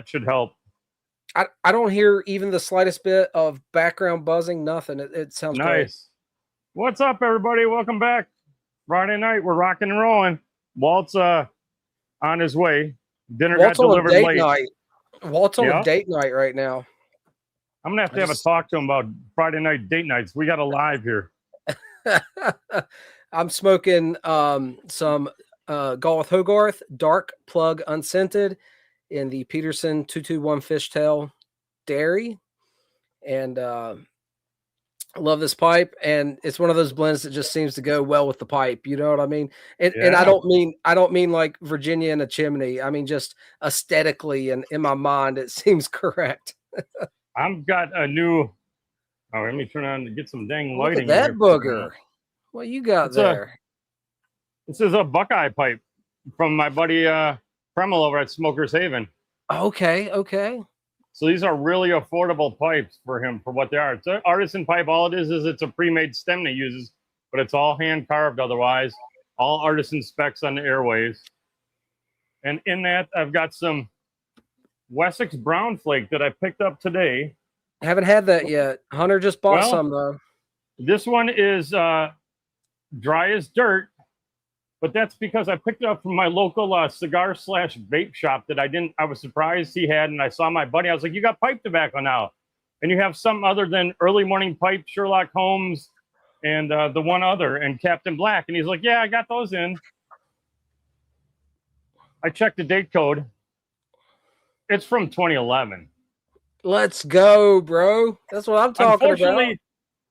that should help. I don't hear even the slightest bit of background buzzing, nothing. It sounds great. Nice. What's up, everybody? Welcome back. Friday night, we're rocking and rolling. Walt's on his way. Dinner Walt's got on a delivered date late. night. Walt's on Yeah. a date night right now. I'm gonna have to have a talk to him about Friday night date nights. We got a live here. I'm smoking some Garth Hogarth Dark Plug Unscented in the Peterson 221 Fishtail Dairy, and I love this pipe. And it's one of those blends that just seems to go well with the pipe. You know what I mean? And I don't mean like Virginia in a chimney. I mean just aesthetically and in my mind, it seems correct. I've got a new. Oh, let me turn on to get some dang lighting. Look at that booger. What you got there? This is a Buckeye pipe from my buddy Kreml over at Smokers Haven. Okay. So these are really affordable pipes for him for what they are. It's an artisan pipe. All it is it's a pre-made stem he uses, but it's all hand carved otherwise. All artisan specs on the airways. And in that, I've got some Wessex Brown Flake that I picked up today. Haven't had that yet. Hunter just bought some though. This one is dry as dirt, but that's because I picked it up from my local cigar/vape shop that I was surprised he had, and I saw my buddy. I was like, "You got pipe tobacco now, and you have something other than Early Morning Pipe, Sherlock Holmes, and the one other, and Captain Black." And he's like, "Yeah, I got those in." I checked the date code. It's from 2011. Let's go, bro. That's what I'm talking about.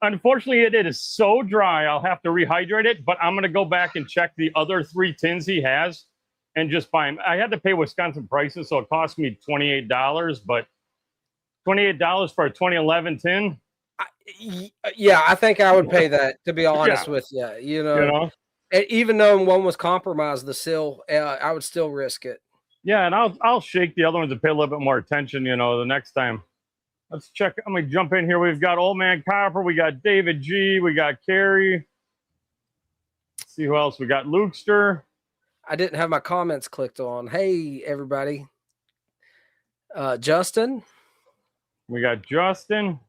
Unfortunately, it is so dry, I'll have to rehydrate it, but I'm going to go back and check the other 3 tins he has and just buy them. I had to pay Wisconsin prices, so it cost me $28, but $28 for a 2011 tin? Yeah, I think I would pay that, to be honest with you. You know? Even though one was compromised, the seal, I would still risk it. Yeah, and I'll shake the other ones and pay a little bit more attention, the next time. Let's check. I'm going to jump in here. We've got Old Man Copper. We got David G. We got Carrie. Let's see who else. We got Lukester. I didn't have my comments clicked on. Hey, everybody. Justin. We got Justin.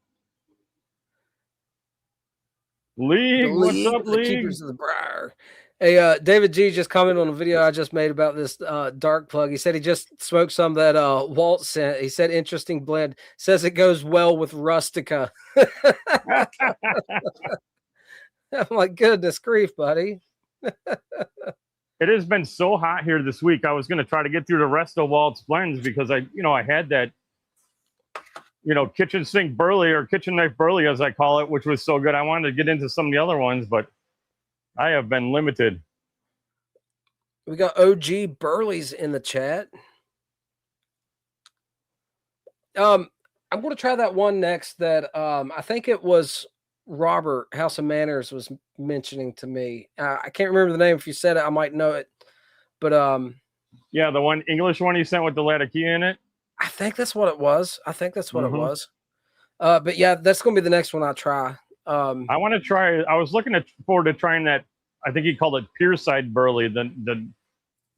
League. What's up, League? Keepers of the Briar. Hey, David G just commented on a video I just made about this dark plug. He said he just smoked some that Walt sent. He said interesting blend. Says it goes well with Rustica. I'm like, goodness grief, buddy. It has been so hot here this week. I was going to try to get through the rest of Walt's blends because I had that, kitchen sink burley or kitchen knife burley, as I call it, which was so good. I wanted to get into some of the other ones, but I have been limited. We got OG Burley's in the chat. I'm going to try that one next that I think it was Robert House of Manners was mentioning to me. I can't remember the name. If you said it, I might know it. But yeah, the one English one you sent with the Latakia in it. I think that's what it was. It was. But yeah, that's going to be the next one I try. I want to try. I was looking forward to trying that. I think he called it Pierside Burley. The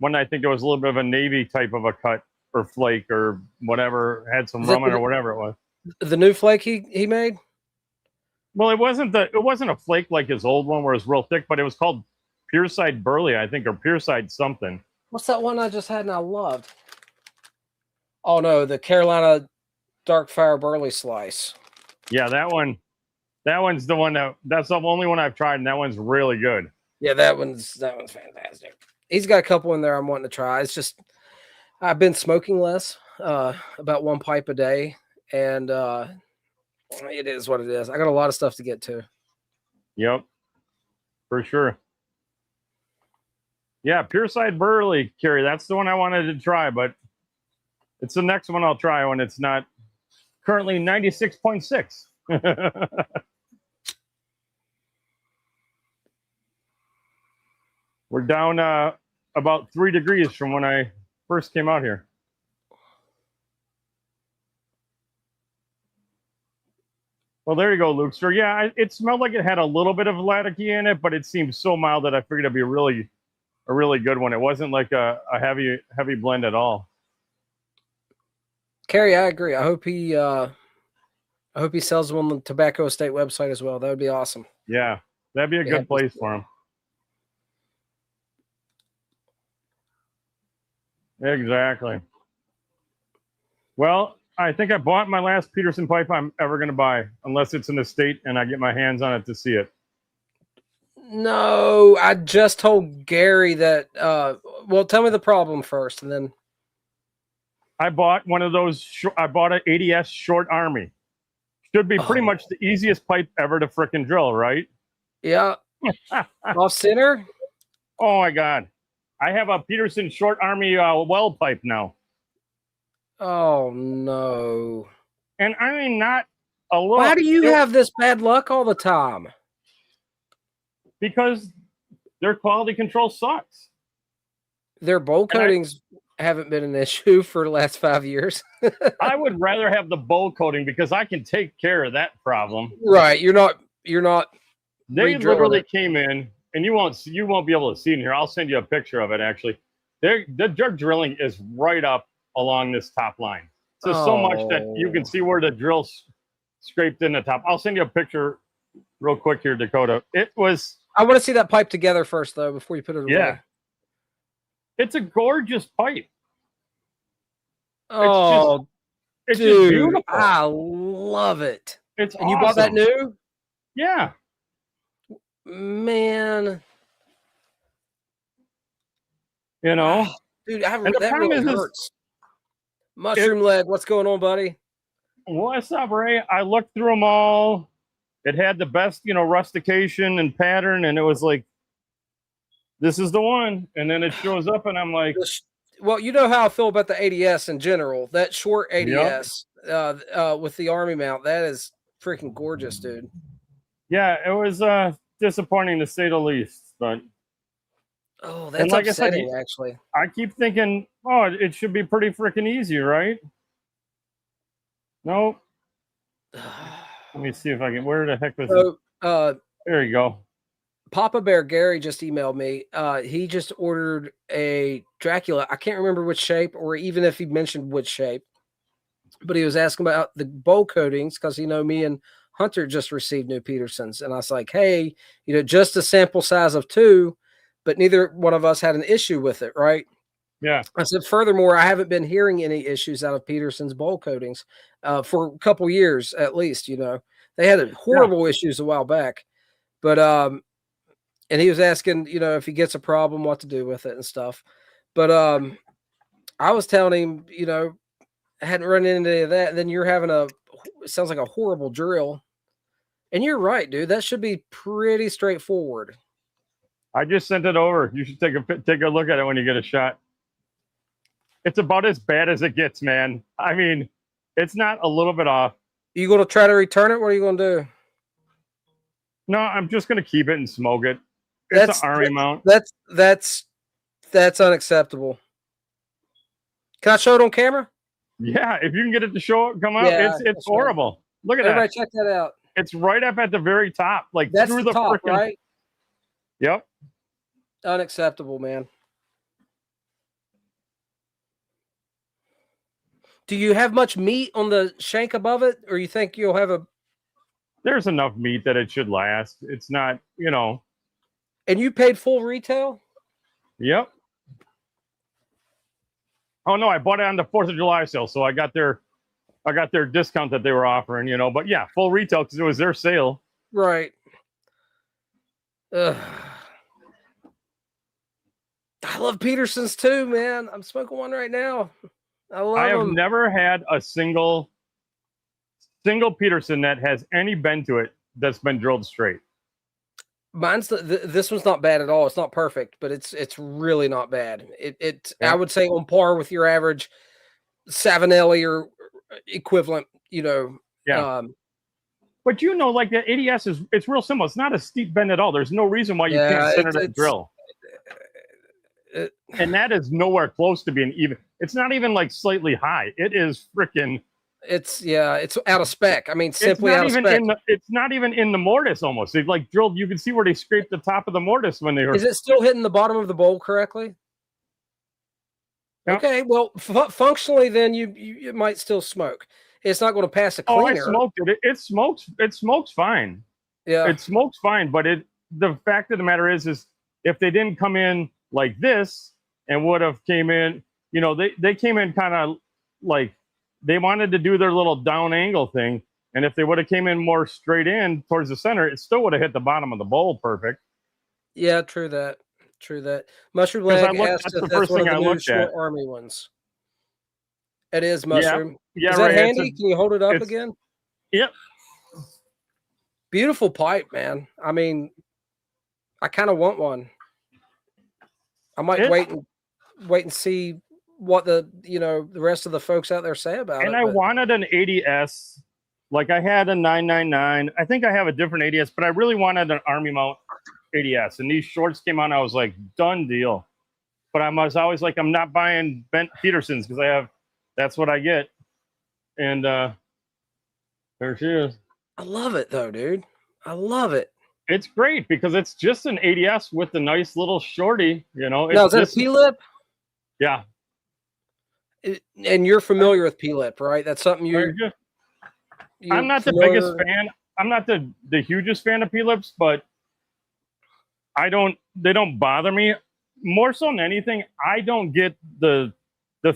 one I think it was a little bit of a navy type of a cut or flake or whatever, had some rum in or whatever it was. The new flake he made. Well, it wasn't a flake like his old one where it was real thick, but it was called Pierside Burley, I think, or Pierside something. What's that one I just had and I loved? Oh no, the Carolina Dark Fire Burley Slice. Yeah, that one. That one's the one that's the only one I've tried, and that one's really good. Yeah, that one's fantastic. He's got a couple in there I'm wanting to try. It's just I've been smoking less, about 1 pipe a day, and it is what it is. I got a lot of stuff to get to. Yep, for sure. Yeah, Pierside Burley, Carrie. That's the one I wanted to try, but it's the next one I'll try when it's not currently 96.6. We're down about 3 degrees from when I first came out here. Well, there you go, Lukester. Yeah, it smelled like it had a little bit of Latakia in it, but it seemed so mild that I figured it'd be a really good one. It wasn't like a heavy blend at all. Kerry, I agree. I hope he sells them on the Tobacco Estate website as well. That would be awesome. Yeah, that'd be a good place for him. Exactly. Well, I think I bought my last Peterson pipe I'm ever going to buy, unless it's an estate and I get my hands on it to see it. No, I just told Gary that. Well, tell me the problem first, and then I bought one of those. I bought an ADS short army. Should be pretty much the easiest pipe ever to frickin' drill, right? Yeah. Off center. Oh my God, I have a Peterson short army well pipe now. Oh no! And I mean, not a little. Why do you have this bad luck all the time? Because their quality control sucks. Their bowl coatings haven't been an issue for the last 5 years. I would rather have the bowl coating because I can take care of that problem. Right. You're not. They literally came in, and you won't be able to see in here. I'll send you a picture of it. Actually, the drilling is right up along this top line. So much that you can see where the drill scraped in the top. I'll send you a picture real quick here, Dakota. It was. I want to see that pipe together first, though, before you put it away. Yeah. It's a gorgeous pipe. Oh, it's dude, just beautiful. I love it. It's and awesome. You bought that new? Yeah. Man. You know? Dude, that really hurts. Mushroom leg, what's going on, buddy? What's up, Ray? I looked through them all. It had the best, rustication and pattern, and it was like, this is the one. And then it shows up, and I'm like, well, you know how I feel about the ADS in general. That short ADS with the Army mount, that is freaking gorgeous, dude. Yeah, it was disappointing to say the least, but that's upsetting, actually. I keep thinking, it should be pretty freaking easy, right? Nope. Let me see if I can. Where the heck was it? There you go. Papa Bear Gary just emailed me. He just ordered a Dracula. I can't remember which shape, or even if he mentioned which shape, but he was asking about the bowl coatings because me and Hunter just received new Petersons, and I was like, hey, just a sample size of 2, but neither one of us had an issue with it, right? Yeah. I said, furthermore, I haven't been hearing any issues out of Peterson's bowl coatings for a couple years at least. They had horrible issues a while back, but and he was asking, if he gets a problem, what to do with it and stuff. But I was telling him, I hadn't run into any of that. And then you're having it sounds like a horrible drill. And you're right, dude. That should be pretty straightforward. I just sent it over. You should take a look at it when you get a shot. It's about as bad as it gets, man. I mean, it's not a little bit off. You going to try to return it? What are you going to do? No, I'm just going to keep it and smoke it. It's an Army mount. That's unacceptable. Can I show it on camera? Yeah, if you can get it to come out, it's horrible. Look at Everybody check that out. It's right up at the very top, like that's through the top, frickin'... right? Yep. Unacceptable, man. Do you have much meat on the shank above it, or you think you'll have a... There's enough meat that it should last. It's not, And you paid full retail? Yep. Oh, no, I bought it on the 4th of July sale, so I got their discount that they were offering, But yeah, full retail because it was their sale. Right. Ugh. I love Petersons too, man. I'm smoking one right now. I have never had a single Peterson that has any bend to it that's been drilled straight. Mine's this one's not bad at all. It's not perfect, but it's really not bad. I would say on par with your average Savinelli or equivalent, Yeah. But like the ADS it's real simple. It's not a steep bend at all. There's no reason why you can't center that drill. And that is nowhere close to being even. It's not even like slightly high. It is freaking. It's out of spec. I mean, simply out of spec. It's not even in the mortise almost. They've like drilled. You can see where they scraped the top of the mortise when they were. Is it still hitting the bottom of the bowl correctly? Yep. Okay, well, functionally, then you might still smoke. It's not going to pass a Oh, I cleaner. smoked it. It smokes. It smokes fine. Yeah, It smokes fine. But the fact of the matter is if they didn't come in like this and would have came in, they came in kind of like they wanted to do their little down angle thing. And if they would have came in more straight in towards the center, it still would have hit the bottom of the bowl perfect. yeah, true that. True that. Mushroom Because Leg asked that's if the that's first one of thing the I new looked at. short army ones. It is Yeah, Mushroom. yeah, Is that right. handy? Can you hold it up it's- again? Yep. Beautiful pipe, man. I mean, I kind of want one. I might It- wait and see what the rest of the folks out there say about And it. I but- wanted an 80S. Like I had a 999. I think I have a different 80S, but I really wanted an Army mount 80S. And these shorts came on. I was like, done deal. But I was always like, I'm not buying Bent Petersons because that's what I get. And there she is. I love it though, dude. I love it. It's great because it's just an 80S with the nice little shorty. Now, is that a P-lip? Yeah. And you're familiar with P-lip, right? That's something you're I'm not the familiar- biggest fan. I'm not the hugest fan of P-lips, but they don't bother me. More so than anything, I don't get the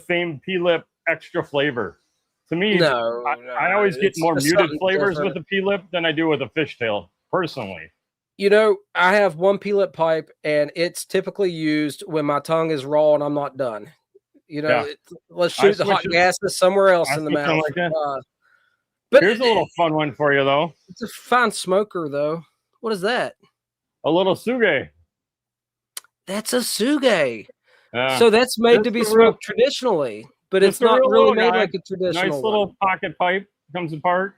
famed P-lip extra flavor. To me, No, I always get more muted something flavors different. with a P-lip than I do with a fishtail, personally. I have one P-lip pipe, and it's typically used when my tongue is raw and I'm not done. Yeah. Let's I shoot the hot switch it- gases somewhere else I in the switch them mouth. like that. But Here's a little fun one for you, though. it's a fine smoker, though. What is that? A little suge. That's a suge. Yeah. So that's made to Just be a real- smoked traditionally, but just it's a not real really little made guy. like a traditional Nice little one. pocket pipe comes apart.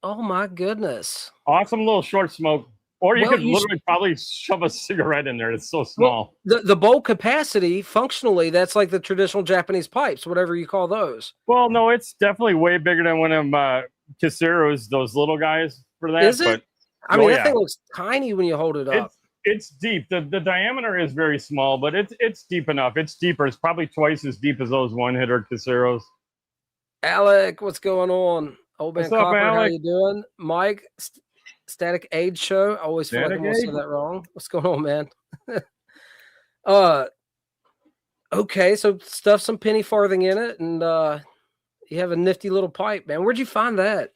Oh my goodness. Awesome little short smoke. Or you Well, could you literally probably shove a cigarette in there. It's so small. The bowl capacity, functionally, that's like the traditional Japanese pipes, whatever you call those. Well, no, it's definitely way bigger than one of them Caseros, those little guys for that. Is it? But I mean, Oh, that yeah. thing looks tiny when you hold it up. it's deep. The diameter is very small, but it's deep enough. It's deeper. It's probably twice as deep as those one-hitter Caseros. Alec, what's going on? Old man What's up, Copper, how Alec? you doing? Mike, Static Age Show. I always feel like I'm Static gonna say Age? that wrong. What's going on, man? Okay, so stuff some penny farthing in it, and you have a nifty little pipe, man. Where'd you find that?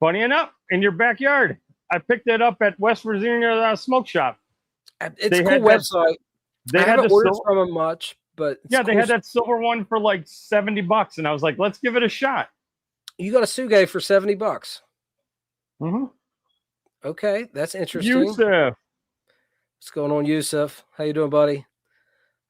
Funny enough, in your backyard. I picked it up at West Virginia Smoke Shop. It's They a cool had that- website. They I had haven't the ordered silver, from them much, but it's yeah, they cool. had that silver one for like $70, and I was like, let's give it a shot. You got a Suge for $70. Mm-hmm. Okay, that's interesting. Yusuf. What's going on, Yusuf? How you doing, buddy?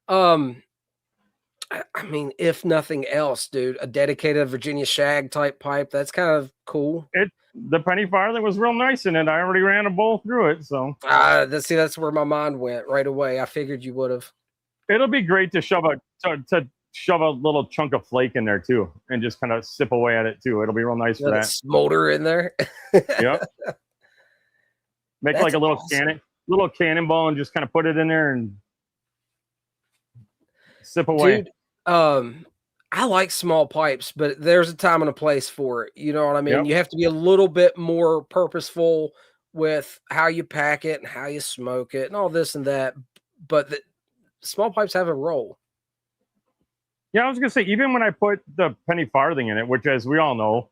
I mean, if nothing else, dude, a dedicated Virginia shag type pipe, that's kind of cool. The penny farthing was real nice in it. I already ran a bowl through it, so That's where my mind went right away. I figured you would have. it'll be great to shove a little chunk of flake in there too, and just kind of sip away at it too. It'll be real nice for Let it that. smolder in there. Yep. Make That's like a little awesome. cannonball and just kind of put it in there and sip away. Dude, I like small pipes, but there's a time and a place for it. You know what I mean? Yep. You have to be a little bit more purposeful with how you pack it and how you smoke it and all this and that. But small pipes have a role. Yeah, I was gonna say, even when I put the penny farthing in it, which, as we all know,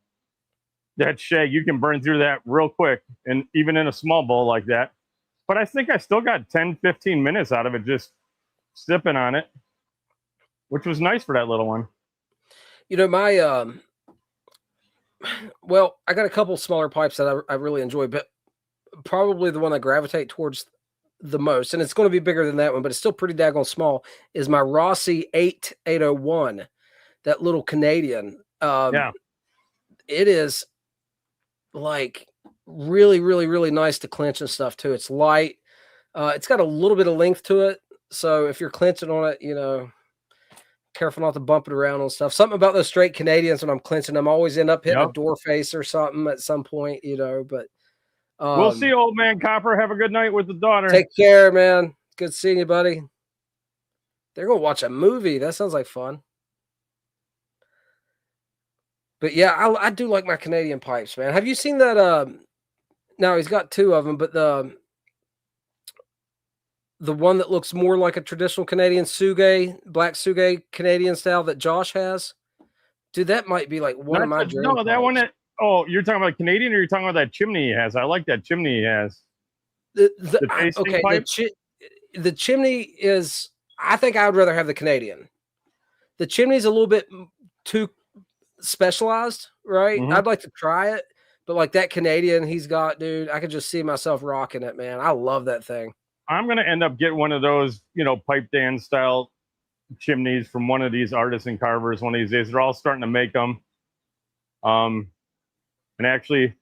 that shag, you can burn through that real quick, and even in a small bowl like that. But I think I still got 10, 15 minutes out of it just sipping on it, which was nice for that little one. You know, my well, I got a couple smaller pipes that I really enjoy, but probably the one I gravitate towards the most, and it's going to be bigger than that one, but it's still pretty daggone small, is my Rossi 8801, that little Canadian. Yeah. It is like really, really, really nice to clench and stuff too. It's light. It's got a little bit of length to it. So if you're clenching on it, careful not to bump it around on stuff. Something about those straight Canadians when I'm clenching, I'm always end up hitting a door face or something at some point, but We'll see, old man Copper. Have a good night with the daughter. Take care, man. Good seeing you, buddy. They're going to watch a movie. That sounds like fun. But yeah, I do like my Canadian pipes, man. Have you seen that? Now he's got 2 of them, but the one that looks more like a traditional Canadian Suge, black Suge Canadian style that Josh has, dude, that might be like one of my dream no, that one. pipes. You're talking about Canadian, or you're talking about that chimney he has? I like that chimney he has. Okay, pipe? the chimney is. I think I would rather have the Canadian. The chimney's a little bit too specialized, right? Mhm. I'd like to try it, but like that Canadian he's got, dude, I could just see myself rocking it, man. I love that thing. I'm gonna end up getting one of those, pipe Dan style chimneys from one of these artisan carvers one of these days. They're all starting to make them. And actually,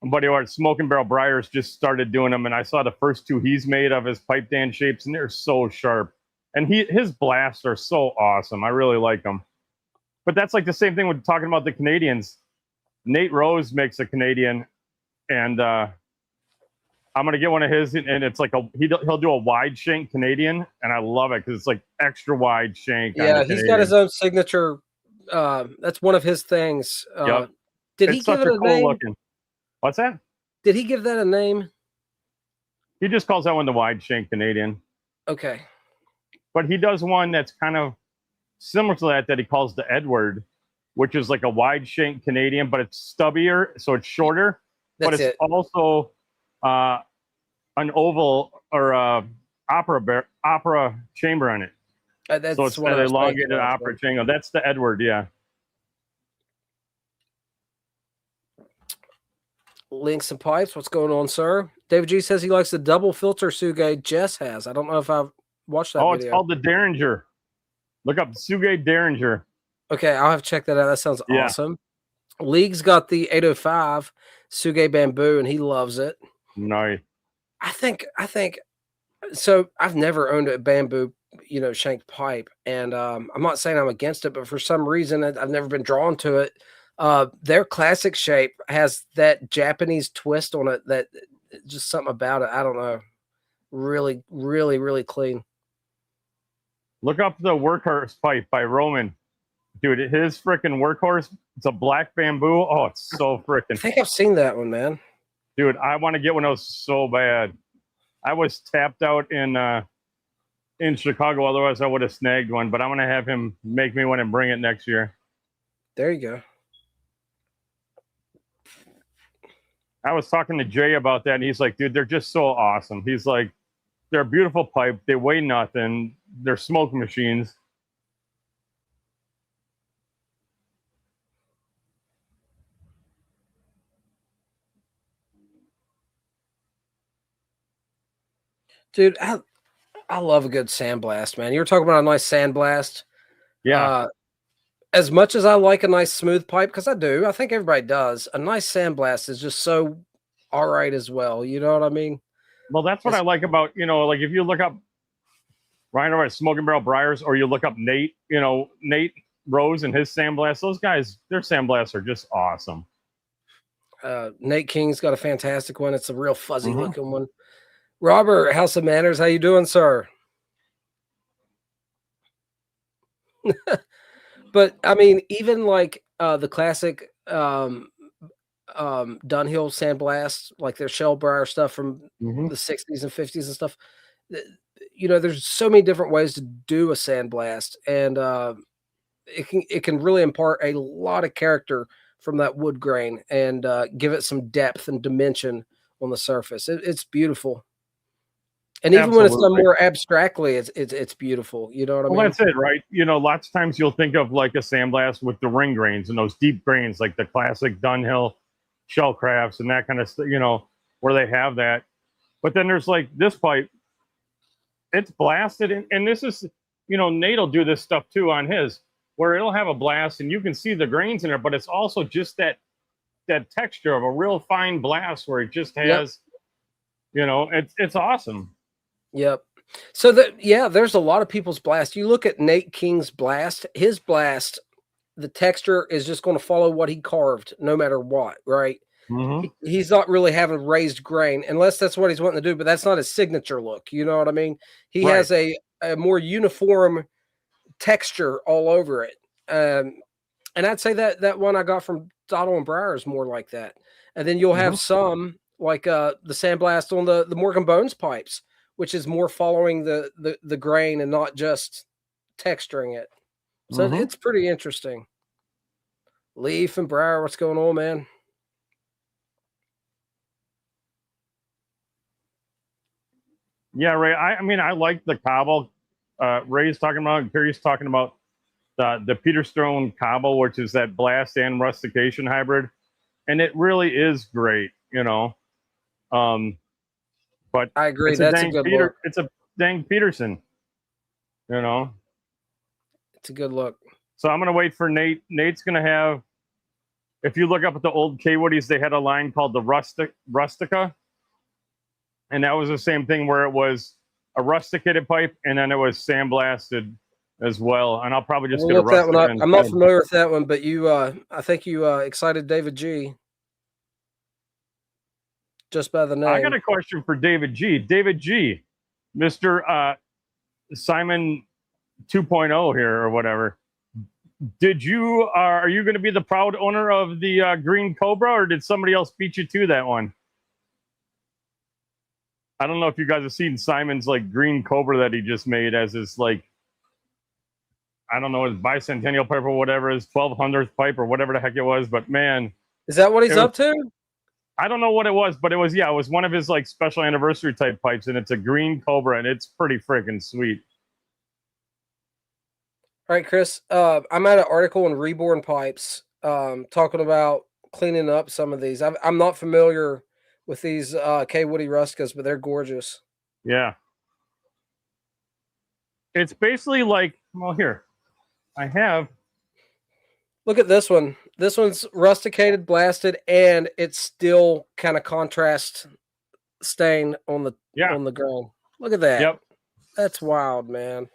my buddy of ours, Smoking Barrel Briars, just started doing them, and I saw the first 2 he's made of his pipe Dan shapes, and they're so sharp. And his blasts are so awesome. I really like them. But that's like the same thing with talking about the Canadians. Nate Rose makes a Canadian, and I'm gonna get one of his, and it's like he'll do a wide shank Canadian, and I love it because it's like extra wide shank. Yeah, he's got his own signature. That's one of his things. Yep. Did he give it a name? Looking. What's that? Did he give that a name? He just calls that one the wide shank Canadian. Okay. But he does one that's kind of similar to that he calls the Edward, which is like a wide shank Canadian, but it's stubbier, so it's shorter. But it's also an oval or opera chamber on it. That's so it's an elongated opera chamber. That's the Edward, yeah. Links and pipes. What's going on, sir? David G says he likes the double filter Suge Jess has. I don't know if I've watched that video. It's called the Derringer. Look up Suge Derringer. Okay, I'll have to check that out. That sounds awesome. League's got the 805 Suge Bamboo, and he loves it. Nice. I think so. I've never owned a bamboo, shanked pipe, and I'm not saying I'm against it, but for some reason I've never been drawn to it. Their classic shape has that Japanese twist on it that just something about it. I don't know. Really, really, really clean. Look up the Workhorse pipe by Roman. Dude, his freaking Workhorse, it's a black bamboo. Oh, it's so freaking. I think I've seen that one, man. Dude, I want to get one of those so bad. I was tapped out in Chicago. Otherwise, I would have snagged one. But I'm going to have him make me one and bring it next year. There you go. I was talking to Jay about that, and he's like, dude, they're just so awesome. He's like, they're a beautiful pipe. They weigh nothing. They're smoke machines. Dude, I love a good sandblast, man. You were talking about a nice sandblast. Yeah. As much as I like a nice smooth pipe, because I do, I think everybody does, a nice sandblast is just so all right as well. You know what I mean? Well, that's what I like about, like if you look up Ryan over at Smoking Barrel Briars, or you look up Nate, Nate Rose and his sandblast, those guys, their sandblasts are just awesome. Nate King's got a fantastic one. It's a real fuzzy looking one. Robert, House of Manners, how you doing, sir? But I mean, even like the classic Dunhill sandblast, like their Shellbriar stuff from the 60s and 50s and stuff. There's so many different ways to do a sandblast, and it can really impart a lot of character from that wood grain and give it some depth and dimension on the surface. It's beautiful. And even when it's done more abstractly, it's beautiful. You know what I mean? Well, that's it, right? Lots of times you'll think of like a sandblast with the ring grains and those deep grains, like the classic Dunhill Shellcrafts and that kind of stuff, where they have that. But then there's like this pipe, it's blasted. And this is, Nate will do this stuff too on his, where it'll have a blast and you can see the grains in it, but it's also just that texture of a real fine blast where it just has, it's awesome. Yep. So there's a lot of people's blast. You look at Nate King's blast, his blast, the texture is just going to follow what he carved no matter what, right? Mhm. He's not really having raised grain unless that's what he's wanting to do, but that's not his signature look. You know what I mean? He Right. has a more uniform texture all over it. And I'd say that one I got from Donald and Breyer is more like that. And then you'll have Mhm. some like the sandblast on the Morgan Bones pipes, which is more following the grain and not just texturing it. So Mhm. it's pretty interesting. Leaf and Breyer, what's going on, man? Yeah, Ray. I mean, I like the cobble. Ray's talking about, Perry's talking about the Peterstone cobble, which is that blast and rustication hybrid, and it really is great, you know. Um, but I agree. That's a good look. It's a dang Peterson, you know. It's a good look. So I'm gonna wait for Nate. Nate's gonna have. If you look up at the old K Woodies, they had a line called the Rustica, and that was the same thing where it was a rusticated pipe and then it was sandblasted as well. And I'll probably just We'll get a look that one rustica up. I'm not instead. familiar with that one, but you, I think you excited David G. just by the I got name. a question for David G. David G, Mr. Simon 2.0 here or whatever. Are you going to be the proud owner of the Green Cobra, or did somebody else beat you to that one? I don't know if you guys have seen Simon's like Green Cobra that he just made as his like, I don't know, his bicentennial pipe or whatever, his 1200th pipe or whatever the heck it was. But man, Is that what he's up to? I don't know what it was, but it was, yeah, it was one of his like special anniversary type pipes, and it's a Green Cobra, and it's pretty freaking sweet. All right, Chris. I'm at an article in Reborn Pipes talking about cleaning up some of these. I'm not familiar with these K Woody Rusticas, but they're gorgeous. Yeah. It's basically like, well, here, I have. Look at this one. This one's rusticated, blasted, and it's still kind of contrast stain on the grain. Look at that. Yep. That's wild, man.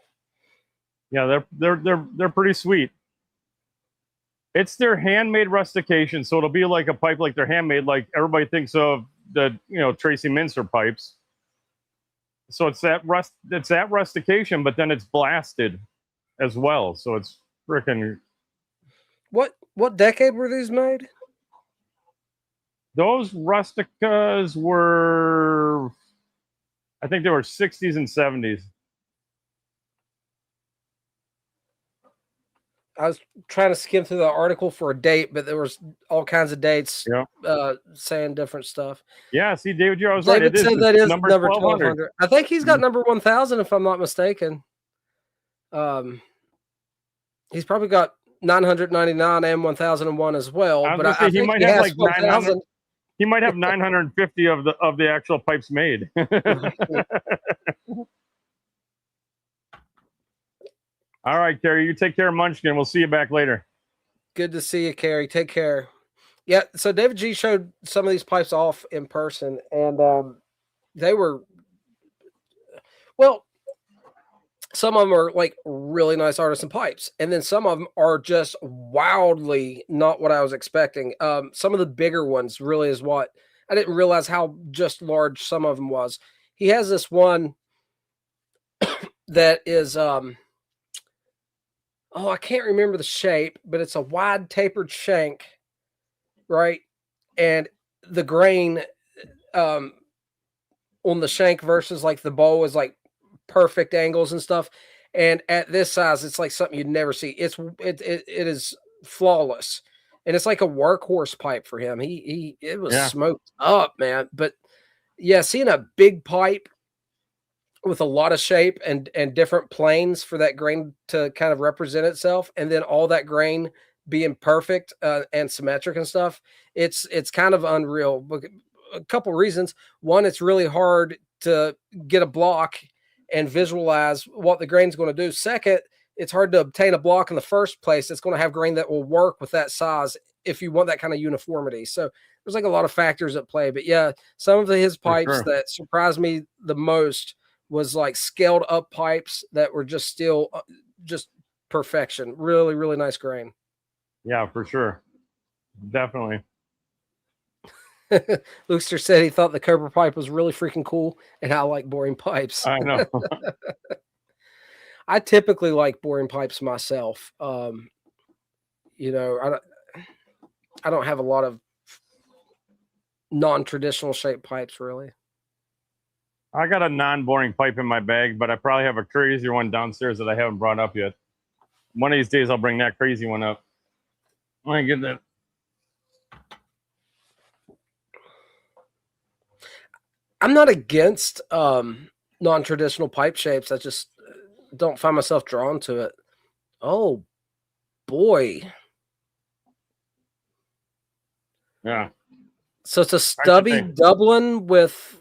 Yeah, they're pretty sweet. It's their handmade rustication, so it'll be like a pipe like they're handmade, like everybody thinks of the Tracy Minster pipes. So it's that rustication, but then it's blasted as well. So it's freaking. What decade were these made? Those rusticas were, I think they were 60s and 70s. I was trying to skim through the article for a date, but there was all kinds of dates saying different stuff. Yeah, see, David, I was David right. said that is number 1200. I think he's got number 1000, if I'm not mistaken. He's probably got 999 and 1001 as well. But I think he might have like 900. He might have 950 of the actual pipes made. All right, Carrie, you take care of Munchkin. We'll see you back later. Good to see you, Carrie. Take care. Yeah, so David G showed some of these pipes off in person, and they were, well, some of them are like really nice artisan pipes, and then some of them are just wildly not what I was expecting. Some of the bigger ones really is what I didn't realize how just large some of them was. He has this one that is I can't remember the shape, but it's a wide tapered shank, right? And the grain on the shank versus like the bow is like perfect angles and stuff. And at this size, it's like something you'd never see. It is flawless. And it's like a workhorse pipe for him. It was smoked up, man. But yeah, seeing a big pipe with a lot of shape and different planes for that grain to kind of represent itself, and then all that grain being perfect and symmetric and stuff, it's kind of unreal. A couple reasons. One, it's really hard to get a block and visualize what the grain's going to do. Second, it's hard to obtain a block in the first place that's going to have grain that will work with that size if you want that kind of uniformity. So there's like a lot of factors at play. But yeah, some of his pipes that surprised me the most was like scaled up pipes that were just still just perfection. Really, really nice grain. Yeah, for sure. Definitely. Luxter said he thought the Cobra pipe was really freaking cool, and I like boring pipes. I know. I typically like boring pipes myself. You know, I don't have a lot of non-traditional shaped pipes, really. I got a non-boring pipe in my bag, but I probably have a crazier one downstairs that I haven't brought up yet. One of these days, I'll bring that crazy one up. I'm gonna get that. I'm not against non-traditional pipe shapes. I just don't find myself drawn to it. Oh boy. Yeah. So it's a stubby Dublin with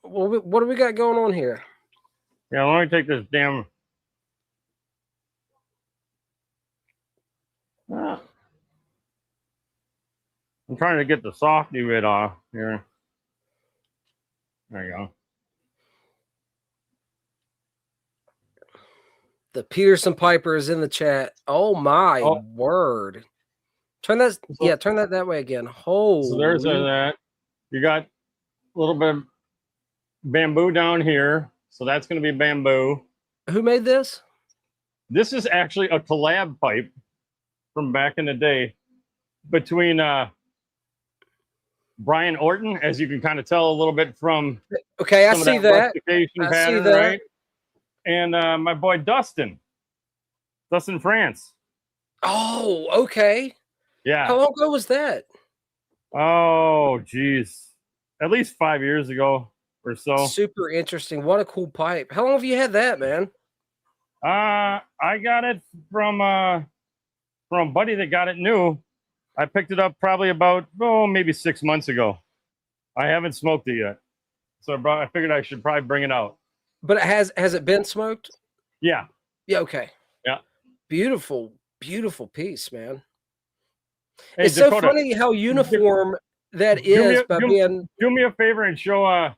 what do we got going on here? Yeah, let me take this damn. I'm trying to get the softy bit off here. There you go. The Peterson Piper is in the chat. Oh my word. Turn that turn that way again. Holy. So there's that. You got a little bit of bamboo down here. So that's going to be bamboo. Who made this? This is actually a collab pipe from back in the day between Brian Orton, as you can kind of tell a little bit from I see that. Pattern, right? And my boy Dustin France. Oh, okay. Yeah. How long ago was that? Oh, geez. At least 5 years ago or so. Super interesting. What a cool pipe. How long have you had that, man? I got it from a buddy that got it new. I picked it up probably about maybe 6 months ago. I haven't smoked it yet, so I figured I should probably bring it out. But has it been smoked? Yeah. Yeah. Okay. Yeah. Beautiful, beautiful piece, man. Hey, it's Dakota, so funny how uniform that is. Do me a favor and show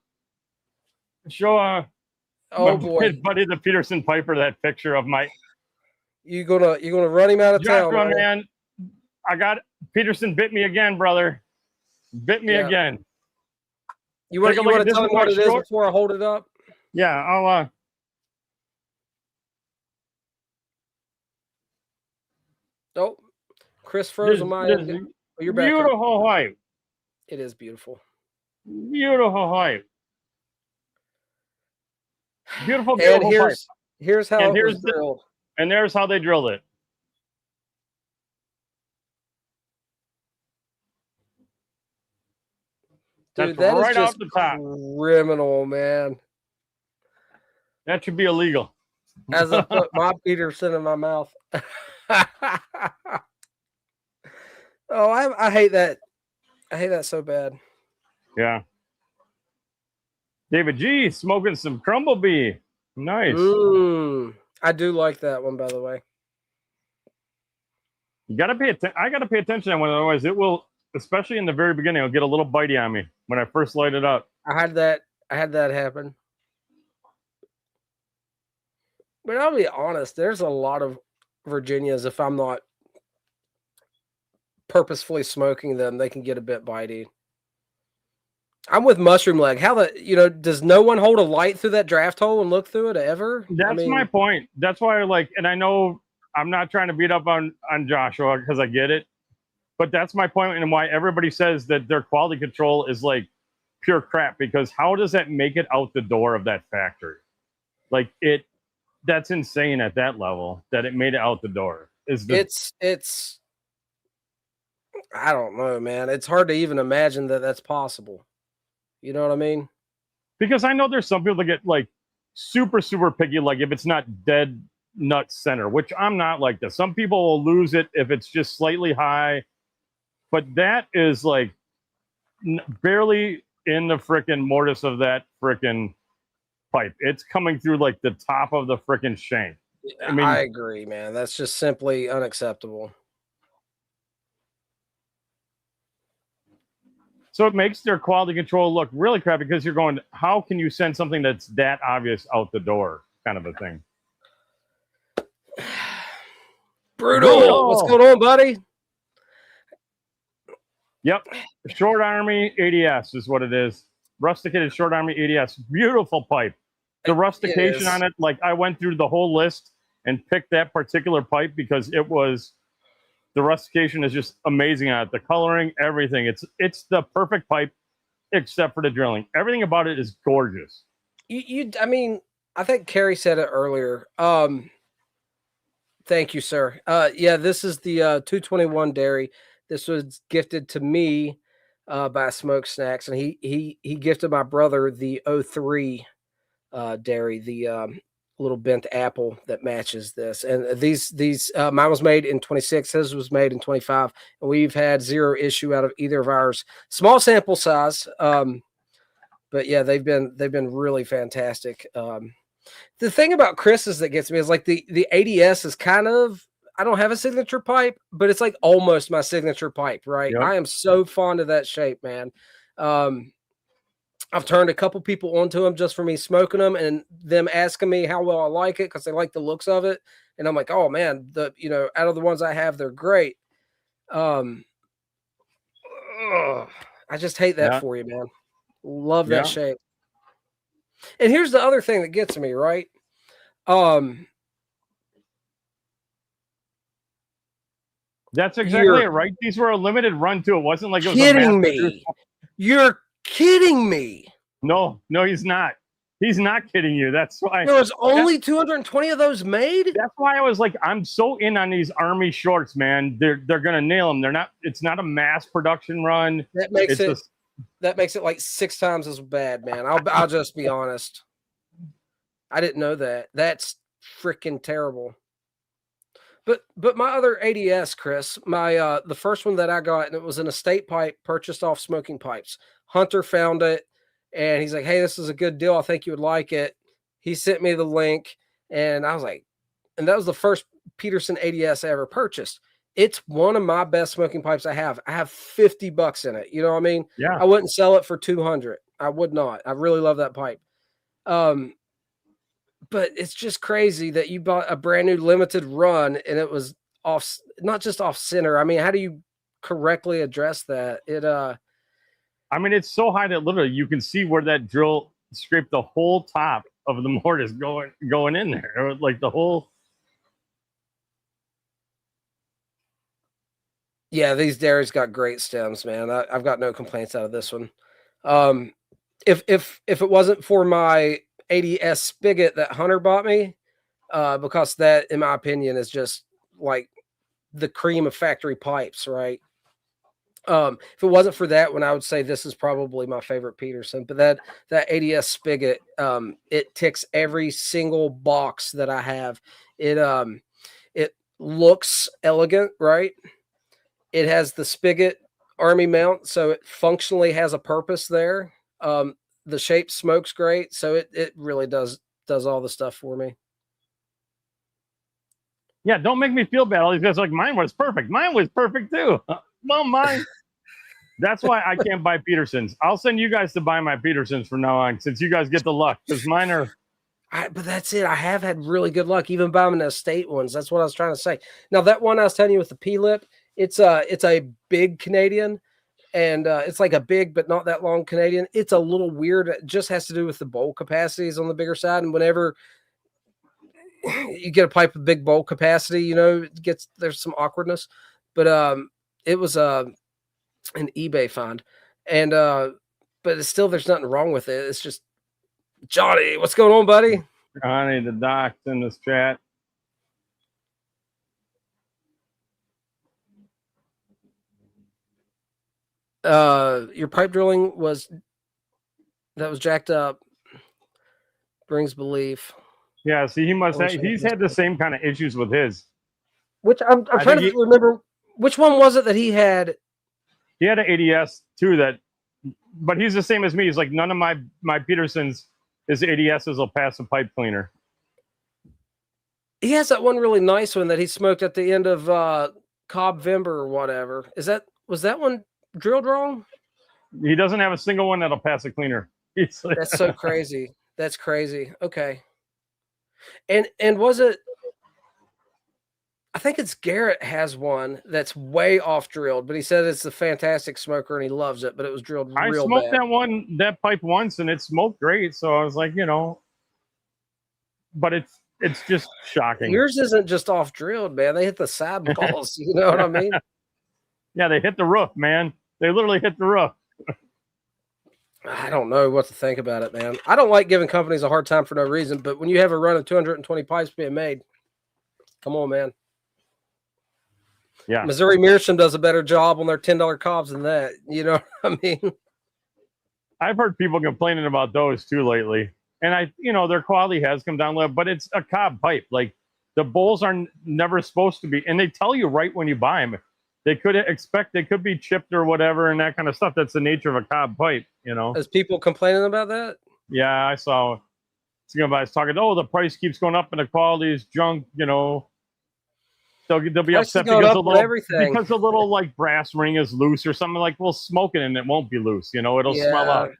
oh boy, buddy the Peterson Piper that picture of my. You gonna run him out of town, man? I got Peterson bit me again, brother. Bit me again. You want to tell him what it is before I hold it up? Yeah, I'll. Oh, Chris froze on my end. Oh, you're back. Beautiful white. It is beautiful. Beautiful white. Beautiful, and here's how it was drilled. And there's how they drilled it. Dude, that's that right is just off the top. Criminal, man. That should be illegal. As I put my Peterson in my mouth. Oh, I hate that. I hate that so bad. Yeah. David G smoking some Crumblebee. Nice. I do like that one, by the way. You gotta pay attention. I gotta pay attention to that one, otherwise it will, especially in the very beginning, it'll get a little bitey on me when I first light it up. I had that happen. But I'll be honest, there's a lot of Virginias, if I'm not purposefully smoking them, they can get a bit bitey. I'm with Mushroom Leg. Does no one hold a light through that draft hole and look through it ever? That's my point. That's why and I know I'm not trying to beat up on Joshua because I get it, but that's my point and why everybody says that their quality control is like pure crap, because how does that make it out the door of that factory? That's insane at that level that it made it out the door. It's I don't know, man. It's hard to even imagine that that's possible. You know what I mean? Because I know there's some people that get like super, super picky, like if it's not dead nut center, which I'm not like that. Some people will lose it if it's just slightly high, but that is like barely in the frickin' mortise of that frickin' pipe. It's coming through like the top of the frickin' shank. I agree, man. That's just simply unacceptable. So it makes their quality control look really crappy because you're going, how can you send something that's that obvious out the door, kind of a thing. Brutal. What's going on, buddy? Yep. Short Army ADS is what it is. Rusticated Short Army ADS. Beautiful pipe. The rustication on it, like I went through the whole list and picked that particular pipe because it was, the rustication is just amazing on it. The coloring, everything. It's the perfect pipe except for the drilling. Everything about it is gorgeous. I mean, I think Carrie said it earlier. Thank you, sir. Yeah, this is the 221 Dairy. This was gifted to me by Smoke Snacks, and he gifted my brother the 03 Dairy, the little bent apple that matches this. And these mine was made in 26, his was made in 25, and we've had zero issue out of either of ours. Small sample size, but yeah, they've been really fantastic. The thing about Chris's that gets me is like the ADS is kind of, I don't have a signature pipe, but it's like almost my signature pipe, right? Yep. I am so fond of that shape, man. I've turned a couple people onto them just for me smoking them and them asking me how well I like it because they like the looks of it. And I'm like, oh man, out of the ones I have, they're great. I just hate that for you, man. Love that shape. And here's the other thing that gets me, right? That's exactly it, right? These were a limited run too. It wasn't like it was kidding me. You're kidding me. No, he's not. He's not kidding you. That's why there was only 220 of those made. That's why I was like, I'm so in on these Army shorts, man. They're gonna nail them. They're not. It's not a mass production run. That makes it like 6 times as bad, man. I'll just be honest. I didn't know that. That's freaking terrible. But my other ADS, Chris, my the first one that I got, and it was an estate pipe purchased off Smoking Pipes. Hunter found it, and he's like, "Hey, this is a good deal. I think you would like it." He sent me the link, and I was like, and that was the first Peterson ADS I ever purchased. It's one of my best smoking pipes I have. I have $50 in it. You know what I mean? Yeah. I wouldn't sell it for 200. I would not. I really love that pipe. But it's just crazy that you bought a brand new limited run and it was off, not just off center. I mean, how do you correctly address that? I mean, it's so high that literally you can see where that drill scraped the whole top of the mortise going in there, like the whole. Yeah, these dairies got great stems, man. I've got no complaints out of this one. If it wasn't for my ADS spigot that Hunter bought me, because that, in my opinion, is just like the cream of factory pipes, right? If it wasn't for that one, I would say this is probably my favorite Peterson. But that ADS spigot, it ticks every single box that I have. It looks elegant, right? It has the spigot Army mount, so it functionally has a purpose there. The shape smokes great, so it really does all the stuff for me. Yeah, don't make me feel bad. All these guys are like, mine was perfect. Mine was perfect too. Well, mine. That's why I can't buy Petersons. I'll send you guys to buy my Petersons from now on, since you guys get the luck, because mine are. But that's it. I have had really good luck, even buying the estate ones. That's what I was trying to say. Now that one I was telling you with the P-lip, it's a big Canadian. And it's like a big but not that long Canadian. It's a little weird. It just has to do with the bowl capacities on the bigger side. And whenever you get a pipe with big bowl capacity, there's some awkwardness. But it was an eBay find. And but it's still, there's nothing wrong with it. It's just, Johnny, what's going on, buddy? Johnny, the doc's in this chat. Your pipe drilling was jacked up. Brings belief. Yeah, see, he's had the same kind of issues with his. Which I'm trying to remember, which one was it that he had? He had an ADS too, but he's the same as me. He's like, none of my Petersons, his ADSs will pass a pipe cleaner. He has that one really nice one that he smoked at the end of Cobvember or whatever. Was that one drilled wrong? He doesn't have a single one that'll pass a cleaner. That's so crazy. That's crazy. Okay. And was it, think it's Garrett has one that's way off drilled, but he said it's a fantastic smoker and he loves it, but it was drilled I real smoked bad. that pipe once, and it smoked great. So I was like, but it's just shocking. Yours isn't just off drilled, man. They hit the side balls. You know what I mean? Yeah, they hit the roof, man. They literally hit the roof. I don't know what to think about it, man. I don't like giving companies a hard time for no reason, but when you have a run of 220 pipes being made, come on, man. Yeah. Missouri Meerschaum does a better job on their $10 cobs than that. You know what I mean? I've heard people complaining about those too lately. And their quality has come down a little, but it's a cob pipe. Like the bowls are never supposed to be, and they tell you right when you buy them. They could be chipped or whatever and that kind of stuff. That's the nature of a cob pipe, As people complaining about that? Yeah, I saw somebody talking, the price keeps going up and the quality is junk, They'll be upset because the little like brass ring is loose or something. Like, we'll smoke it and it won't be loose, it'll smell out.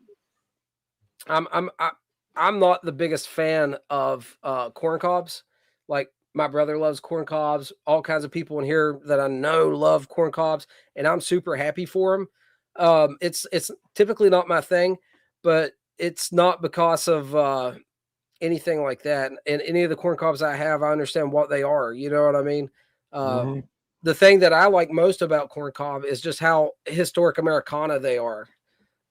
I'm not the biggest fan of corn cobs. Like, my brother loves corn cobs. All kinds of people in here that I know love corn cobs, and I'm super happy for them. It's typically not my thing, but it's not because of anything like that. And any of the corn cobs I have, I understand what they are. You know what I mean? The thing that I like most about corn cob is just how historic Americana they are.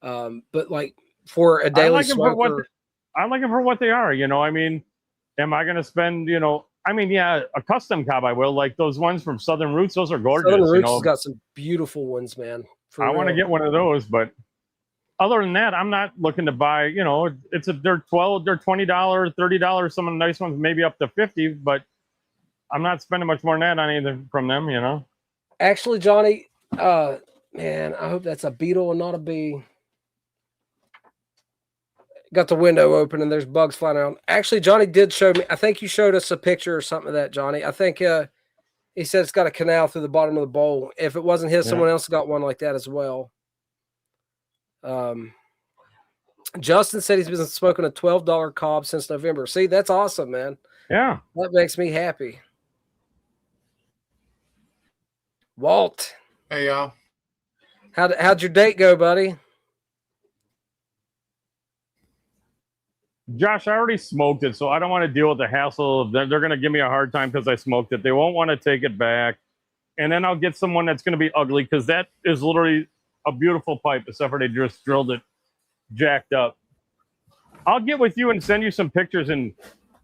But like for a daily smoker, I like them for what they are. I mean, am I going to spend, a custom cob I will, like those ones from Southern Roots. Those are gorgeous. Southern Roots has got some beautiful ones, man. I want to get one of those, but other than that, I'm not looking to buy, they're $20, $30, some of the nice ones, maybe up to $50, but I'm not spending much more than that on anything from them, Actually, Johnny, man, I hope that's a beetle and not a bee. Got the window open and there's bugs flying around. Actually, Johnny did show me. I think you showed us a picture or something of that, Johnny. I think he said it's got a canal through the bottom of the bowl. If it wasn't his, someone else got one like that as well. Justin said he's been smoking a $12 cob since November. See, that's awesome, man. Yeah. That makes me happy. Walt. Hey, y'all. How'd your date go, buddy? Josh, I already smoked it, so I don't want to deal with the hassle. They're going to give me a hard time because I smoked it. They won't want to take it back. And then I'll get someone that's going to be ugly because that is literally a beautiful pipe, except for they just drilled it jacked up. I'll get with you and send you some pictures, and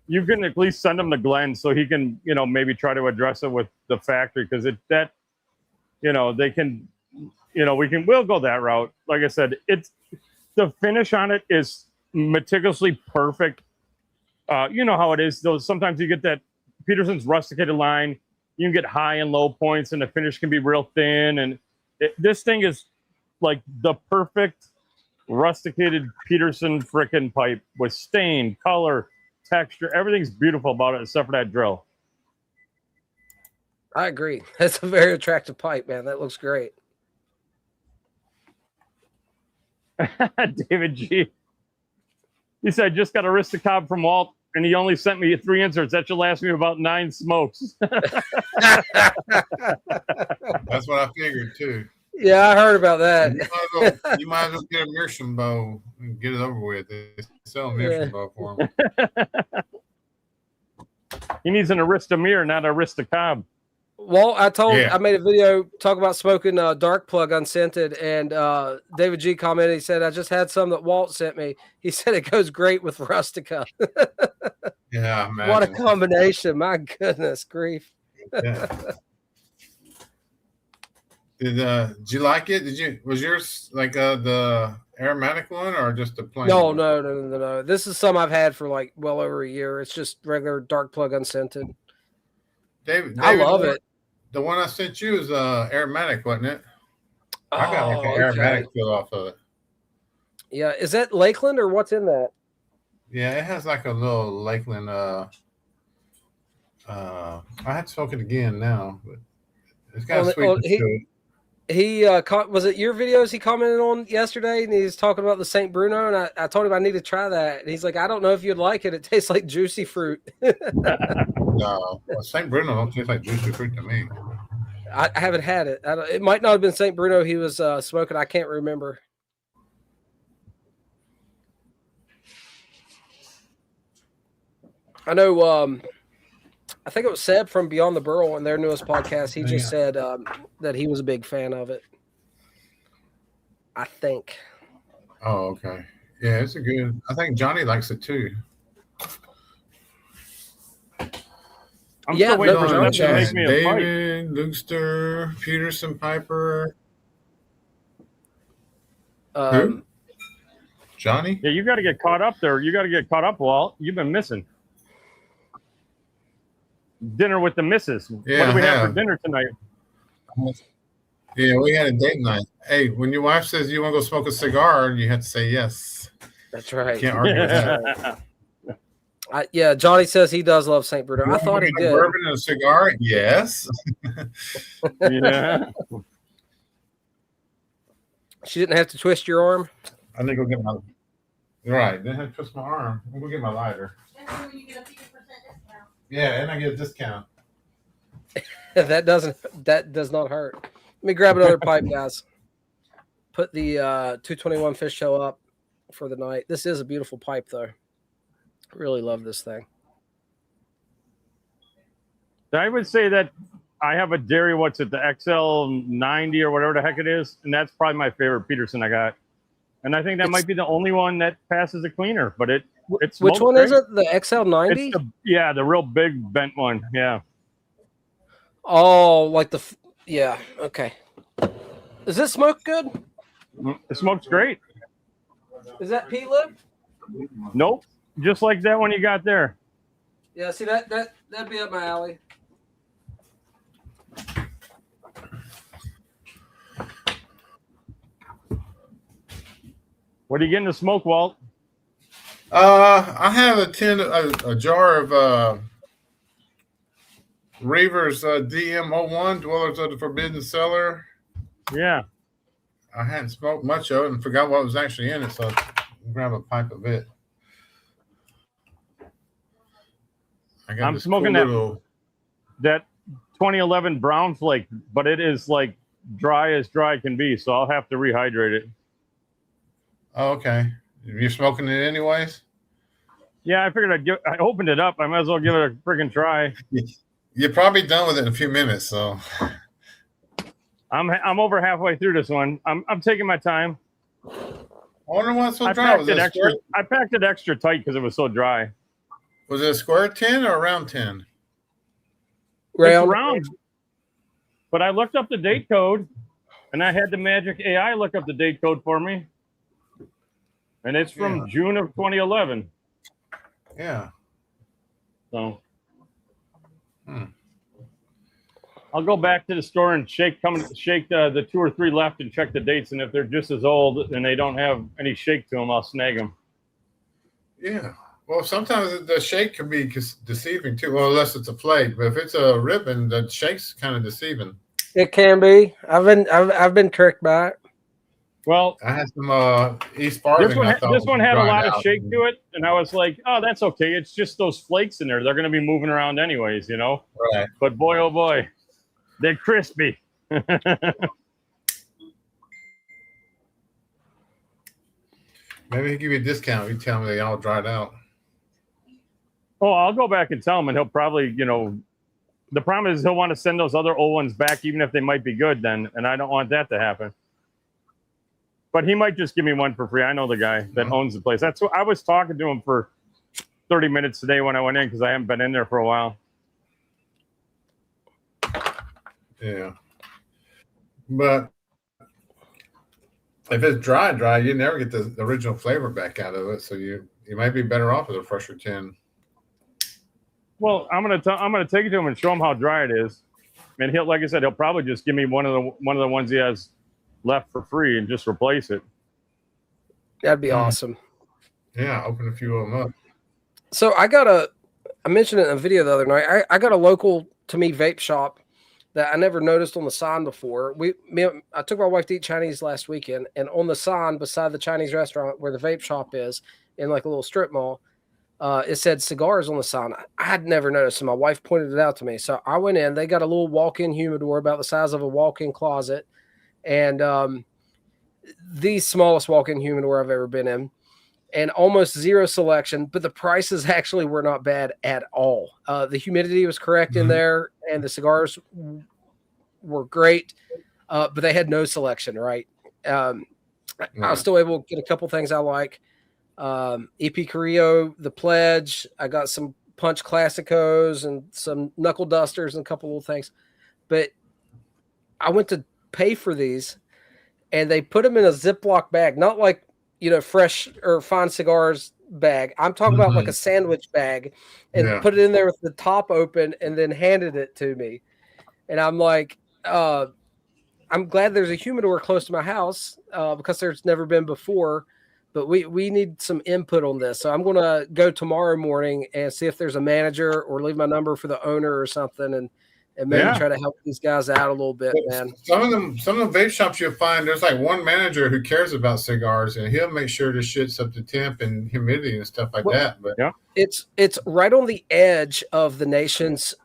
you can at least send them to Glenn so he can, maybe try to address it with the factory because they can, we'll go that route. Like I said, the finish on it is meticulously perfect. You know how it is, though. Sometimes you get that Peterson's rusticated line, you can get high and low points and the finish can be real thin, and this thing is like the perfect rusticated Peterson frickin' pipe with stain, color, texture. Everything's beautiful about it except for that drill. I agree. That's a very attractive pipe, man. That looks great. David G. He said, just got a Aristocob from Walt, and he only sent me 3 inserts. That should last me about 9 smokes. That's what I figured, too. Yeah, I heard about that. You might as well get a Meerschaum bow and get it over with. They sell a Meerschaum bow for him. He needs an Aristomere, not an Aristocob. Well, I made a video talk about smoking dark plug unscented, and David G commented. He said, "I just had some that Walt sent me." He said it goes great with Rustica. Yeah, man. What a combination! My goodness grief. Yeah. Did you like it? Was yours like the aromatic one or just the plain? No. This is some I've had for like well over a year. It's just regular dark plug unscented. David, I love it. The one I sent you is aromatic, wasn't it? I got like an aromatic feel off of it. Yeah, is that Lakeland or what's in that? Yeah, it has like a little Lakeland. I had to smoke it again now, but it's got a sweetness to it. he was it your videos he commented on yesterday, and he was talking about the Saint Bruno, and I told him I need to try that, and he's like, I don't know if you'd like it. It tastes like juicy fruit. No, St. Bruno don't taste like juicy fruit to me. I haven't had it. It might not have been Saint Bruno he was smoking. I can't remember. I know. I think it was Seb from Beyond the Burl in their newest podcast. He just said that he was a big fan of it. I think. Oh, okay. Yeah, it's a good. I think Johnny likes it too. I'm still waiting for them to make me a David, Luster, Peterson, Piper. Who? Johnny? Yeah, you got to get caught up there. You got to get caught up, Walt. You've been missing. Dinner with the missus. Yeah, what do we have for dinner tonight? Yeah, we had a date night. Hey, when your wife says you want to go smoke a cigar, you have to say yes. That's right. You can't argue with that. Yeah, Johnny says he does love St. Bruno. I thought he did. Bourbon and a cigar? Yes. Yeah. She didn't have to twist your arm? I need to go get my... Right. Didn't have to twist my arm. I'm going to go get my lighter. Yeah, and I get a discount. That does not hurt. Let me grab another pipe, guys. Put the 221 fish tail up for the night. This is a beautiful pipe, though. Really love this thing. I would say that I have a dairy, what's it, the XL90 or whatever the heck it is, and that's probably my favorite Peterson I got. And I think that might be the only one that passes a cleaner, but it's which one is it? The XL90? It's the real big bent one. Yeah. Oh, like yeah. Okay. Does this smoke good? It smokes great. Is that peat lip? Nope. Just like that one you got there. Yeah, see that'd be up my alley. What are you getting to smoke, Walt? I have a jar of Reaver's DM01, Dwellers of the Forbidden Cellar. Yeah. I hadn't smoked much of it and forgot what was actually in it, so I'll grab a pipe of it. I'm smoking that 2011 Brown Flake, but it is like dry as dry can be, so I'll have to rehydrate it. Oh, okay. You're smoking it anyways? Yeah, I figured I opened it up. I might as well give it a freaking try. You're probably done with it in a few minutes, so I'm over halfway through this one. I'm taking my time. I wonder what's so dry. I packed it extra tight because it was so dry. Was it a square 10 or a round 10? It's round. But I looked up the date code, and I had the Magic AI look up the date code for me. And it's from June of 2011. Yeah. So I'll go back to the store and shake the 2 or 3 left and check the dates. And if they're just as old and they don't have any shake to them, I'll snag them. Yeah. Well, sometimes the shake can be deceiving too. Well, unless it's a flake, but if it's a ribbon, the shake's kind of deceiving. It can be. I've been tricked by it. Well, I had some East Farthing. This one had a lot of shake to it, and I was like, "Oh, that's okay. It's just those flakes in there. They're going to be moving around anyways, you know." Right. But boy, oh boy, they're crispy. Maybe he'll give you a discount if you tell me they all dried out. Oh, I'll go back and tell him, and he'll probably, the problem is he'll want to send those other old ones back, even if they might be good then, and I don't want that to happen. But he might just give me one for free. I know the guy that owns the place. That's what I was talking to him for 30 minutes today when I went in because I haven't been in there for a while. Yeah. But if it's dry, you never get the original flavor back out of it. So you might be better off with a fresher tin. Well, I'm gonna take it to him and show him how dry it is, and like I said, he'll probably just give me one of the ones he has left for free and just replace it. That'd be awesome. Yeah, open a few of them up. So I mentioned it in a video the other night. I got a local to me vape shop that I never noticed on the sign before. I took my wife to eat Chinese last weekend, and on the sign beside the Chinese restaurant where the vape shop is, in like a little strip mall, it said cigars on the sign. I had never noticed, and my wife pointed it out to me. So I went in. They got a little walk-in humidor about the size of a walk-in closet, and the smallest walk-in humidor I've ever been in, and almost zero selection. But the prices actually were not bad at all. The humidity was correct in there, and the cigars were great, but they had no selection. Right. I was still able to get a couple things I like. EP Carrillo, the Pledge. I got some Punch Classicos and some Knuckle Dusters and a couple little things. But I went to pay for these, and they put them in a Ziploc bag, not like, fresh or fine cigars bag. I'm talking about like a sandwich bag, and put it in there with the top open and then handed it to me. And I'm like, I'm glad there's a humidor close to my house because there's never been before. But we need some input on this. So I'm going to go tomorrow morning and see if there's a manager or leave my number for the owner or something, and maybe try to help these guys out a little bit, man. Some of the vape shops you'll find, there's like one manager who cares about cigars, and he'll make sure the shit's up to temp and humidity and stuff like that. But it's right on the edge of the nation's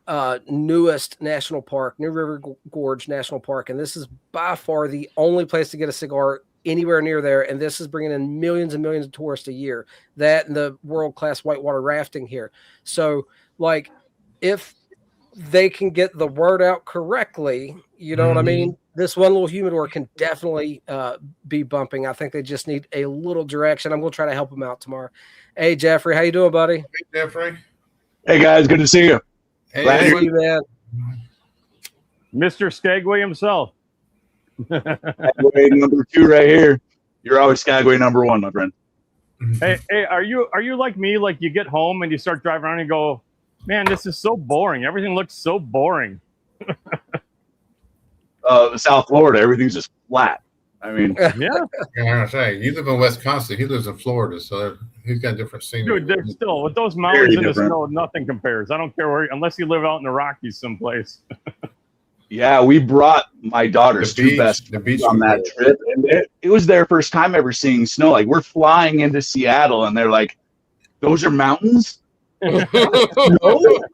newest national park, New River Gorge National Park, and this is by far the only place to get a cigar anywhere near there, and this is bringing in millions and millions of tourists a year. That and the world-class whitewater rafting here. So, like, if they can get the word out correctly, you know what I mean? This one little humidor can definitely be bumping. I think they just need a little direction. I'm going to try to help them out tomorrow. Hey, Jeffrey, how you doing, buddy? Hey, Jeffrey. Hey, guys, good to see you. Hey, Glad to see you, man. Mr. Skagway himself. Skagway number 2 right here. You're always Skagway number 1, my friend. Hey, are you like me? Like, you get home and you start driving around and you go, man, this is so boring. Everything looks so boring. South Florida, everything's just flat. I mean, I say, you live in Wisconsin. He lives in Florida, so he's got different scenery. Dude, there's still, with those mountains and the snow, nothing compares. I don't care where, unless you live out in the Rockies someplace. Yeah, we brought my daughter's two best friends on that trip, and it was their first time ever seeing snow. Like, we're flying into Seattle, and they're like, "Those are mountains?" No.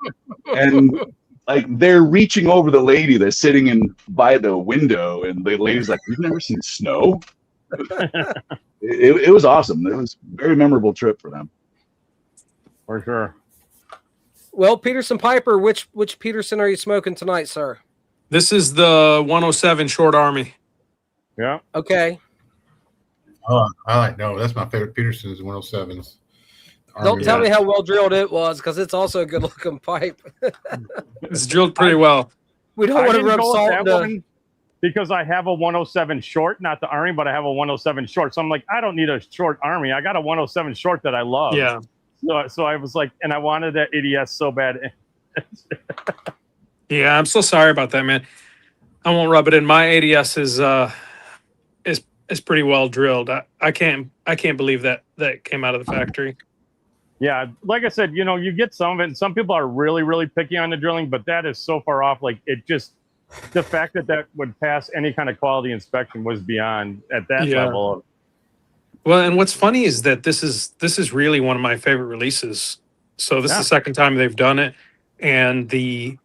And like, they're reaching over the lady that's sitting by the window, and the lady's like, "We've never seen snow." It was awesome. It was a very memorable trip for them. For sure. Well, Peterson Piper, which Peterson are you smoking tonight, sir? This is the 107 Short Army. Yeah. Okay. Oh, that's my favorite Peterson's 107s. Don't tell me how well drilled it was, because it's also a good looking pipe. It's drilled pretty well. We don't want to rub salt in one because I have a 107 short, not the Army, but I have a 107 short. So I'm like, I don't need a short Army. I got a 107 short that I love. Yeah. So I was like, and I wanted that ADS so bad. Yeah, I'm so sorry about that, man. I won't rub it in. My ADS is pretty well drilled. I can't believe that came out of the factory. Yeah, like I said, you get some of it, and some people are really, really picky on the drilling, but that is so far off. Like, it just, the fact that would pass any kind of quality inspection was beyond at that level. Well, and what's funny is that this is really one of my favorite releases. So this is the second time they've done it, and the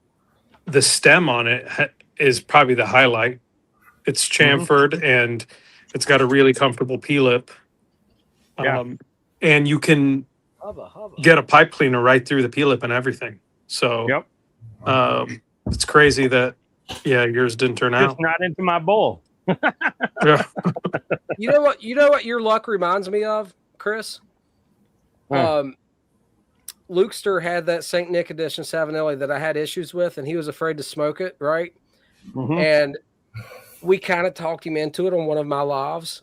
stem on it is probably the highlight. It's chamfered and it's got a really comfortable P-lip. And you can get a pipe cleaner right through the P-lip and everything. So it's crazy that yours didn't turn out. It's not into my bowl. Yeah. You know what your luck reminds me of, Chris? Lukester had that St. Nick edition Savinelli that I had issues with, and he was afraid to smoke it, right? And we kind of talked him into it on one of my lives.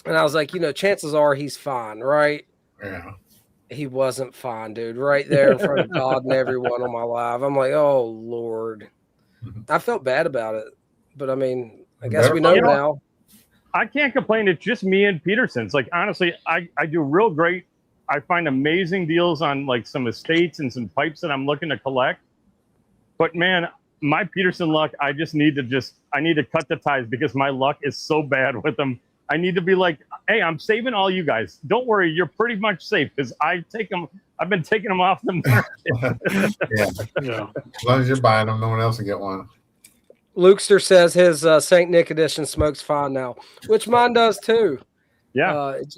And I was like, chances are he's fine, right? Yeah. He wasn't fine, dude. Right there in front of God and everyone on my live. I'm like, oh, Lord. I felt bad about it. But, I mean, I guess we know now. I can't complain. It's just me and Peterson's. Like, honestly, I do real great. I find amazing deals on like some estates and some pipes that I'm looking to collect. But man, my Peterson luck, I need to cut the ties because my luck is so bad with them. I need to be like, hey, I'm saving all you guys. Don't worry, you're pretty much safe because I've been taking them off the market. Yeah. As long as you're buying them, no one else will get one. Lukester says his St. Nick edition smokes fine now, which mine does too. Yeah. It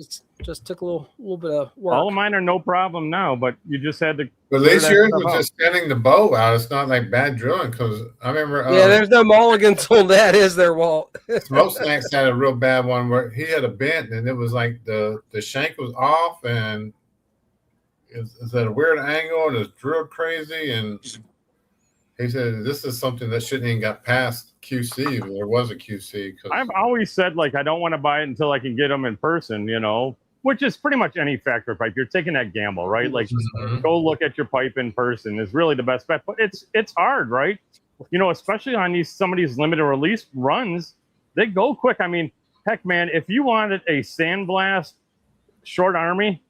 just took a little bit of work. All of mine are no problem now, but you just had to. But at least yours was just sending the bow out. It's not like bad drilling because I remember. There's no mulligans on that, is there, Walt? Smoke Snacks had a real bad one where he had a bent and it was like the shank was off and it's at a weird angle and it's drilled crazy. And he said, this is something that shouldn't even got past QC. If there was a QC. I've always said, like, I don't want to buy it until I can get them in person, which is pretty much any factory pipe. You're taking that gamble, right? Like, go look at your pipe in person is really the best bet. But it's hard, right? Especially on some of these limited release runs, they go quick. I mean, heck, man, if you wanted a sandblast short army,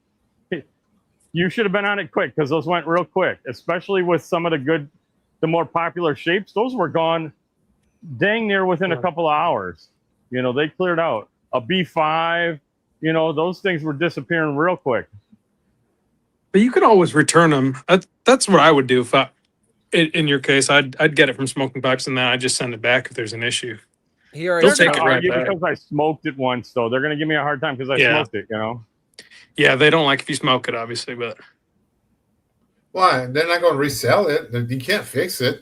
you should have been on it quick because those went real quick, especially with some of the more popular shapes. Those were gone dang near within a couple of hours. They cleared out. A B5, those things were disappearing real quick. But you can always return them. That's what I would do if in your case, I'd get it from Smoking Pipes and then I'd just send it back if there's an issue. They'll take it right back. Because I smoked it once, though. They're going to give me a hard time because I smoked it, Yeah, they don't like if you smoke it, obviously, but. Why? They're not going to resell it. You can't fix it.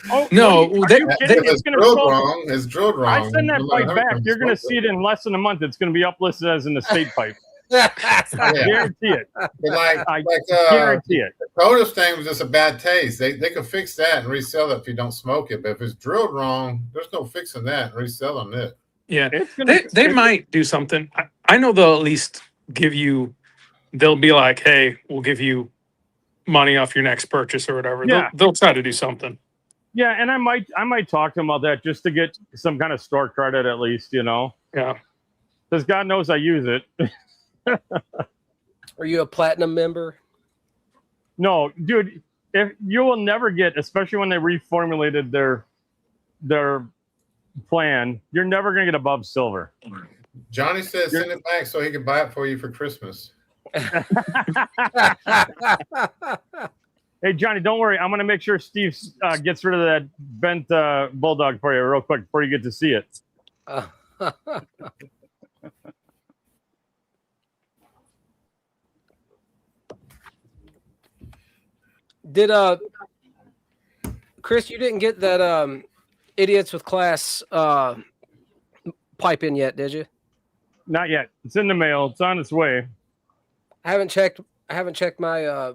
Oh no! It's drilled wrong. It's drilled wrong. I send that pipe back. You're going to see it in less than a month. It's going to be uplisted as an estate pipe. I guarantee it. I guarantee it. The Totus thing was just a bad taste. They could fix that and resell it if you don't smoke it. But if it's drilled wrong, there's no fixing that and reselling it. Yeah, they might do something. I know they'll at least give you. They'll be like, "Hey, we'll give you money off your next purchase or whatever." Yeah. They'll try to do something. Yeah, and I might talk to them about that just to get some kind of store credit at least, Yeah. Because God knows I use it. Are you a platinum member? No, dude. If you will never get, especially when they reformulated their plan, you're never gonna get above silver. Johnny said send it back so he can buy it for you for Christmas. Hey, Johnny, don't worry. I'm going to make sure Steve gets rid of that bent bulldog for you real quick before you get to see it. Did Chris, you didn't get that Idiots with Class pipe in yet, did you? Not yet. It's in the mail. It's on its way. I haven't checked my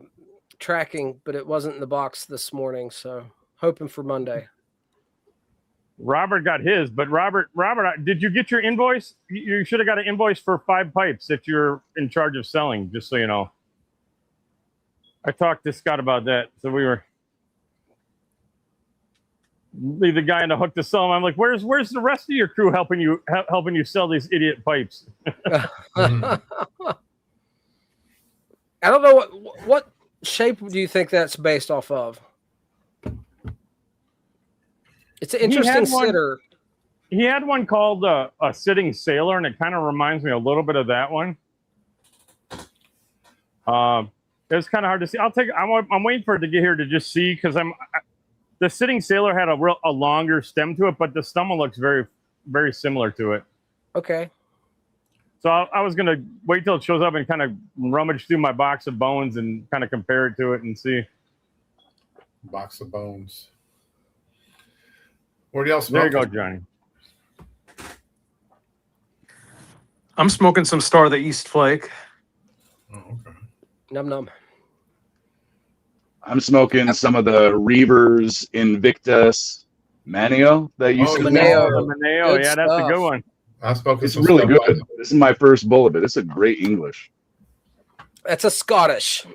tracking, but it wasn't in the box this morning, so hoping for Monday. Robert got his, but Robert, did you get your invoice? You should have got an invoice for 5 pipes if you're in charge of selling, just so you know. I talked to Scott about that, so we were leave the guy on the hook to sell them. I'm like, where's the rest of your crew helping you sell these idiot pipes? I don't know what shape do you think that's based off of? It's an interesting sitter. He had one called a sitting sailor, and it kind of reminds me a little bit of that one. It's kind of hard to see. I'm waiting for it to get here to just see because the sitting sailor had a longer stem to it, but the stem looks very, very similar to it. Okay. So I was gonna wait till it shows up and kind of rummage through my box of bones and kind of compare it to it and see. Box of bones. Where do y'all smoke? There you go, Johnny. I'm smoking some Star of the East Flake. Oh, okay. Num num. I'm smoking some of the Reavers Invictus Manio that you said. Maneo, yeah, that's a good one. I spoke. It's really good. This is my first bowl of it. It's a great English. That's a Scottish,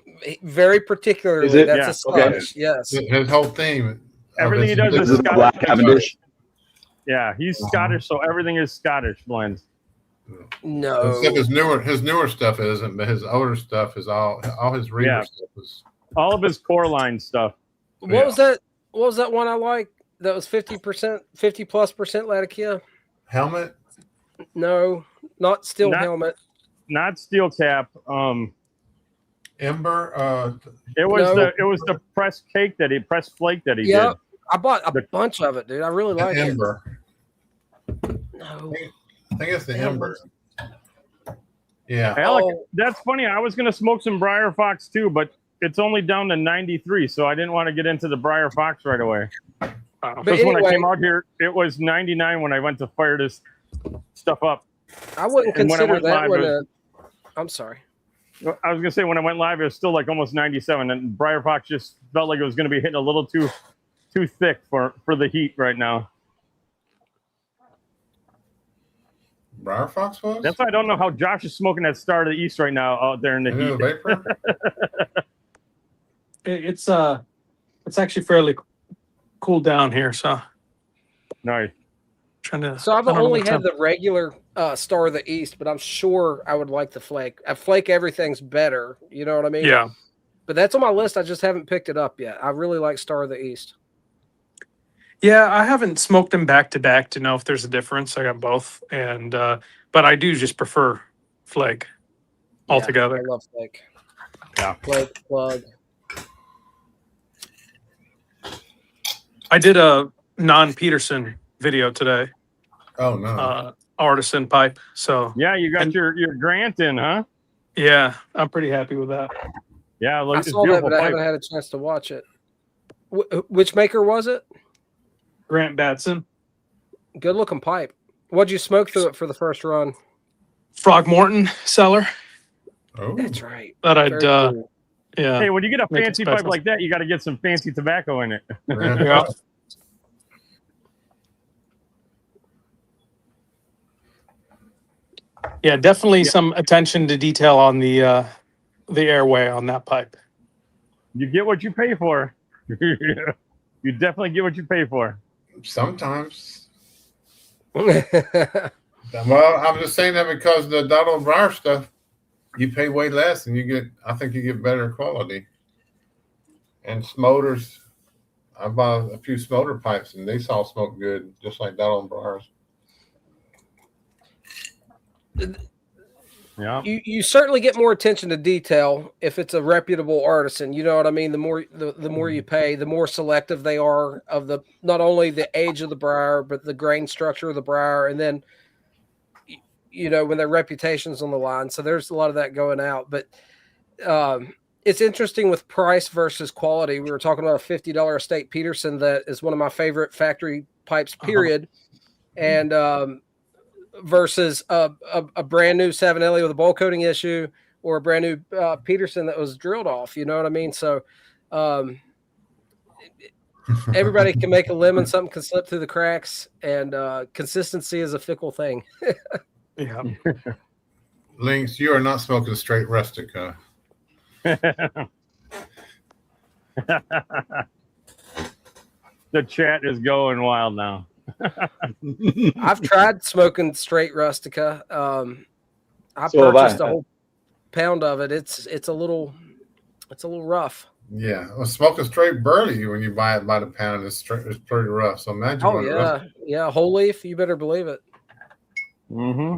very particularly. Is it? That's a Scottish. Okay. Yes. His whole theme. Everything he does is Scottish. Black Cavendish. Yeah, he's Scottish, so everything is Scottish blends. No. Except his newer stuff isn't, but his older stuff is all his Reaver stuff is. All of his core line stuff. What was that? what was that one I like? That was 50%, 50+% Latakia. Helmet? No, not steel helmet. Not steel cap. Ember? It was No. the pressed flake that he Yeah, did. I bought a bunch of it, dude. I really like it. Ember. No, I think it's the Yeah, it Ember. was. Yeah. Alec, Oh. that's funny. I was gonna smoke some Briar Fox too, but it's only down to 93, so I didn't want to get into the Briar Fox right away. But Because when I anyway, came out here, it was 99 when I went to fire this stuff up. I wouldn't And when I consider went that live, one it was- I'm sorry. I was gonna say when I went live, it was still like almost 97, and Briar Fox just felt like it was gonna be hitting a little too thick for the heat right now. Briar Fox was? That's why I don't know how Josh is smoking that Star of the East right now out there in the Vanilla heat. vapor? It's actually fairly cool down here, so Nice. trying to. So I've I don't know only what had temp- the regular Star of the East, but I'm sure I would like the flake. A flake, everything's better. You know what I mean? Yeah. But that's on my list. I just haven't picked it up yet. I really like Star of the East. Yeah, I haven't smoked them back to back to know if there's a difference. I got both, and but I do just prefer flake altogether. Yeah, I love flake. Yeah. Flake, plug. I did a non-Peterson video today, Oh, no. artisan pipe. So Yeah, you got And- your grant in, huh? yeah, I'm pretty happy with that. Yeah, look, I it's saw that, beautiful but I pipe. haven't had a chance to watch it. Which maker was it? Grant Batson, Good looking pipe. What'd you smoke through it for the first run? Frog Morton seller. Oh. That's right. That I'd Very cool. yeah. Hey, when you get a Make it fancy pipe special. like that, you got to get some fancy tobacco in it. Yeah. Yeah, definitely some attention to detail on the airway on that pipe. You get what you pay for. You definitely get what you pay for. Sometimes. Well, I'm just saying that because the Donald Briar stuff, you pay way less and I think you get better quality. And smoters, I bought a few smoter pipes and they all smoke good, just like Donald Briar's. Yeah. You certainly get more attention to detail if it's a reputable artisan. You know what I mean? The more you pay, the more selective they are of the not only the age of the briar, but the grain structure of the briar, and then you know when their reputation's on the line. So there's a lot of that going out. But it's interesting with price versus quality. We were talking about a $50 Estate Peterson that is one of my favorite factory pipes, period. And versus a brand new 7LE with a bowl coating issue or a brand new Peterson that was drilled off. You know what I mean? So everybody can make a lemon. Something can slip through the cracks, and consistency is a fickle thing. Yeah. Lynx, you are not smoking straight rustica. The chat is going wild now. I've tried smoking straight rustica. I So have I. purchased a whole pound of it. It's a little rough. Yeah. Well, smoking straight burley when you buy it by the pound is pretty rough. So imagine Oh what yeah, whole leaf. You better believe it. Mm-hmm.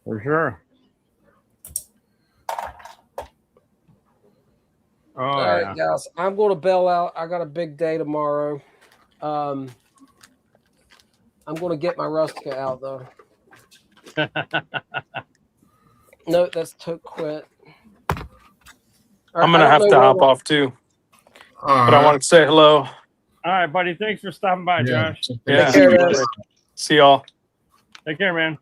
For sure. Oh, All right, guys. I'm going to bail out. I got a big day tomorrow. I'm going to get my rustica out though. No, that's took quit. I'm gonna have to hop off too. But I wanted to say hello. All right, buddy. Thanks for stopping by, Yeah. Josh. Yeah. Take care, guys. See y'all. Take care, man.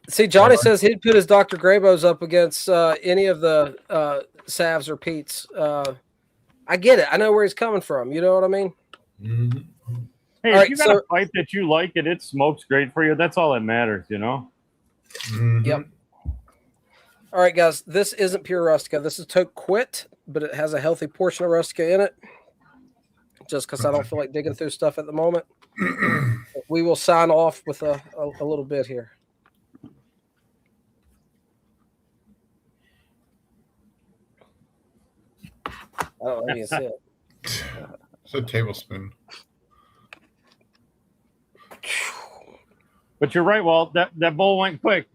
See, Johnny says he'd put his Dr. Graybos up against any of the Savs or Pete's. I get it. I know where he's coming from. You know what I mean? Mm-hmm. Hey, All if right, you got so- a pipe that you like and it smokes great for you, that's all that matters, you know? Mm-hmm. Yep. All right, guys. This isn't pure rustica. This is toke quit, but it has a healthy portion of rustica in it. Just because I don't feel like digging through stuff at the moment. We will sign off with a little bit here. Oh, let me see it. It's a tablespoon. But you're right, Walt. That bowl went quick.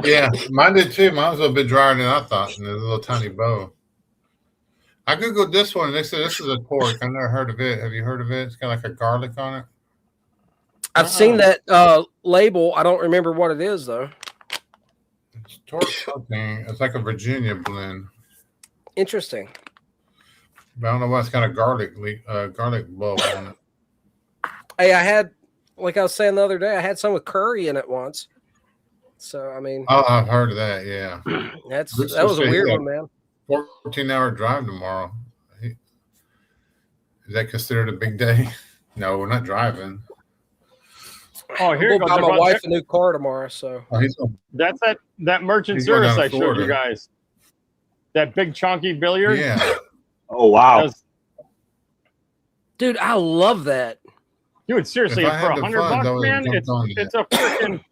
Yeah, mine did too. Mine was a little bit drier than I thought, and there's a little tiny bow. I googled this one. They said this is a torque. I've never heard of it. Have you heard of it? It's got like a garlic on it. I've seen that label. I don't remember what it is though. It's torque something. It's like a Virginia blend. Interesting. But I don't know why it's got a garlic bulb on it. Hey, I had, like I was saying the other day, I had some with curry in it once. So I mean, Oh, I've heard of that. Yeah, that was a weird one, man. 14-hour drive tomorrow. Is that considered a big day? No, we're not driving. Oh, here you I'll go. buy my wife a new car tomorrow. So That's that merchant He's going service down to I showed Florida. you guys. That big chunky billiard. Yeah. Oh wow. dude, I love that. Dude, seriously, If I for had the funds, I $100, would've man, jumped on it's a freaking,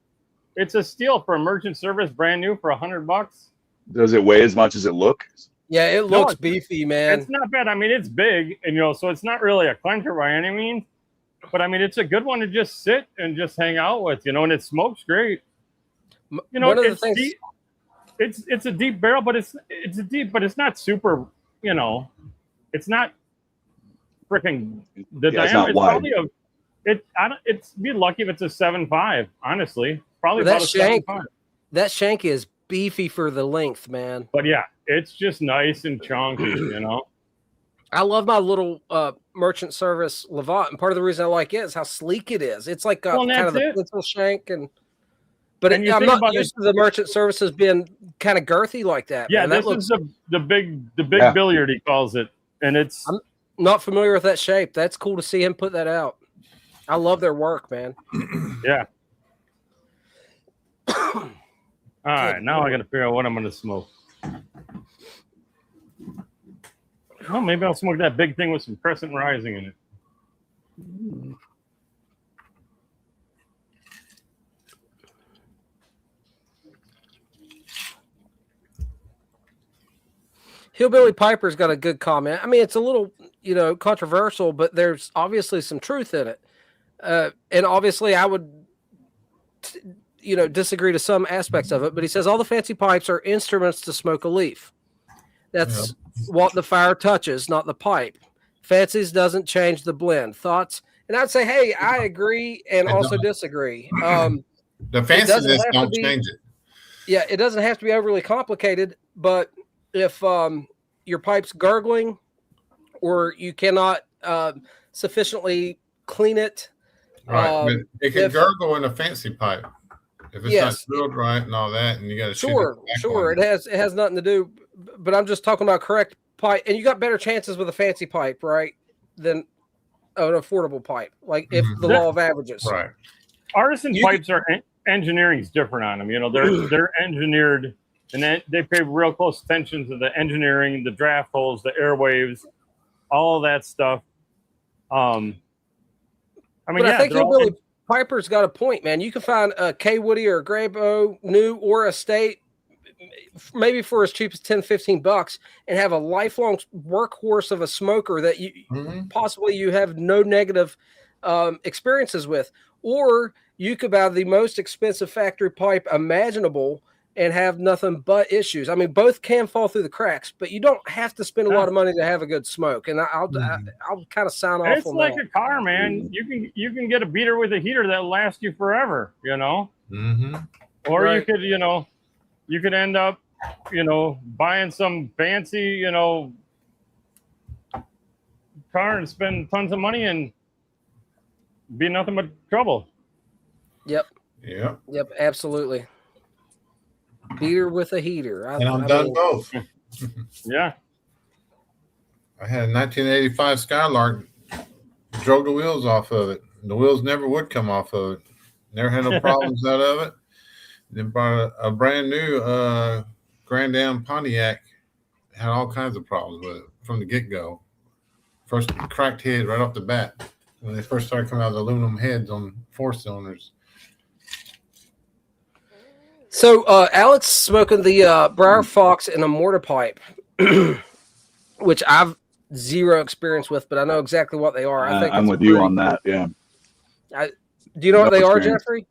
it's a steal for a merchant service, brand new for $100. Does it weigh as much as it looks? Yeah, it No, looks beefy, man. It's not bad. I mean, it's big, and so it's not really a clencher by any means. But I mean, it's a good one to just sit and just hang out with, and it smokes great. One of the it's things. deep, it's a deep barrel, but it's deep, but it's not super. It's not freaking the Yeah, it's diameter. not It's wide. probably it's be lucky if it's a 7.5. Honestly, probably That about a shank- 7.5. That shank is beefy for the length, man. But yeah, it's just nice and chunky, I love my little merchant service Levant, and part of the reason I like it is how sleek it is. It's like Well, kind that's of the it. pencil shank, but And you I'm think not about used to the merchant services being kind of girthy like that. Yeah, man. That this looks is the big Yeah. billiard he calls it, and it's not familiar with that shape. That's cool to see him put that out. I love their work, man. yeah. All right, now I got to figure out what I'm going to smoke. Oh, maybe I'll smoke that big thing with some Crescent Rising in it. Hillbilly Piper's got a good comment. I mean, it's a little, controversial, but there's obviously some truth in it. And obviously I would, disagree to some aspects of it, but he says all the fancy pipes are instruments to smoke a leaf. That's what the fire touches, not the pipe. Fancies doesn't change the blend. Thoughts? And I'd say, hey, I agree and also disagree. The fanciness don't change it. Yeah, it doesn't have to be overly complicated, but if your pipe's gurgling or you cannot sufficiently clean it, Right, but it can gurgle in a fancy pipe if it's not drilled right and all that, and you got to sure. It has nothing to do, but I'm just talking about correct pipe, and you got better chances with a fancy pipe, right, than an affordable pipe. Like if the law of averages, right? Artisan pipes are engineering's different on them. They're engineered, and they pay real close attention to the engineering, the draft holes, the airwaves, all of that stuff. I think Hillbilly Piper's got a point, man. You can find a K Woody or a Grabo new or a State, maybe for as cheap as $10-15, and have a lifelong workhorse of a smoker that you possibly you have no negative experiences with, or you could buy the most expensive factory pipe imaginable and have nothing but issues. I mean, both can fall through the cracks, but you don't have to spend a lot of money to have a good smoke. And I'll kind of sign off. It's like a car, man. You can get a beater with a heater that lasts you forever, Or you could, you could end up, buying some fancy, car and spend tons of money and be nothing but trouble. Yep, absolutely. Beater with a heater. I've done both. Yeah. I had a 1985 Skylark, drove the wheels off of it. The wheels never would come off of it. Never had no problems out of it. Then bought a brand new Grand Am Pontiac. Had all kinds of problems with it from the get-go. First cracked head right off the bat when they first started coming out of the aluminum heads on 4-cylinders. So Alex smoking the Briar Fox in a mortar pipe. which I've zero experience with, but I know exactly what they are. I think I'm it's with you pretty on that. cool. Yeah. Do you know what No they are, experience. Jeffrey?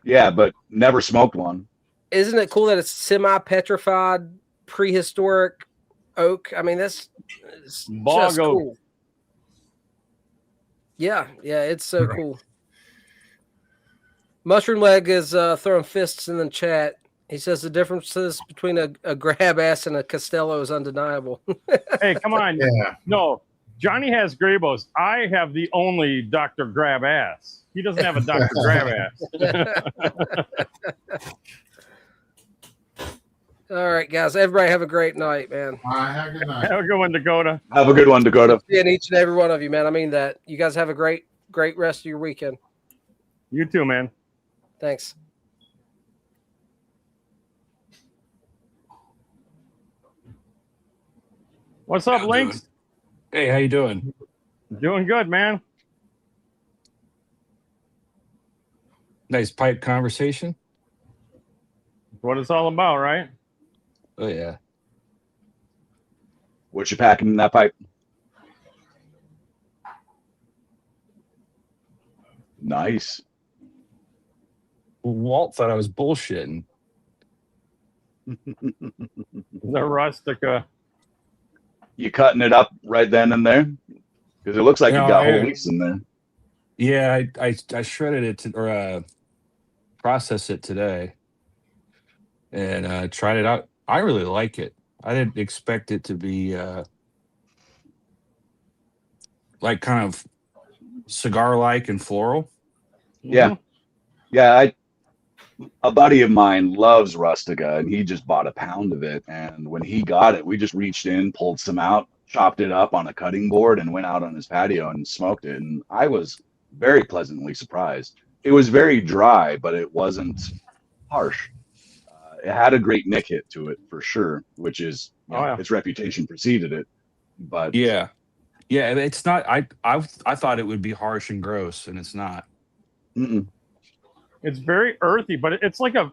Yeah, but never smoked one. Isn't it cool that it's semi-petrified, prehistoric oak? I mean, that's just Bog oak. cool. Yeah, it's so cool. Mushroom Leg is throwing fists in the chat. He says the differences between a grab ass and a Costello is undeniable. Hey, come on. Yeah. No, Johnny has Grabos. I have the only Dr. Grab Ass. He doesn't have a Dr. Grab Ass. All right, guys. Everybody have a great night, man. All right, have a good night. Have a good one, Dakota. Have a good one, Dakota. And each and every one of you, man. I mean that. You guys have a great rest of your weekend. You too, man. Thanks. What's up, Lynx? Hey, how you doing? Doing good, man. Nice pipe conversation. That's what it's all about, right? Oh yeah. What you packing in that pipe? Nice. Walt thought I was bullshitting. The Rustica. You cutting it up right then and there? Because it looks like you No, got I- whole leaves in there. Yeah, I shredded it or processed it today, and tried it out. I really like it. I didn't expect it to be like kind of cigar-like and floral. Yeah. Yeah, a buddy of mine loves Rustica, and he just bought a pound of it. And when he got it, we just reached in, pulled some out, chopped it up on a cutting board, and went out on his patio and smoked it. And I was very pleasantly surprised. It was very dry, but it wasn't harsh. It had a great nick hit to it for sure, which is its reputation preceded it. But yeah, it's not. I thought it would be harsh and gross, and it's not. Mm-mm. It's very earthy, but it's like a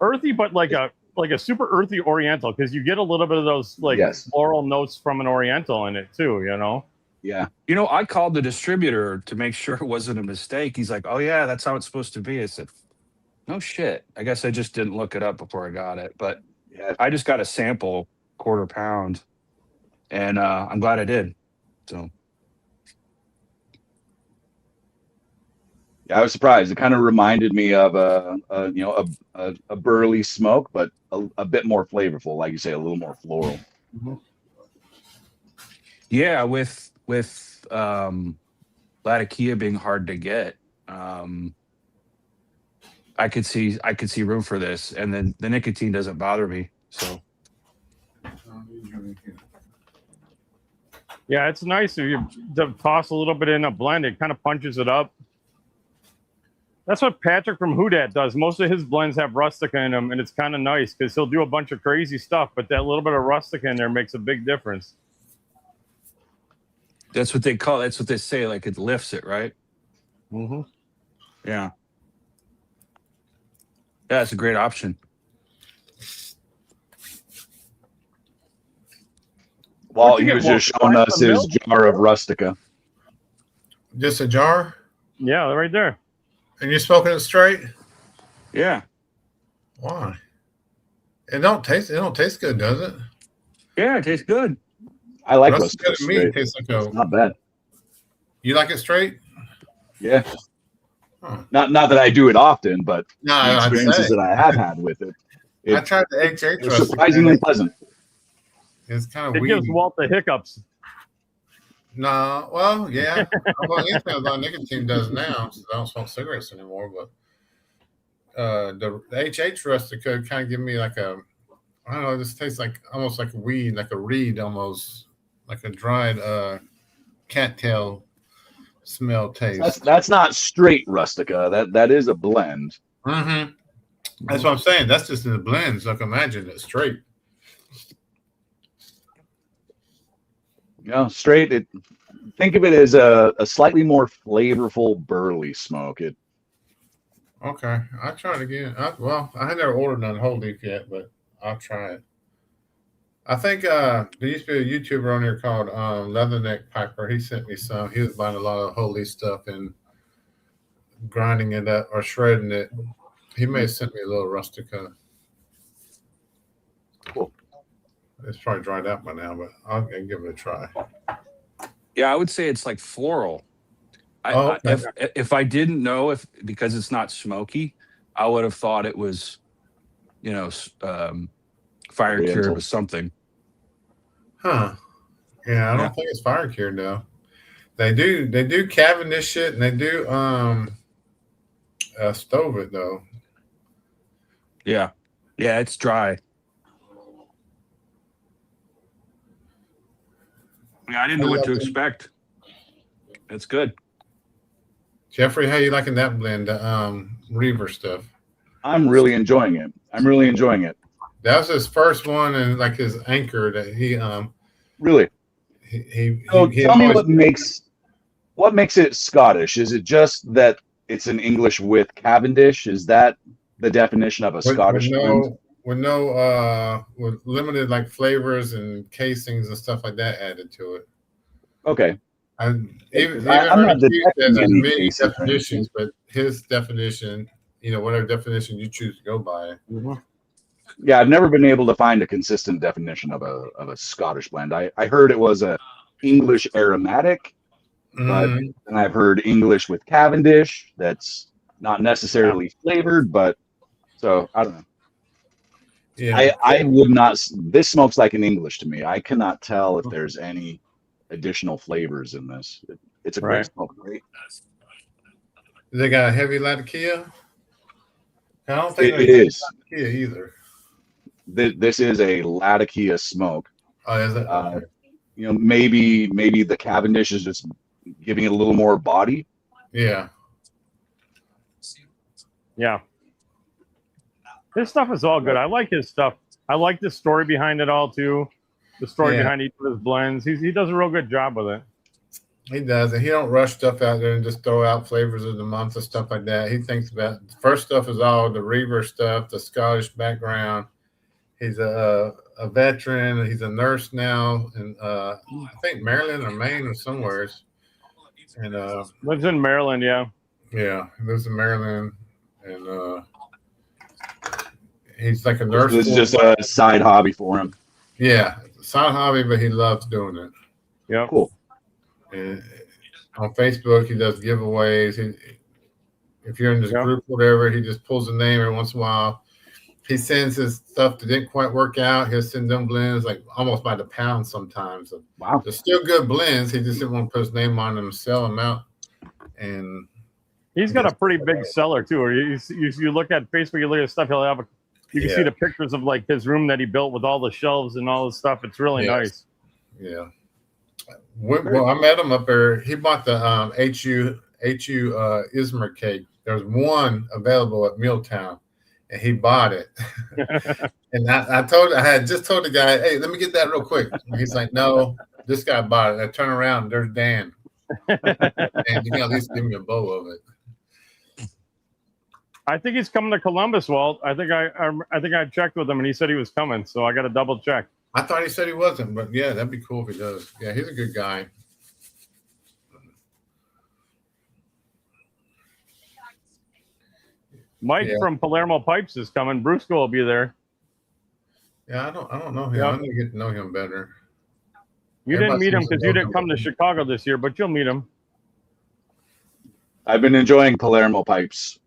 earthy, but like a super earthy Oriental, because you get a little bit of those like floral notes from an Oriental in it too. You know. Yeah. You know, I called the distributor to make sure it wasn't a mistake. He's like, "Oh yeah, that's how it's supposed to be." I said, "No shit. I guess I just didn't look it up before I got it." But I just got a sample, quarter pound, and I'm glad I did. So. Yeah, I was surprised. It kind of reminded me of a burley smoke, but a bit more flavorful, like you say, a little more floral. Mm-hmm. Yeah, with Latakia being hard to get, I could see room for this, and then the nicotine doesn't bother me. So. Yeah, it's nice if you toss a little bit in a blend. It kind of punches it up. That's what Patrick from Houdat does. Most of his blends have Rustica in them, and it's kind of nice because he'll do a bunch of crazy stuff, but that little bit of Rustica in there makes a big difference. That's what they call. That's what they say. Like it lifts it, right? Mm-hmm. Yeah. Yeah, it's a great option. Walt, he was just showing us his jar of Rustica. Just a jar? Yeah, right there. And you're smoking it straight? Yeah. Why? It don't taste good, does it? Yeah, it tastes good. I like Rustica. To me, it tastes like it's not bad. You like it straight? Yeah. Huh. Not that I do it often, but the experiences that I have had with it. I tried the HH. It's surprisingly pleasant. It's kind of weird. It gives Walt the hiccups. No, well, yeah. Well, anything about nicotine does now, since I don't smoke cigarettes anymore. But the HH Rustica kind of give me like I don't know, this tastes like almost like a weed, like a reed, almost like a dried cattail smell taste. That's not straight Rustica. That is a blend. Mm-hmm. That's what I'm saying. That's just in the blends. Like imagine it straight. Straight. Think of it as a slightly more flavorful burley smoke. Okay, I'll try it again. I had never ordered none whole leaf yet, but I'll try it. I think there used to be a YouTuber on here called Leatherneck Piper. He sent me some. He was buying a lot of holy stuff and grinding it up or shredding it. He may have sent me a little rustica. Cool. It's probably dried out by now, but I'll give it a try. Yeah, I would say it's like floral. Okay. If I didn't know because it's not smoky, I would have thought it was, fire cured with something. Huh. Yeah, I don't think it's fire cured though. They do Cavendish shit and they do stove it though. Yeah. Yeah, it's dry. Yeah, I didn't know what to expect. It's good. Jeffrey, how you liking that blend, Reaver stuff? I'm really enjoying it. That was his first one and like his anchor that he Really. Tell me what makes it Scottish? Is it just that it's an English with Cavendish? Is that the definition of a Scottish blend? With limited like flavors and casings and stuff like that added to it. Okay. I'm not many definitions, but his definition, whatever definition you choose to go by. Mm-hmm. Yeah, I've never been able to find a consistent definition of a Scottish blend. I heard it was a English aromatic, but and I've heard English with Cavendish. That's not necessarily flavored, but so I don't know. Yeah, I would not. This smokes like an English to me. I cannot tell if there's any additional flavors in this. It's a great smoke, right? They got a heavy Latakia. I don't think it is Latakia either. This is a Latakia smoke. Oh, is it? Maybe the Cavendish is just giving it a little more body. Yeah. Yeah. His stuff is all good. I like his stuff. I like the story behind it all too. The story behind each of his blends. He does a real good job with it. He does, and he don't rush stuff out there and just throw out flavors of the month and stuff like that. He thinks about the first stuff is all the Reaver stuff, the Scottish background. He's a veteran. He's a nurse now, and I think Maryland or Maine or somewhere. And lives in Maryland, yeah. Yeah, he lives in Maryland, and he's like a nurse. This is just a side hobby for him. Yeah, side hobby, but he loves doing it. Yeah, cool. And on Facebook, he does giveaways. If you're in this group, whatever, he just pulls a name every once in a while. He sends his stuff that didn't quite work out. He'll send them blends like almost by the pound sometimes. Wow. They're still good blends. He just didn't want to put his name on them and sell them out. And he's got a pretty big seller too. Or you look at Facebook, you look at stuff, he'll have you can see the pictures of like his room that he built with all the shelves and all this stuff. It's really nice. Yeah. Well, I met him up there. He bought the HU Izmir cake. There's one available at Milltown, and he bought it. And I had just told the guy, "Hey, let me get that real quick." And he's like, "No, this guy bought it." I turn around, there's Dan. And you can at least give me a bowl of it. I think he's coming to Columbus, Walt. I think I checked with him, and he said he was coming. So I got to double check. I thought he said he wasn't, but yeah, that'd be cool if he does. Yeah, he's a good guy. Mike from Palermo Pipes is coming. Brusco will be there. Yeah, I don't know him. I need to get to know him better. You didn't meet him because you didn't come to Chicago this year, but you'll meet him. I've been enjoying Palermo Pipes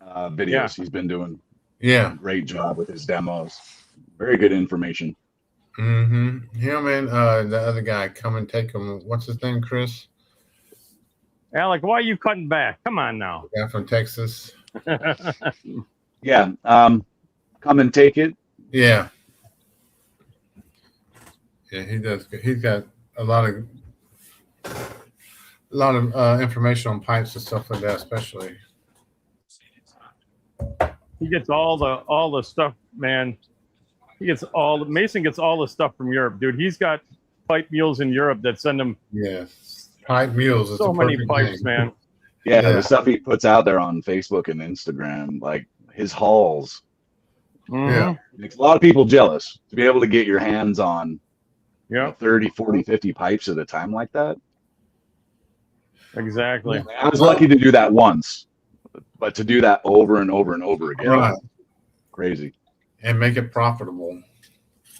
videos. He's been doing a great job with his demos. Very good information. Mm-hmm. Him and the other guy come and take him. What's his name, Chris? Alec, why are you cutting back? Come on now. The guy from Texas. Yeah. Come and take it. Yeah. Yeah, he does. He's got a lot of information on pipes and stuff like that, especially. He gets all the stuff, man. Mason gets all the stuff from Europe, dude. He's got pipe mules in Europe that send him pipe mules is so many pipes, man. Yeah, the stuff he puts out there on Facebook and Instagram, like his hauls Yeah. It makes a lot of people jealous to be able to get your hands on Yeah, 30, 40, 50 pipes at a time like that. exactly. I was lucky to do that once, but to do that over and over and over again, Right. crazy. And make it profitable.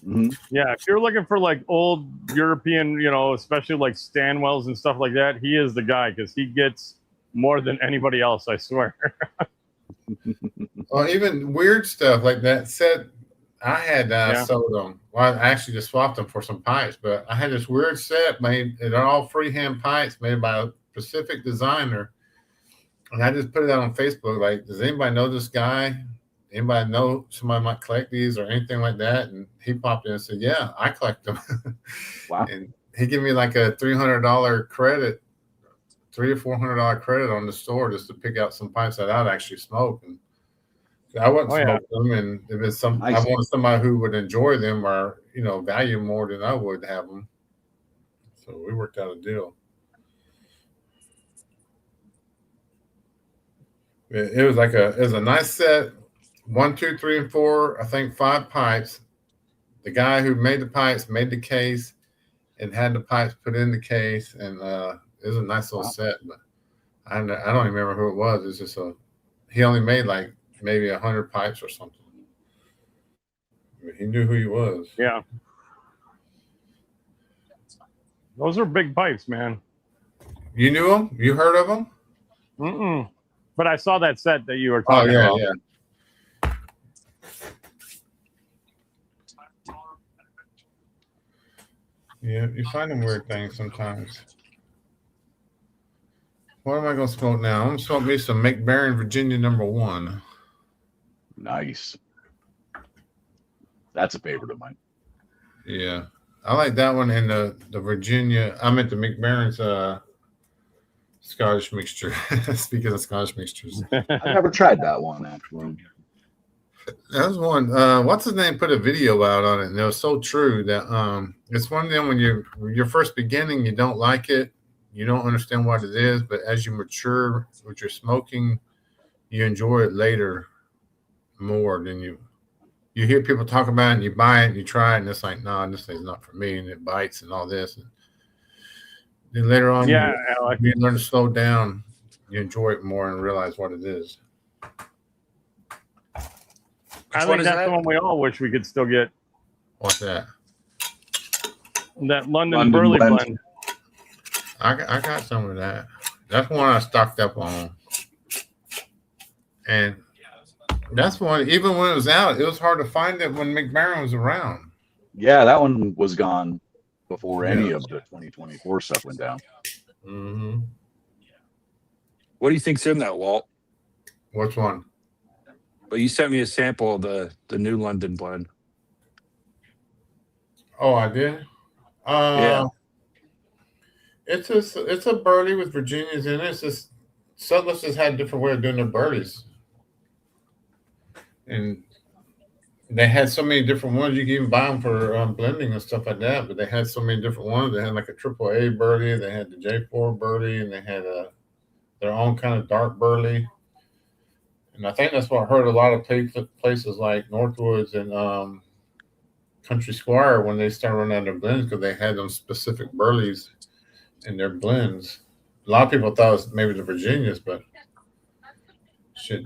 Hmm. Yeah, if you're looking for like old European, especially like Stanwells and stuff like that, he is the guy because he gets more than anybody else, I swear. Or even weird stuff like that. Said I had Yeah. sold them. Well, I actually just swapped them for some pipes, but I had this weird set made. They're all freehand pipes made by a specific designer, and I just put it out on Facebook. Like, does anybody know this guy? Anybody know somebody might collect these or anything like that? And he popped in and said, "Yeah, I collect them." Wow. And he gave me like a $300 credit, $300 or $400 credit on the store just to pick out some pipes that I'd actually smoke. And I wouldn't Oh, yeah. smoke them, and if it's I Nice. wanted somebody who would enjoy them or value more than I would have them. So we worked out a deal. It was a nice set. 1, 2, 3, and 4. I think 5 pipes. The guy who made the pipes made the case and had the pipes put in the case, and it was a nice little set. But I don't even remember who it was. It's just he only made like maybe 100 pipes or something. He knew who he was. Yeah. Those are big pipes, man. You knew him? You heard of him? Mm-mm. But I saw that set that you were Oh talking yeah, about. yeah. Yeah, you find them weird things sometimes. What am I gonna smoke now? I'm gonna smoke me some McBaron Virginia #1. Nice. That's a favorite of mine. Yeah, I like that one and the Virginia. I meant the McBaron's Scottish mixture. Speaking of Scottish mixtures, I've never tried that one actually. that was one. What's his name? Put a video out on it, and it was so true that it's one of them when you're first beginning, you don't like it, you don't understand what it is, but as you mature with your smoking, you enjoy it later more than you hear people talk about it and you buy it and you try it and it's like, no, this thing's not for me, and it bites and all this. And then later on, Yeah, Alec. you learn to slow down, you enjoy it more and realize what it is. I one think is that's that? the one we all wish we could still get. What's that? That London, London Burley blend. blend. I got some of that. That's one I stocked up on. And that's one, even when it was out, it was hard to find it when McBaron was around. Yeah, that one was gone before any Yeah. of the 2024 stuff went down. Mm-hmm. What do you think's in that, Walt? Which one? But you sent me a sample of the new London blend. Oh, I did? Yeah. It's a burley with Virginias in it. It's just Sutliff's just had a different way of doing their burleys. And they had so many different ones. You can even buy them for blending and stuff like that. But they had so many different ones. They had like a AAA burley. They had the J4 burley, and they had their own kind of dark burley. And I think that's what hurt a lot of places like Northwoods and Country Squire when they started running out of their blends because they had them specific burleys in their blends. A lot of people thought it was maybe the Virginias, but shit,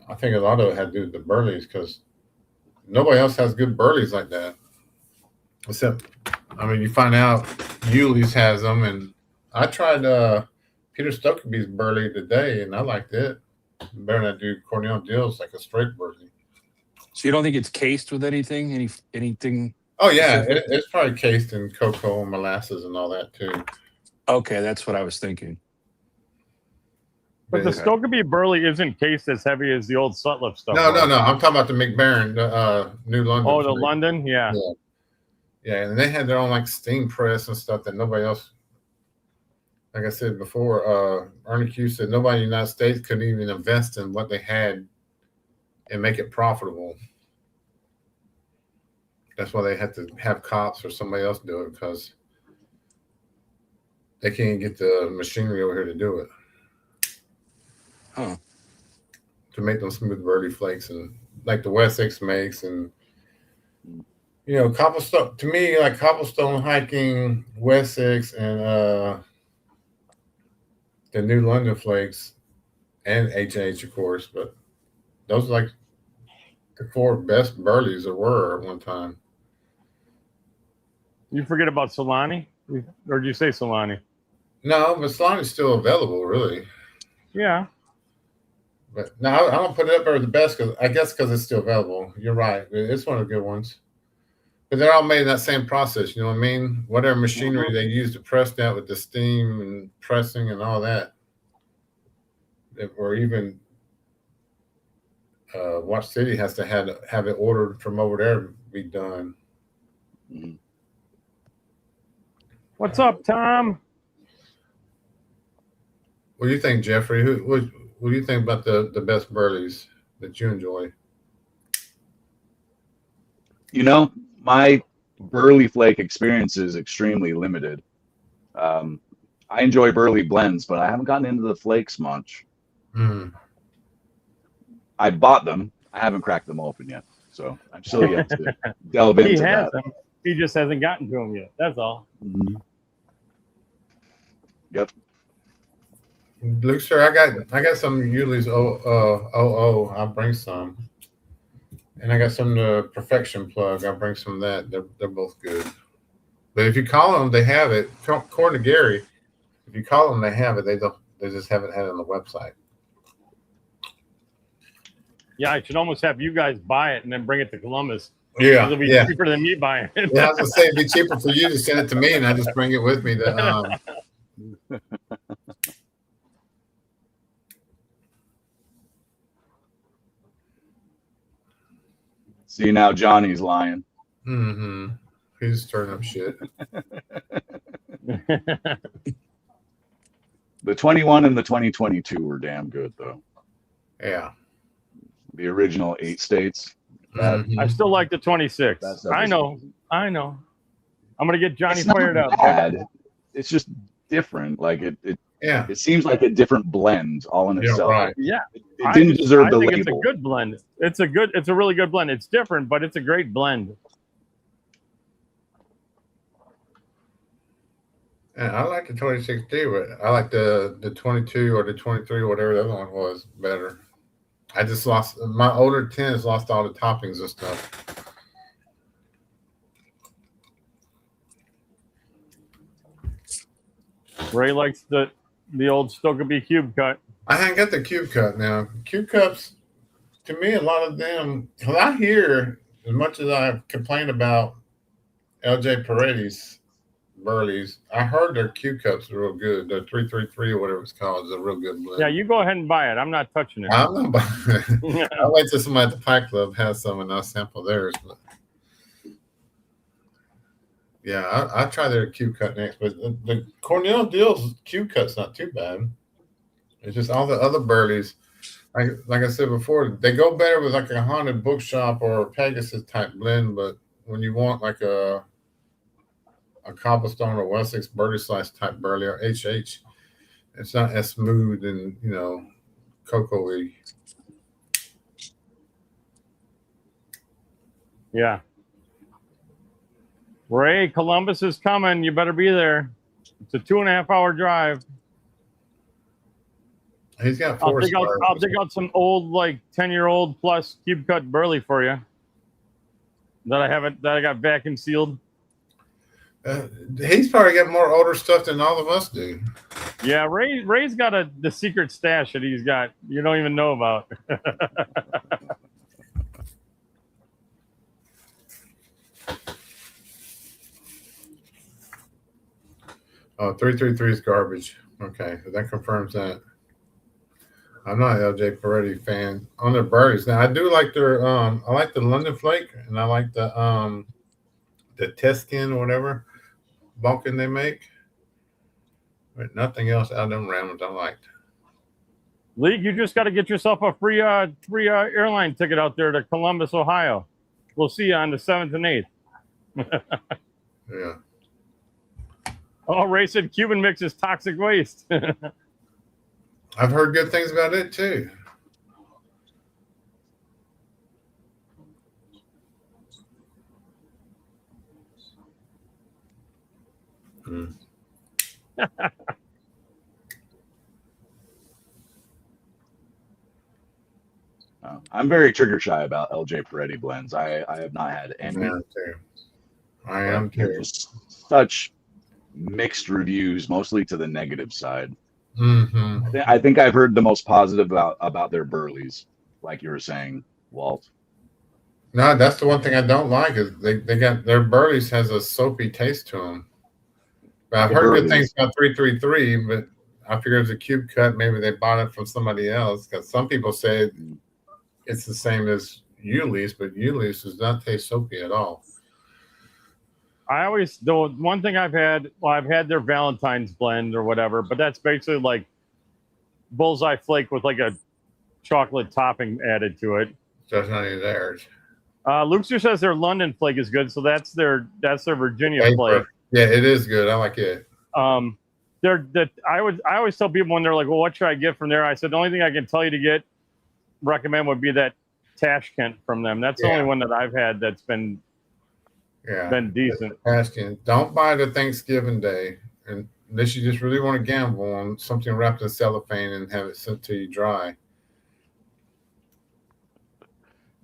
I think a lot of it had to do with the burleys because nobody else has good burleys like that. Except, I mean, you find out Yulee's has them, and I tried Peter Stokeby's burley today, and I liked it better than I do Cornell Dill's, like a straight burley. So you don't think it's cased with anything? Anything? Oh yeah, it's probably cased in cocoa and molasses and all that too. Okay, that's what I was thinking. But the Okay. Stokeby Burley isn't cased as heavy as the old Sutliff stuff. No, was. I'm talking about the McBaron, the New London. Oh, the London? Yeah. Yeah, and they had their own like steam press and stuff that nobody else. Like I said before, Ernie Q said nobody in the United States could even invest in what they had and make it profitable. That's why they had to have cops or somebody else do it because they can't get the machinery over here to do it. Huh. To make them smooth birdie flakes and like the Wessex makes, and cobblestone. To me, like cobblestone hiking, Wessex, and the new London Flakes, and H&H, of course. But those are like the 4 best burleys there were at one time. You forget about Solani, or did you say Solani? No, but Solani's still available, really. Yeah. But no, I don't put it up as the best because it's still available. You're right. It's one of the good ones. But they're all made in that same process. You know what I mean? Whatever machinery they use to press that with the steam and pressing and all that. Or even Watch City has to have it ordered from over there to be done. What's up, Tom? What do you think, Jeffrey? What do you think about the best burleys that you enjoy? My burley flake experience is extremely limited. I enjoy burley blends, but I haven't gotten into the flakes much. I bought them. I haven't cracked them open yet, so I'm still yet to delve into that. Them. He just hasn't gotten to them yet. That's all. Yep. Luke, sir, I got some Yuli's I'll bring some. And I got some Perfection plug. I'll bring some of that. They're both good. But if you call them, they have it. According to Gary, if you call them, they have it. They just haven't had it on the website. Yeah, I should almost have you guys buy it and then bring it to Columbus. Yeah, it'll be cheaper than me buying it. Yeah, I was gonna say it'd be cheaper for you to send it to me, and I just bring it with me. See, now Johnny's lying. He's stirring up shit. The 21 and the 2022 were damn good, though. Yeah. The original 8 states. I still like the 26. I know. I'm gonna get Johnny fired up. Bad. It's just different. Like it seems like a different blend all in itself. Right. Yeah. It didn't deserve I the think label. It's a good blend. It's a really good blend. It's different, but it's a great blend. Yeah, I like the 26 too, but I like the 22 or the 23 or whatever the other one was better. I just lost my older 10 has lost all the toppings and stuff. Ray likes the old Stokeby cube cut. I haven't got the cube cut now. Cube cups, to me, a lot of them, because I hear, as much as I complain about LJ Paredes burleys, I heard their cube cups are real good. The 333 or whatever it's called is a real good blend. Yeah, you go ahead and buy it. I'm not touching it. I'm not buying it. I'll wait till somebody at the Pie Club has some and I'll sample theirs. But yeah, I'll try their cube cut next. But the Cornell Deal's cube cut's not too bad. It's just all the other burleys, like I said before, they go better with like a haunted bookshop or a Pegasus type blend. But when you want like a cobblestone or Wessex burley slice type burley or HH, it's not as smooth and cocoa-y. Yeah. Ray, Columbus is coming. You better be there. It's a 2.5-hour drive. He's got I'll dig out some old, like 10-year-old plus cube cut burley for you. That I got vacuum sealed. He's probably got more older stuff than all of us do. Yeah, Ray's got the secret stash that he's got. You don't even know about. 333 is garbage. Okay, so that confirms that. I'm not an LJ Peretti fan on their burleys. Now I do like their I like the London Flake and I like the Teskin or whatever Balkan they make. But nothing else out of them rounds I liked. League, you just got to get yourself a free airline ticket out there to Columbus, Ohio. We'll see you on the 7th and 8th. Yeah. Oh, Ray said Cuban mix is toxic waste. I've heard good things about it too. Mm. I'm very trigger shy about LJ Peretti blends. I have not had any. Yeah, too. I but am too. just such mixed reviews, mostly to the negative side. Mm-hmm. I think I've heard the most positive about their burleys, like you were saying, Walt. No, that's the one thing I don't like is they got their Burleys has a soapy taste to them. But I've heard good things about 333, but I figure it's a cube cut. Maybe they bought it from somebody else because some people say it's the same as Ulysse, but Ulysse does not taste soapy at all. I always, the one thing I've had their Valentine's blend or whatever, but that's basically like bullseye flake with like a chocolate topping added to it. That's not even theirs. Luxor says their London flake is good, so that's their Virginia flake. Yeah, it is good. I like it. I always tell people when they're like, well, what should I get from there? I said the only thing I can tell you to recommend would be that Tashkent from them. That's the only one that I've had that's been decent. Tashkent. Don't buy the Thanksgiving Day, and unless you just really want to gamble on something wrapped in cellophane and have it sent to you dry.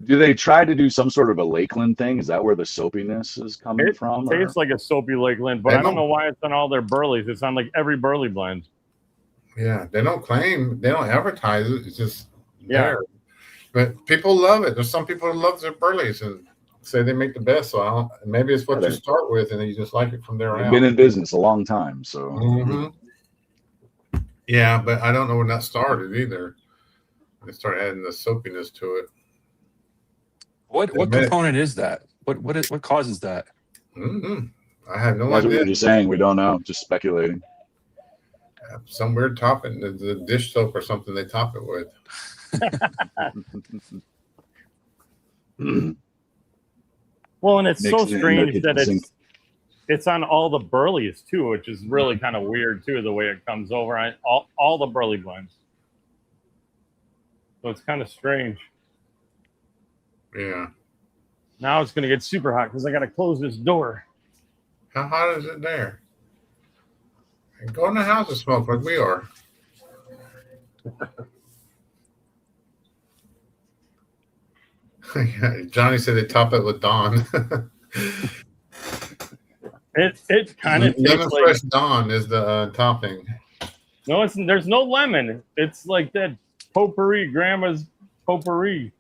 Do they try to do some sort of a Lakeland thing? Is that where the soapiness is coming from? It tastes like a soapy Lakeland, but I don't know why it's on all their burleys. It's on like every burley blend. Yeah, they don't claim, they don't advertise it. It's just there. But people love it. There's some people who love their burleys and say they make the best. So maybe it's what you start with, and then you just like it from there on. Been in business a long time, so. Mm-hmm. Yeah, but I don't know when that started either. They started adding the soapiness to it. What component is that? What causes that? Mm-hmm. I have no idea. That's what you're just saying. We don't know. Just speculating. Some weird topping, the dish soap or something they top it with. Well, and it's so strange that it's on all the burleys too, which is really kind of weird too, the way it comes over on all the burley blends. So it's kind of strange. Yeah. Now it's going to get super hot because I got to close this door. How hot is it there? Go in the house and smoke like we are. Johnny said they top it with Dawn. It kind of lemon fresh Dawn is the topping. No, there's no lemon. It's like that potpourri, grandma's potpourri.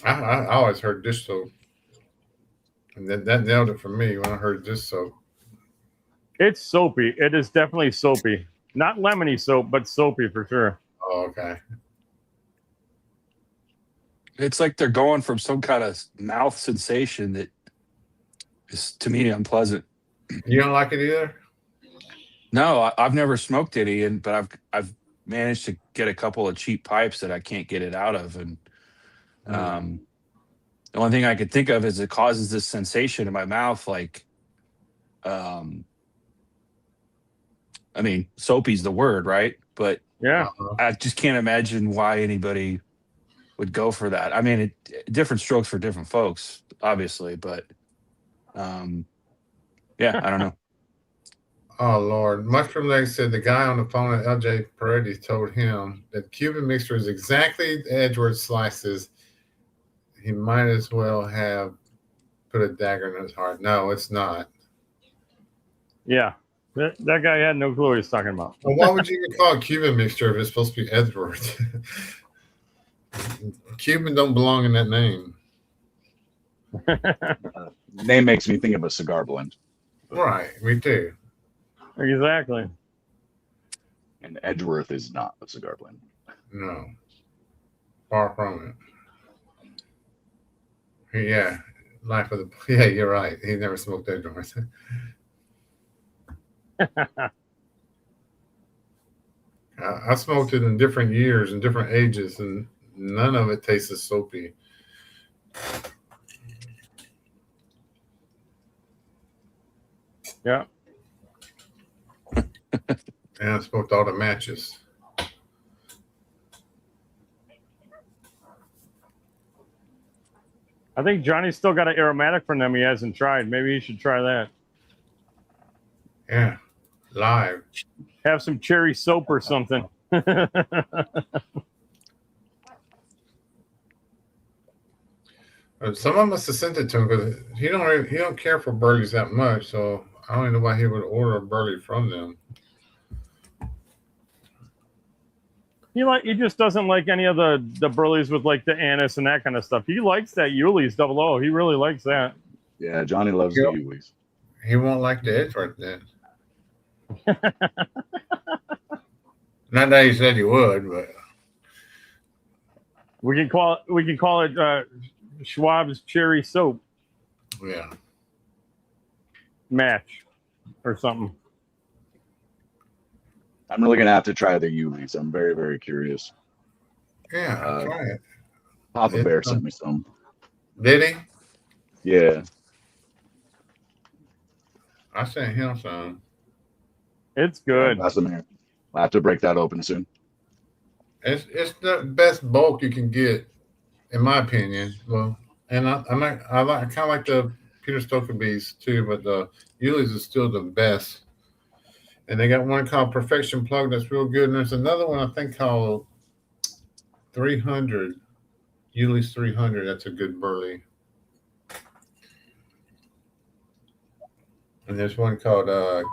I always heard dish soap, and that nailed it for me when I heard dish soap. It's soapy. It is definitely soapy. Not lemony soap, but soapy for sure. Oh, okay. It's like they're going from some kind of mouth sensation that is, to me, unpleasant. You don't like it either? No, I've never smoked any, but I've managed to get a couple of cheap pipes that I can't get it out of, and the only thing I could think of is it causes this sensation in my mouth, like, I mean, soapy's the word, right? But yeah, I just can't imagine why anybody would go for that. I mean, different strokes for different folks, obviously, but yeah, I don't know. Oh, Lord. Mushroom Leg said the guy on the phone at LJ Peretti told him that Cuban mixture is exactly Edgeworth slices. He might as well have put a dagger in his heart. No, it's not. Yeah. That guy had no clue what he's talking about. Well, why would you even call it Cuban mixture if it's supposed to be Edgeworth? Cuban don't belong in that name. Name makes me think of a cigar blend. Right, me too. Exactly. And Edgeworth is not a cigar blend. No. Far from it. Yeah. Life of the yeah, you're right. He never smoked Edgeworth. I smoked it in different years and different ages, and none of it tasted soapy. Yeah. And I smoked all the matches. I think Johnny's still got an aromatic from them he hasn't tried. Maybe he should try that. Yeah, live. Have some cherry soap or something. Someone must have sent it to him because he don't care for burleys that much. So I don't even know why he would order a burley from them. He just doesn't like any of the burleys with like the anise and that kind of stuff. He likes that Yuli's 00. He really likes that. Yeah, Johnny loves the Yuli's. He won't like the edge right then. Not that he said he would, but we can call it Schwab's cherry soap yeah, match or something. I'm really gonna have to try the Yuli's. I'm very, very curious. yeah, try it. Papa Bear sent me some. Did he? Yeah. I sent him some. It's good. Pass them here. I'll have to break that open soon. It's the best bulk you can get, in my opinion. Well, and I kind of like the Peter Stokerbees too, but the Yuli's is still the best. And they got one called Perfection Plug that's real good, and there's another one I think called 300. Yuli's 300. That's a good burley. And there's one called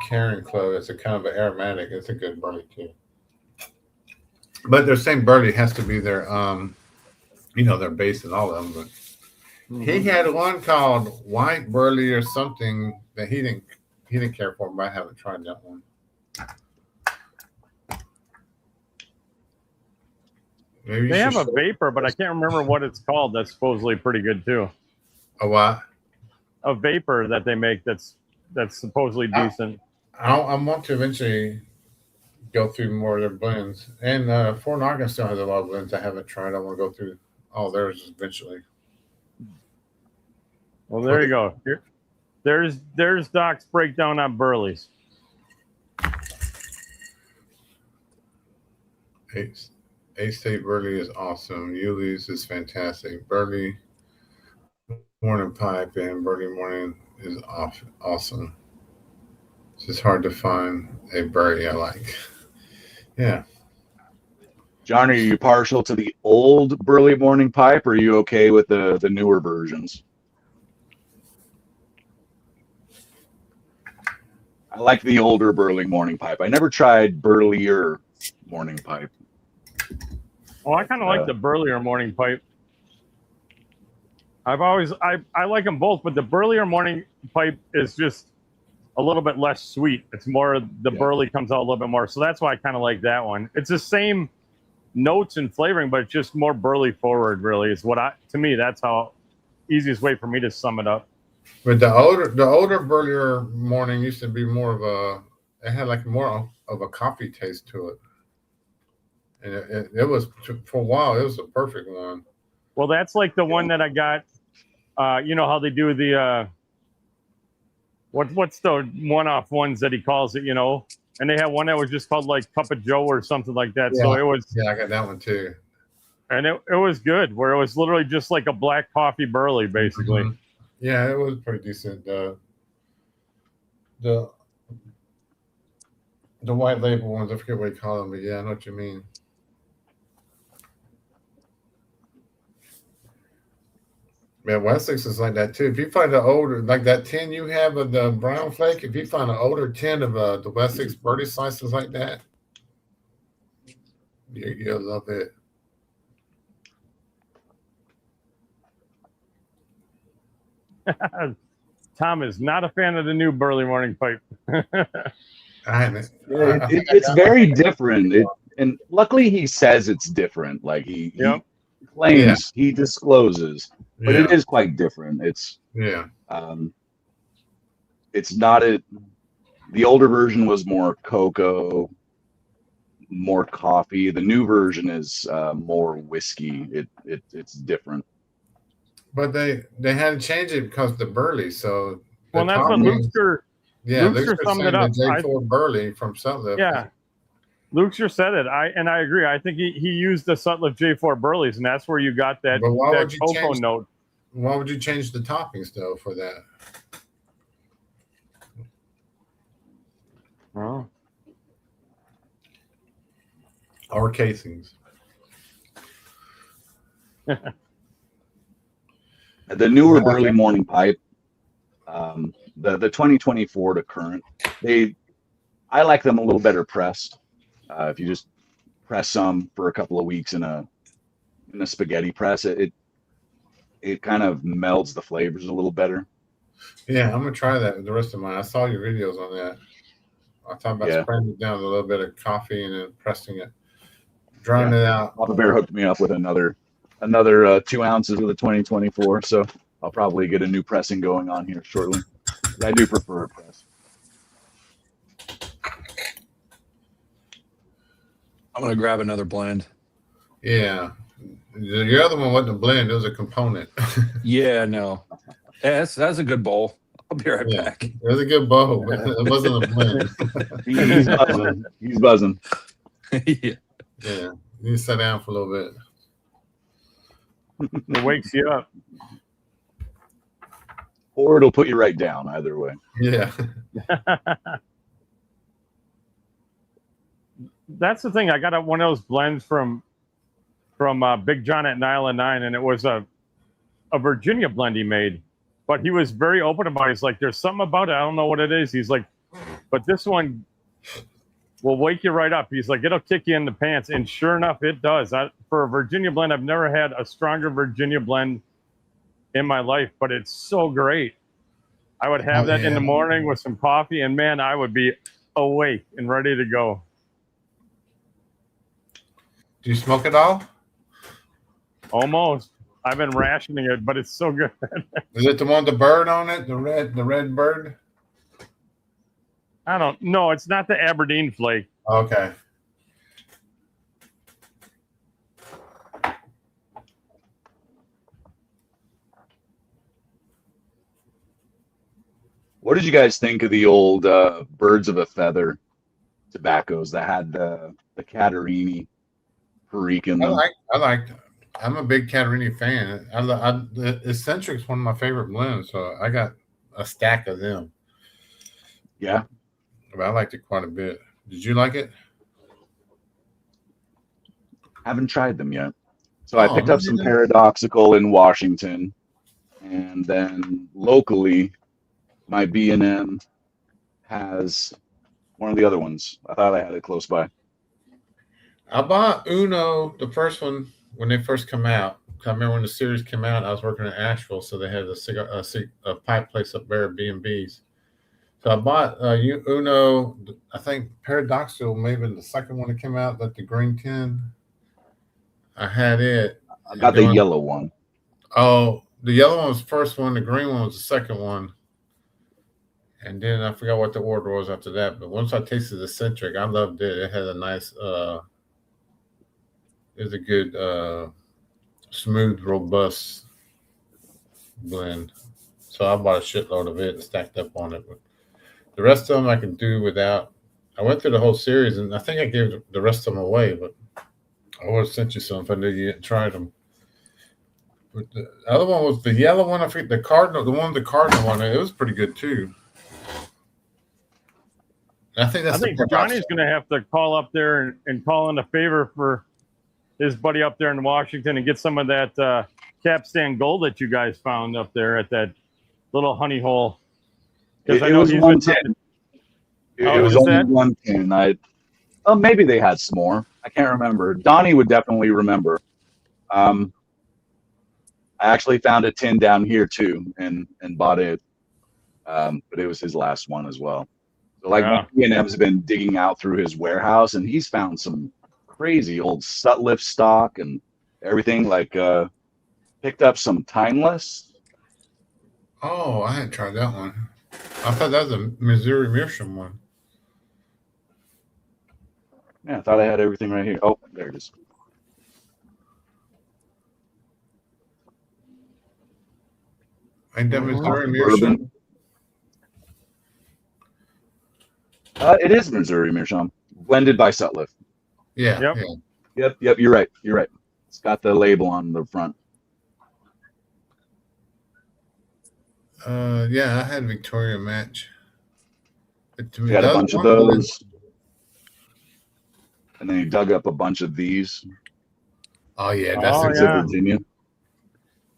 Karen Club. It's a kind of an aromatic. It's a good burley too. But their same burley has to be their their base in all of them. But he had one called White Burley or something that he didn't care for, but I haven't tried that one. Maybe They have a vapor, but I can't remember what it's called. That's supposedly pretty good too. A what? A vapor that they make that's supposedly decent. I want to eventually go through more of their blends. And Fort Knox still has a lot of blends I haven't tried. I want to go through all theirs eventually. Well, there you go. There's Doc's breakdown on burleys. Eight State Burley is awesome. Yuli's is fantastic. Burley Morning Pipe and Burley Morning is awesome. It's just hard to find a burley I like. Yeah. John, are you partial to the old Burley Morning Pipe, or are you okay with the newer versions? I like the older Burley Morning Pipe. I never tried Burlier Morning Pipe. Oh, I kind of like the burlier morning pipe. I like them both, but the burlier morning pipe is just a little bit less sweet. It's more the burley comes out a little bit more, so that's why I kind of like that one. It's the same notes and flavoring, but it's just more burley forward. Really, is to me that's how easiest way for me to sum it up. But the older burlier morning used to be more of it had like more of a coffee taste to it. And it was, for a while, it was a perfect one. Well, that's like the one that I got. You know how they do the what's the one-off ones that he calls it, and they had one that was just called like Cup of Joe or something like that. Yeah. So it was. Yeah, I got that one too. And it was good, where it was literally just like a black coffee burley, basically. Mm-hmm. Yeah, it was pretty decent. The white label ones, I forget what you call them, but yeah, I know what you mean. Yeah, Wessex is like that too. If you find an older, like that tin you have of the brown flake, if you find an older tin of the Wessex birdie slices like that, you'll love it. Tom is not a fan of the new Burley Morning Pipe. I haven't. It's very different. And luckily he says it's different. Like he claims, he discloses, but it is quite different. It's it's not the older version was more cocoa, more coffee. The new version is more whiskey. It's different. But they had to change it because of the burley. So well, that's what Luke's summed it up. J4 burley from Sutliff. Yeah, Luke's said it. I agree. I think he used the Sutliff J4 burleys, and that's where you got that cocoa note. Why would you change the toppings though for that? Or casings. The newer early morning pipe, the 2024 to current, I like them a little better pressed. If you just press some for a couple of weeks in a spaghetti press, it kind of melds the flavors a little better. Yeah, I'm gonna try that with the rest of mine. I saw your videos on that. I talked about spraying it down with a little bit of coffee and then pressing it, drying it out. Papa Bear hooked me up with another 2 ounces of the 2024, so I'll probably get a new pressing going on here shortly. I do prefer a press. I'm gonna grab another blend. Yeah, your other one wasn't a blend; it was a component. Yeah, no, that's a good bowl. I'll be right back. It was a good bowl, but it wasn't a blend. He's buzzing. He's buzzing. Yeah. Yeah, you sit down for a little bit. It wakes you up. Or it'll put you right down, either way. Yeah. That's the thing. I got one of those blends from Big John at Nile 9, and it was a Virginia blend he made. But he was very open about it. He's like, there's something about it. I don't know what it is. He's like, but this one will wake you right up. He's like, it'll kick you in the pants. And sure enough, it does. For a Virginia blend, I've never had a stronger Virginia blend in my life, but it's so great. I would have that in the morning with some coffee, and man, I would be awake and ready to go. Do you smoke it all? Almost. I've been rationing it, but it's so good. Is it the one with the bird on it? The red bird? I don't know. It's not the Aberdeen flake. Okay. What did you guys think of the old Birds of a Feather tobaccos that had the Catarini Perique in them? I'm a big Catarini fan. The Eccentric's one of my favorite blends, so I got a stack of them. Yeah. But I liked it quite a bit. Did you like it? Haven't tried them yet. So I picked up some Paradoxical in Washington, and then locally, my B&M has one of the other ones. I thought I had it close by. I bought Uno, the first one, when they first come out. I remember when the series came out, I was working in Asheville, so they had a pipe place up there at B&B's. So I bought Uno, I think Paradoxical, maybe the second one that came out, like the green tin. I had it. I got the yellow one. Oh, the yellow one was the first one. The green one was the second one. And then I forgot what the order was after that. But once I tasted the Eccentric, I loved it. It had a nice, it was a good, smooth, robust blend. So I bought a shitload of it and stacked up on it. But the rest of them I can do without. I went through the whole series, and I think I gave the rest of them away. But I would have sent you some if I knew you hadn't tried them. But the other one was the yellow one. I forget the Cardinal. The one with the Cardinal one. It was pretty good too. I think Johnny's going to have to call up there and call in a favor for his buddy up there in Washington and get some of that capstan gold that you guys found up there at that little honey hole. It was 110. It was only 110. Maybe they had some more. I can't remember. Donnie would definitely remember. I actually found a tin down here too and bought it. But it was his last one as well. So B&M's been digging out through his warehouse, and he's found some crazy old Sutliff stock and everything. Picked up some Timeless. Oh, I hadn't tried that one. I thought that was a Missouri Meerschaum one. Yeah, I thought I had everything right here. Oh, there it is. Ain't that Missouri Meerschaum? It is Missouri Meerschaum, blended by Sutliff. Yeah. Yep. You're right. It's got the label on the front. Yeah, I had Victoria match. We got a bunch of those. And then he dug up a bunch of these. Oh yeah, that's Oh, a It's good yeah. in Virginia.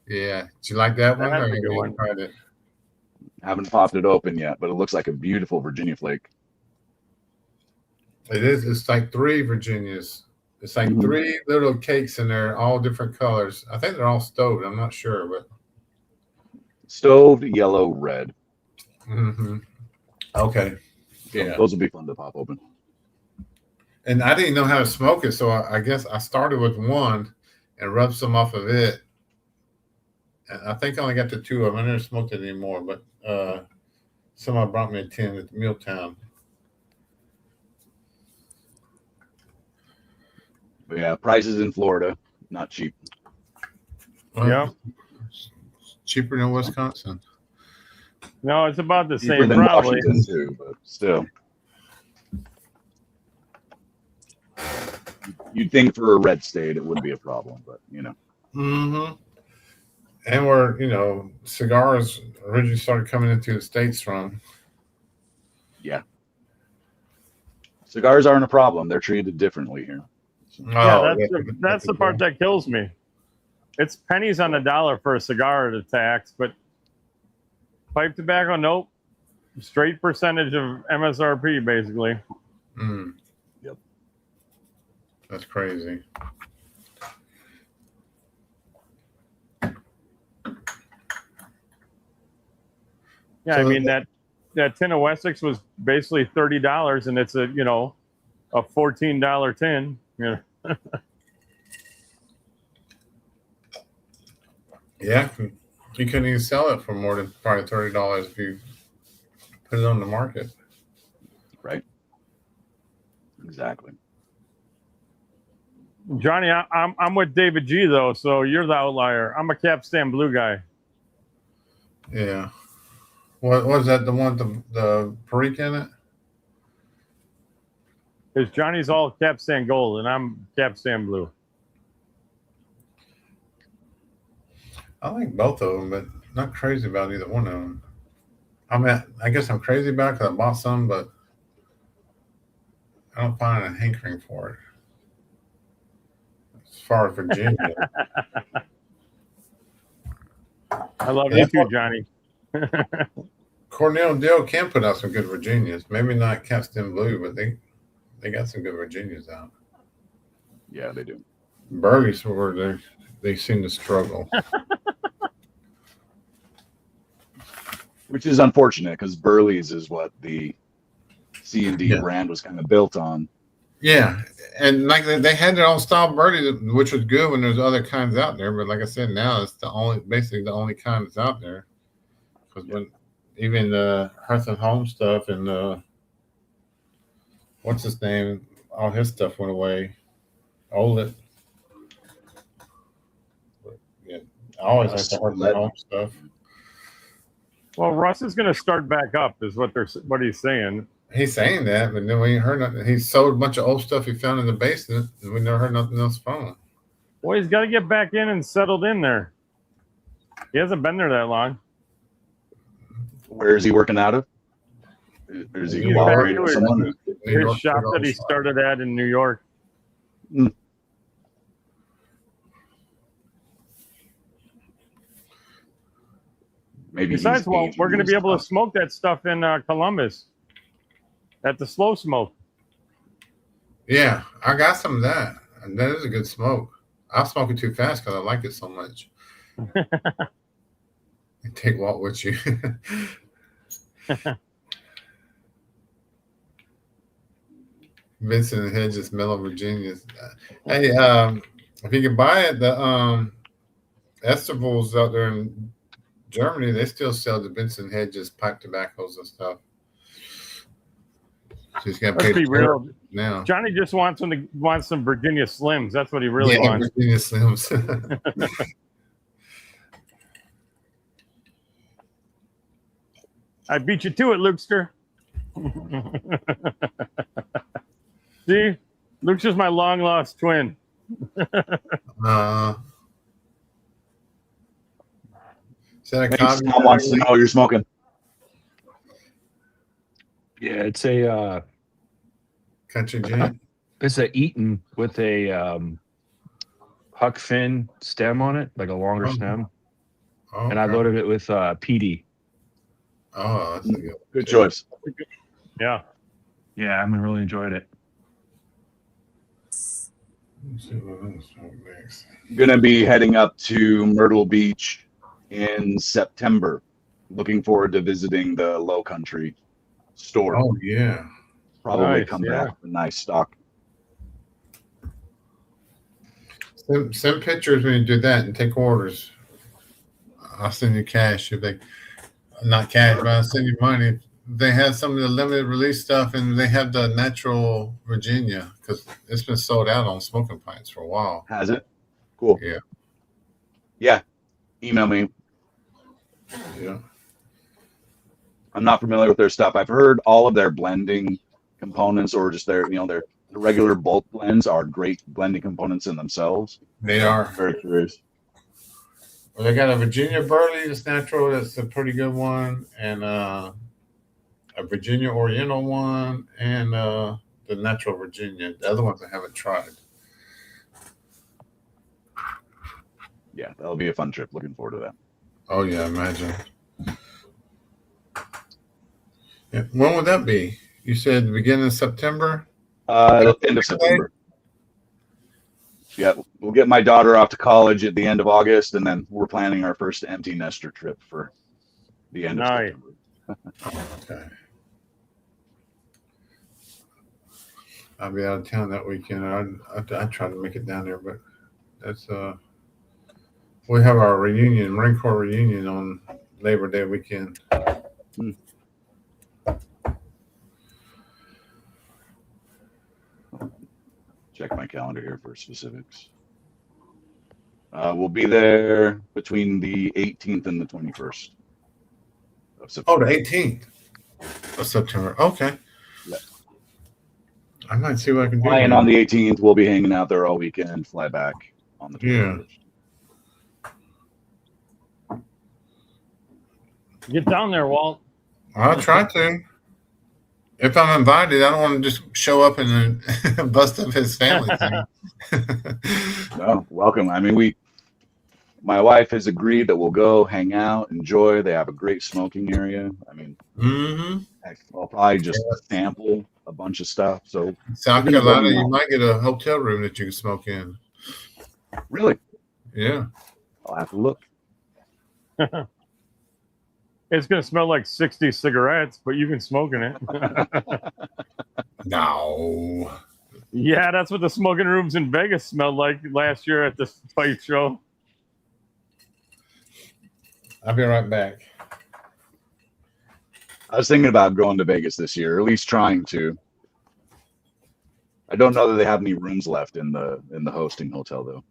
Yeah. Did you like that one? That's Or a have good you one. tried it? Haven't popped it open yet, but it looks like a beautiful Virginia flake. It is. It's like 3 Virginias. It's like Mhm. 3 little cakes in there, all different colors. I think they're all stoved. I'm not sure, but Stoved, yellow, red. Okay. So Yeah. those will be fun to pop open. And I didn't know how to smoke it, so I guess I started with 1 and rubbed some off of it. And I think I only got the 2 of them. I never smoked it anymore, but somebody brought me a 10 at Milltown. But yeah, prices in Florida, not cheap. Yep. Cheaper than Wisconsin. No, it's about the Cheaper same, than probably. Washington too, but still. You'd think for a red state it would be a problem, but you know. Mm-hmm. And where, cigars originally started coming into the States from. Yeah. Cigars aren't a problem. They're treated differently here. Yeah, that's the part that kills me. It's pennies on the dollar for a cigar to tax, but pipe tobacco, nope. Straight percentage of MSRP, basically. Mm. Yep. That's crazy. Yeah, So I mean that tin of Wessex was basically $30, and it's a $14 tin. Yeah. Yeah, you couldn't even sell it for more than probably $30 if you put it on the market. Right. Exactly. Johnny, I'm with David G though, so you're the outlier. I'm a Capstan Blue guy. Yeah. What was that? The one with the Perique in it? Because Johnny's all Capstan Gold, and I'm Capstan Blue. I like both of them, but not crazy about either one of them. I guess I'm crazy about it because I bought some, but I don't find a hankering for it. As far as Virginia. I love you too, Johnny. Cornell and Dale can put out some good Virginias. Maybe not Capstan Blue, but they got some good Virginias out. Yeah, they do. Burley's where they seem to struggle. Which is unfortunate because Burley's is what the C&D brand was kind of built on. Yeah, and like they had their own style Burley, which was good when there's other kinds out there. But like I said, now it's basically the only kind that's out there. Because when even the Hearth and Home stuff and what's his name, all his stuff went away. Olet. Yeah, I always like the Hearth and Home stuff. Well, Russ is going to start back up, is what he's saying. He's saying that, but then we ain't heard nothing. He sold a bunch of old stuff he found in the basement, and we never heard nothing else from him. Well, he's got to get back in and settled in there. He hasn't been there that long. Where is he working out of? Or is he He's cooperating back with to someone? his shop that he started at in New York. Mm. Maybe. Besides, well, we're going to be able to smoke that stuff in Columbus at the Slow Smoke. Yeah, I got some of that. And that is a good smoke. I'll smoke it too fast because I like it so much. Take Walt with you. Vincent and Hedges, Mellow Virginias. Hey, if you can buy it, the Estival's out there in Germany, they still sell the Vincent Hedges pipe tobaccos and stuff. She's got to Let's be real. Now. Johnny just wants some Virginia Slims. That's what he really wants. Virginia Slims. I beat you to it, Lukester. See, Luke's just my long lost twin. Tom wants to know you're smoking. Yeah, it's a Country Gin. It's a Eaton with a Huck Finn stem on it, like a longer stem. Oh, And I okay. loaded it with PD. Oh, that's a good one, Good too. choice. Yeah. Yeah, I really enjoyed it. Let's see what else next. Gonna be heading up to Myrtle Beach in September. Looking forward to visiting the Low Country store. Oh yeah. Probably Nice, come yeah. back with a nice stock. Send pictures when you do that and take orders. I'll send you cash if they, not cash, but I'll send you money. They have some of the limited release stuff, and they have the natural Virginia because it's been sold out on smoking pipes for a while. Has it? Cool. Yeah. Yeah. Email me. Yeah. I'm not familiar with their stuff. I've heard all of their blending components, or just their, their regular bulk blends are great blending components in themselves. They are. Very curious. Well, they got a Virginia Burley that's natural. That's a pretty good one, and a Virginia Oriental one, and the natural Virginia. The other ones I haven't tried. Yeah, that'll be a fun trip. Looking forward to that. Oh yeah, imagine. Yeah. When would that be? You said the beginning of September? End of September. Yeah, we'll get my daughter off to college at the end of August, and then we're planning our first empty nester trip for the end of Nice. September. Okay. I'll be out of town that weekend. I try to make it down there, but that's we have our reunion, Marine Corps reunion on Labor Day weekend. Check my calendar here for specifics. We'll be there between the 18th and the 21st of Oh, September. the 18th of September. Okay. Yeah. I might see what I can do. Flying on the 18th, we'll be hanging out there all weekend. Fly back on the 21st. Get down there, Walt. I'll try to. If I'm invited, I don't want to just show up and then bust up his family thing. No, welcome. I mean, my wife has agreed that we'll go hang out, enjoy. They have a great smoking area. I mean, heck, I'll probably just sample a bunch of stuff. So South Carolina, you might get a hotel room that you can smoke in. Really? Yeah. I'll have to look. It's going to smell like 60 cigarettes, but you can smoke in it. No. Yeah, that's what the smoking rooms in Vegas smelled like last year at the pipe show. I'll be right back. I was thinking about going to Vegas this year, or at least trying to. I don't know that they have any rooms left in the hosting hotel though.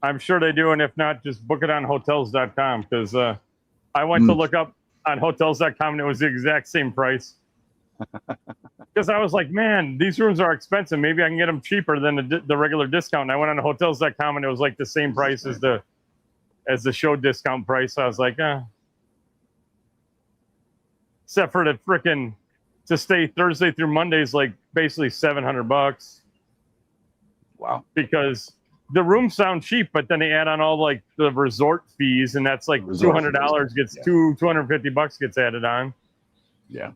I'm sure they do, and if not, just book it on hotels.com because I went to look up on hotels.com and it was the exact same price. Because I was like, man, these rooms are expensive. Maybe I can get them cheaper than the regular discount. And I went on hotels.com and it was like the same price as the show discount price. So I was like, except for the frickin' to stay Thursday through Monday is like basically $700. Wow. Because the rooms sound cheap, but then they add on all like the resort fees, and that's like $200 gets $250 gets added on. Yeah.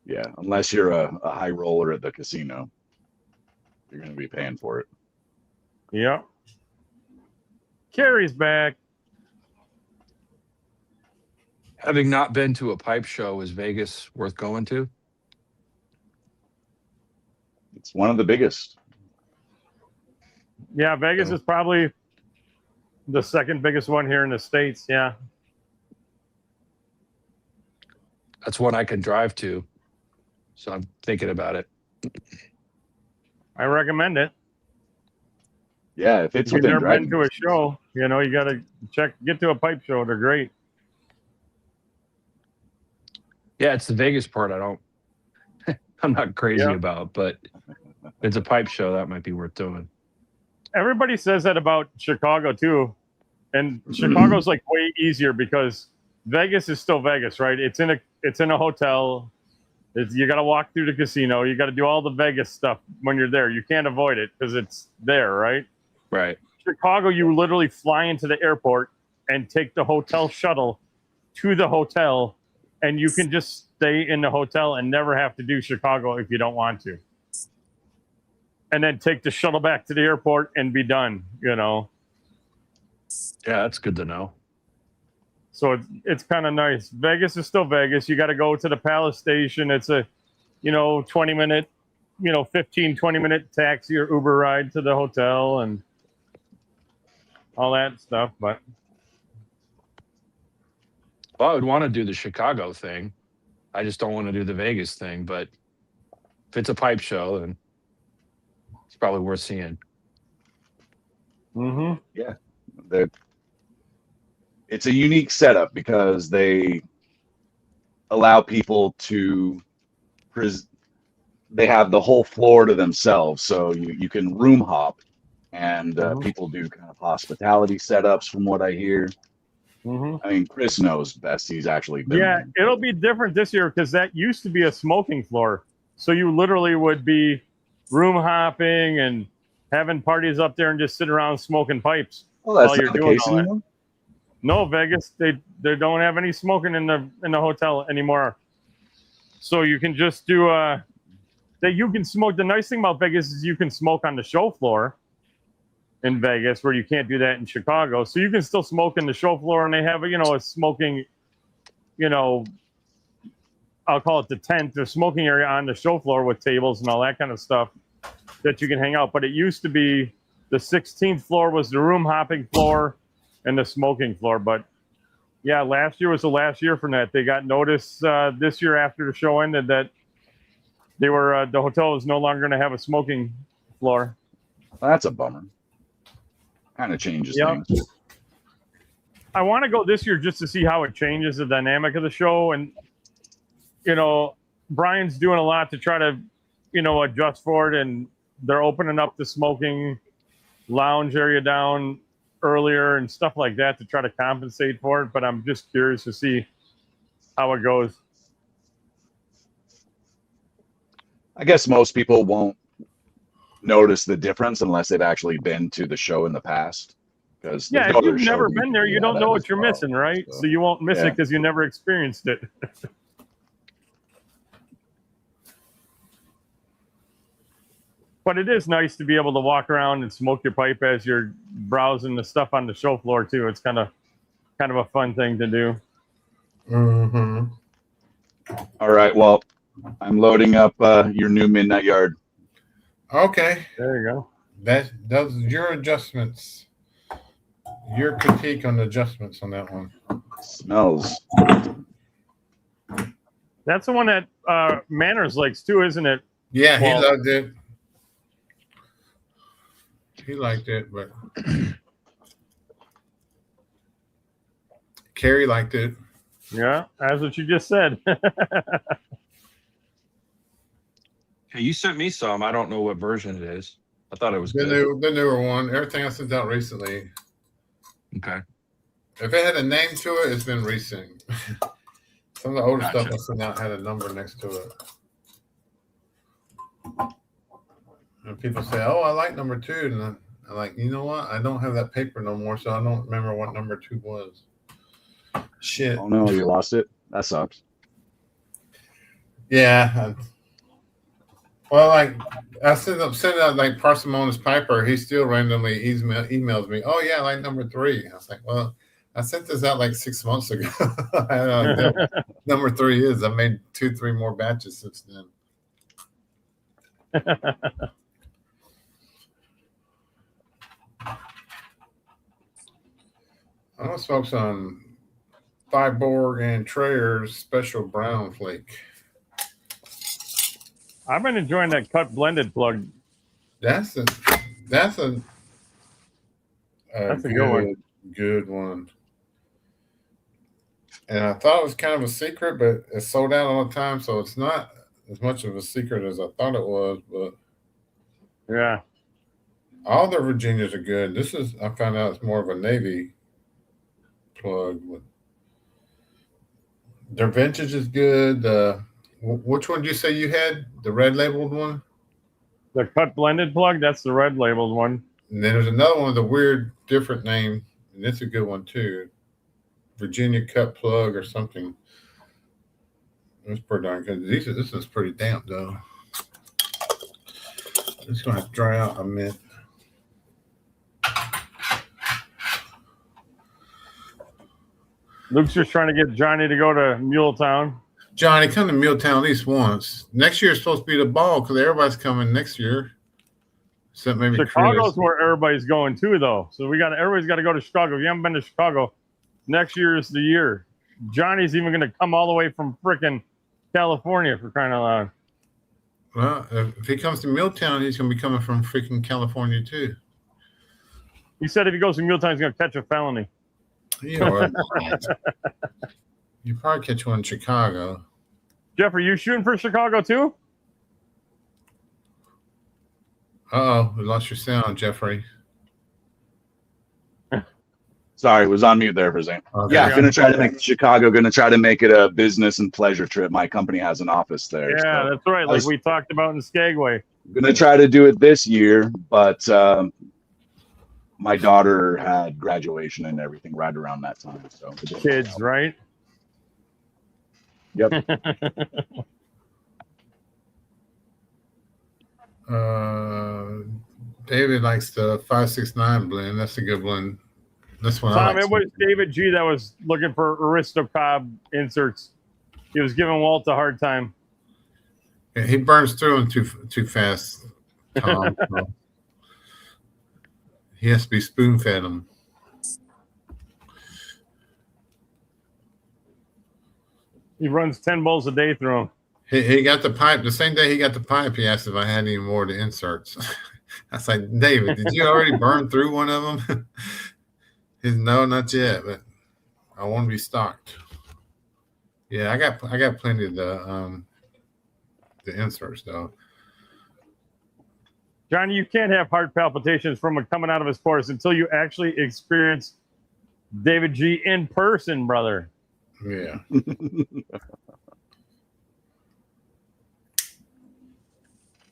Yeah. Unless you're a high roller at the casino, you're going to be paying for it. Yep. Carrie's back. Having not been to a pipe show, is Vegas worth going to? It's one of the biggest. Yeah, Vegas is probably the second biggest one here in the States. Yeah. That's one I can drive to. So I'm thinking about it. I recommend it. Yeah, if it's If you've within never driving been to a distance. show, you know, you got to get to a pipe show. They're great. Yeah, it's the Vegas part I'm not crazy about, but if it's a pipe show, that might be worth doing. Everybody says that about Chicago too. And Chicago's like way easier because Vegas is still Vegas, right? It's in a hotel. You got to walk through the casino. You got to do all the Vegas stuff when you're there. You can't avoid it because it's there, right? Right. Chicago, you literally fly into the airport and take the hotel shuttle to the hotel, and you can just stay in the hotel and never have to do Chicago if you don't want to. And then take the shuttle back to the airport and be done, you know? Yeah, that's good to know. So it's kind of nice. Vegas is still Vegas. You got to go to the Palace Station. It's a, 20-minute, 15, 20-minute taxi or Uber ride to the hotel and all that stuff. But Well, I would want to do the Chicago thing. I just don't want to do the Vegas thing. But if it's a pipe show, then it's probably worth seeing. Yeah. It's a unique setup because they allow people to they have the whole floor to themselves, so you can room hop, and people do kind of hospitality setups from what I hear. I mean, Chris knows best. He's actually been yeah, it'll be different this year because that used to be a smoking floor. So you literally would be room hopping and having parties up there and just sit around smoking pipes. Oh, that's while you're not the doing case all that. anymore? No, Vegas, they don't have any smoking in the hotel anymore. So you can just do that you can smoke. The nice thing about Vegas is you can smoke on the show floor in Vegas, where you can't do that in Chicago. So you can still smoke in the show floor, and they have a smoking, I'll call it the tent, the smoking area on the show floor with tables and all that kind of stuff that you can hang out. But it used to be the 16th floor was the room hopping floor and the smoking floor. But yeah, last year was the last year for that. They got notice this year after the show ended that they were the hotel was no longer going to have a smoking floor. Well, that's a bummer. Kind of changes things. I want to go this year just to see how it changes the dynamic of the show. And, Brian's doing a lot to try to, adjust for it. And they're opening up the smoking lounge area down earlier and stuff like that to try to compensate for it. But I'm just curious to see how it goes. I guess most people won't notice the difference unless they've actually been to the show in the past. Because if you've never been there, you don't know what you're missing, right? So you won't miss it because you never experienced it. But it is nice to be able to walk around and smoke your pipe as you're browsing the stuff on the show floor too. It's kind of a fun thing to do. All right. Well, I'm loading up your new Midnight Yard. Okay. There you go. Those your adjustments. Your critique on the adjustments on that one. Smells. That's the one that Manners likes too, isn't it? Yeah, he Walt? loved it. He liked it, but Carrie liked it. Yeah, that's what you just said. Hey, you sent me some. I don't know what version it is. I thought it was The good. the newer one. Everything I sent out recently. Okay. If it had a name to it, it's been recent. Some of the older Gotcha. stuff I sent out had a number next to it. And people say, "Oh, I like number 2," and I'm like, you know what? I don't have that paper no more, so I don't remember what number 2 was. Shit. Oh no, you lost it. That sucks. Yeah. Well, like I send out like Parsimonious Piper. He still randomly emails me. Oh yeah, I like number 3. I was like, well, I sent this out like 6 months ago. I don't know what number 3 is. I made 2-3 more batches since then. I want to smoke some Thyborg and Trayer's Special Brown Flake. I've been enjoying that cut blended plug. That's a good one. Good one. And I thought it was kind of a secret, but it's sold out all the time, so it's not as much of a secret as I thought it was. But yeah, all the Virginias are good. I found out it's more of a Navy plug. Their vintage is good. The Which one did you say you had? The red labeled one? The cut blended plug, that's the red labeled one. And then there's another one with a weird, different name, and it's a good one too. Virginia cut plug or something. That's pretty darn good. This is pretty damp though. It's gonna have to dry out a minute. Luke's just trying to get Johnny to go to Muletown. Johnny, come to Milltown at least once. Next year is supposed to be the ball because everybody's coming next year. Except maybe Chicago's Chris. where everybody's going too, though. So everybody's got to go to Chicago. If you haven't been to Chicago, next year is the year. Johnny's even going to come all the way from frickin' California, for crying out loud. Well, if he comes to Milltown, he's going to be coming from freaking California too. He said if he goes to Muletown, he's going to catch a felony. You know what? You probably catch one in Chicago. Jeff, are you shooting for Chicago too? Uh-oh, we lost your sound, Jeffrey. Sorry, was on mute there for a second. Okay. Yeah, gonna try to make Chicago. Gonna try to make it a business and pleasure trip. My company has an office there. Yeah, so that's right. Like we talked about in Skagway. gonna try to do it this year, but my daughter had graduation and everything right around that time. So Kids, right? Yep. David likes the 569 blend. That's a good blend. This one. Tom, it was David G that was looking for Aristocob inserts. He was giving Walt a hard time. Yeah, he burns through them too fast, Tom. So he has to be spoon fed them. He runs 10 bowls a day through them. He got the pipe. The same day he got the pipe, he asked if I had any more of the inserts. I was like, David, did you already burn through one of them? He's no, not yet, but I want to be stocked. Yeah, I got plenty of the inserts though. Johnny, you can't have heart palpitations from it coming out of his pores until you actually experience David G in person, brother. Yeah.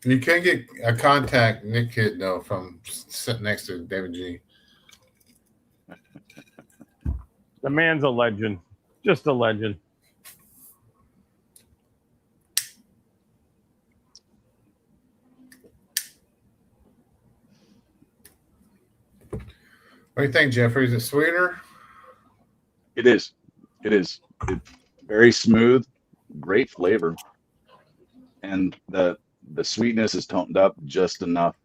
You can't get a contact Nick Kid though from sitting next to David G. The man's a legend. Just a legend. What do you think, Jeffrey? Is it sweeter? it is. It's very smooth, great flavor, and the sweetness is toned up just enough.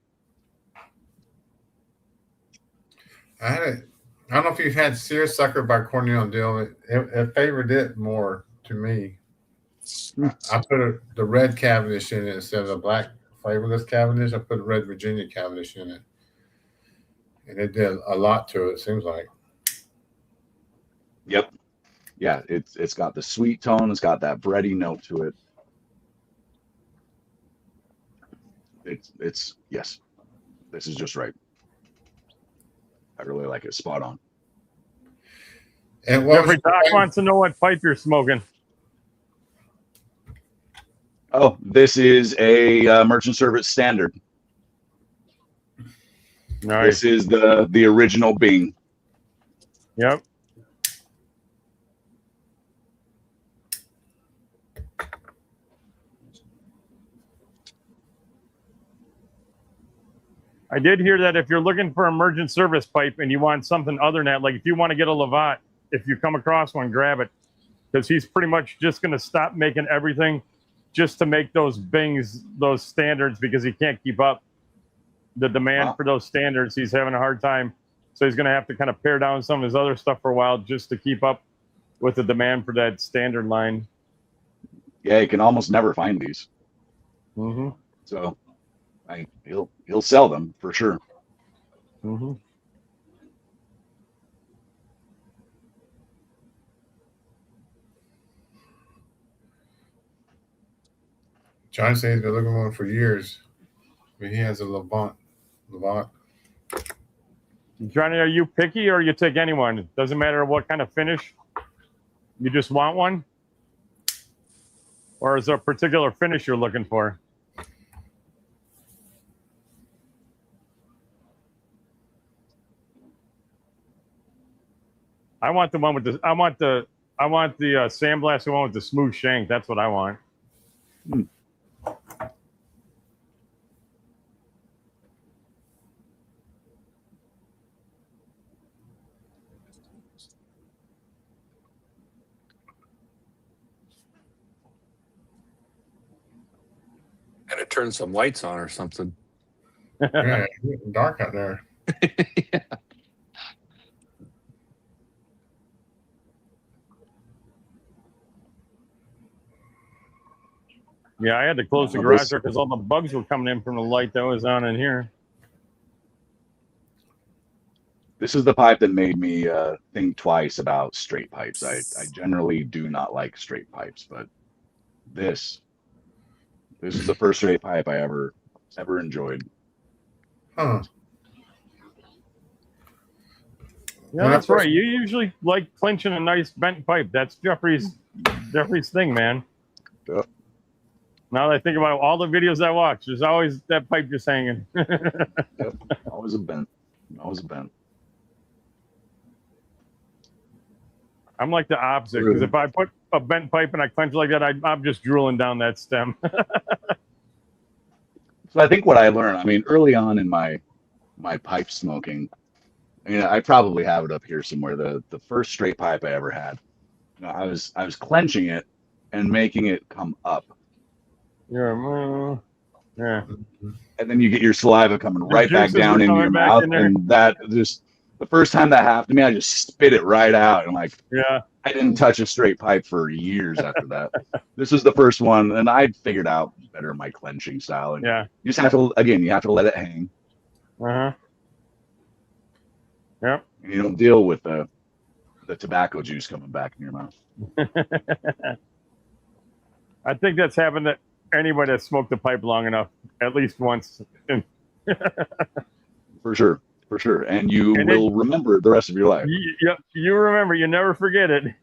I don't know if you've had Seersucker by Cornell and Dill. It favored it more to me. I put the red Cavendish in it instead of the black flavorless Cavendish. I put a red Virginia Cavendish in it. And it did a lot to it, seems like. Yep. Yeah, it's got the sweet tone. It's got that bready note to it. It's yes. This is just right. I really like it. Spot on. And Every doc wants to know what pipe you're smoking. Oh, this is a merchant service standard. Nice. This is the original Bing. Yep. I did hear that if you're looking for emergent service pipe and you want something other than that, like if you want to get a Lovat, if you come across one, grab it. Because he's pretty much just going to stop making everything just to make those Bings, those standards, because he can't keep up the demand for those standards. He's having a hard time. So he's going to have to kind of pare down some of his other stuff for a while just to keep up with the demand for that standard line. Yeah, you can almost never find these. Mm-hmm. So he'll sell them for sure. Mm-hmm. John said he's been looking for one for years. But he has a Levant. Johnny, are you picky or you take anyone? It doesn't matter what kind of finish. You just want one? Or is there a particular finish you're looking for? I want the one with the. I want the sandblasted one with the smooth shank. That's what I want. And it turns some lights on or something. Yeah, it's getting dark out there. Yeah. Yeah, I had to close the garage door because all the bugs were coming in from the light that was on in here. This is the pipe that made me think twice about straight pipes. I generally do not like straight pipes, but this is the first straight pipe I ever enjoyed. Huh. Yeah, that's right. You usually like clinching a nice bent pipe. That's Jeffrey's thing, man. Yep. Now that I think about all the videos I watch, there's always that pipe just hanging. Yep. Always a bent. I'm like the opposite, because if I put a bent pipe and I clench like that, I'm just drooling down that stem. So I think what I learned, I mean, early on in my pipe smoking, I probably have it up here somewhere. The first straight pipe I ever had, I was clenching it and making it come up. Yeah. And then you get your saliva coming right back down into your mouth, and that just the first time that happened to me, I just spit it right out, and like, yeah, I didn't touch a straight pipe for years after that. This was the first one, and I figured out better my clenching style. And yeah, you just have to, again, you have to let it hang. Yep. And you don't deal with the tobacco juice coming back in your mouth. I think that's happened to anybody that smoked a pipe long enough, at least once. For sure. And you will remember the rest of your life. Yep, you remember. You never forget it.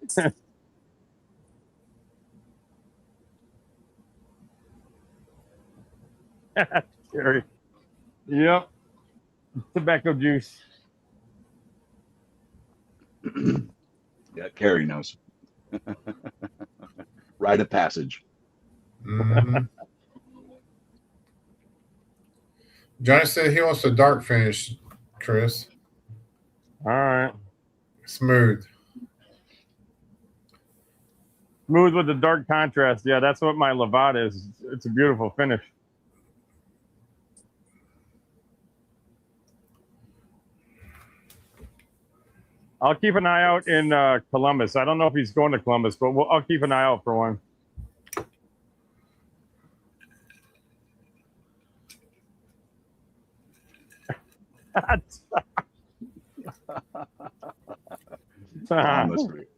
Scary. Yep. Tobacco juice. Yeah, Carrie knows. Rite of passage. Mm-hmm. Johnny said he wants a dark finish, Chris. All right. Smooth with the dark contrast. Yeah, that's what my Levada is. It's a beautiful finish. I'll keep an eye out in Columbus. I don't know if he's going to Columbus, but I'll keep an eye out for one. That's great.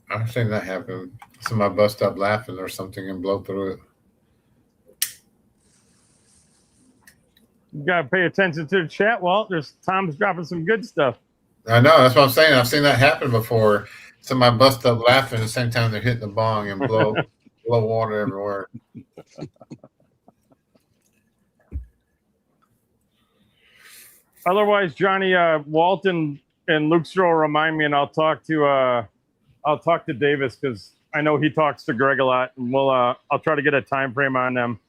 I've seen that happen. Somebody bust up laughing or something and blow through it. You gotta pay attention to the chat, Walt. Tom's dropping some good stuff. I know, that's what I'm saying. I've seen that happen before. Somebody bust up laughing at the same time they're hitting the bong and blow water everywhere. Otherwise, Johnny, Walt and Luke Stroll remind me, and I'll talk to Davis, because I know he talks to Greg a lot, and I'll try to get a time frame on them,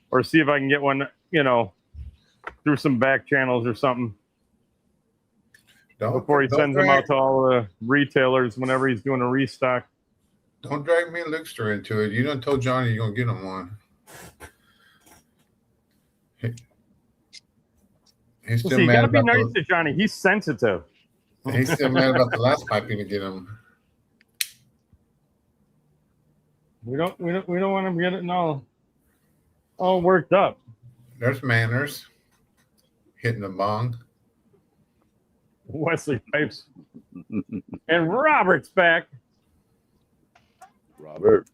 or see if I can get one, through some back channels or something. Before he sends them out to all the retailers whenever he's doing a restock. Don't drag me and Lukester into it. You done told Johnny you're gonna get him one. He's still you mad gotta be about nice to Johnny. He's sensitive. He's still mad about the last piping to get him. We don't want him getting all worked up. There's manners. Hitting the bong. Wesley Pipes. And Robert's back. Robert.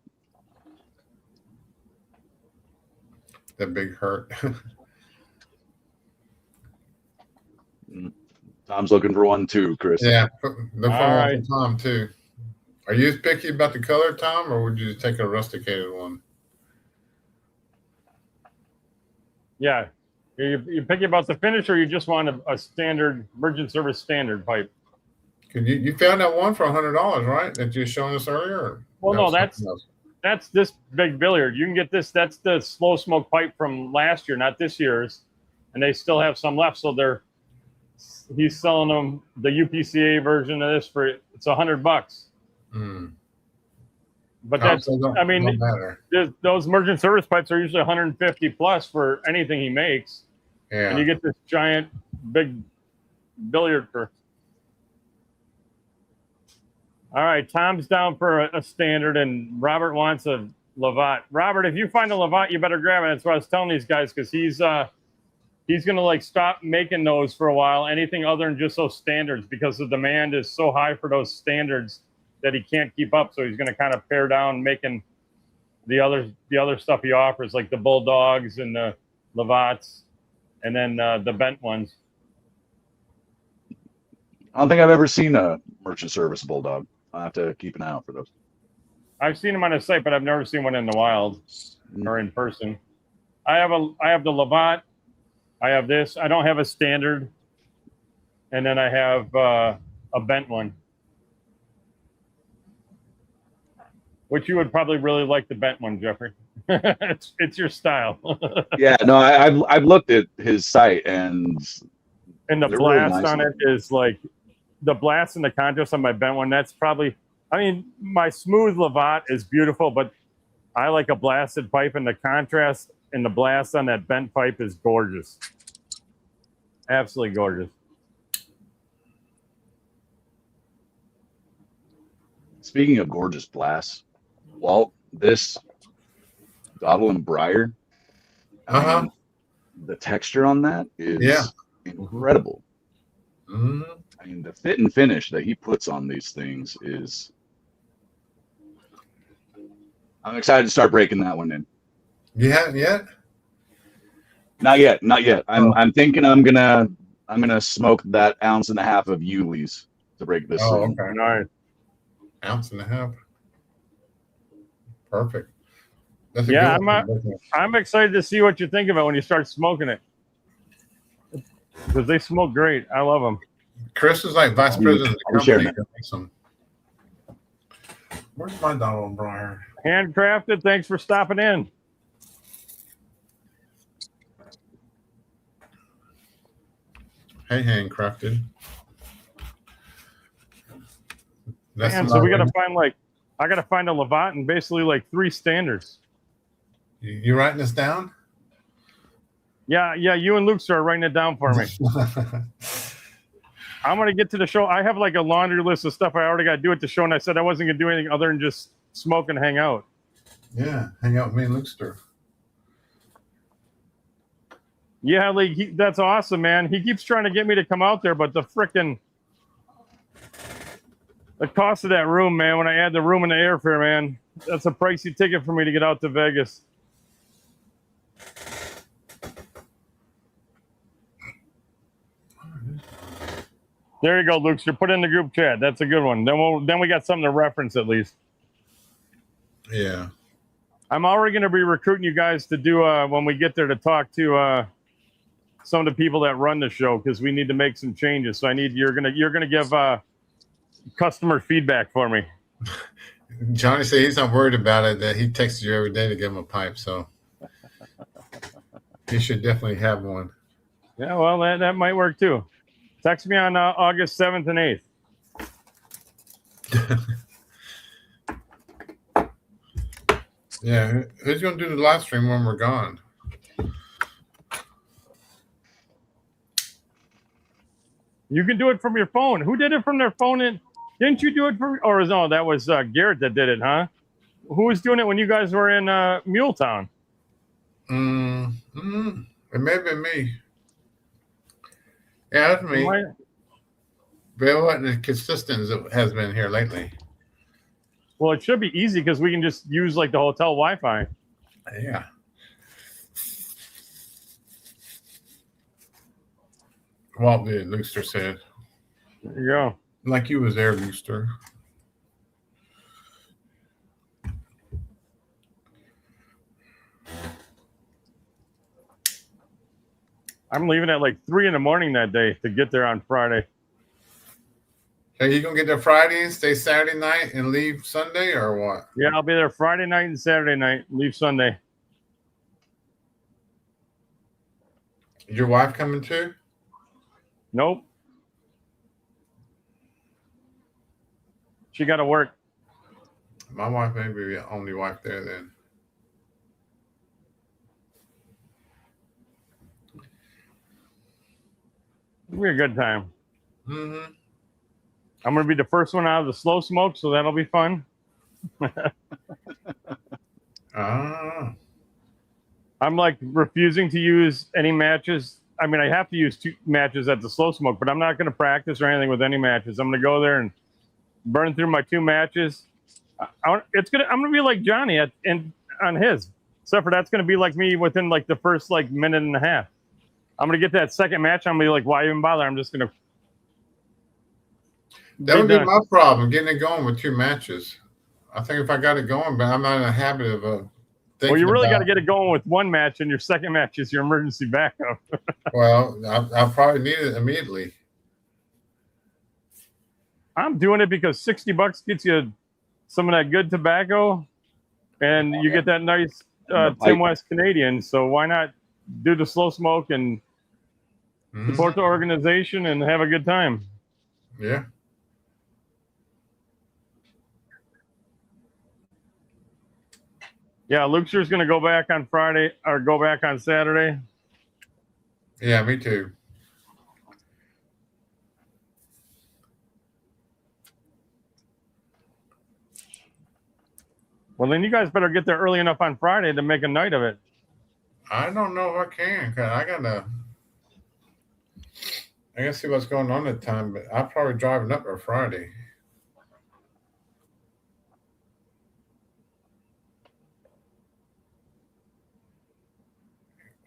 That big hurt. Tom's looking for one too, Chris. Yeah, look for one right. for Tom too. Are you as picky about the color, Tom, or would you take a rusticated one? Yeah. You picky about the finish, or you just want a standard merchant service standard pipe? You found that one for $100, right? That you were showing us earlier? Or Well, no, something else? that's this big billiard. You can get this. That's the slow smoke pipe from last year, not this year's, and they still have some left. So he's selling them the UPCA version of this for it's $100. Mm. But that's, I mean, don't matter. Those merchant service pipes are usually 150 plus for anything he makes. Yeah. And you get this giant, big billiard for. All right, Tom's down for a standard, and Robert wants a Lovat. Robert, if you find a Lovat, you better grab it. That's what I was telling these guys, because he's gonna like stop making those for a while. Anything other than just those standards, because the demand is so high for those standards that he can't keep up. So he's gonna kind of pare down making the other stuff he offers, like the Bulldogs and the Lovats, and then the bent ones. I don't think I've ever seen a merchant service Bulldog. I'll have to keep an eye out for those. I've seen them on a site, but I've never seen one in the wild or in person. I have the Lovat. I have this. I don't have a standard, and then I have a bent one, which you would probably really like the bent one, Jeffrey. it's your style. Yeah, no, I've looked at his site, and the they're blast really nice on it is like the blast and the contrast on my bent one. That's probably, I mean, my smooth Lovat is beautiful, but I like a blasted pipe, and the contrast and the blast on that bent pipe is gorgeous. Absolutely gorgeous. Speaking of gorgeous blasts, Walt, this Dottle and Briar, I mean, the texture on that is incredible. Mm-hmm. I mean, the fit and finish that he puts on these things is. I'm excited to start breaking that one in. You haven't yet? Not yet. I'm thinking I'm gonna smoke that 1.5 ounces of Yulees to break this. Oh, in. okay. All right. 1.5 ounces. Perfect. That's a Yeah, good one. I'm excited to see what you think of it when you start smoking it, because they smoke great. I love them. Chris is like vice president of the sharing company. Where's my Donald Briar? Handcrafted. Thanks for stopping in. Hey, handcrafted. That's Man, so we got to find I got to find a Lovat and basically like 3 standards. You writing this down? Yeah. You and Luke are writing it down for me. I'm going to get to the show. I have like a laundry list of stuff I already got to do at the show, and I said I wasn't going to do anything other than just smoke and hang out. Yeah, hang out with me and Luke. Yeah, like that's awesome, man. He keeps trying to get me to come out there, but the cost of that room, man, when I add the room and the airfare, man, that's a pricey ticket for me to get out to Vegas. There you go, Luke. Put in the group chat. That's a good one. Then we got something to reference at least. Yeah. I'm already going to be recruiting you guys to do when we get there to talk to some of the people that run the show, because we need to make some changes. So you're gonna give customer feedback for me. Johnny said he's not worried about it, that he texts you every day to give him a pipe, so he should definitely have one. Yeah, well, that might work too. Text me on August 7th and 8th. Yeah, who's going to do the live stream when we're gone? You can do it from your phone. Who did it from their phone? Didn't you do it from? Or no, that was Garrett that did it, huh? Who was doing it when you guys were in Muletown? It may have been me. Yeah, that's me. But it wasn't as consistent as it has been here lately. Well, it should be easy because we can just use like the hotel Wi-Fi. Yeah. Walt did, Luxter said. There you go. Like you was there, Rooster. I'm leaving at like 3 a.m. that day to get there on Friday. Are you gonna get there Friday and stay Saturday night and leave Sunday, or what? Yeah, I'll be there Friday night and Saturday night. Leave Sunday. Is your wife coming too? Nope. She got to work. My wife may be the only wife there then. It'll be a good time. Mm-hmm. I'm going to be the first one out of the slow smoke, so that'll be fun. Ah. I'm like refusing to use any matches. I mean, I have to use 2 matches at the slow smoke, but I'm not going to practice or anything with any matches. I'm going to go there and burn through my 2 matches. I'm going to be like Johnny on his, except for that's going to be like me within like the first like minute and a half. I'm going to get that second match. I'm going to be like, why even bother? I'm just going to. That would be my problem, getting it going with 2 matches. I think if I got it going, but I'm not in a habit of thinking. Well, you really got to get it going with 1 match, and your second match is your emergency backup. Well, I'll probably need it immediately. I'm doing it because $60 gets you some of that good tobacco, and you get that nice Tim West Canadian. So why not do the slow smoke and support the organization and have a good time? Yeah. Yeah, Luke's going to go back on Friday or go back on Saturday. Yeah, me too. Well, then you guys better get there early enough on Friday to make a night of it. I don't know if I can, cause I gotta see what's going on at the time, but I'll probably driving up there Friday.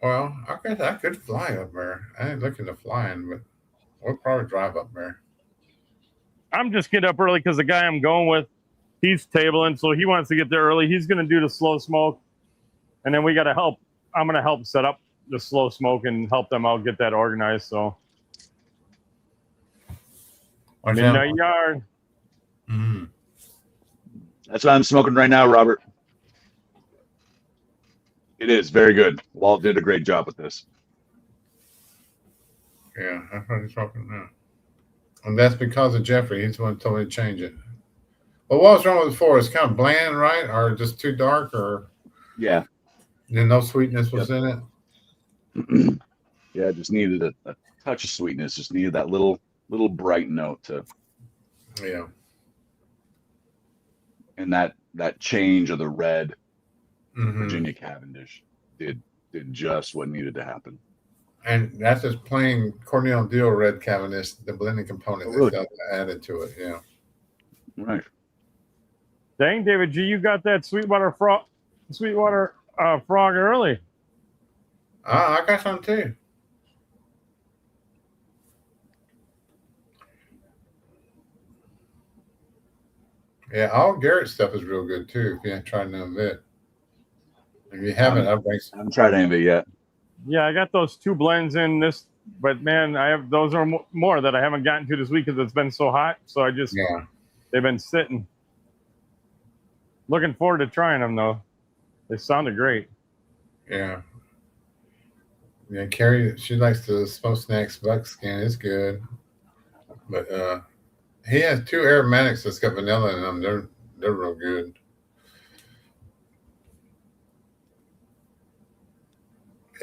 Well, I guess I could fly up there. I ain't looking to flying, but we'll probably drive up there. I'm just getting up early because the guy I'm going with, he's tabling, so he wants to get there early. He's going to do the slow smoke, and then we got to help. I'm going to help set up the slow smoke and help them out get that organized. So, midnight yard. Mm-hmm. That's what I'm smoking right now, Robert. It is very good. Walt did a great job with this. Yeah, that's what he's talking about. And that's because of Jeffrey. He's the one who told me to change it. Well, what was wrong with it before? It's kind of bland, right? Or just too dark, or yeah, then no sweetness was in it. Yeah, it just needed a touch of sweetness. Just needed that little bright note to. Yeah. And that change of the red Mm-hmm. Virginia Cavendish did just what needed to happen. And that's just plain Cornell Deal Red Cavendish, the blending component that's added to it. Yeah. Right. Dang, David G, you got that Sweetwater frog early. I got some too. Yeah, all Garrett's stuff is real good too. If you haven't tried none of it. If you haven't, I haven't tried any of it yet. Yeah, I got those 2 blends in this, but man, those are more that I haven't gotten to this week because it's been so hot. So they've been sitting. Looking forward to trying them though. They sounded great. Yeah. Yeah, Carrie, she likes the smoke snacks buckskin. It's good. But he has 2 aromatics that's got vanilla in them. They're real good.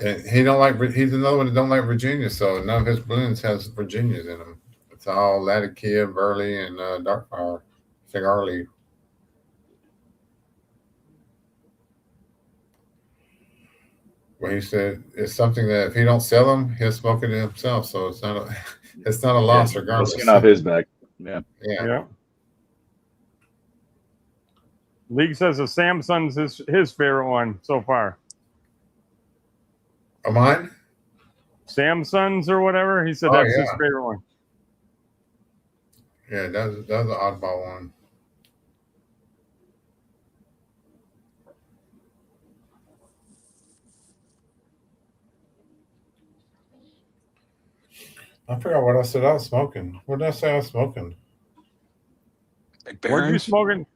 And he's another one that don't like Virginia, so none of his blends has Virginias in them. It's all Latakia, Burley, and Dark Fire, Cigar Leaf. Well, he said it's something that if he don't sell them, he'll smoke it himself. So it's not a loss regardless. Skin off his back. Yeah. Yeah. League says the Samsung's his favorite one so far. Mine? Samsung's or whatever. He said that's his favorite one. Yeah, that was an oddball one. I forgot what I said I was smoking. What did I say I was smoking? Like Weren't you Barons? smoking?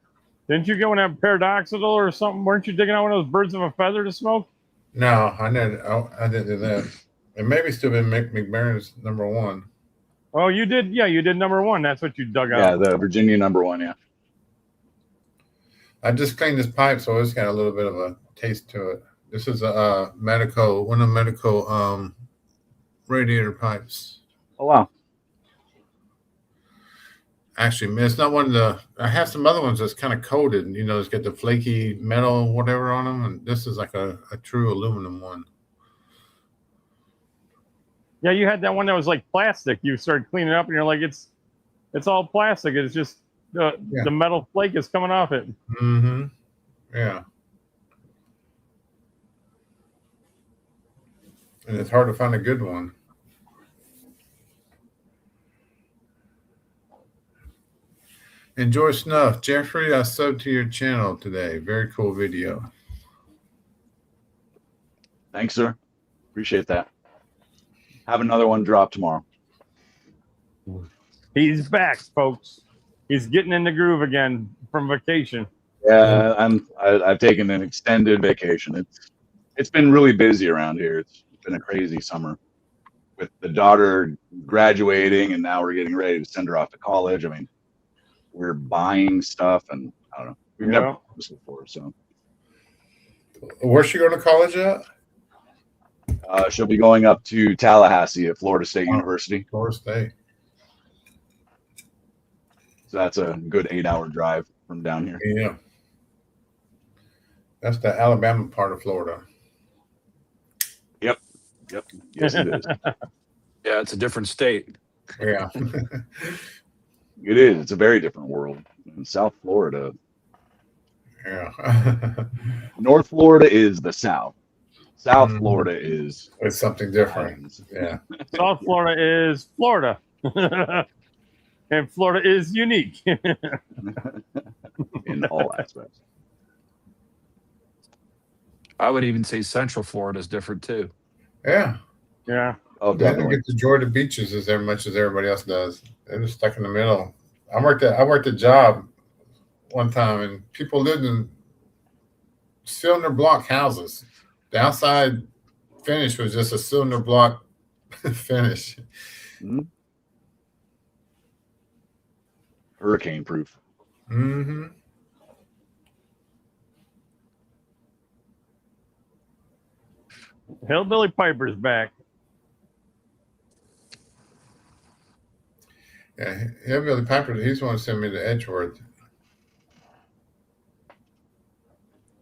Didn't you go and have paradoxical or something? Weren't you digging out one of those birds of a feather to smoke? No, I didn't do that. It maybe still been McBaron's number one. Oh, you did. Yeah, you did number one. That's what you dug Yeah, out. the Virginia number one. Yeah. I just cleaned this pipe, so it's got a little bit of a taste to it. This is a medical, one of the medical radiator pipes. Oh wow. Actually, it's not one of the. I have some other ones that's kind of coated. You know, it's got the flaky metal, whatever on them, and this is like a true aluminum one. Yeah, you had that one that was like plastic. You started cleaning up, and you're like, it's all plastic. It's just the metal flake is coming off it. Mm-hmm. Yeah. And it's hard to find a good one. Enjoy snuff. Jeffrey, I subbed to your channel today. Very cool video. Thanks, sir. Appreciate that. Have another one drop tomorrow. He's back, folks. He's getting in the groove again from vacation. Yeah, I've taken an extended vacation. It's been really busy around here. It's been a crazy summer with the daughter graduating, and now we're getting ready to send her off to college. I mean, we're buying stuff, and I don't know. We've never done this before, so. Where's she going to college at? She'll be going up to Tallahassee at Florida State University. Florida State. So that's a good 8-hour drive from down here. Yeah. That's the Alabama part of Florida. Yep. Yes, it is. Yeah, it's a different state. Yeah. It is. It's a very different world. In South Florida. Yeah. North Florida is the South. South Florida is. It's something different. Yeah. South Florida is Florida. And Florida is unique. In all aspects. I would even say Central Florida is different too. Yeah. Yeah. Oh, They don't definitely. get to enjoy the beaches as much as everybody else does. They're just stuck in the middle. I worked a job one time, and people lived in cylinder block houses. The outside finish was just a cylinder block finish. Mm-hmm. Hurricane proof. Mm-hmm. Hillbilly Piper's back. Yeah, Hillbilly Piper, he's the one to send me to Edgeworth.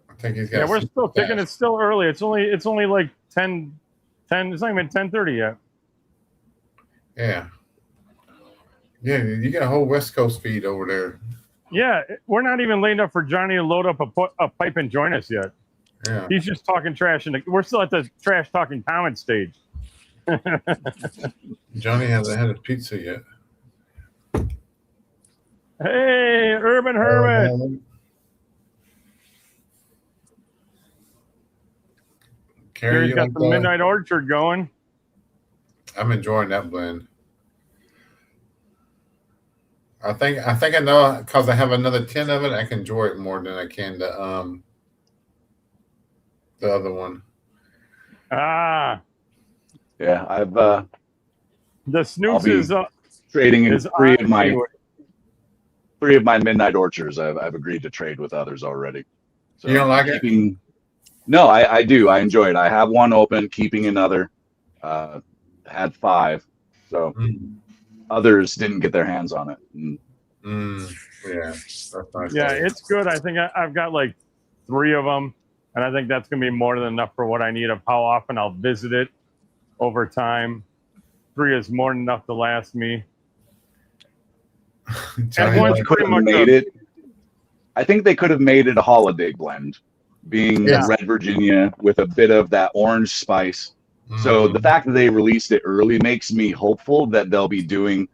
I think he's got. Yeah, we're still kicking. It's still early. It's only like 10. It's not even 10:30 yet. Yeah. Yeah, you got a whole West Coast feed over there. Yeah, we're not even late enough for Johnny to load up a pipe and join us yet. Yeah. He's just talking trash, and we're still at the trash talking comment stage. Johnny hasn't had his pizza yet. Hey, Urban Hermit. Carrie, He's got like the Midnight Orchard going. I'm enjoying that blend. I think I know because I have another 10 of it. I can enjoy it more than I can the other one. Ah, Yeah, I've the snooze is trading in is three on of my anyway. Midnight Orchards. I've agreed to trade with others already. So You don't like it? No, I do. I enjoy it. I have one open, keeping another. Had 5, so others didn't get their hands on it. Yeah, that's nice. Yeah, it's good. I think I've got like 3 of them, and I think that's gonna be more than enough for what I need. Of how often I'll visit it over time. 3 is more than enough to last me. Johnny, one's like- pretty much made it. I think they could have made it a holiday blend, being Yeah. Red Virginia with a bit of that orange spice. So the fact that they released it early makes me hopeful that they'll be doing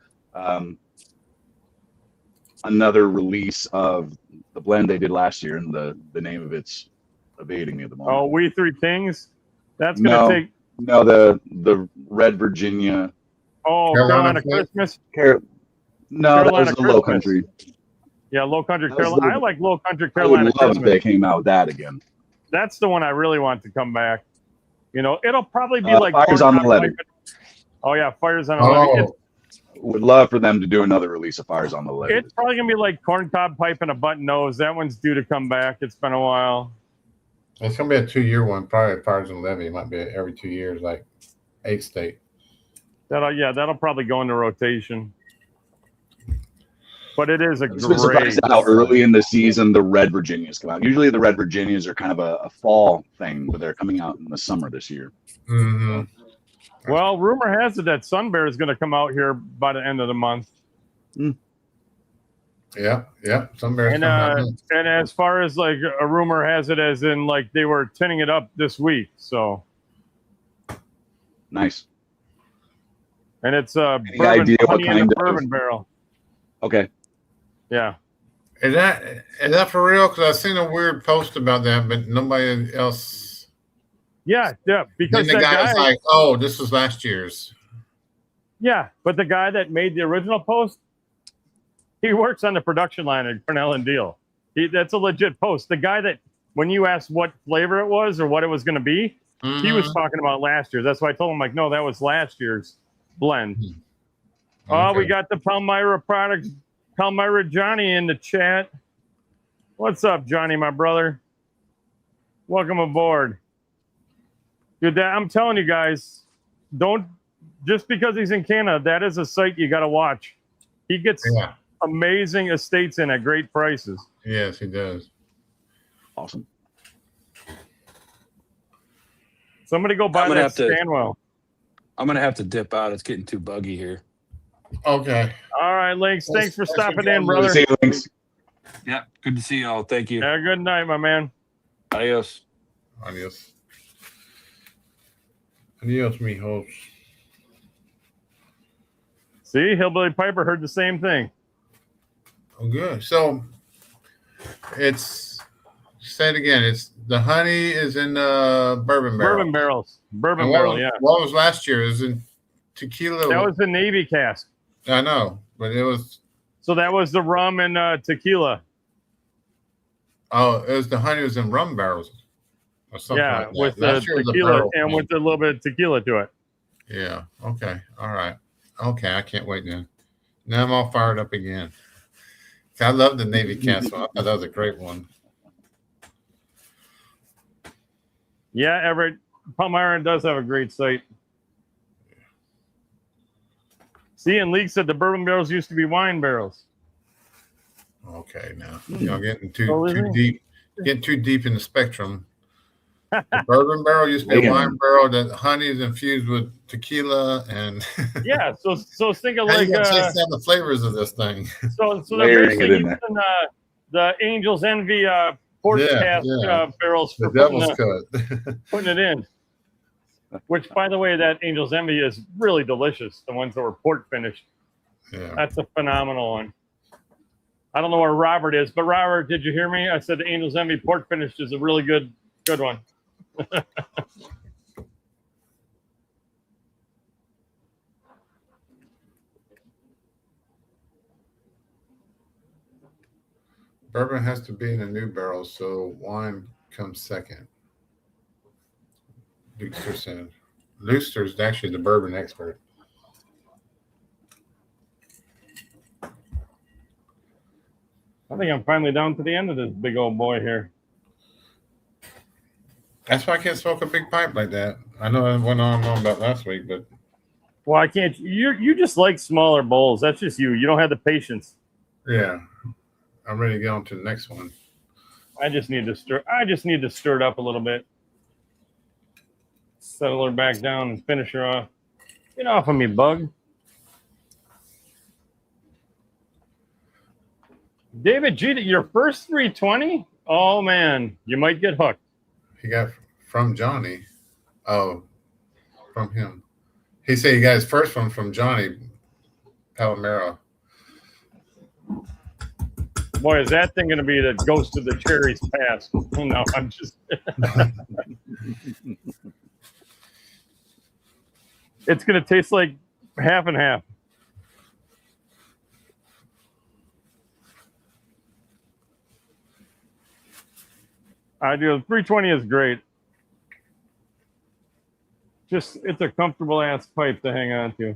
another release of the blend they did last year, and the name of it's evading me at the moment. Oh, We Three Kings. That's gonna take. No, the Red Virginia. Oh, Carolina Christmas. No, that was the Low Country. Yeah, Low Country Carolina. I like Low Country Carolina. I would love if they came out with that again. That's the one I really want to come back. You know, it'll probably be like Fires on the Levee. Oh yeah, Fires on the Levee. Would love for them to do another release of Fires on the Levee. It's probably gonna be like Corncob Pipe and a Button Nose. That one's due to come back. It's been a while. It's gonna be a 2-year one. Probably Fires on the Levee. It might be every 2 years, like 8th State. That'll probably go into rotation. But it is a great. Surprised how early in the season the Red Virginias come out. Usually the Red Virginias are kind of a fall thing, but they're coming out in the summer this year. Mm-hmm. Well, rumor has it that Sun Bear is going to come out here by the end of the month. Yeah. Sun Bear's and coming out. and as far as like a rumor has it, as in like they were tinning it up this week. So nice. And it's Any bourbon, idea what honey in kind a of bourbon barrel. Okay. Yeah. Is that for real? Because I've seen a weird post about that, but nobody else. Yeah. Because then the guy was like, "Oh, this was last year's." Yeah, but the guy that made the original post, he works on the production line at Cornell and Deal. That's a legit post. The guy that, when you asked what flavor it was or what it was going to be, he was talking about last year's. That's why I told him, like, no, that was last year's blend. Okay. Oh, we got the Palmyra products. Palmyra Johnny in the chat. What's up, Johnny, my brother? Welcome aboard. Dude, I'm telling you guys, don't, just because he's in Canada, that is a site you got to watch. He gets amazing estates in at great prices. Yes, he does. Awesome. Somebody go buy that Stanwell. I'm going to have to dip out. It's getting too buggy here. Okay. All right, Links. Thanks for stopping in, brother. See you, Links. Yeah, good to see y'all. Thank you. Yeah, good night, my man. Adios. Adios. Adios, mijos. See, Hillbilly Piper heard the same thing. Oh, good. So it's, say it again. It's the honey is in the bourbon barrel. Bourbon barrels. Bourbon barrel, yeah. What was last year? It was in tequila. That was the Navy cask. I know, but it was. So that was the rum and tequila. Oh, it was the honey was in rum barrels or something. Yeah, like that. with the tequila and with a little bit of tequila to it. Yeah. Okay. All right. Okay. I can't wait then. Now I'm all fired up again. I love the Navy cask one. I thought that was a great one. Yeah, Everett. Palmyra does have a great site. See, and League said the bourbon barrels used to be wine barrels. Okay, now y'all getting too deep. Getting too deep in the spectrum. The bourbon barrel used to be a wine barrel. The honey is infused with tequila and. Yeah, so think of how like. You taste the flavors of this thing. So they're basically using the Angel's Envy port cask barrels for putting it in. Which, by the way, that Angel's Envy is really delicious. The ones that were port finished. Yeah. That's a phenomenal one. I don't know where Robert is, but Robert, did you hear me? I said the Angel's Envy port finished is a really good one. Bourbon has to be in a new barrel, so wine comes second. Luster said. Luster's actually the bourbon expert. I think I'm finally down to the end of this big old boy here. That's why I can't smoke a big pipe like that. I know I went on about last week, but well, I can't. You just like smaller bowls. That's just you. You don't have the patience. Yeah, I'm ready to get on to the next one. I just need to stir it up a little bit. Settle her back down and finish her off. Get off of me, bug. David G, your first 320? Oh man, you might get hooked. He got from Johnny. Oh, from him. He said he got his first one from Johnny Palomero. Boy, is that thing going to be the ghost of the cherries past? No, I'm just. It's going to taste like half and half. I do. 320 is great. Just, it's a comfortable ass pipe to hang on to.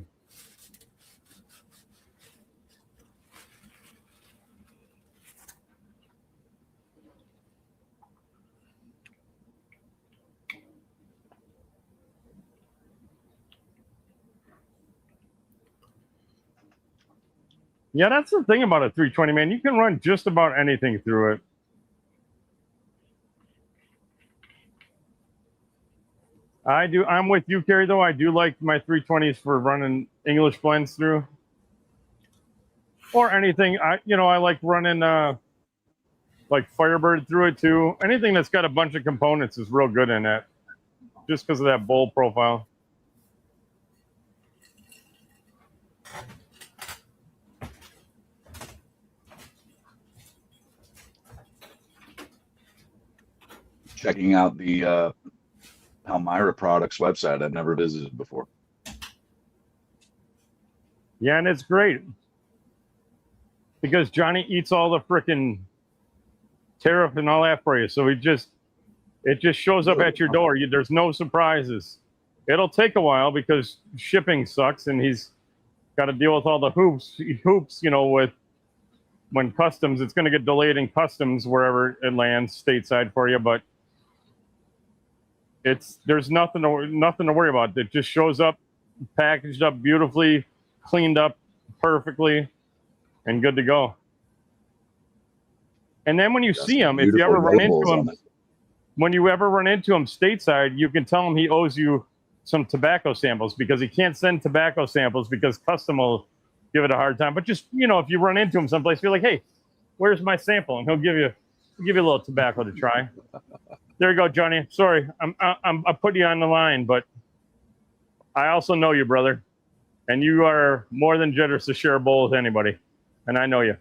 Yeah, that's the thing about a 320, man. You can run just about anything through it. I do. I'm with you, Kerry, though. I do like my 320s for running English blends through. Or anything. I like running like Firebird through it too. Anything that's got a bunch of components is real good in it. Just because of that bowl profile. Checking out the Palmyra Products website. I've never visited before. Yeah, and it's great. Because Johnny eats all the frickin' tariff and all that for you. So it just shows up at your door. There's no surprises. It'll take a while because shipping sucks and he's got to deal with all the hoops, with when customs, it's going to get delayed in customs wherever it lands stateside for you, but there's nothing to worry about. It just shows up, packaged up beautifully, cleaned up perfectly, and good to go. And then when you see him, if you ever run into him, stateside, you can tell him he owes you some tobacco samples because he can't send tobacco samples because custom will give it a hard time. But just, if you run into him someplace, be like, hey, where's my sample? And he'll give you a little tobacco to try. There you go, Johnny. Sorry, I put you on the line, but I also know you, brother. And you are more than generous to share a bowl with anybody. And I know you.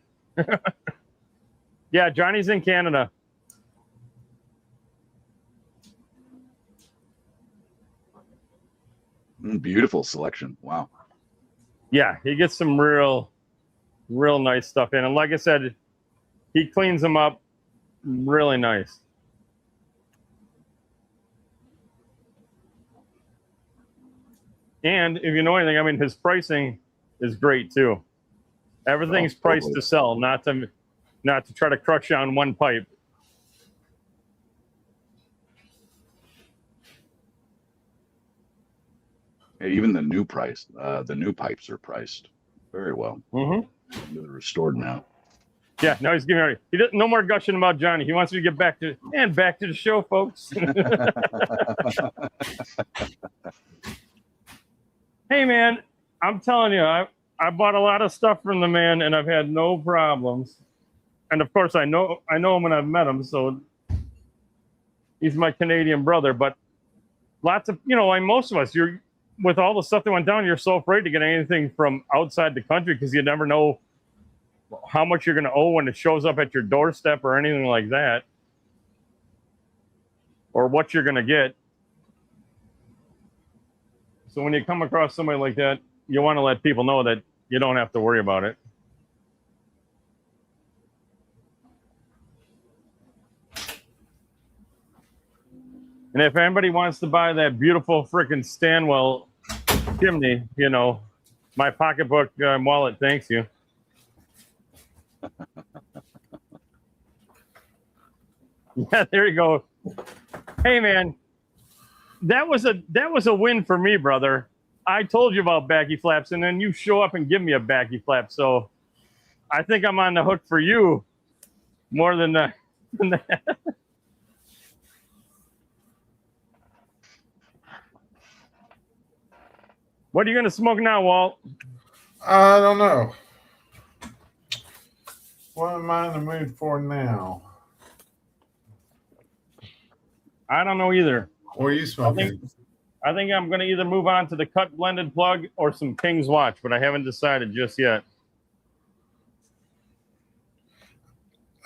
Yeah, Johnny's in Canada. Beautiful selection. Wow. Yeah, he gets some real nice stuff in. And like I said, he cleans them up really nice. And if you know anything, I mean, his pricing is great too. Everything's priced to sell, not to try to crush you on one pipe. Even the new pipes are priced very well. Mm-hmm. They're restored now. Yeah, no, he's giving he doesn't, no more gushing about Johnny. He wants me to get back to the show, folks. Hey, man, I'm telling you, I bought a lot of stuff from the man, and I've had no problems. And of course, I know him when I've met him, so he's my Canadian brother. But lots of, like most of us, you're with all the stuff that went down, you're so afraid to get anything from outside the country because you never know how much you're going to owe when it shows up at your doorstep or anything like that, or what you're going to get. So when you come across somebody like that, you want to let people know that you don't have to worry about it. And if anybody wants to buy that beautiful frickin' Stanwell chimney, my pocketbook wallet thanks you. Yeah, there you go. Hey, man. That was a win for me, brother. I told you about backy flaps, and then you show up and give me a backy flap. So I think I'm on the hook for you more than that. What are you going to smoke now, Walt? I don't know. What am I in the mood for now? I don't know either. What are you smoking? I think I'm going to either move on to the cut blended plug or some King's Watch, but I haven't decided just yet.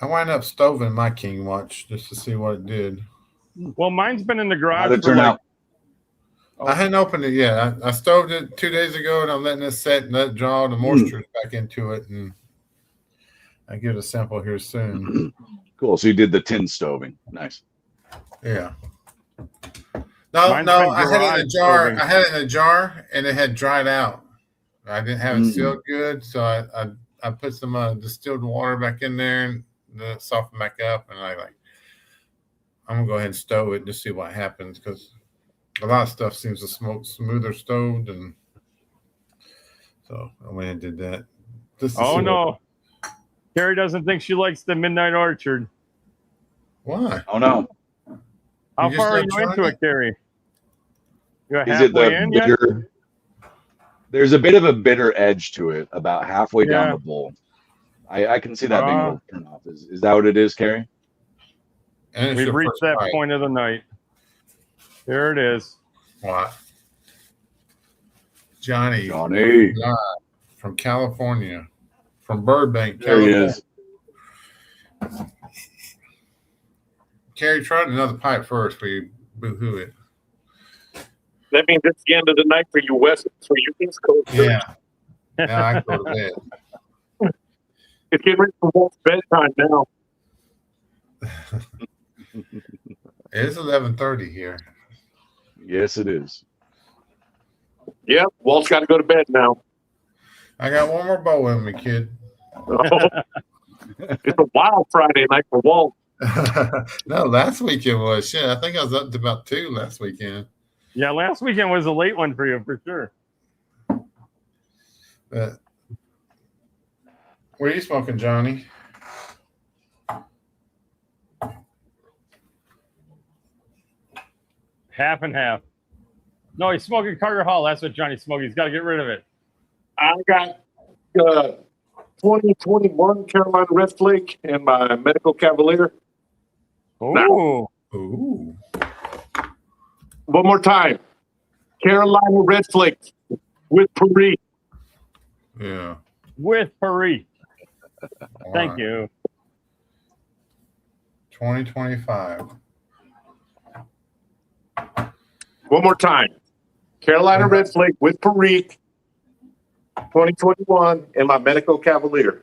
I wound up stoving my King Watch just to see what it did. Well, mine's been in the How'd garage it for turn like out? I hadn't opened it yet. I stoved it 2 days ago, and I'm letting it set and let it draw the moisture back into it, and I get a sample here soon. Cool. So you did the tin stoving. Nice. Yeah. No, Mine's no, been I had it in a garage jar. stoving. I had it in a jar, and it had dried out. I didn't have it sealed good, so I put some distilled water back in there and then it softened back up, and I'm gonna go ahead and stove it and just see what happens, because a lot of stuff seems to smoke smoother stoved, and so I went and did that. Oh no, Carrie doesn't think she likes the Midnight Orchard. Why? Oh no. How You just far are not you into trying it, Carrie? You're Is it halfway the in yet? bitter? There's a bit of a bitter edge to it about halfway down Yeah. the bowl. I can see that being a little turn off. Is that what it is, Carrie? And it's We've your reached first that bite. point of the night. There it is. What? Johnny from California, from Burbank, There he California. is. Carrie, try another pipe first before you boo-hoo it. That means it's the end of the night for you West, for you East Coast. Yeah. Now I can go to bed. It's getting ready for Walt's bedtime now. It is 11:30 here. Yes, it is. Yep, Walt's got to go to bed now. I got one more bowl in me, kid. Oh, it's a wild Friday night for Walt. No, last weekend was shit. I think I was up to about 2 last weekend. Yeah, last weekend was a late one for you for sure. But what are you smoking, Johnny? Half and half. No, he's smoking Carter Hall. That's what Johnny's smoking. He's got to get rid of it. I got 2021 Carolina Red Flake and my Medical Cavalier. Ooh. Ooh. One more time. Carolina Red Flake with Paris. Yeah. With Paris. All Thank right. you. 2025. One more time. Carolina Red Flake with Paris. 2021 and my Medical Cavalier.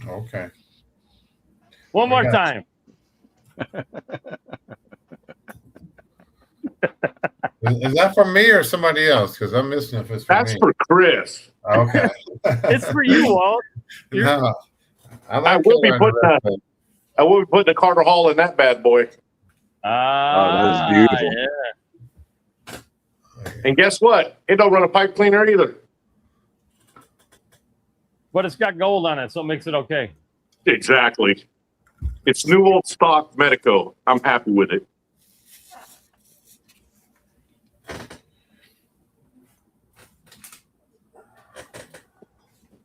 Okay. One more got time. Is that for me or somebody else? Because I'm missing if it's for That's me. for Chris. Okay. It's for you, Walt. No, I will be putting a Carter Hall in that bad boy. Ah, that was beautiful. Yeah. And guess what? It don't run a pipe cleaner either. But it's got gold on it, so it makes it okay. Exactly. It's new old stock Medico. I'm happy with it.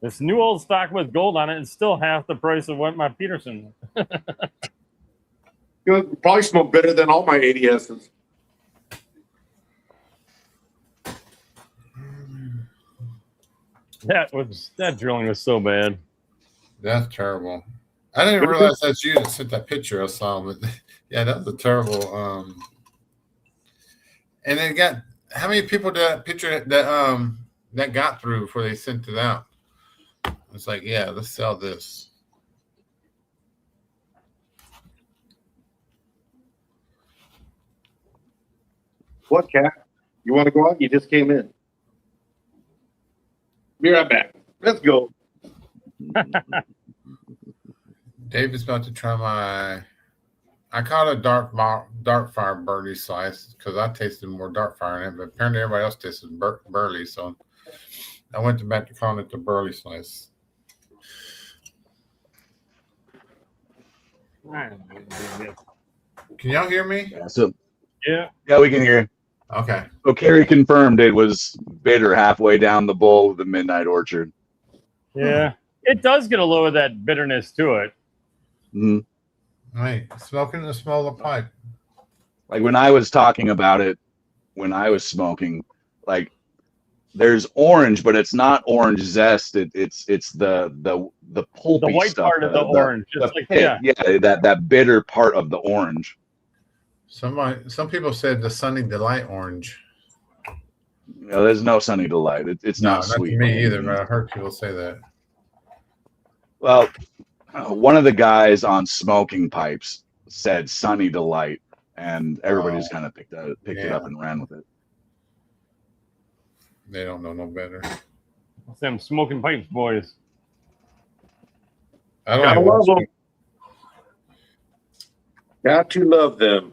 This new old stock with gold on it is still half the price of what my Peterson. You probably smoke better than all my ADSs. That drilling was so bad. That's terrible. I didn't realize that's you that sent that picture I saw, but yeah, that was a terrible. And then got how many people did that picture that got through before they sent it out? It's like, yeah, let's sell this. What, Cat? You want to go out? You just came in. Be right back. Let's go. David's about to try my. I caught a dark fire burley slice because I tasted more dark fire in it, but apparently everybody else tasted burley, so I went back to calling it the burley slice. Can y'all hear me? Yeah, so Yeah. yeah, we can hear. Okay. So Carrie confirmed it was bitter halfway down the bowl of the Midnight Orchard. Yeah. It does get a little of that bitterness to it. Mhm. Hey, smoking the smell of the pipe. Like when I was talking about it, when I was smoking, like there's orange, but it's not orange zest. It's the pulpy The white stuff, part of the orange. It's like, pit, yeah. that bitter part of the orange. Some people said the Sunny Delight orange. No, there's no Sunny Delight. It's No, not not sweet. to me either, but I heard people say that. Well, one of the guys on Smoking Pipes said Sunny Delight, and everybody just kind of picked it up and ran with it. They don't know no better. It's them Smoking Pipes boys. I don't Gotta like love them. Got to love them.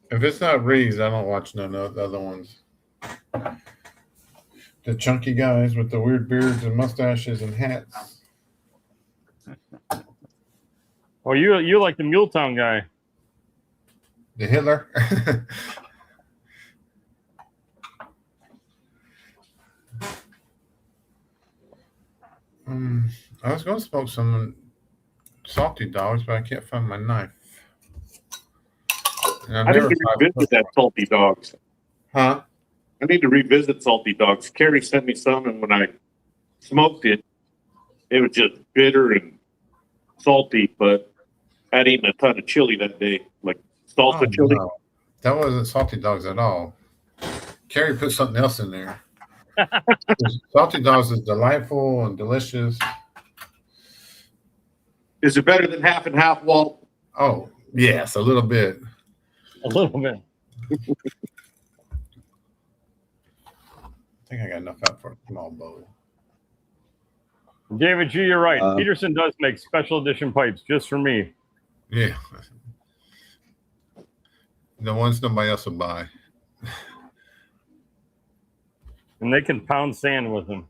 If it's not Reeves, I don't watch none of the other ones. The chunky guys with the weird beards and mustaches and hats. Oh, you like the Muletown guy. The Hitler. I was going to smoke some salty dogs, but I can't find my knife. And I need to revisit that salty dogs. Huh? I need to revisit salty dogs. Carrie sent me some, and when I smoked it, it was just bitter and salty. But I'd eaten a ton of chili that day, like salsa chili. No. That wasn't salty dogs at all. Carrie put something else in there. Salty dogs is delightful and delicious. Is it better than half and half, Walt? Oh, yes, a little bit. A little bit. I think I got enough out for a small bowl. David G, you're right. Peterson does make special edition pipes just for me. Yeah. The ones nobody else will buy. And they can pound sand with them.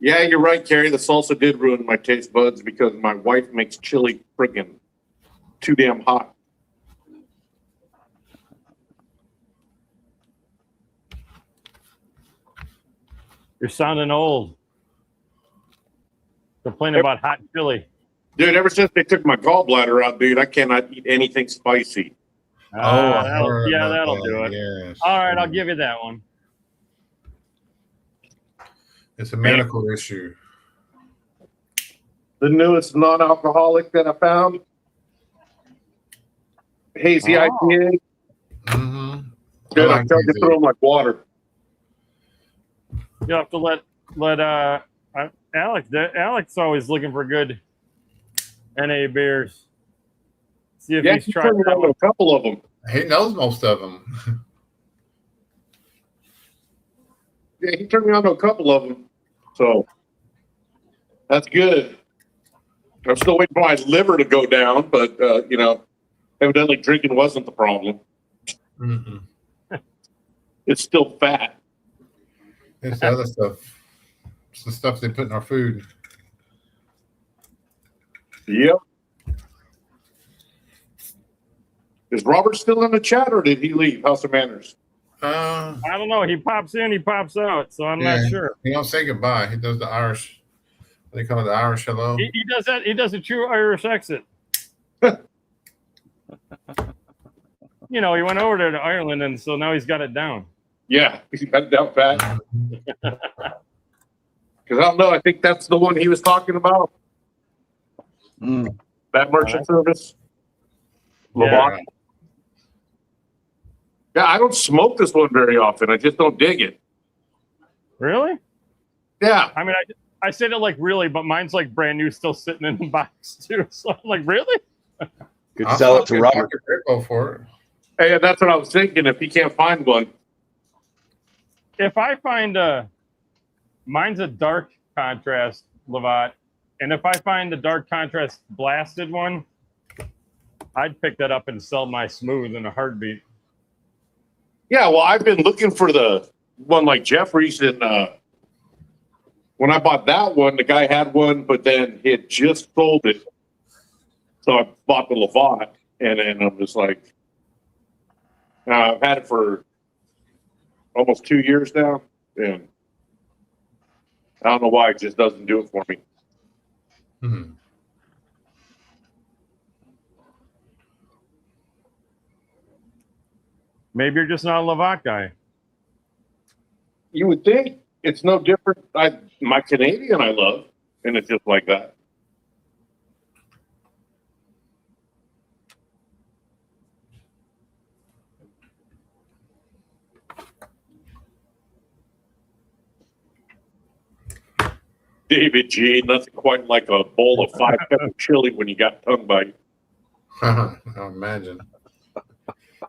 Yeah, you're right, Carrie. The salsa did ruin my taste buds because my wife makes chili friggin' too damn hot. You're sounding old. Complaining about hot chili. Dude, ever since they took my gallbladder out, dude, I cannot eat anything spicy. That'll do it. Yes. All right, I'll give you that one. It's a medical issue. The newest non-alcoholic that I found, hazy IPA. Mm-hmm. Dude, I'm trying to throw them like water. You have to let Alex. Alex always looking for good NA beers. See if he's tried turned me on to a couple of them. He knows most of them. Yeah, he turned me on to a couple of them. So that's good. I'm still waiting for my liver to go down, but evidently drinking wasn't the problem. Mm-hmm. It's still fat. It's the other stuff. It's the stuff they put in our food. Yep. Is Robert still in the chat, or did he leave House of Manners? I don't know. He pops in, he pops out, so I'm not sure. He don't say goodbye. He does the Irish. They call it the Irish hello. He does that. He does a true Irish exit. He went over there to Ireland, and so now he's got it down. Yeah, he's got it down pat. Because I don't know. I think that's the one he was talking about. That merchant service. Yeah. Yeah, I don't smoke this one very often. I just don't dig it. Really? Yeah. I mean, I said it like really, but mine's like brand new, still sitting in the box too. So I'm like, really? Could sell it to Robert. Go for it. Hey, that's what I was thinking. If he can't find one, if I find mine's a dark contrast Lovat, and if I find the dark contrast blasted one, I'd pick that up and sell my smooth in a heartbeat. yeah. Well, I've been looking for the one like Jeffrey's, and when I bought that one, the guy had one, but then he had just sold it, so I bought the Lovat, and then I'm just like, I've had it for almost 2 years now, and I don't know why it just doesn't do it for me. Mm-hmm. Maybe you're just not a Lovat guy. You would think it's no different. My Canadian I love, and it's just like that. David G, nothing quite like a bowl of 5-pepper chili when you got tongue bite. I imagine.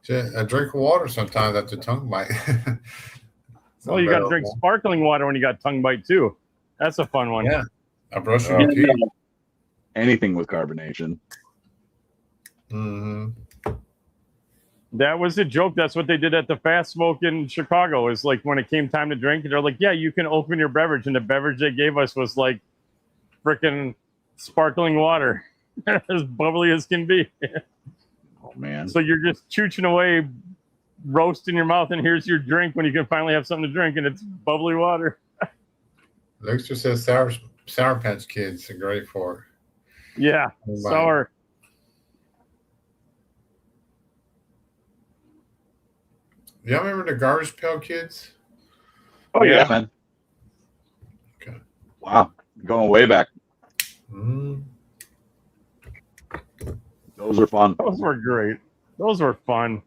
A drink of water sometimes after tongue bite. Well, you got to drink sparkling water when you got tongue bite too. That's a fun one. Yeah, I brush your teeth. Anything with carbonation. Mm-hmm. That was the joke. That's what they did at the Fast Smoke in Chicago. Is like when it came time to drink, they're like, "Yeah, you can open your beverage," and the beverage they gave us was like freaking sparkling water, as bubbly as can be. Oh man! So you're just chooching away, roast in your mouth, and here's your drink when you can finally have something to drink, and it's bubbly water. Luke just says Sour Patch Kids are great for it. Yeah, sour. Y'all remember the Garbage Pail Kids? Oh yeah, man. Okay. Wow, going way back. Mm. Those are fun. Those were great. Those were fun.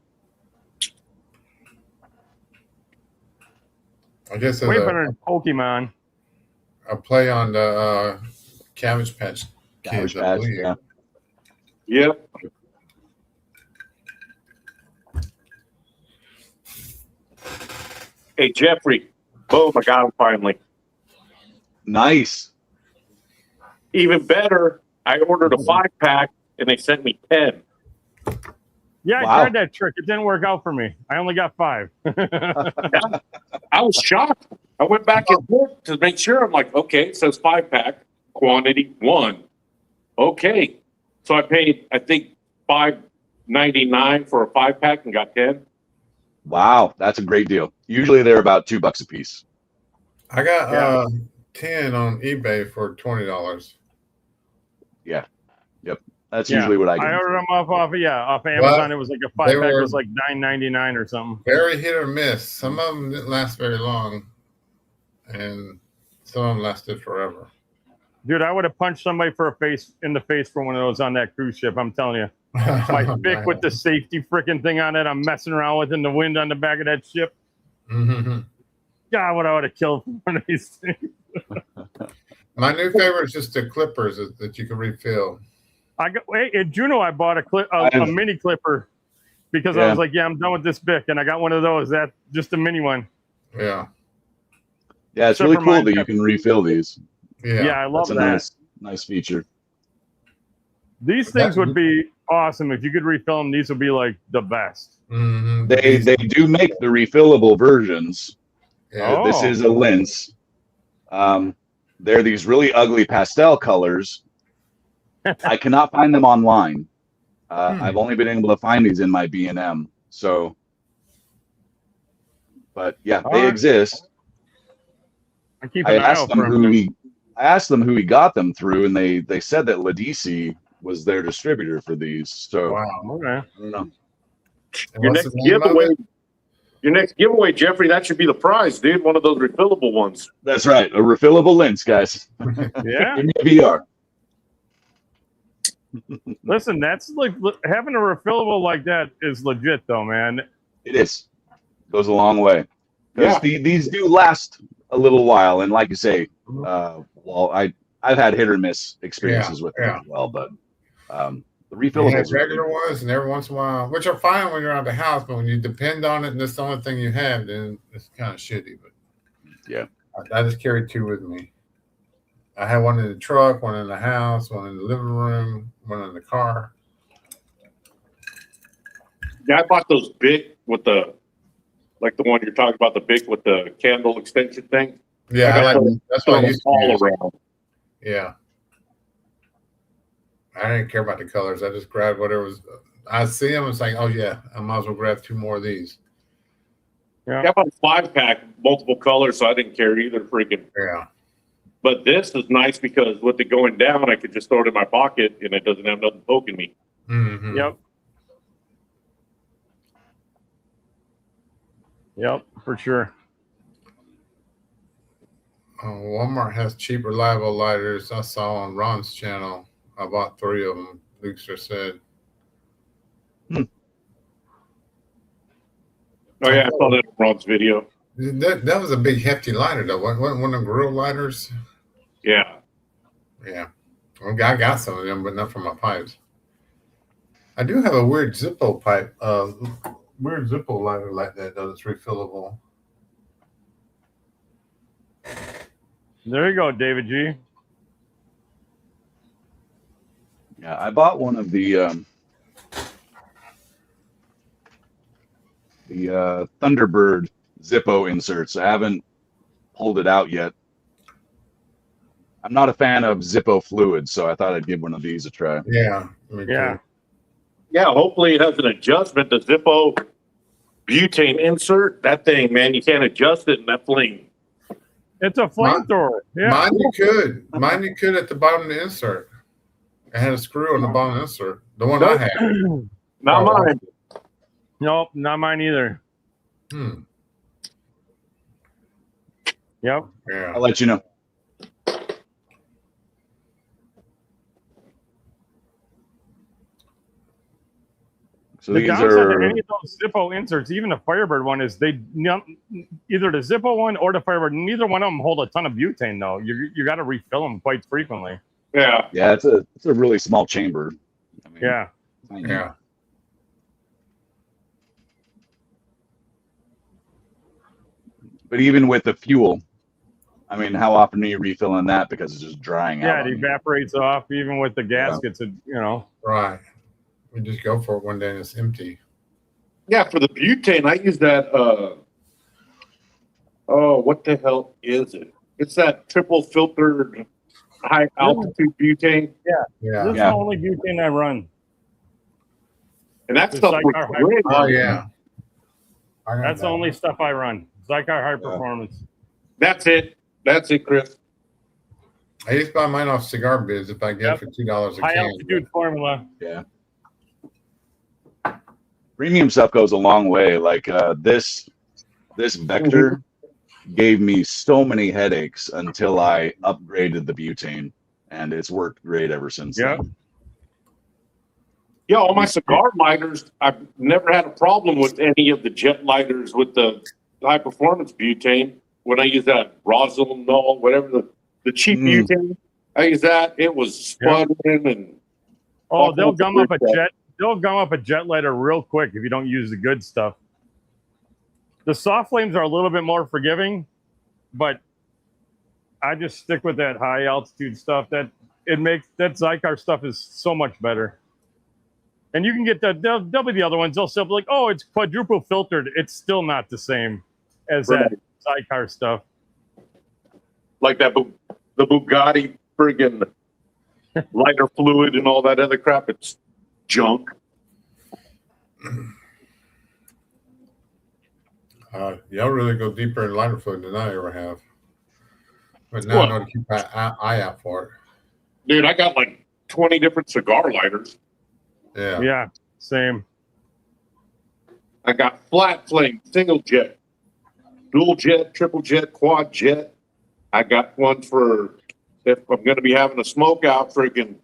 I guess Way better than Pokemon. A play on the Cabbage Patch Kids. Cabbage Patch, yeah. Yep. Hey Jeffrey, boom! I got him finally. Nice. Even better, I ordered a 5-pack and they sent me 10. Yeah, Wow. I tried that trick. It didn't work out for me. I only got 5. I was shocked. I went back and looked to make sure. I'm like, okay, it says 5-pack, quantity 1. Okay, so I paid, I think, $5.99 for a 5-pack and got 10. Wow, that's a great deal. Usually they're about $2 a piece. I got 10 on eBay for $20. Yeah. Yep. That's usually what I get. I ordered them off Amazon. Well, it was like a 5-pack was like $9.99 or something. Very hit or miss. Some of them didn't last very long, and some of them lasted forever. Dude, I would have punched somebody in the face for one of those on that cruise ship. I'm telling you. My pick with the safety freaking thing on it, I'm messing around with in the wind on the back of that ship. Mm-hmm. God, what I would have killed for one of these things. My new favorite is just the clippers that you can refill. At Juneau, I bought a mini clipper because I was like, I'm done with this Bic, and I got one of those. That's just a mini one. Yeah. Yeah, it's really cool that you can refill these. Yeah, I love that. Nice feature. These things would be awesome if you could refill them. These would be like the best. Mm-hmm. They do make the refillable versions. Yeah. This is a Linz. They're these really ugly pastel colors. I cannot find them online. I've only been able to find these in my B&M. So, but yeah, they exist. I asked them who he got them through, and they said that Ladisi was their distributor for these. So wow. Okay. I don't know. Your next giveaway, Jeffrey, that should be the prize, dude. One of those refillable ones. That's right, a refillable Linz, guys. Yeah. In VR. Listen, that's like having a refillable like that is legit, though, man. It is. Goes a long way. Yeah. These do last a little while, and like you say, well, I've had hit or miss experiences with them as well, but the refillables are regular ones, and every once in a while, which are fine when you're out of the house, but when you depend on it and that's the only thing you have, then it's kind of shitty. But yeah, I just carry 2 with me. I had one in the truck, one in the house, one in the living room, one in the car. Yeah, I bought those big with the one you're talking about, the big with the candle extension thing. Yeah, that's what I used to all use. around. Yeah. I didn't care about the colors. I just grabbed whatever was. I see them. It's like, oh yeah, I might as well grab 2 more of these. Yeah. I bought a 5-pack, multiple colors, so I didn't care either. Freaking. Yeah. But this is nice because with it going down, I could just throw it in my pocket and it doesn't have nothing poking me. Mm-hmm. Yep. Yep, for sure. Walmart has cheap, reliable lighters. I saw on Ron's channel. I bought 3 of them. Lukester said. Oh yeah, I saw that in Ron's video. That was a big hefty lighter though. Wasn't one of them grill lighters? Yeah. Yeah. Well, I got some of them, but not for my pipes. I do have a weird Zippo pipe. Weird Zippo lighter like that though. It's refillable. There you go, David G. Yeah, I bought one of the Thunderbird Zippo inserts. I haven't pulled it out yet. I'm not a fan of Zippo fluids, so I thought I'd give one of these a try. Yeah. Me too. Yeah, hopefully it has an adjustment. The Zippo butane insert, that thing, man, you can't adjust it in that fling. It's a flamethrower. Yeah. Mine you could at the bottom of the insert. I had a screw on the bottom of the insert. The one I had. Not mine. Nope, not mine either. Yep. Yeah. I'll let you know. So The these downside are to any of those Zippo inserts, even the Firebird one, is either the Zippo one or the Firebird. Neither one of them hold a ton of butane though. You got to refill them quite frequently. Yeah. yeah, it's a really small chamber. I mean, Yeah. tiny. Yeah. But even with the fuel, I mean, how often are you refilling that because it's just drying Yeah, out? it on you? evaporates off even with the gaskets. Right. We just go for it one day and it's empty. Yeah, for the butane, I use that what the hell is it? It's that triple filtered high altitude butane. Yeah. This is Yeah. the only butane I run. And that The stuff was Zycar great. Oh yeah. I got That's the that. only stuff I run. Zycar High Performance. That's it. That's it, Chris. I used to buy mine off Cigar Biz if I get it for $2 a High can. altitude formula. Yeah. Premium stuff goes a long way. Like this Vector gave me so many headaches until I upgraded the butane, and it's worked great ever since. Yeah. then. Yeah, all my cigar lighters, I've never had a problem with any of the jet lighters with the high performance butane. When I use that Rosinol, whatever the cheap butane, I use that. It was sputtering and they'll gum up a jet. They'll gum up a jet lighter real quick if you don't use the good stuff. The soft flames are a little bit more forgiving, but I just stick with that high altitude stuff. That Zycar stuff is so much better. And you can get they'll be the other ones. They'll still be like, oh, it's quadruple filtered. It's still not the same as that Zycar stuff. like that the Bugatti friggin' lighter fluid and all that other crap. It's junk. Y'all really go deeper in lighter fluid than I ever have. But now I know to keep an eye out for it. Dude, I got like 20 different cigar lighters. Yeah. Yeah, same. I got flat flame, single jet, dual jet, triple jet, quad jet. I got one for if I'm going to be having a smoke out friggin'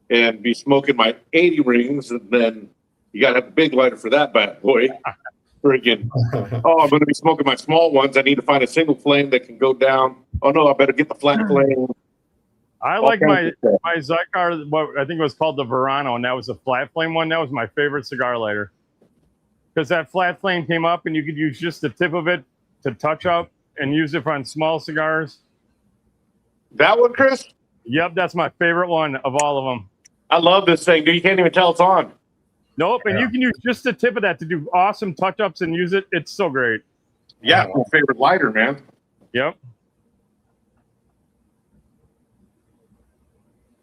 and be smoking my 80 rings, and then you got to have a big lighter for that bad boy. Friggin', I'm going to be smoking my small ones. I need to find a single flame that can go down. Oh no, I better get the flat flame. I like my Zycar, what I think it was called the Verano, and that was a flat flame one. That was my favorite cigar lighter. Because that flat flame came up and you could use just the tip of it to touch up and use it on small cigars. That one, Chris? Yep, that's my favorite one of all of them. I love this thing, dude. You can't even tell it's on. Nope, and you can use just the tip of that to do awesome touch-ups and use it. It's so great. Yeah, my favorite lighter, man. Yep.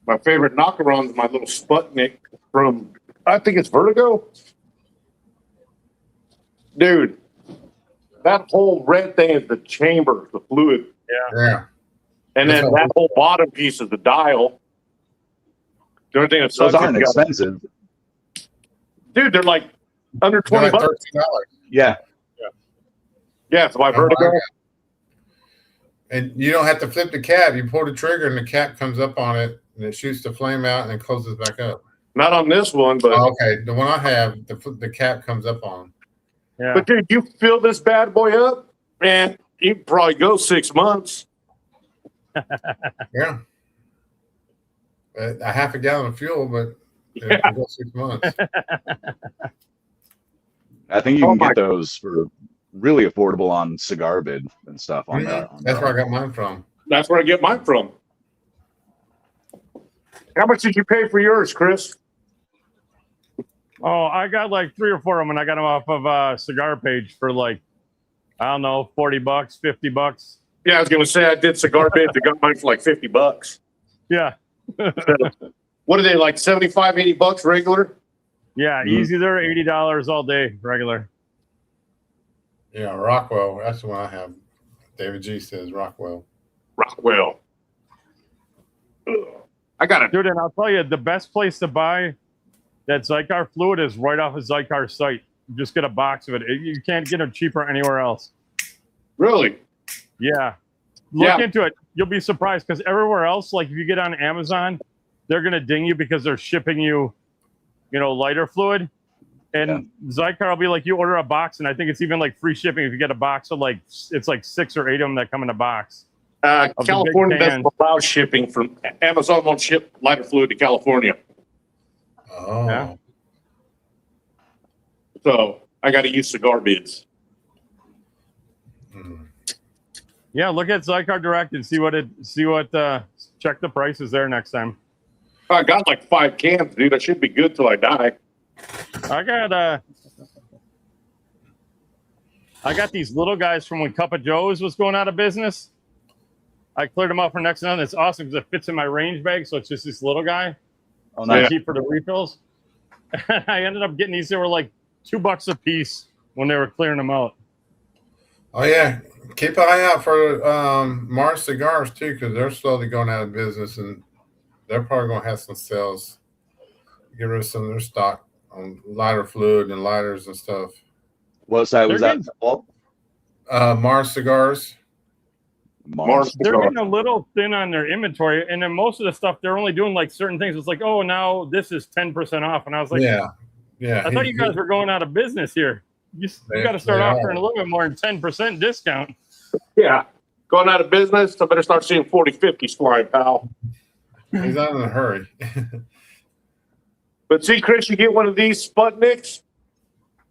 My favorite knockaround is my little Sputnik from, I think it's Vertigo. Dude, that whole red thing is the chamber, the fluid. Yeah. And then that whole bottom piece is the dial. The only thing that Those sucks aren't is expensive. dude, they're like under They're $20. like $13. Yeah. Yeah, it's my Vertigo. And you don't have to flip the cap. You pull the trigger, and the cap comes up on it, and it shoots the flame out, and then closes back up. Not on this one, but Okay, the one I have, the cap comes up on. Yeah. But dude, you fill this bad boy up, man, you can probably go 6 months. Yeah. A half a gallon of fuel, but it can go 6 months. I think you can get those for really affordable on Cigar Bid and stuff. That's where I got mine from. That's where I get mine from. How much did you pay for yours, Chris? Oh, I got like 3 or 4 of them, and I got them off of Cigar Page for like, I don't know, $40, $50. Yeah, I was gonna say I did Cigar Bids. I got mine for like $50. Yeah. What are they, like $75-$80 regular? Yeah, easy there, $80 all day, regular. Yeah, Rockwell. That's the one I have. David G says Rockwell. Rockwell. I got it. Dude, and I'll tell you, the best place to buy that Zycar fluid is right off of Zycar's site. You just get a box of it. You can't get it cheaper anywhere else. Really? Yeah. Look into it. You'll be surprised because everywhere else, like if you get on Amazon, they're going to ding you because they're shipping you, lighter fluid. And Zycar will be like, you order a box, and I think it's even like free shipping if you get a box of it's like 6 or 8 of them that come in a box. California doesn't allow shipping from Amazon. Won't ship lighter fluid to California. Oh. Yeah. So I got to use Cigar Bids. Yeah, look at Zycar Direct and check the prices there next time. I got like 5 cans, dude. I should be good till I die. I got these little guys from when Cup of Joe's was going out of business. I cleared them up for next month. It's awesome because it fits in my range bag, so it's just this little guy. Oh, nice. Cheap for the refills. I ended up getting these. They were like $2 a piece when they were clearing them out. Oh yeah, keep an eye out for Mars Cigars too, because they're slowly going out of business, and they're probably going to have some sales. Get rid of some of their stock on lighter fluid and lighters and stuff. What side was that? Mars Cigars. They're getting a little thin on their inventory, and then most of the stuff they're only doing like certain things. It's like, oh, now this is 10% off, and I was like, yeah. I thought you guys were going out of business here. You got to start offering a little bit more than 10% discount. Yeah, going out of business. I better start seeing 40-50s flying, pal. He's not in a hurry. But see, Chris, you get one of these Sputniks.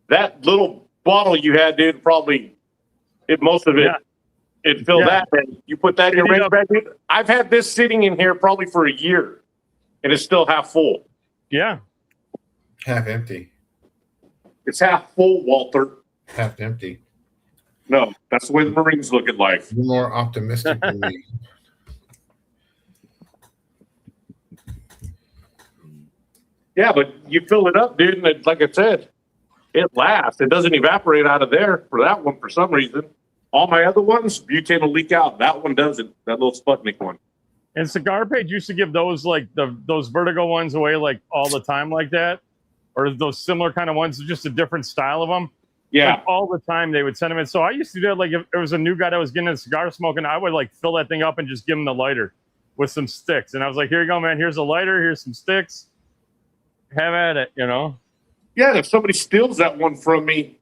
That little bottle you had, dude, probably most of it. Yeah. It filled that, and you put that in your range bag. I've had this sitting in here probably for a year, and it's still half full. Yeah. Half empty. It's half full, Walter. Half empty. No, that's the way the Marines look at life. You're more optimistic than me. Yeah, but you fill it up, dude, and it, like I said, it lasts. It doesn't evaporate out of there for that one for some reason. All my other ones, butane will leak out. That one doesn't. That little Sputnik one. And Cigar Page used to give those those Vertigo ones away like all the time like that, or those similar kind of ones, just a different style of them. Yeah, like all the time they would send them in. So I used to do it like if there was a new guy that was getting a cigar smoking, I would like fill that thing up and just give him the lighter with some sticks. And I was like, here you go, man. Here's a lighter. Here's some sticks. Have at it, Yeah, and if somebody steals that one from me,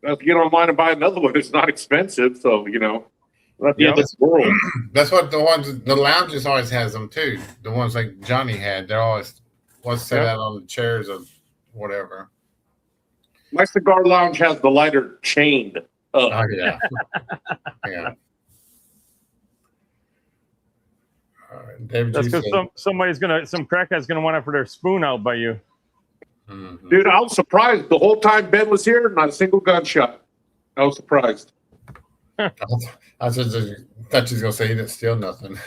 I have to get online and buy another one. It's not expensive, so not the end of this world. That's what the lounges always has them too. The ones like Johnny had, they're always set out on the chairs of whatever. My cigar lounge has the lighter chained up. Oh yeah, yeah. David, that's because some crackhead's gonna want it for their spoon out by you. Mm-hmm. Dude, I was surprised the whole time Ben was here. Not a single gunshot. I was surprised. I thought you was gonna say he didn't steal nothing.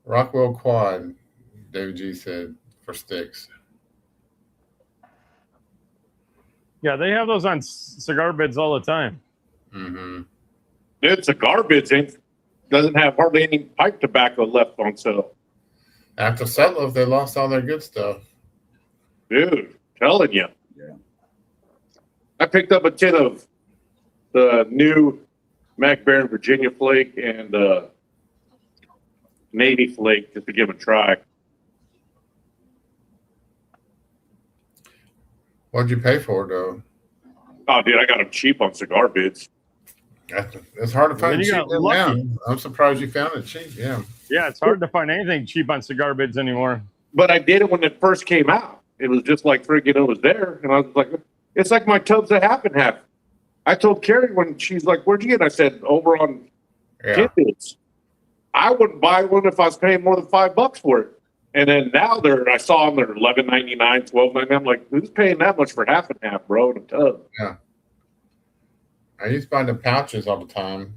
Rockwell Quad, David G said, for sticks. Yeah, they have those on Cigar Bids all the time. Mm-hmm. Dude, Cigar Bids doesn't have hardly any pipe tobacco left on sale. After Sutliff, they lost all their good stuff. Dude, Telling you. Yeah. I picked up a tin of the new Mac Baron Virginia Flake and Navy Flake just to give a try. What'd you pay for it, though? Oh, dude, I got them cheap on cigar bids. It's hard to find Then you cheap got now. lucky. I'm surprised you found it cheap. Yeah. Yeah, it's hard to find anything cheap on cigar bids anymore. But I did it when it first came out. It was just like freaking it was there. And I was like, it's like my tubs of half and half. I told Carrie when she's like, where'd you get it? I said, over on Tidbits. I wouldn't buy one if I was paying more than $5 for it. And then now I saw them, they're $11.99, $12.99. I'm like, who's paying that much for half and half, bro, in a tub? Yeah. I used to buy the pouches all the time.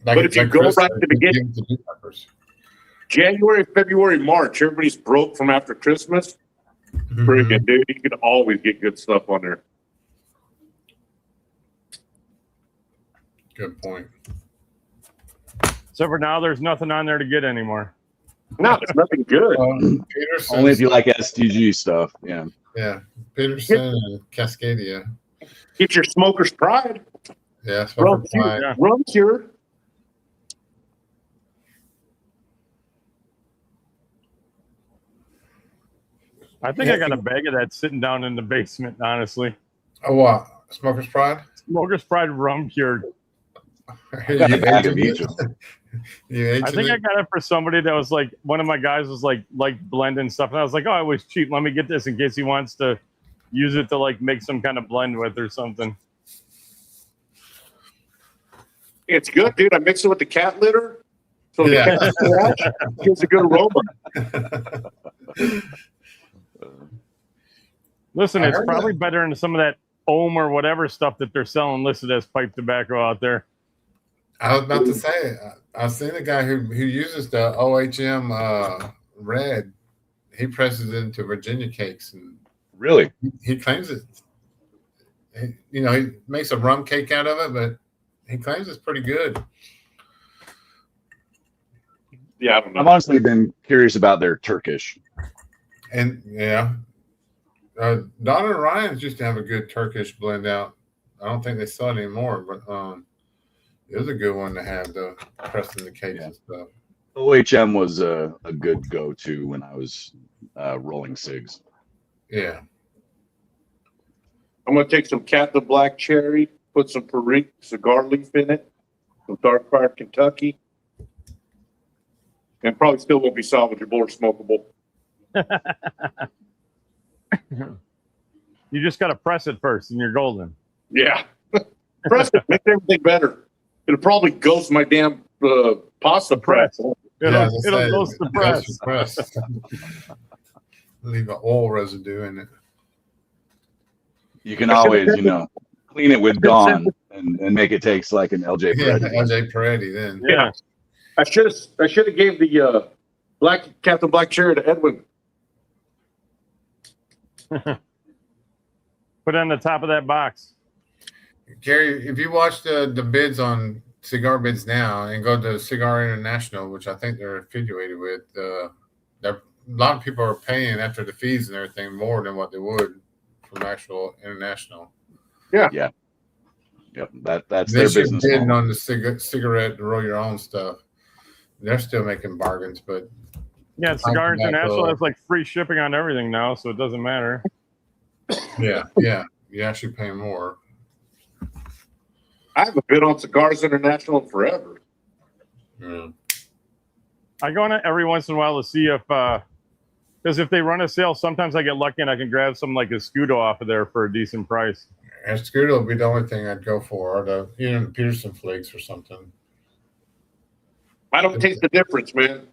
But if you go right to the beginning, January, February, March, everybody's broke from after Christmas. Freaking dude, you can always get good stuff on there. Good point. Except for now, there's nothing on there to get anymore. No, it's nothing good. Peterson, Only if you like STG stuff. Yeah. Yeah. Peterson and Cascadia. Get your Smoker's Pride. Yeah. Smoker's Pride. Yeah. Rum Cure. I think I got a bag of that sitting down in the basement, honestly. Oh, what? Smoker's Pride? Smoker's Pride rum cured. You Got a bag of aging each it? of them. You aging I think it? I got it for somebody that was like, one of my guys was like blending stuff. And I was like, oh, it was cheap. Let me get this in case he wants to use it to like make some kind of blend with or something. It's good, dude. I mix it with the cat litter. So the Yeah. cat scratch gives a good aroma. Listen, I it's heard probably that. better than some of that ohm or whatever stuff that they're selling listed as pipe tobacco out there. I was about to say, I've seen a guy who uses the OHM red. He presses it into Virginia cakes, and Really? he claims it. He makes a rum cake out of it, but he claims it's pretty good. Yeah, I don't know. I've honestly been curious about their Turkish. And yeah, Donna and Ryan's used to have a good Turkish blend out. I don't think they sell it anymore, but it was a good one to have, though, pressed in the cakes and stuff. OHM was a good go-to when I was rolling cigs. Yeah. I'm going to take some Captain Black Cherry, put some Perique cigar leaf in it, some Dark Fire Kentucky, and probably still won't be salvageable or smokable. You just got to press it first and you're golden. Yeah. Press it, make everything better. It'll probably ghost my damn pasta press. It'll ghost the press. Leave an oil residue in it. You can always, clean it with Dawn and make it taste like an LJ Yeah, Peretti. LJ Peretti then. Yeah. I should have gave the Captain Black Cherry to Edwin. Put it on the top of that box. Gary, if you watch the bids on Cigar Bids now and go to Cigar International, which I think they're affiliated with, a lot of people are paying after the fees and everything more than what they would from actual international. Yep, that's their They should business bid model. on the cigarette to roll your own stuff. They're still making bargains, but Yeah, Cigar Tobacco. International has like free shipping on everything now, so it doesn't matter. yeah, you're actually paying more. I haven't been on Cigars International in forever. Yeah. I go on it every once in a while to see if, because if they run a sale, sometimes I get lucky and I can grab some like a Scudo off of there for a decent price. And Scudo would be the only thing I'd go for, or the Peterson flakes or something. I don't taste the difference, man.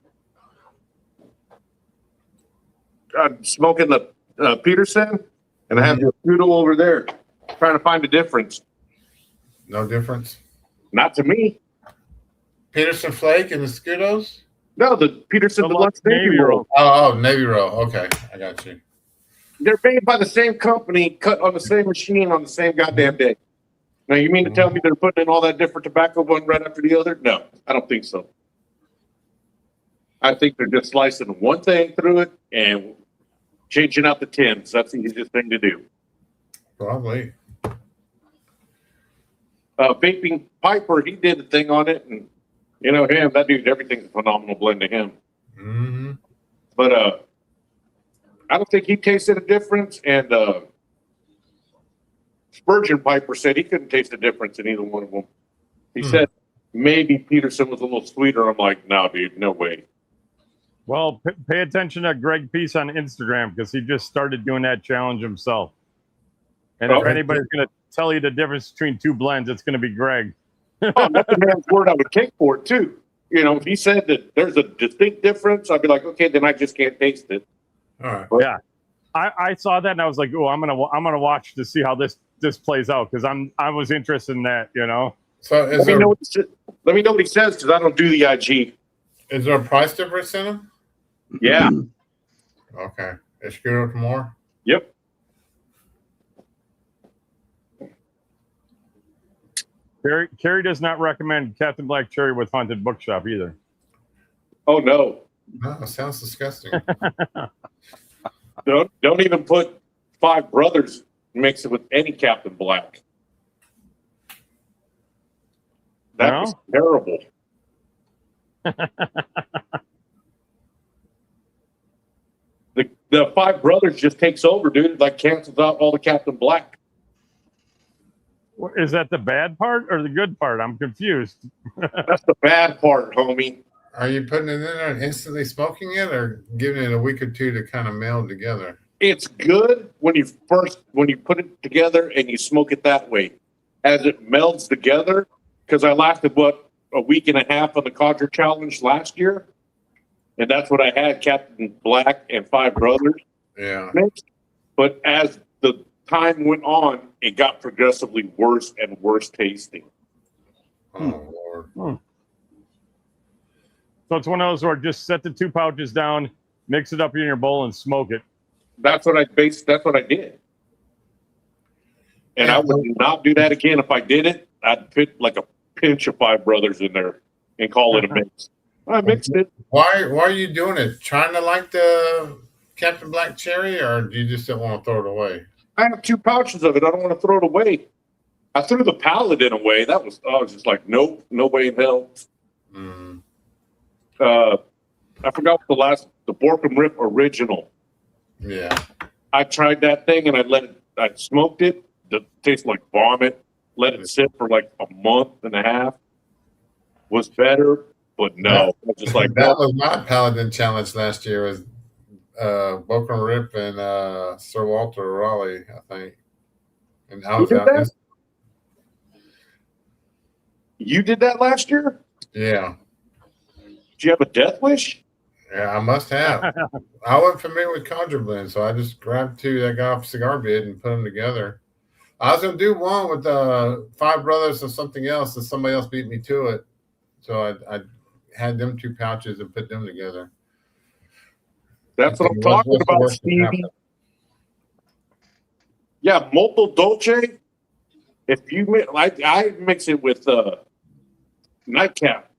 I'm smoking the Peterson, and I have the Scudo over there, trying to find the difference. No difference. Not to me. Peterson flake and the Scudos? No, the Peterson The Deluxe Navy Navy Roll. Roll. Oh, Navy Roll. Okay, I got you. They're made by the same company, cut on the same machine on the same goddamn day. Now, you mean to tell me they're putting in all that different tobacco one right after the other? No, I don't think so. I think they're just slicing one thing through it and changing out the tins. That's the easiest thing to do. Probably. Vaping Piper, he did a thing on it, and you know him, that dude, everything's a phenomenal blend to him. Mm-hmm. But I don't think he tasted a difference, and Spurgeon Piper said he couldn't taste the difference in either one of them. He said maybe Peterson was a little sweeter. I'm like, no, dude, no way. Well, pay attention to Greg Peace on Instagram because he just started doing that challenge himself. And if anybody's going to tell you the difference between two blends, it's going to be Greg. Oh, that's the man's word I would take for it, too. You know, if he said that there's a distinct difference, I'd be like, okay, then I just can't taste it. All right. But, yeah. I saw that and I was like, oh, I'm gonna watch to see how this plays out because I was interested in that, you know. So let me know what he says because I don't do the IG. Is there a price difference in them? Yeah. Okay. It's good up more. Yep. Carrie does not recommend Captain Black Cherry with Haunted Bookshop either. Oh no. No, it sounds disgusting. Don't even put Five Brothers mix it with any Captain Black. That's terrible. The Five Brothers just takes over, dude. It like cancels out all the Captain Black. Is that the bad part or the good part? I'm confused. That's the bad part, homie. Are you putting it in there and instantly smoking it or giving it a week or two to kind of meld together? It's good when you put it together and you smoke it that way. As it melds together, because I lasted, a week and a half on the Codger Challenge last year. And that's what I had, Captain Black and Five Brothers. Yeah. Mixed. But as the time went on, it got progressively worse and worse tasting. Oh, Lord. So it's one of those where just set the two pouches down, mix it up in your bowl, and smoke it. That's what I did. And I would not do that again. If I did it, I'd put like a pinch of Five Brothers in there and call it a mix. I mixed it. Why are you doing it? Trying to like the Captain Black Cherry, or do you just don't want to throw it away? I have 2 pouches of it. I don't want to throw it away. I threw the Paladin away. I was just like, nope, no way in hell. Mm. I forgot the Borkum Rip Original. Yeah. I tried that thing and I smoked it. It tasted like vomit. Let it sit for like a month and a half. Was better, but no. I was just like that was my Paladin challenge last year. Was Borkum Rip and Sir Walter Raleigh, I think. And I was did out. that? You did that last year? Yeah. Did you have a death wish? Yeah, I must have. I wasn't familiar with Conjure Blend, so I just grabbed 2 that got off Cigar Bid and put them together. I was going to do one with Five Brothers or something else, and somebody else beat me to it. So I had them 2 pouches and put them together. That's what I'm talking about, Stevie. Yeah, Molto Dolce. If you I mix it with Nightcap.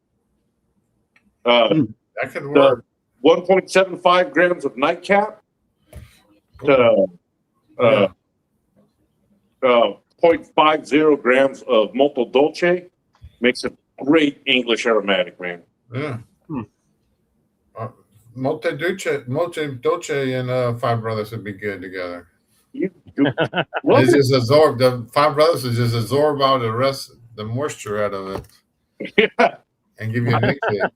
That could work. 1.75 grams of Nightcap to 0.50 grams of Molto Dolce makes a great English aromatic, man. Yeah. Molto Dolce and Five Brothers would be good together. It's just absorb the Five Brothers is just absorb all the moisture out of it. Yeah. And give you a mix it.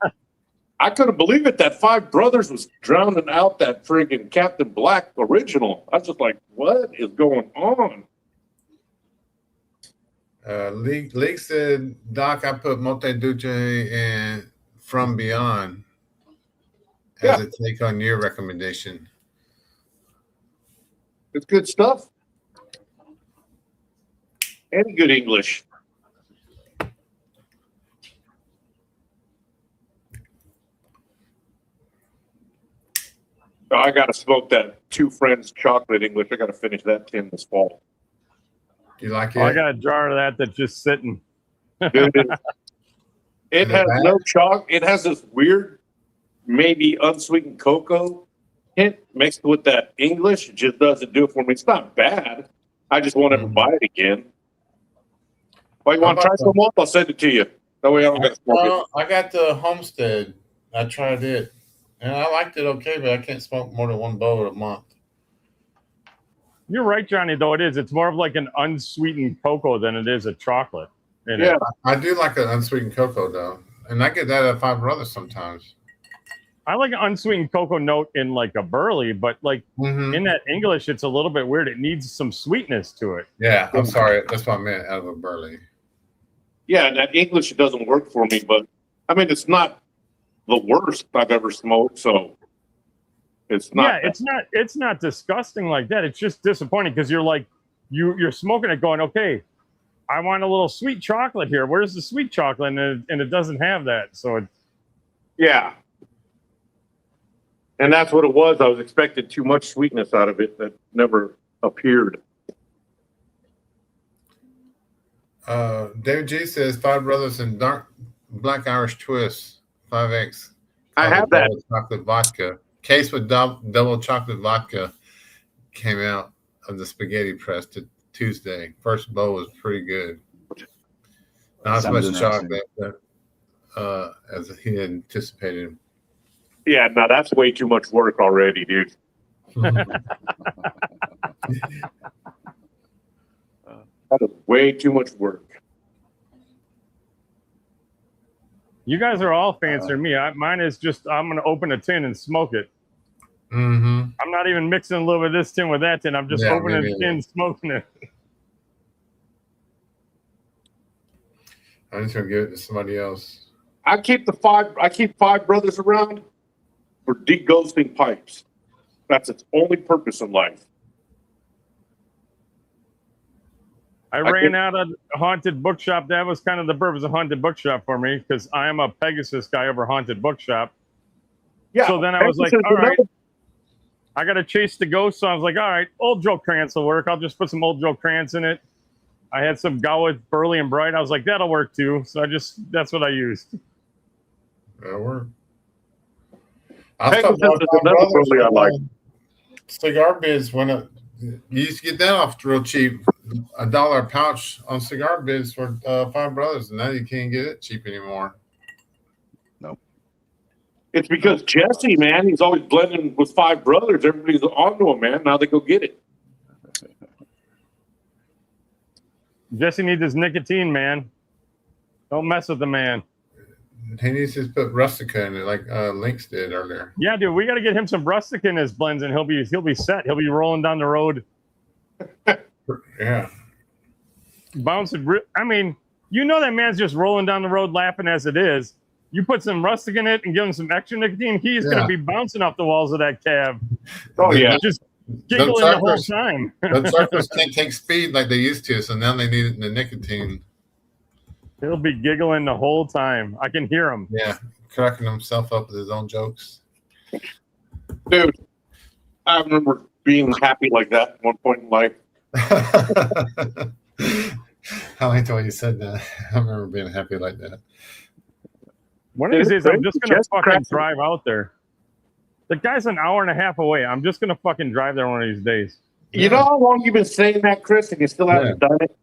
I couldn't believe it that Five Brothers was drowning out that friggin' Captain Black original. I was just like, what is going on? Leek said, Doc, I put Monte Dulce and From Beyond as a take on your recommendation. It's good stuff. And good English. I got to smoke that Two Friends chocolate English. I got to finish that tin this fall. You like it? I got a jar of that that's just sitting. It has no chocolate. It has this weird, maybe unsweetened cocoa hint mixed with that English just doesn't do it for me. It's not bad. I just won't ever buy it again. Well, you want to try some Walt? I'll send it to you. That way I don't got to smoke it. I got the Homestead. I tried it, and I liked it okay, but I can't smoke more than one bowl a month. You're right, Johnny, though it is. It's more of like an unsweetened cocoa than it is a chocolate. Yeah. I do like an unsweetened cocoa, though. And I get that at Five Brothers sometimes. I like an unsweetened cocoa note in like a burley, but like in that English, it's a little bit weird. It needs some sweetness to it. Yeah, I'm sorry. That's what I meant, out of a burley. Yeah, and that English, it doesn't work for me, but I mean, it's not the worst I've ever smoked, so it's not. Yeah, it's not disgusting like that. It's just disappointing because you're like, you're smoking it going, okay, I want a little sweet chocolate here. Where's the sweet chocolate? And it doesn't have that. So yeah. And that's what it was. I was expecting too much sweetness out of it that never appeared. David G says Five Brothers and Dark Black Irish Twist 5X. I have that. Chocolate vodka. Case with double chocolate vodka came out of the spaghetti press Tuesday. First bowl was pretty good. Not as much chocolate as he had anticipated. Yeah, no, that's way too much work already, dude. That is way too much work. you guys are all fancier than me. Mine is just, I'm going to open a tin and smoke it. I'm not even mixing a little bit of this tin with that tin. I'm just opening the tin, smoking it. I'm just gonna give it to somebody else. I keep Five Brothers around for deghosting pipes. That's its only purpose in life. I ran out of Haunted Bookshop. That was kind of the purpose of Haunted Bookshop for me because I am a Pegasus guy over Haunted Bookshop. Yeah. So then I was like, all right, I got to chase the ghost. So I was like, all right, Old Joe Krantz will work. I'll just put some Old Joe Krantz in it. I had some Gowith Burley and Bright. I was like, that'll work too. So that's what I used. That'll work. Pegasus is another Burley I like. Cigar bids went up. You used to get that off real cheap. $1 a pouch on cigar bids for Five Brothers, and now you can't get it cheap anymore. Nope. It's because Jesse, man, he's always blending with Five Brothers. Everybody's onto him, man. Now they go get it. Jesse needs his nicotine, man. Don't mess with the man. He needs to put Rustica in it, like Lynx did earlier. Yeah, dude, we got to get him some Rustica in his blends, and he'll be set. He'll be rolling down the road. Yeah. Bouncing. I mean, you know that man's just rolling down the road laughing as it is. You put some Rustica in it and give him some extra nicotine, he's going to be bouncing off the walls of that cab. Oh, yeah. Just giggling the whole time. The truckers can't take speed like they used to, so now they need the nicotine. He'll be giggling the whole time. I can hear him. Yeah, cracking himself up with his own jokes. Dude, I remember being happy like that at one point in life. I liked the way you said that. I remember being happy like that. One of these days, I'm just going to fucking drive out there. The guy's an hour and a half away. I'm just going to fucking drive there one of these days. You know how long you've been saying that, Chris, and you still haven't done it?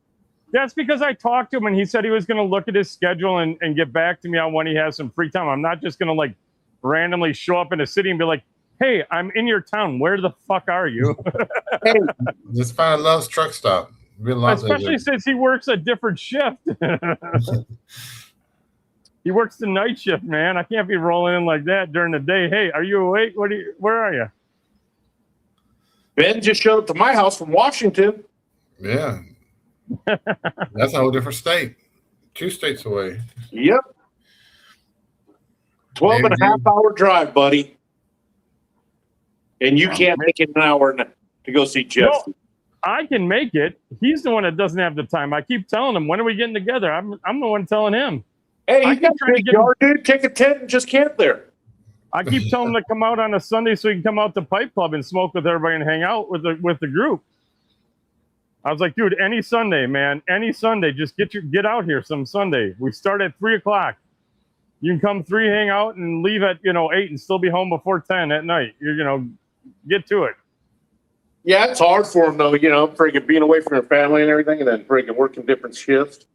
That's because I talked to him and he said he was going to look at his schedule and get back to me on when he has some free time. I'm not just going to like randomly show up in a city and be like, hey, I'm in your town. Where the fuck are you? Just find a Love's truck stop. Especially since he works a different shift. He works the night shift, man. I can't be rolling in like that during the day. Hey, are you awake? Where are you? Ben just showed up to my house from Washington. Yeah. That's a whole different state. 2 states away. Yep. 12 and a half hour drive, buddy. And you can't make it an hour to go see Jesse. No, I can make it. He's the one that doesn't have the time. I keep telling him, when are we getting together? I'm the one telling him. Hey, you got a big yard, dude. Take a tent and just camp there. I keep telling him to come out on a Sunday so he can come out to Pipe Club and smoke with everybody and hang out with the group. I was like, dude, any Sunday, man, any Sunday, just get out here some Sunday. We start at 3:00. You can come 3, hang out, and leave at 8, and still be home before 10 at night. get to it. Yeah, it's hard for them though. Freaking being away from your family and everything, and then freaking working different shifts.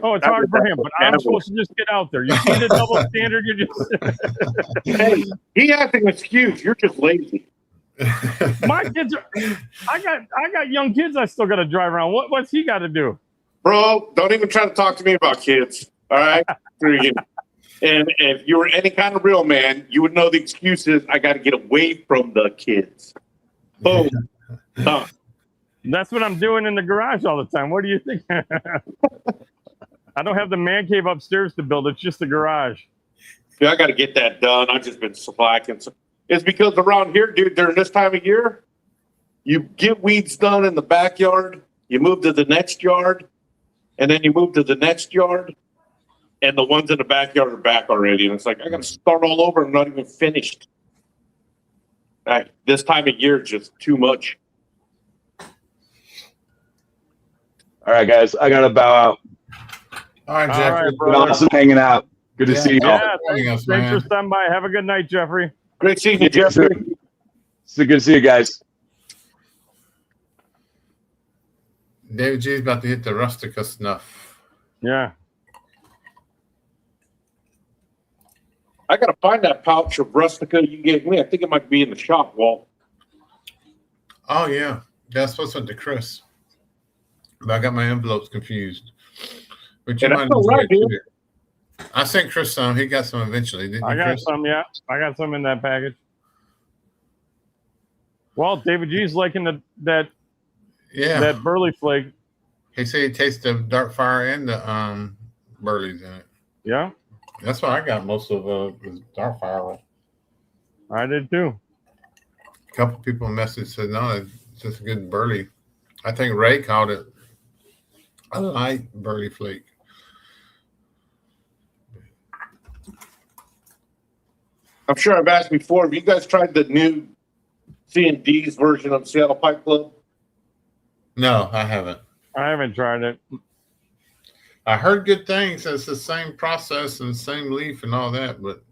Oh, it's hard for him, but I'm supposed to just get out there. You see the double standard? You just Hey, he has an excuse. You're just lazy. my kids are. I got young kids. I still got to drive around. What's he got to do? Bro, don't even try to talk to me about kids. All right. And if you were any kind of real man, you would know the excuse is I got to get away from the kids. Boom. Done. That's what I'm doing in the garage all the time. What do you think? I don't have the man cave upstairs to build. It's just the garage. Yeah, I got to get that done. I've just been slacking. It's because around here, dude, during this time of year, you get weeds done in the backyard, you move to the next yard, and then you move to the next yard, and the ones in the backyard are back already. And it's like, I got to start all over. I'm not even finished. This time of year, just too much. All right, guys, I got to bow out. All right, Jeffrey. All right, Awesome hanging out. Good to see you all. Yeah, thanks for stopping by. Have a good night, Jeffrey. Great seeing you, Jeffrey. It's good to see you guys. David G's about to hit the Rustica snuff. Yeah. I got to find that pouch of Rustica you gave me. I think it might be in the shop, Walt. Oh, yeah. That's supposed to send to Chris. But I got my envelopes confused. But you might right, dude. I sent Chris some. He got some eventually. Didn't I you, got Chris? some, yeah. I got some in that package. Well, David G's liking that burley flake. He said he tastes the dark fire and the burleys in it. Yeah. That's why I got most of the dark fire. I did too. A couple people messaged said no, it's just a good burley. I think Ray called it a light burley flake. I'm sure I've asked before. Have you guys tried the new C&D's version of Seattle Pipe Club? No, I haven't. I haven't tried it. I heard good things. It's the same process and same leaf and all that, but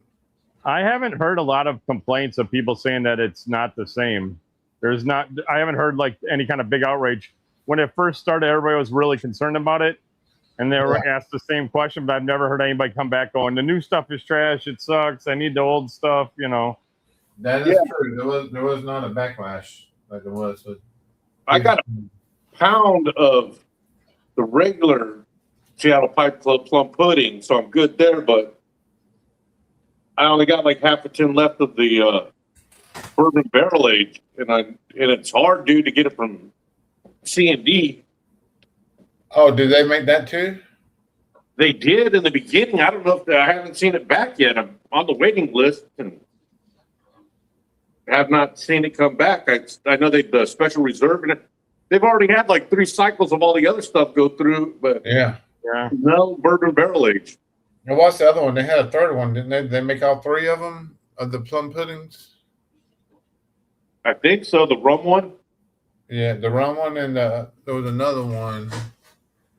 I haven't heard a lot of complaints of people saying that it's not the same. I haven't heard like any kind of big outrage. When it first started, everybody was really concerned about it. And they were asked the same question, but I've never heard anybody come back going, the new stuff is trash. It sucks. I need the old stuff, that is true. There was not a backlash like there was. I got a pound of the regular Seattle Pipe Club plum pudding, so I'm good there, but I only got like half a tin left of the bourbon barrel aged, and it's hard, dude, to get it from C&D. Oh, did they make that too? They did in the beginning. I don't know if I haven't seen it back yet. I'm on the waiting list and have not seen it come back. I know the special reserve, and they've already had like 3 cycles of all the other stuff go through, but Yeah. no bourbon barrel aged. And what's the other one? They had a third one, didn't they? They make all 3 of them of the plum puddings. I think so. The rum one. Yeah, the rum one, and there was another one.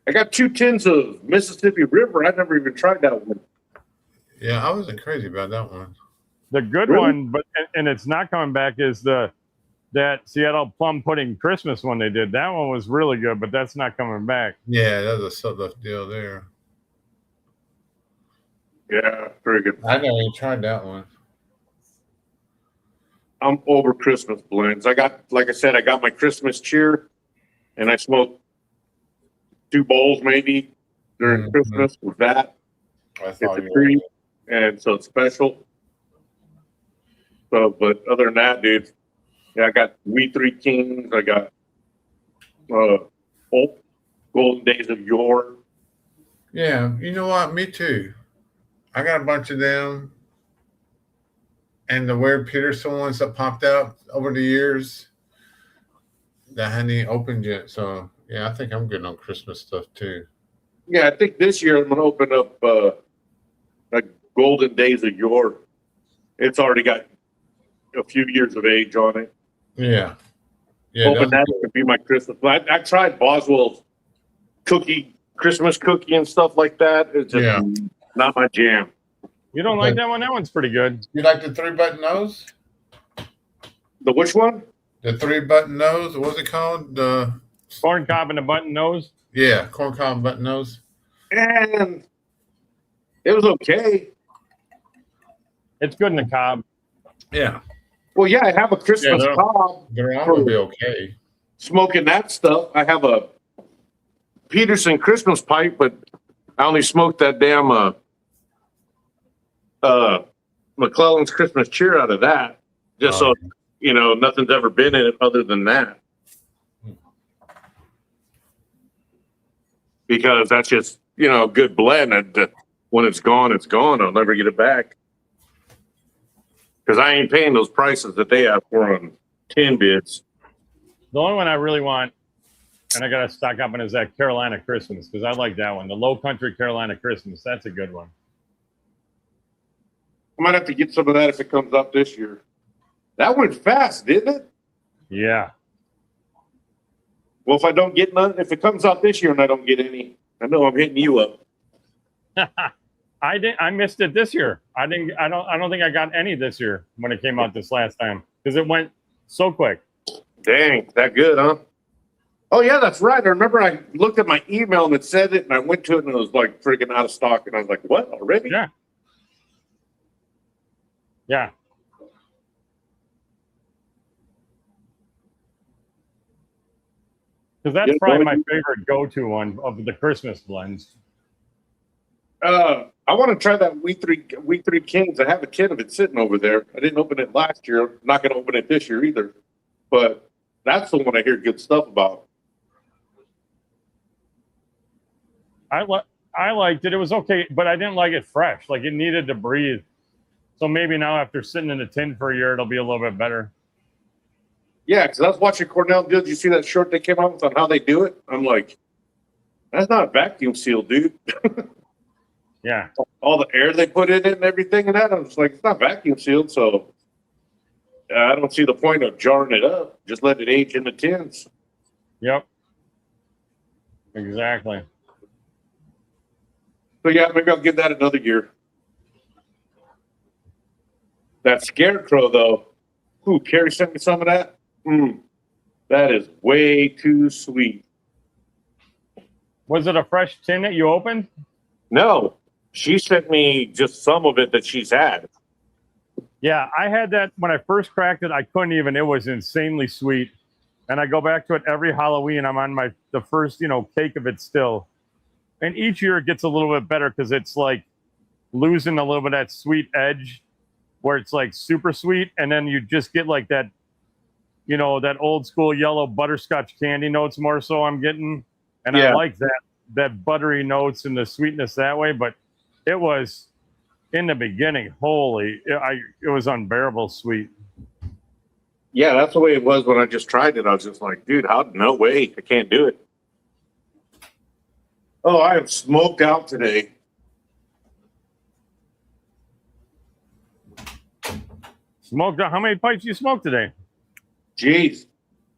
I got 2 tins of Mississippi River. I never even tried that one. Yeah, I wasn't crazy about that one. The good one, and it's not coming back, is that Seattle plum pudding Christmas one they did. That one was really good, but that's not coming back. Yeah, that was a sort of deal there. Yeah, very good. I never even tried that one. I'm over Christmas blends. Like I said, I got my Christmas cheer, and I smoked 2 bowls maybe during Christmas with that. That's It's all a you treat, and so it's special. So, but other than that, dude, yeah, I got We Three Kings. I got Golden Days of Yore. Yeah, you know what? Me too. I got a bunch of them. And the Ware Peterson ones that popped out over the years that hadn't even opened yet. So, yeah, I think I'm good on Christmas stuff too. Yeah, I think this year I'm going to open up like Golden Days of Yore. It's already got a few years of age on it. Yeah. Yeah. Hoping that could be my Christmas. I tried Boswell's Christmas cookie and stuff like that. It's just not my jam. You don't like that one? That one's pretty good. You like the 3-button nose? The which one? The 3-button nose. What's it called? The Corn cob and a button nose. yeah, corn cob button nose. And it was okay. It's good in the cob. Yeah. Well, yeah, I have a Christmas they're- cob. They're all gonna be okay. Smoking that stuff. I have a Peterson Christmas pipe, but I only smoked that damn McClellan's Christmas cheer out of that. Just so nothing's ever been in it other than that. Because that's just a good blend, and when it's gone, it's gone. I'll never get it back. Because I ain't paying those prices that they have for on 10 bids. The only one I really want, and I got to stock up on, is that Carolina Christmas, because I like that one. The Low Country Carolina Christmas. That's a good one. I might have to get some of that if it comes up this year. That went fast, didn't it? Yeah. Well, if I don't get none, if it comes out this year and I don't get any, I know I'm hitting you up. I missed it this year. I don't think I got any this year when it came out this last time, because it went so quick. Dang, that good, huh? Oh yeah, that's right. I remember I looked at my email and it said it, and I went to it and it was like freaking out of stock, and I was like, "What already?" Yeah. Yeah. Because that's Yeah, probably boy. my favorite go-to one of the Christmas blends. I want to try that Wheat Three Kings. I have a tin of it sitting over there. I didn't open it last year. I'm not going to open it this year either. But that's the one I hear good stuff about. I liked it. It was okay, but I didn't like it fresh. Like, it needed to breathe. So maybe now, after sitting in a tin for a year, it'll be a little bit better. Yeah, because I was watching Cornell Did you see that short they came out with on how they do it? I'm like, that's not vacuum sealed, dude. Yeah. All the air they put in it and everything and that. I'm just like, it's not vacuum sealed, so I don't see the point of jarring it up. Just let it age in the tins. Yep. Exactly. So yeah, maybe I'll give that another year. That Scarecrow, though. Ooh, Carrie sent me some of that. That is way too sweet. Was it a fresh tin that you opened? No, she sent me just some of it that she's had. Yeah, I had that when I first cracked it. I couldn't even. It was insanely sweet, and I go back to it every Halloween. I'm on the first cake of it still, and each year it gets a little bit better because it's like losing a little bit of that sweet edge, where it's like super sweet, and then you just get like that, that old school yellow butterscotch candy notes more so I'm getting, and Yeah. I like that buttery notes and the sweetness that way, but it was in the beginning, it was unbearable sweet. Yeah, that's the way it was when I just tried it. I was just like, dude, no way. I can't do it. Oh, I am smoked out today. Smoked out. How many pipes you smoked today? Jeez,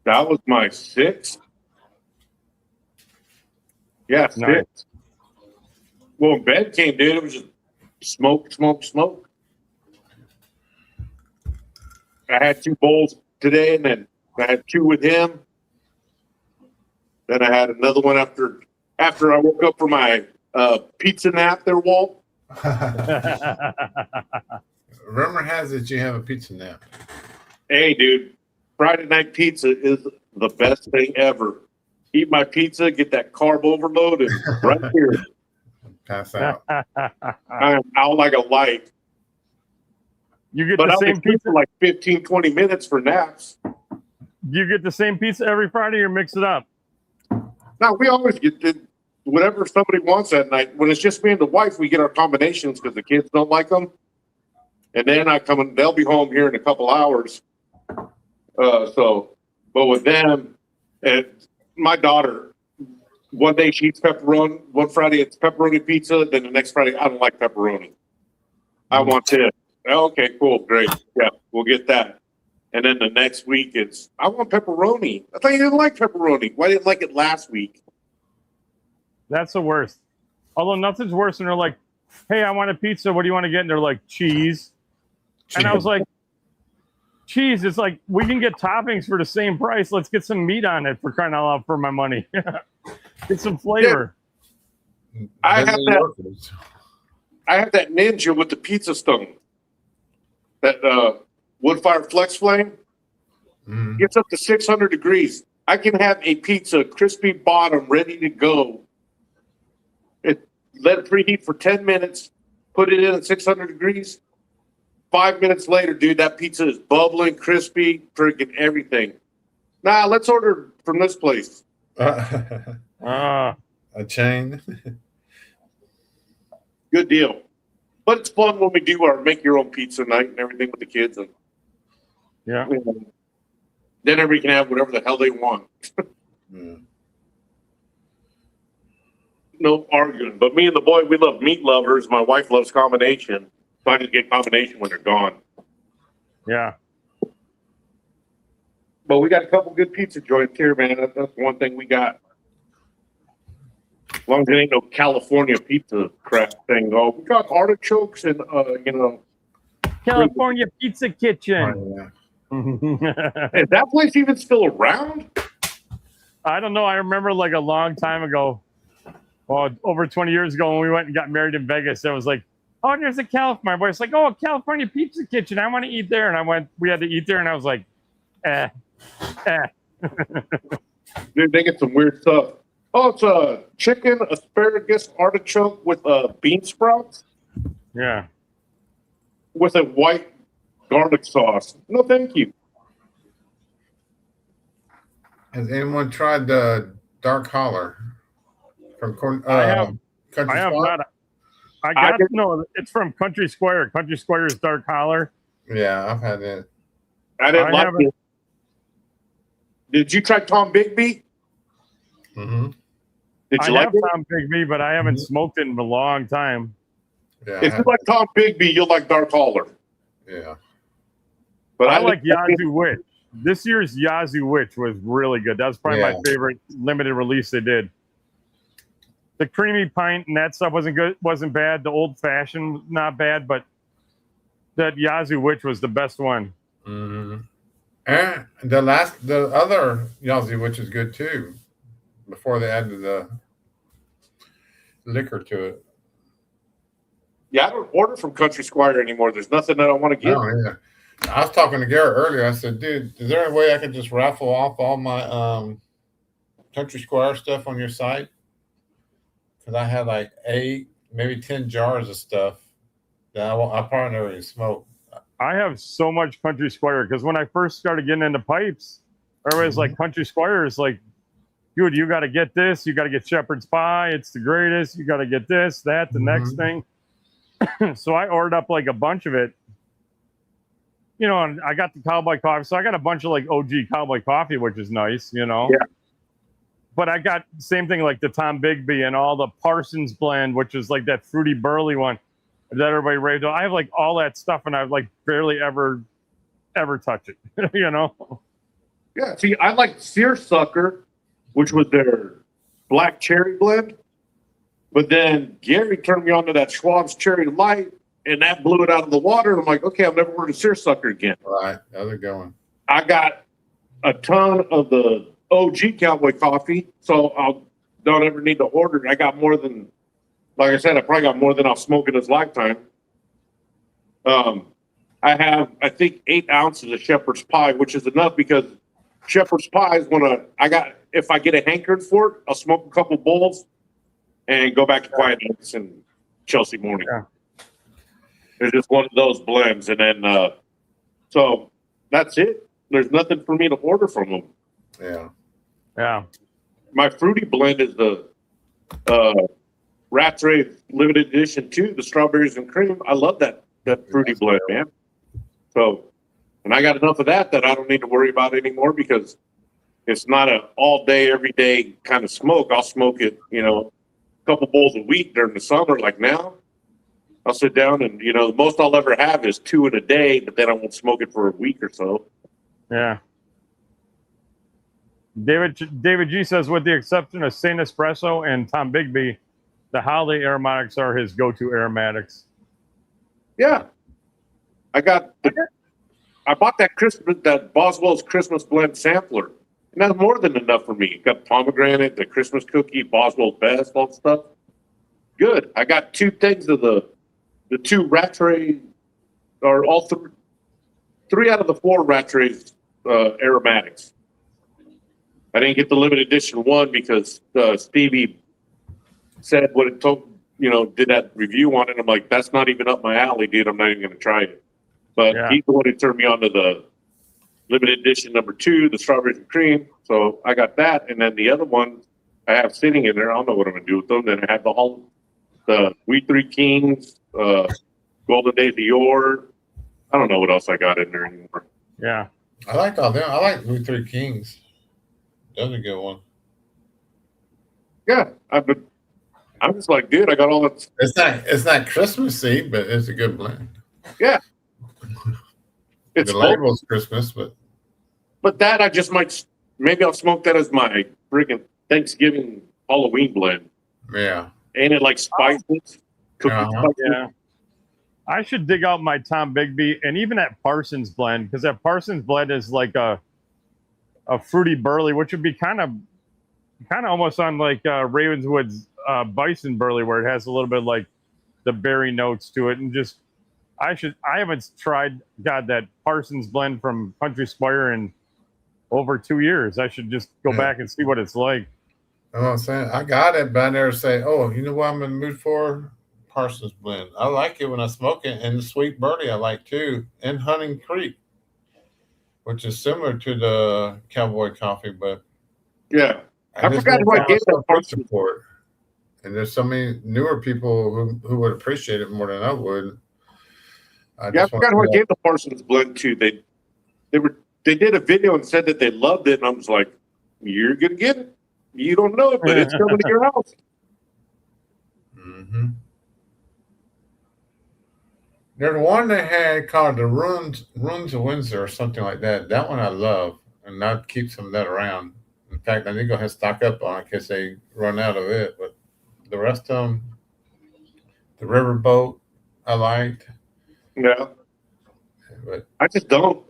that was my 6th. Yeah, 6. Nice. Well, when Ben came, dude, it was just smoke, smoke, smoke. I had 2 bowls today, and then I had 2 with him. Then I had another one after I woke up for my pizza nap there, Walt. Rumor has it you have a pizza nap. Hey, dude, Friday night pizza is the best thing ever. Eat my pizza, get that carb overload, and right here, Pass out. I'm out like a light. You get But the I'll same be pizza. for like 15, 20 minutes for naps. You get the same pizza every Friday, or mix it up? Now, we always get whatever somebody wants that night. When it's just me and the wife, we get our combinations because the kids don't like them. And then I come and they'll be home here in a couple hours. But with them, and my daughter, one day she eats pepperoni. One Friday it's pepperoni pizza. Then the next Friday, I don't like pepperoni. I want this. Okay, cool, great. Yeah, we'll get that. And then the next week I want pepperoni. I thought you didn't like pepperoni. Why didn't you like it last week? That's the worst. Although nothing's worse than they're like, "Hey, I want a pizza. What do you want to get?" And they're like, "Cheese." And I was like, cheese. It's like we can get toppings for the same price. Let's get some meat on it for crying out loud for my money. Get some flavor. I have that Ninja with the pizza stone. That wood fire flex flame gets up to 600 degrees. I can have a pizza, crispy bottom, ready to go. Let it preheat for 10 minutes. Put it in at 600 degrees. 5 minutes later, dude, that pizza is bubbling, crispy, freaking everything. Nah, let's order from this place. A chain. Good deal. But it's fun when we do our make your own pizza night and everything with the kids. And yeah. Then everybody can have whatever the hell they want. No arguing. But me and the boy, we love meat lovers. My wife loves combination. So I just get combination when they're gone. Yeah. But we got a couple good pizza joints here, man. That's one thing we got. As long as it ain't no California pizza crap thing. Oh, we got artichokes and, California Pizza Kitchen. Is that place even still around? I don't know. I remember like a long time ago, well, over 20 years ago when we went and got married in Vegas, it was like, oh, there's a California. My boy's like, oh, California Pizza Kitchen. I want to eat there. And we had to eat there. And I was like, Dude, they get some weird stuff. Oh, it's a chicken, asparagus, artichoke with bean sprouts. Yeah. With a white garlic sauce. No, thank you. Has anyone tried the dark holler from I have Country not. No, it's from Country Square. Country Square's dark holler. Yeah, I've had it. I didn't like it. Did you try Tom Bigby? Mm-hmm. Did you I like have it? Tom Bigby, but I haven't smoked it in a long time. Yeah, If you like Tom Bigby, you'll like Dark Holler. Yeah. But I like Yazoo Witch. This year's Yazoo Witch was really good. That was probably my favorite limited release they did. The creamy pint and that stuff wasn't bad. The old fashioned not bad, but that Yazoo Witch was the best one. Mm-hmm. And the other Yazoo Witch is good too. Before they added the liquor to it. Yeah, I don't order from Country Squire anymore. There's nothing that I want to get. Oh, yeah. I was talking to Garrett earlier. I said, dude, is there a way I could just raffle off all my Country Squire stuff on your site? Because I had like 8, maybe 10 jars of stuff that I probably never even smoked. I have so much Country Squire because when I first started getting into pipes, everybody's like, Country Squire is like, dude, you got to get this. You got to get Shepherd's Pie. It's the greatest. You got to get this, that, the next thing. So I ordered up like a bunch of it. You know, and I got the Cowboy Coffee. So I got a bunch of like OG Cowboy Coffee, which is nice, you know. Yeah. But I got same thing like the Tom Bigby and all the Parsons blend, which is like that fruity burley one that everybody raved on. I have like all that stuff and I've like barely ever touch it, you know. Yeah, see, I like Seersucker, which was their black cherry blend. But then Gary turned me on to that Schwab's Cherry Light, and that blew it out of the water. And I'm like, okay, I've never ordered a Seersucker again. Right, how's it going? I got a ton of the OG Cowboy Coffee, so I don't ever need to order it. I got more than, like I said, I probably got more than I'll smoke in his lifetime. I have, I think, 8 ounces of Shepherd's Pie, which is enough because Shepherd's Pie is if I get a hankering for it, I'll smoke a couple bowls and go back to Quiet Nights and Chelsea Morning. Yeah. It's just one of those blends. And then, so that's it. There's nothing for me to order from them. Yeah. Yeah. My fruity blend is the Rat's Rave limited edition too, the strawberries and cream. I love that fruity blend, man. So, and I got enough of that I don't need to worry about anymore because it's not an all day, every day kind of smoke. I'll smoke it, you know, a couple bowls a week during the summer. Like now, I'll sit down and, you know, the most I'll ever have is 2 in a day, but then I won't smoke it for a week or so. Yeah. David G says, with the exception of Saint Espresso and Tom Bigby, the Holiday aromatics are his go-to aromatics. Yeah. I got I bought that Boswell's Christmas blend sampler, and that's more than enough for me. Got pomegranate, the Christmas cookie, Boswell's Best, all that stuff. Good. I got 2 things of the 2 Rattray, or all 3 out of the 4 Rattray's aromatics. I didn't get the limited edition one because Stevie said what it told, did that review on it. I'm like, that's not even up my alley, dude. I'm not even going to try it. But he's the one who turned me on to the limited edition number 2, the strawberries and cream. So I got that. And then the other one I have sitting in there. I don't know what I'm going to do with them. Then I have the We Three Kings, Golden Days of Yore. I don't know what else I got in there anymore. Yeah. I liked all them. I like We Three Kings. That's a good one. Yeah. I'm just like, dude, I got all that. It's not Christmassy, but it's a good blend. Yeah. It's the label's Christmas, but that I just maybe I'll smoke that as my freaking Thanksgiving Halloween blend. Yeah. Ain't it like spices? Uh-huh. Yeah. I should dig out my Tom Bigby and even that Parsons blend, because that Parsons blend is like a fruity burley, which would be kind of almost on like Ravenswood's Bison burley, where it has a little bit like the berry notes to it. And just I haven't tried that Parsons blend from Country Squire in over 2 years. I should just go back and see what it's like. You know what I'm saying? I got it, but I never say, oh, you know what I'm in the mood for? Parsons blend. I like it when I smoke it, and the sweet birdie I like too, and Hunting Creek, which is similar to the Cowboy Coffee, but yeah, I forgot who I gave that Parsons for it. And there's so many newer people who would appreciate it more than I would. I forgot who I gave the Parsons blend to. They did a video and said that they loved it, and I was like, "You're gonna get it. You don't know it, but it's coming to your house." Mm-hmm. There's one they had called the Ruins of Windsor or something like that. That one I love, and that keeps some of that around. In fact, I need to go ahead and stock up on it in case they run out of it. But the rest of them, the Riverboat, I liked. Yeah. But I just don't.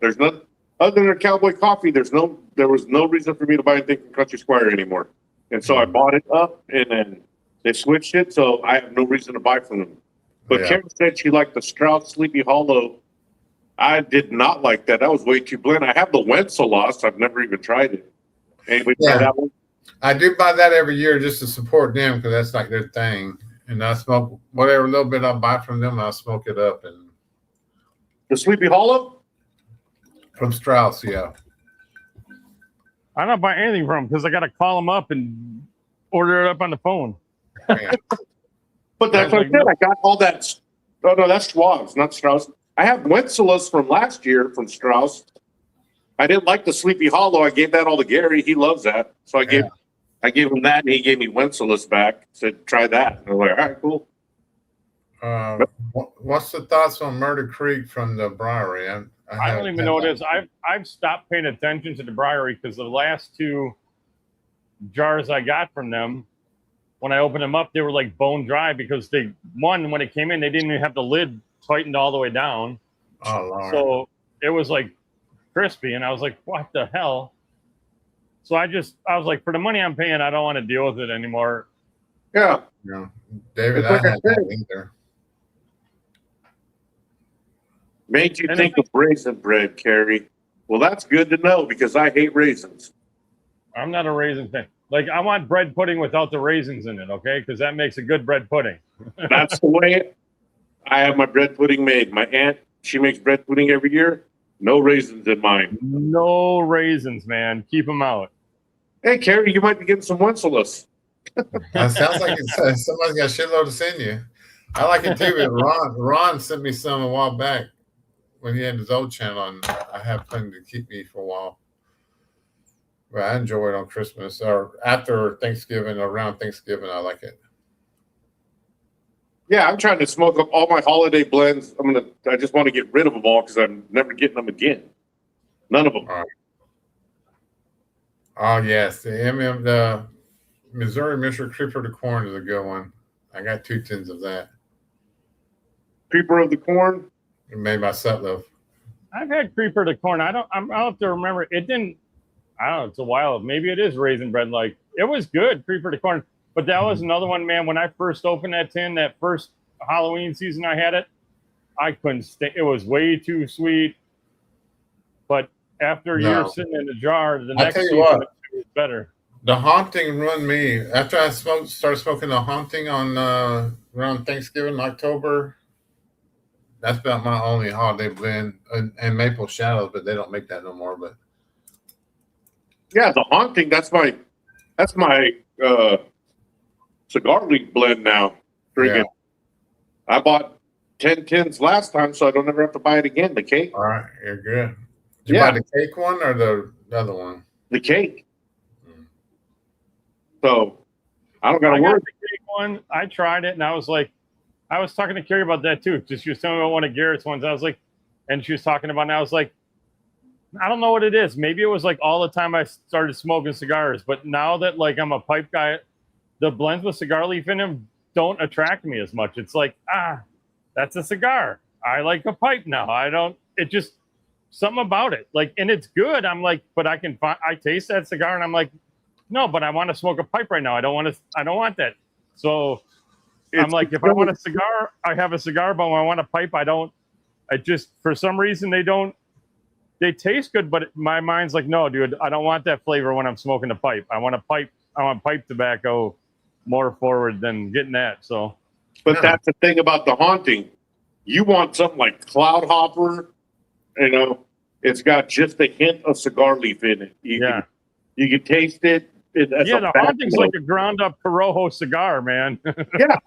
There's none other than their Cowboy Coffee. There was no reason for me to buy anything from Country Squire anymore. And so I bought it up, and then they switched it, so I have no reason to buy from them. But Karen said she liked the Strauss Sleepy Hollow. I did not like that. That was way too bland. I have the Wenceslaus. I've never even tried it. Anybody try that one? I do buy that every year just to support them because that's like their thing. And I smoke whatever little bit I buy from them, I'll smoke it up. And the Sleepy Hollow? From Strauss, yeah. I don't buy anything from them because I got to call them up and order it up on the phone. Yeah. But that's what I said. I got all that. Oh, no, that's Schwab's, not Strauss. I have Wenceslaus from last year from Strauss. I didn't like the Sleepy Hollow. I gave that all to Gary. He loves that. So I gave him that, and he gave me Wenceslaus back. Said, try that. And I was like, all right, cool. What's the thoughts on Murder Creek from the Briary? I don't even know what it is. I've stopped paying attention to the Briary because the last 2 jars I got from them, when I opened them up, they were like bone dry because when it came in, they didn't even have the lid tightened all the way down. Oh, Lord. So it was like crispy, and I was like, what the hell? So I was like, for the money I'm paying, I don't want to deal with it anymore. Yeah. No, David, I had that either. Made you think of raisin bread, Carrie. Well, that's good to know because I hate raisins. I'm not a raisin fan. Like, I want bread pudding without the raisins in it, okay? Because that makes a good bread pudding. That's the way I have my bread pudding made. My aunt, she makes bread pudding every year. No raisins in mine. No raisins, man. Keep them out. Hey, Carrie, you might be getting some Wenceslaus. That sounds like somebody's got a shitload to send you. I like it too, but Ron sent me some a while back when he had his old channel, and I have plenty to keep me for a while. But I enjoy it on Christmas or after Thanksgiving or around Thanksgiving. I like it. Yeah, I'm trying to smoke up all my holiday blends. I just want to get rid of them all because I'm never getting them again. None of them. All right. Oh yes, the Missouri Mixture Creeper of the Corn is a good one. I got 2 tins of that. Creeper of the Corn. Made by Sutliff. I've had Creeper to Corn. I'll have to remember. It didn't. I don't know. It's a while. Maybe it is raisin bread. Like it was good, Creeper to Corn. But that was another one, man. When I first opened that tin, that first Halloween season I had it, I couldn't stay. It was way too sweet. But after a year sitting in the jar, the next season it was better. The Haunting ruined me. After I started smoking the Haunting on around Thanksgiving, October. That's about my only holiday blend, and Maple Shadows, but they don't make that no more. But yeah, the Haunting. That's my cigar leaf blend now. Drinking. Yeah. I bought 10 tins last time, so I don't ever have to buy it again. The cake. All right, you're good. Did you buy the cake one or the other one? The cake. So I don't got to worry. The cake one, I tried it, and I was like, I was talking to Carrie about that too. Just she was telling me about one of Garrett's ones. I was like, and she was talking about it, and I was like, I don't know what it is. Maybe it was like all the time I started smoking cigars, but now that like I'm a pipe guy, the blends with cigar leaf in them don't attract me as much. It's like, that's a cigar. I like a pipe now. I don't, it just, something about it. Like, and it's good. I'm like, but I taste that cigar and I'm like, no, but I want to smoke a pipe right now. I don't want that. So I'm like, if I want a cigar, I have a cigar, but when I want a pipe, I just, for some reason, they taste good, but my mind's like, no, dude, I don't want that flavor when I'm smoking a pipe. I want pipe tobacco more forward than getting that. So, but that's the thing about the Haunting. You want something like Cloud Hopper, it's got just a hint of cigar leaf in it. You can taste it. The Haunting's like a ground up Corojo cigar, man. Yeah.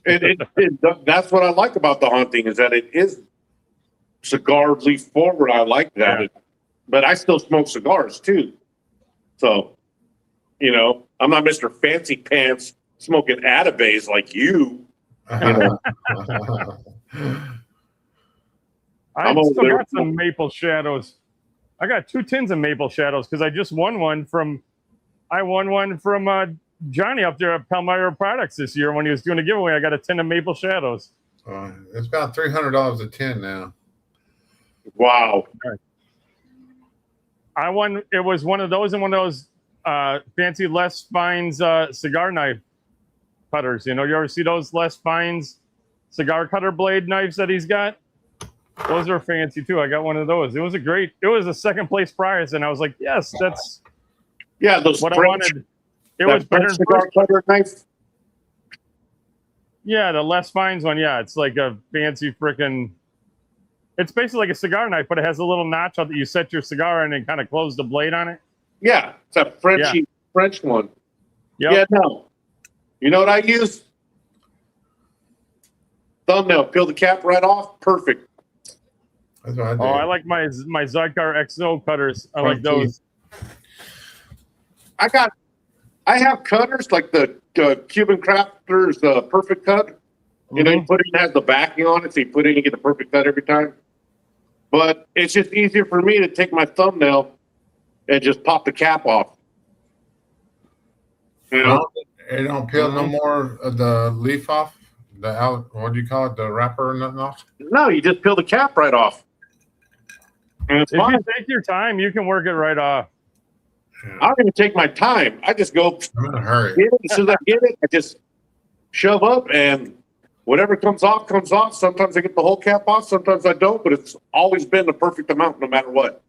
That's what I like about the Haunting is that it is cigar leaf forward. I like that. Yeah. But I still smoke cigars too. So, I'm not Mr. Fancy Pants smoking Atabays like you. I still got some Maple Shadows. I got 2 tins of Maple Shadows because I just won one from Johnny up there at Palmyra Products this year when he was doing a giveaway. I got a tin of Maple Shadows. It's about $300 a tin now. Wow. I won. It was one of those and one of those fancy Les Fines cigar knife cutters. You ever see those Les Fines cigar cutter blade knives that he's got? Those are fancy too. I got one of those. It was a second place prize, and I was like, yes, that's those what French, I wanted. It was better than cigar cutter knife. Yeah, the Les Fines one. Yeah, it's like a fancy freaking. It's basically like a cigar knife, but it has a little notch on that you set your cigar in and kind of close the blade on it. Yeah, it's a French one. Yep. Yeah, no. You know what I use? Thumbnail, peel the cap right off. Perfect. That's what I do. I like my Zycar XO cutters. I like those. I have cutters like the Cuban Crafters Perfect Cut. You put it has the backing on it, so you put it in, you get the perfect cut every time. But it's just easier for me to take my thumbnail and just pop the cap off. It don't peel no more of the leaf off? What do you call it? The wrapper or nothing off? No, you just peel the cap right off. And it's fine. If you take your time, you can work it right off. I don't even take my time. I just go. I'm in a hurry. As soon as I get it, I just shove up and whatever comes off, comes off. Sometimes I get the whole cap off, sometimes I don't, but it's always been the perfect amount no matter what.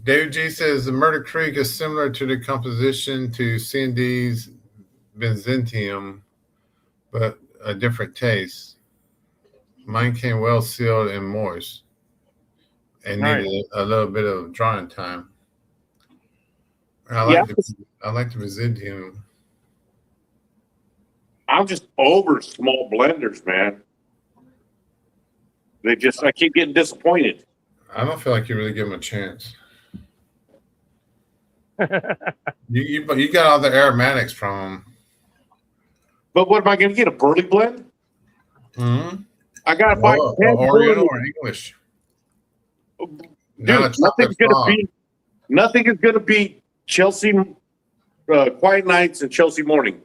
Dave G says the Murder Creek is similar to the composition to C&D's Byzantium, but a different taste. Mine came well sealed and moist and needed a little bit of drying time. I like the Byzantium. I'm just over small blenders, man. I keep getting disappointed. I don't feel like you really give them a chance. you got all the aromatics from them. But what am I going to get? A Burley blend? Mm-hmm. I got to buy Oriental or English. Dude, nothing is going to be Chelsea Quiet Nights and Chelsea Morning.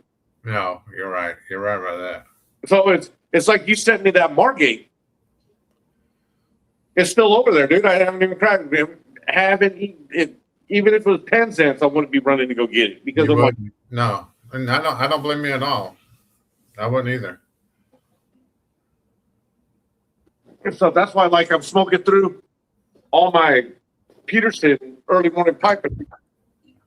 No, you're right. You're right about that. So it's like you sent me that Margate. It's still over there, dude. I haven't even cracked it. Haven't eaten. Even if it was 10 cents, I wouldn't be running to go get it because I'm like, no, and I don't blame you at all. I wouldn't either. so that's why, like, I'm smoking through all my Peterson early morning pipe.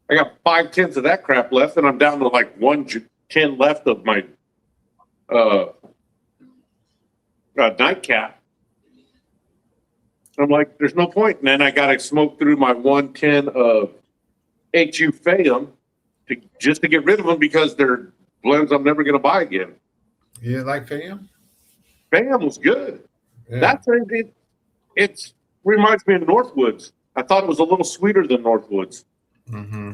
I got 5 tins of that crap left, and I'm down to like 1 tin left of my nightcap. I'm like, there's no point. And then I got to smoke through my 1 tin of HU Fayum just to get rid of them because they're blends I'm never going to buy again. You didn't like Fayum? Fayum was good. Yeah. That's it reminds me of Northwoods. I thought it was a little sweeter than Northwoods. Mm-hmm.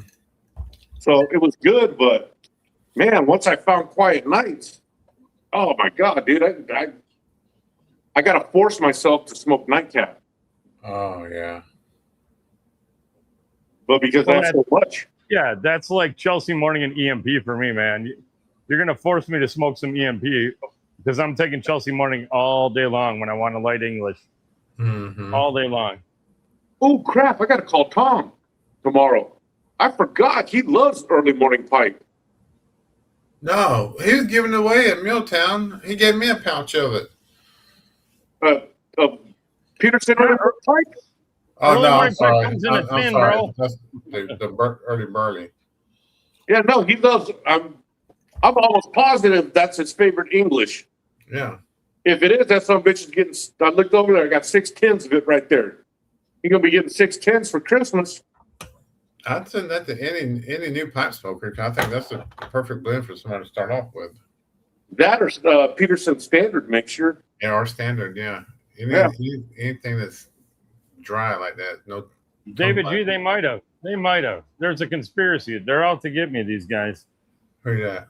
So it was good, but man, once I found Quiet Nights, oh my God, dude, I got to force myself to smoke nightcap. Oh yeah. But because that's so much. Yeah, that's like Chelsea Morning and EMP for me, man. You're gonna force me to smoke some EMP because I'm taking Chelsea Morning all day long when I want to light English. Mm-hmm. All day long. Oh crap! I got to call Tom tomorrow. I forgot he loves early morning pipe. No, he was giving it away at Milltown. He gave me a pouch of it. Peterson early morning pipe. Oh Early no, morning I'm sorry. pipe comes in a I'm tin, sorry. bro. That's the early burley. Yeah, no, he loves. I'm almost positive that's his favorite English. Yeah. If it is, that some bitch is getting. I looked over there. I got 6 tins of it right there. You're gonna be getting 6 tins for Christmas. I'd send that to any new pipe smoker. I think that's the perfect blend for somebody to start off with. That or Peterson Standard mixture. Yeah, our standard. Yeah. Anything that's dry like that. No. David G, they might have. They might have. There's a conspiracy. They're out to get me, these guys. Who's that?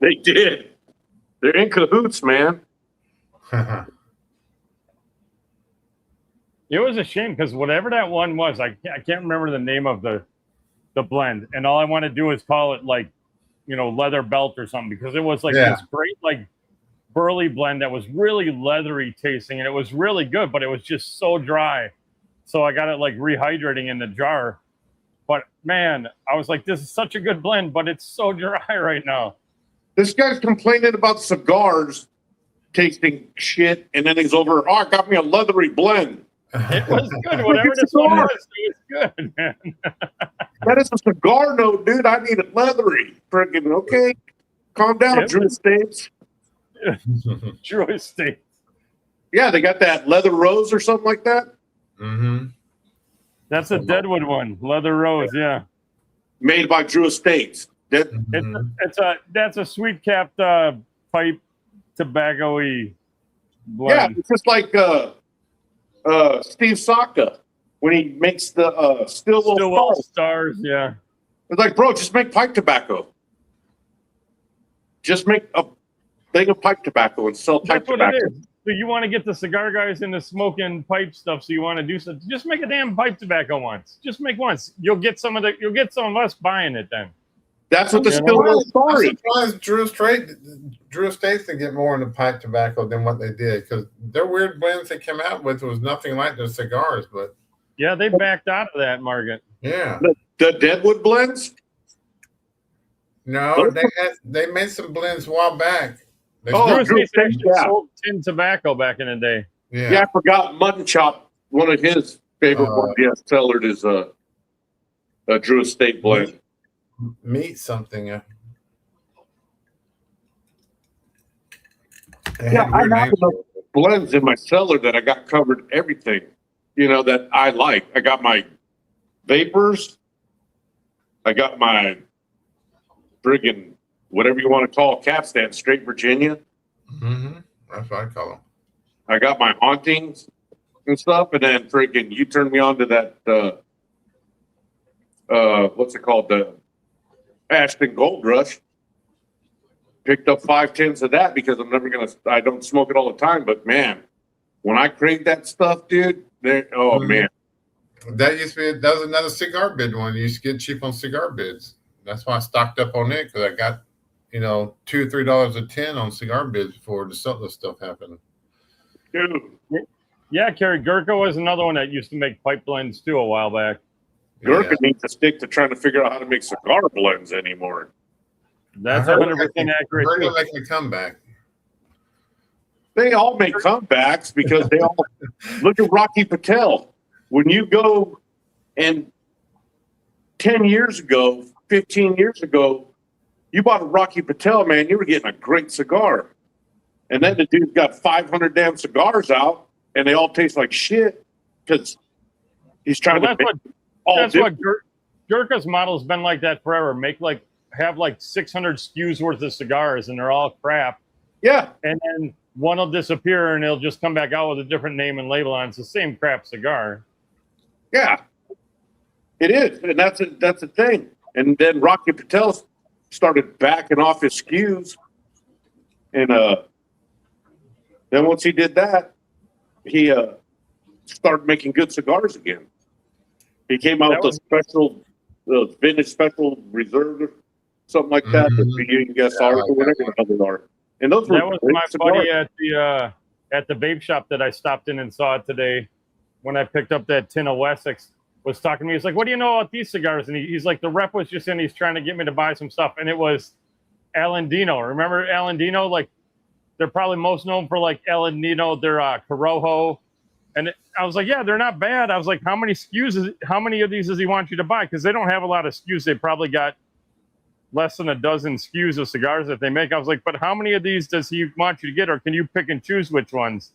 They did. They're in cahoots, man. It was a shame because whatever that one was, I can't remember the name of the blend, and all I want to do is call it like, leather belt or something because it was like this great like burley blend that was really leathery tasting and it was really good, but it was just so dry. So I got it like rehydrating in the jar. But man, I was like, this is such a good blend, but it's so dry right now. This guy's complaining about cigars tasting shit, and then he's over. Oh, it got me a leathery blend. It was good. Whatever this one was, it was good, man. That is a cigar note, dude. I need it leathery. Freaking okay. Calm down, Drew Estates. Drew Estates. Yeah, they got that leather rose or something like that. Mm-hmm. That's a Deadwood one, leather rose. Yeah, made by Drew Estates. That's a sweet capped pipe tobacco-y blend. Yeah, it's just like Steve Saka when he makes the Stillwell Stars. Yeah, it's like, bro, just make pipe tobacco. Just make a thing of pipe tobacco and sell pipe tobacco. It is. So you want to get the cigar guys into smoking pipe stuff. So you want to do something. Just make a damn pipe tobacco once. Just make once. You'll get some of us buying it then. That's what the Stillwell Star is. I'm surprised Drew Estates to get more into pipe tobacco than what they did because their weird blends they came out with was nothing like their cigars. But yeah, they backed out of that market. Yeah, the Deadwood blends. No, they made some blends a while back. Drew Estates sold tin tobacco back in the day. Yeah, I forgot Mutton Chop. One of his favorite ones, cellared is a Drew Estate blend. Meat something. I have enough blends in my cellar that I got covered everything, that I like. I got my vapors. I got my friggin' whatever you want to call capstan, straight Virginia. Mm-hmm. That's what I call them. I got my hauntings and stuff, and then friggin' you turned me on to that. What's it called? The Ashton Gold Rush. Picked up 5 tins of that because I don't smoke it all the time, but man, when I crave that stuff, dude, man. That was another cigar bid one. You used to get cheap on cigar bids. That's why I stocked up on it because I got, $2 or $3 a tin on cigar bids before the stuff happened. Dude, Yeah, Kerry Gurkha was another one that used to make pipe blends too a while back. Gurkha needs to stick to trying to figure out how to make cigar blends anymore. That's I heard 100% accurate. Heard Too. him making a comeback. They all make comebacks because they all look at Rocky Patel. When you go and 10 years ago, 15 years ago, you bought a Rocky Patel, man, you were getting a great cigar. And then the dude's got 500 damn cigars out, and they all taste like shit because he's trying to make all that's different. what Gurkha's model's been like that forever. Have like 600 SKUs worth of cigars, and they're all crap. Yeah. And then one will disappear, and it'll just come back out with a different name and label on it. It's the same crap cigar. Yeah. It is. And that's the thing. And then Rocky Patel started backing off his SKUs. And then once he did that, he started making good cigars again. He came out with the vintage special reserve or something like that. The USR or whatever the hell they are. And those were That was my cigars. buddy at the vape shop that I stopped in and saw it today when I picked up that tin of Wessex. Was talking to me. He's like, "What do you know about these cigars?" And he's like, "The rep was just in. He's trying to get me to buy some stuff." And it was Alandino. Remember Alandino? Like, they're probably most known for like Alandino. They're Corojo. And I was like, "Yeah, they're not bad." I was like, "How many of these does he want you to buy?" Because they don't have a lot of SKUs. They probably got less than a dozen SKUs of cigars that they make. I was like, "But how many of these does he want you to get, or can you pick and choose which ones?"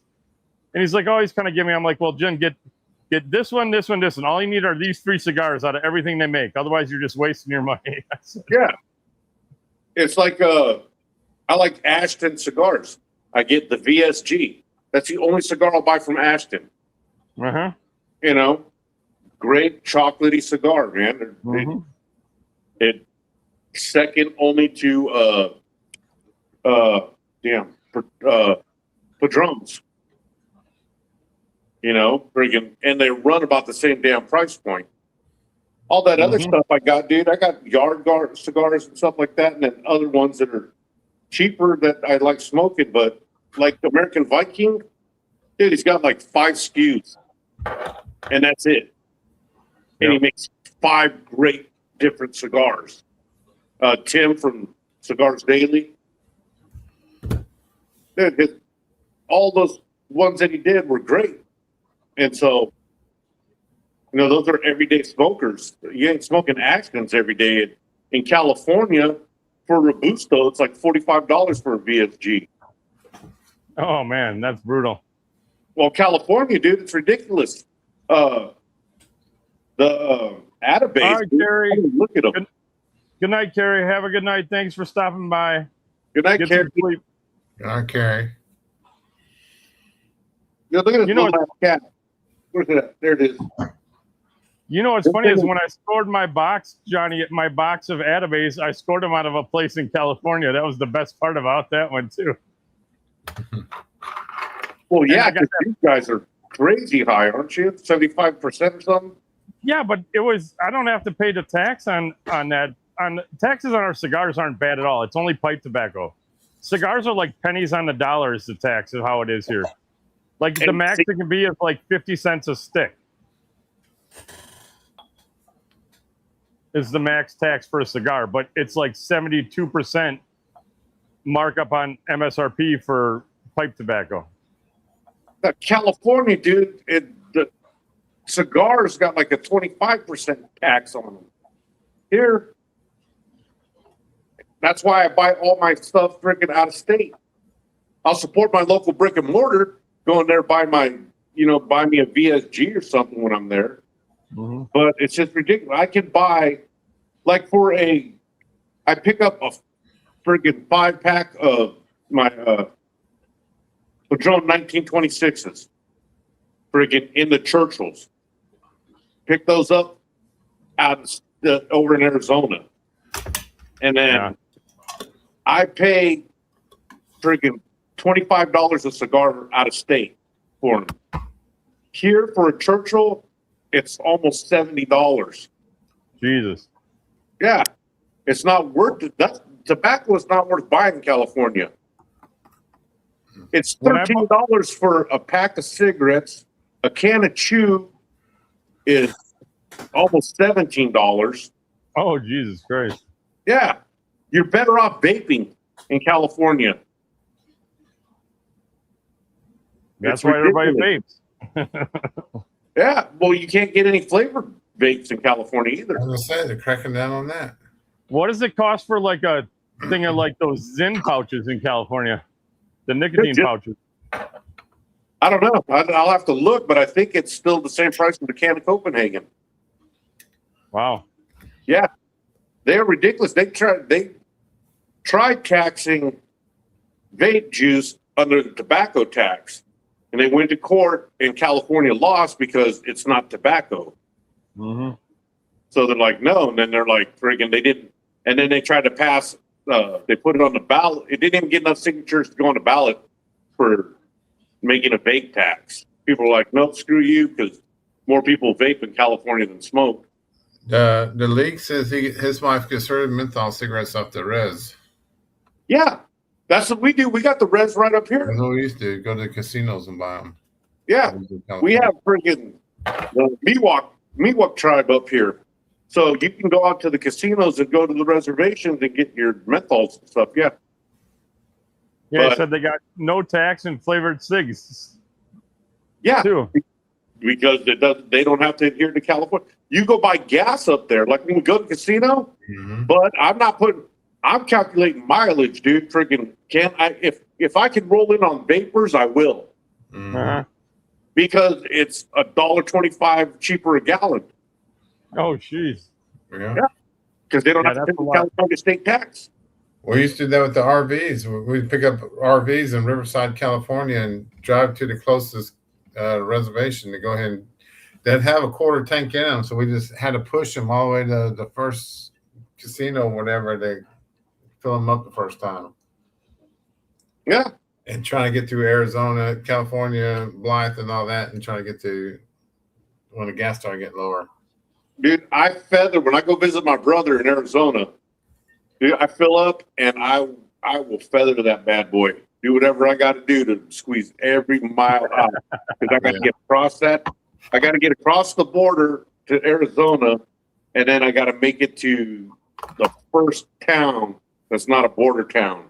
And he's like, "Oh, he's kind of giving me." I'm like, "Well, Jen, get this one, this one, this one. All you need are these 3 cigars out of everything they make. Otherwise, you're just wasting your money." Yeah. It's like I like Ashton cigars. I get the VSG. That's the only cigar I'll buy from Ashton. Uh-huh. You know, great chocolatey cigar, man. It second only to Padrones. You know, friggin', and they run about the same damn price point. All that other stuff I got, dude, I got yard guard cigars and stuff like that, and then other ones that are cheaper that I like smoking, but like the American Viking, dude, he's got like 5 SKUs, and that's it. And he makes 5 great different cigars. Tim from Cigars Daily, dude, all those ones that he did were great. And so, you know, those are everyday smokers. You ain't smoking Ashton's every day. In California, for Robusto, it's like $45 for a VSG. Oh, man, that's brutal. Well, California, dude, it's ridiculous. The Atabase, All right, Kerry. look at them. Good night, Kerry. Have a good night. Thanks for stopping by. Good night, Get Kerry. some sleep. Okay. Yeah, look at this You know little ass cat. Where's that? There it is. You know what's funny is when I scored my box, Johnny, my box of Atabase, I scored them out of a place in California. That was the best part about that one, too. Well, yeah, I got 'cause these guys are crazy high, aren't you? 75% or something? Yeah, but I don't have to pay the tax on that. Taxes on our cigars aren't bad at all. It's only pipe tobacco. Cigars are like pennies on the dollar is the tax of how it is here. Like the max it can be is like 50 cents a stick. Is the max tax for a cigar, but it's like 72% markup on MSRP for pipe tobacco. California, dude, the cigars got like a 25% tax on them. Here, that's why I buy all my stuff freaking out of state. I'll support my local brick and mortar, go in there, buy me a VSG or something when I'm there. But it's just ridiculous. I can buy, like I pick up a friggin' 5-pack of my Padron 1926s, friggin' in the Churchills. Pick those up over in Arizona. And then I pay friggin' $25 a cigar out of state for them. Here for a Churchill, it's almost $70. Jesus. Yeah. It's not worth it. Tobacco is not worth buying in California. It's $13 for a pack of cigarettes. A can of chew is almost $17. Oh, Jesus Christ. Yeah. You're better off vaping in California. That's It's why everybody ridiculous. vapes. Yeah. Well, you can't get any flavored vapes in California either. I was gonna say they're cracking down on that. What does it cost for like a thing of like those Zyn pouches in California? The nicotine pouches. I don't know. I'll have to look, but I think it's still the same price as the can of Copenhagen. Wow. Yeah. They're ridiculous. They tried taxing vape juice under the tobacco tax, and they went to court, and California lost because it's not tobacco. Mm-hmm. So they're like, no, and then they're like, friggin', they didn't, and then they tried to pass. They put it on the ballot. It didn't even get enough signatures to go on the ballot for making a vape tax. People are like, nope, screw you, because more people vape in California than smoke. The league says his wife gets her menthol cigarettes off the res. Yeah, that's what we do. We got the res right up here. I know we used to go to the casinos and buy them. Yeah, we have friggin' the Miwok tribe up here. So you can go out to the casinos and go to the reservations and get your menthols and stuff. Yeah. Yeah, I said they got no tax and flavored cigs. Yeah. Too. Because they don't have to adhere to California. You go buy gas up there, like when we go to the casino, but I'm calculating mileage, dude. Friggin' if I can roll in on vapors, I will. Because it's $1.25 cheaper a gallon. Oh, jeez. Yeah. Because they don't have to pay the California state tax. We used to do that with the RVs. We'd pick up RVs in Riverside, California, and drive to the closest reservation to go ahead and they'd have a quarter tank in them. So we just had to push them all the way to the first casino or whatever to fill them up the first time. Yeah. And trying to get through Arizona, California, Blythe, and all that, and trying to get to when the gas started getting lower. Dude, I feather when I go visit my brother in Arizona. Dude, I fill up and I will feather to that bad boy. Do whatever I got to do to squeeze every mile out because I got to get across that. I got to get across the border to Arizona, and then I got to make it to the first town that's not a border town.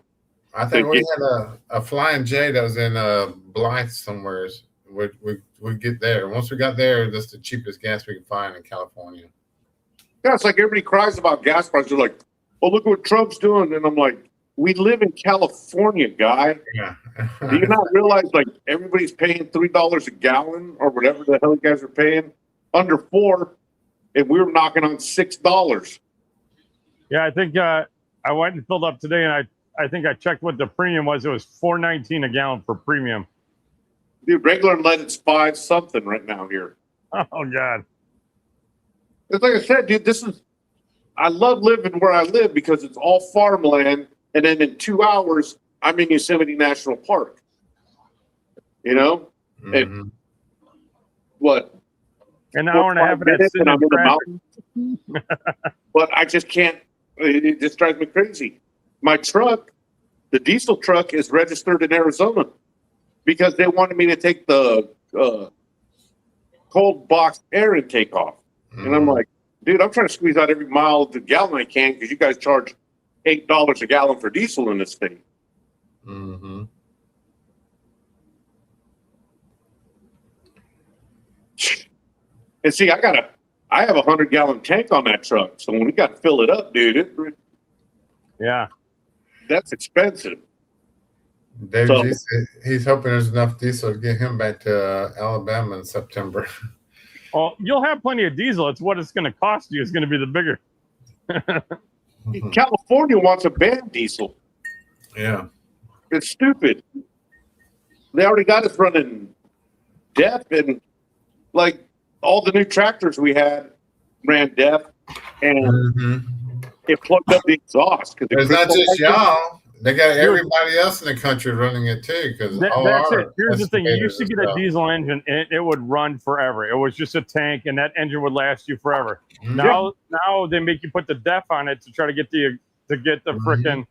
I think we had a Flying J that was in Blythe somewhere. We'd get there. Once we got there, that's the cheapest gas we could find in California. Yeah, it's like everybody cries about gas prices. They're like, oh, look what Trump's doing. And I'm like, we live in California, guy. Yeah. Do you not realize, like, everybody's paying $3 a gallon or whatever the hell you guys are paying? Under $4, and we were knocking on $6. Yeah, I think I went and filled up today, and I think I checked what the premium was. It was $4.19 a gallon for premium. Dude, regular unleaded's $5 something right now here. Oh, God. It's like I said, dude, I love living where I live because it's all farmland. And then in 2 hours, I'm in Yosemite National Park. You know? And what? An hour and a half of that sitting in the mountains. But I just can't. It just drives me crazy. My truck, the diesel truck, is registered in Arizona because they wanted me to take the cold box air intake off. And I'm like, dude, I'm trying to squeeze out every mile of the gallon I can because you guys charge $8 a gallon for diesel in this thing. And see, I have a 100-gallon tank on that truck. So when we got to fill it up, dude, yeah, that's expensive. David he's hoping there's enough diesel to get him back to Alabama in September. Well, you'll have plenty of diesel. It's what it's going to cost you is going to be the bigger. California wants to ban diesel. Yeah. It's stupid. They already got us running DEF, and like all the new tractors we had ran DEF, and it plugged up the exhaust. It's not just y'all. They got everybody else in the country running it too. Because that's it. Here's the thing: you used to get a diesel engine, and it would run forever. It was just a tank, and that engine would last you forever. Now they make you put the DEF on it to try to get the frickin',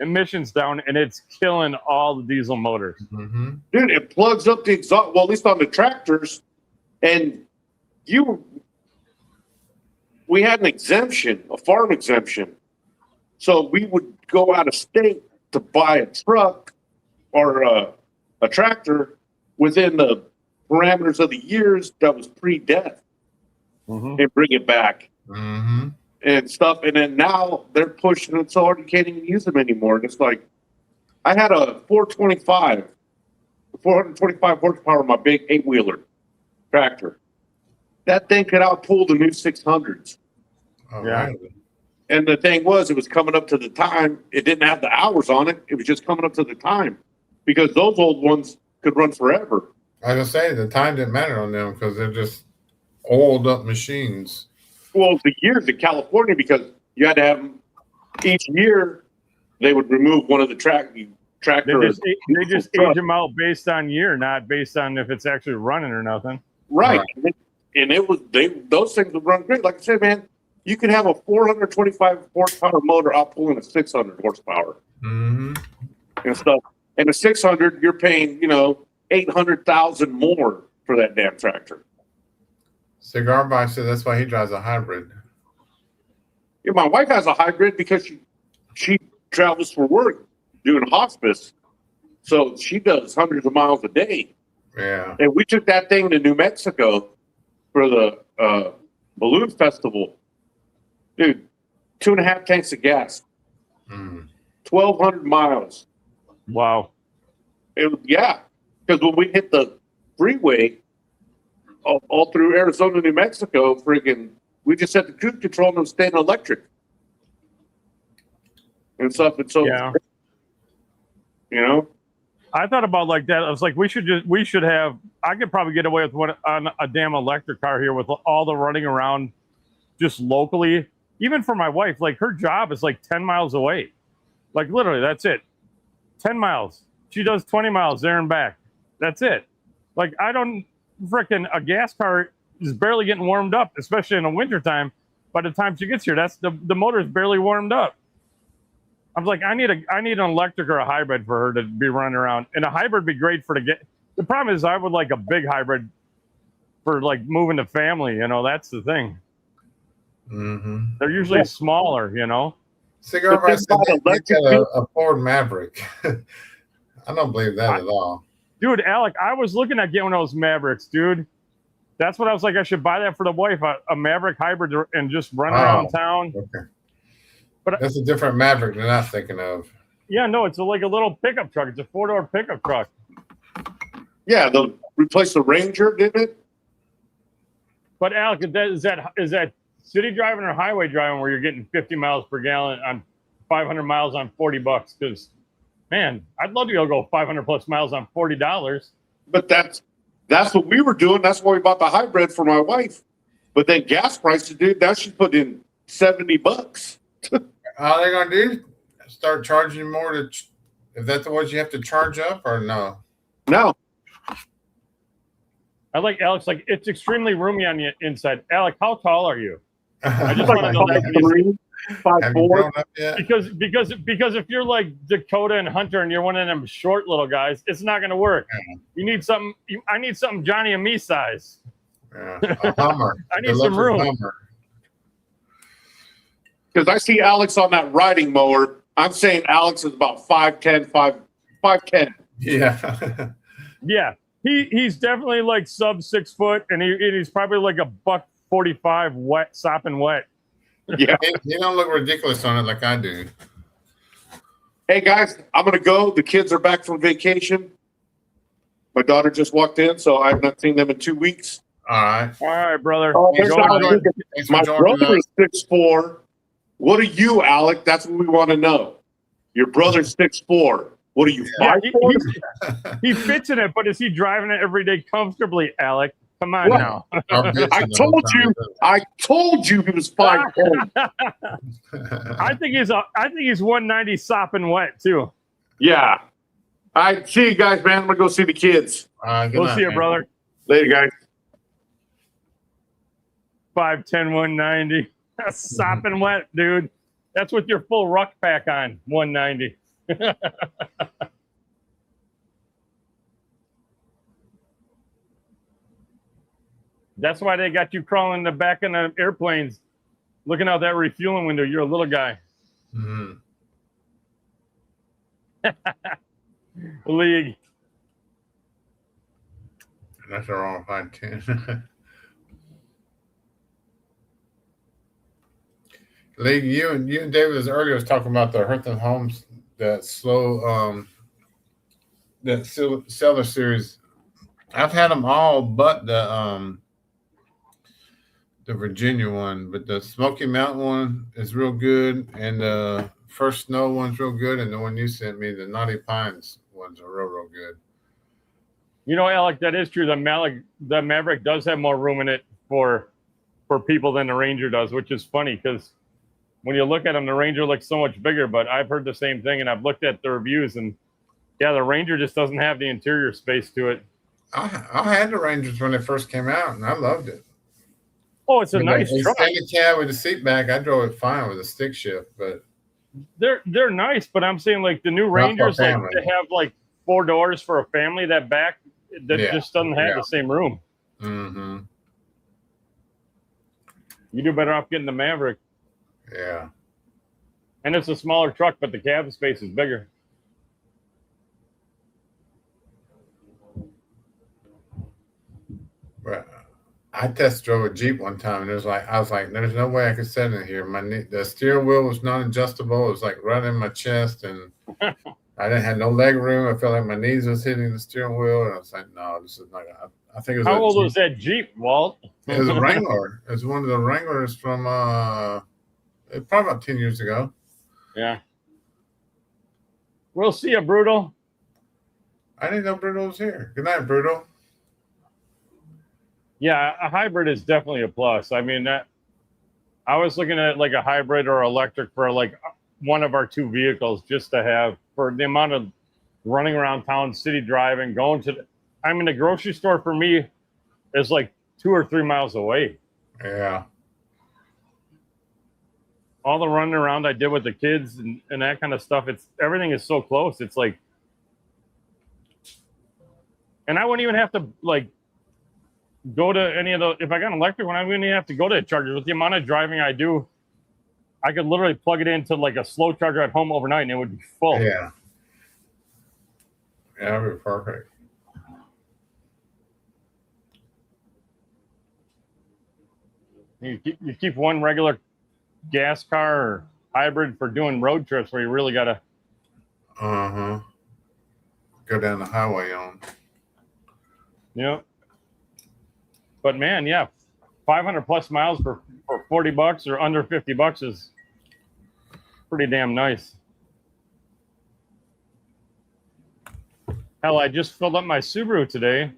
emissions down, and it's killing all the diesel motors. Mm-hmm. Dude, it plugs up the exhaust. Well, at least on the tractors, and we had an exemption, a farm exemption. So we would go out of state to buy a truck or a tractor within the parameters of the years that was pre-death and bring it back and stuff. And then now they're pushing it so hard you can't even use them anymore. And it's like, I had a 425 horsepower, my big 8-wheeler tractor. That thing could outpull the new 600s. Oh, Yeah. really? And the thing was, it was coming up to the time. It didn't have the hours on it. It was just coming up to the time because those old ones could run forever. I was gonna say the time didn't matter on them because they're just oiled up machines. Well, the years in California, because you had to have them each year, they would remove one of the tractors. They just age them out based on year, not based on if it's actually running or nothing. Right. And those things would run great. Like I said, man, you could have a 425 horsepower motor outpulling a 600 horsepower and stuff. And a 600, you're paying, $800,000 more for that damn tractor. Cigar Boy said that's why he drives a hybrid. Yeah, my wife has a hybrid because she travels for work doing hospice. So she does hundreds of miles a day. Yeah. And we took that thing to New Mexico for the balloon festival. Dude, 2.5 tanks of gas, 1,200 miles. Wow. Yeah, because when we hit the freeway all through Arizona, New Mexico, we just had the cruise control and it was staying electric and stuff. And so, Yeah. I thought about like that. I was like, we should have. I could probably get away with a damn electric car here with all the running around, just locally. Even for my wife, like her job is like 10 miles away, like literally that's it, 10 miles. She does 20 miles there and back. That's it. Like I don't freaking a gas car is barely getting warmed up, especially in the wintertime. By the time she gets here, that's the motor is barely warmed up. I was like, I need an electric or a hybrid for her to be running around, and a hybrid would be great for the problem is I would like a big hybrid for like moving the family. That's the thing. They're usually smaller. Cigar Boy said they got a Ford Maverick. I don't believe that at all. Dude, Alec, I was looking at getting one of those Mavericks, dude. That's what I was like. I should buy that for the wife, a Maverick hybrid, and just run around town. Okay. But that's a different Maverick than I'm thinking of. Yeah, no, it's like a little pickup truck. It's a 4-door pickup truck. Yeah, they'll replace the Ranger, didn't it? But Alec, is that city driving or highway driving where you're getting 50 miles per gallon on 500 miles on $40? Because, man, I'd love to go 500 plus miles on $40. But that's what we were doing. That's why we bought the hybrid for my wife. But then gas prices, dude, now she's put in $70. All they're gonna do? Start charging more if that's what you have to charge up, or no? No. I like Alex. Like it's extremely roomy on the inside. Alec, how tall are you? I just want to know that. 5'4". Because if you're like Dakota and Hunter and you're one of them short little guys, it's not going to work. You need something. I need something Johnny and me size. Yeah, a Hummer. I need some room. Hummer. Because I see Alex on that riding mower. I'm saying Alex is about 5'10", 5'10". Yeah. Yeah. He's definitely like sub 6 foot, and he's probably like a $145 wet, sopping wet. Yeah. You don't look ridiculous on it like I do. Hey guys, I'm gonna go. The kids are back from vacation. My daughter just walked in, so I've not seen them in 2 weeks. All right, brother. My brother is 6'4". What are you, Alec? That's what we want to know. Your brother's 6'4". What are you, 5'4"? He fits in it, but is he driving it every day comfortably, Alec? Come on now. I told you he was 5'4". I think he's 190 sopping wet too. Yeah. I see you guys, man. I'm gonna go see the kids. We'll see you, brother. Later, guys. 5'10", 190. That's sopping wet, dude. That's with your full ruck pack on, 190. That's why they got you crawling in the back of the airplanes, looking out that refueling window. You're a little guy. Mm-hmm. League. That's the wrong fine tune. League, you and David earlier was talking about the Hearth Homes, that slow that Cellar series. I've had them all but the Virginia one, but the Smoky Mountain one is real good, and the First Snow one's real good, and the one you sent me, the Naughty Pines ones, are real good. You know, Alec, that is true. The Maverick does have more room in it for people than the Ranger does, which is funny because when you look at them, the Ranger looks so much bigger. But I've heard the same thing, and I've looked at the reviews, and yeah, the Ranger just doesn't have the interior space to it. I had the Rangers when they first came out, and I loved it. Oh, it's a nice truck. Extended cab with a seat back. I drove it fine with a stick shift, but they're nice. But I'm saying like the new Rangers, like they have like 4 doors for a family. That back that just doesn't have the same room. Mm-hmm. You do better off getting the Maverick. Yeah. And it's a smaller truck, but the cab space is bigger. Well, I test drove a Jeep one time, and I was like, there's no way I could sit in here. The steering wheel was non-adjustable. It was like right in my chest, and I didn't have no leg room. I felt like my knees was hitting the steering wheel, and I was like, no, this is not. I think it was. How old was that Jeep, Walt? It was a Wrangler. It was one of the Wranglers from probably about 10 years ago. Yeah. We'll see you, Brutal. I didn't know Brutal was here. Good night, Brutal. Yeah, a hybrid is definitely a plus. I mean, I was looking at like a hybrid or electric for like one of our 2 vehicles just to have for the amount of running around town, city driving, going to the grocery store for me is like 2 or 3 miles away. Yeah. All the running around I did with the kids and that kind of stuff, everything is so close. It's like, and I wouldn't even have to like go to any of the, if I got an electric one, I wouldn't even have to go to a charger. With the amount of driving I do, I could literally plug it into like a slow charger at home overnight and it would be full. Yeah. Yeah, that would be perfect. You keep one regular gas car or hybrid for doing road trips where you really got to. Go down the highway on. Yeah. But man, yeah, 500 plus miles for $40 or under $50 is pretty damn nice. Hell, I just filled up my Subaru today,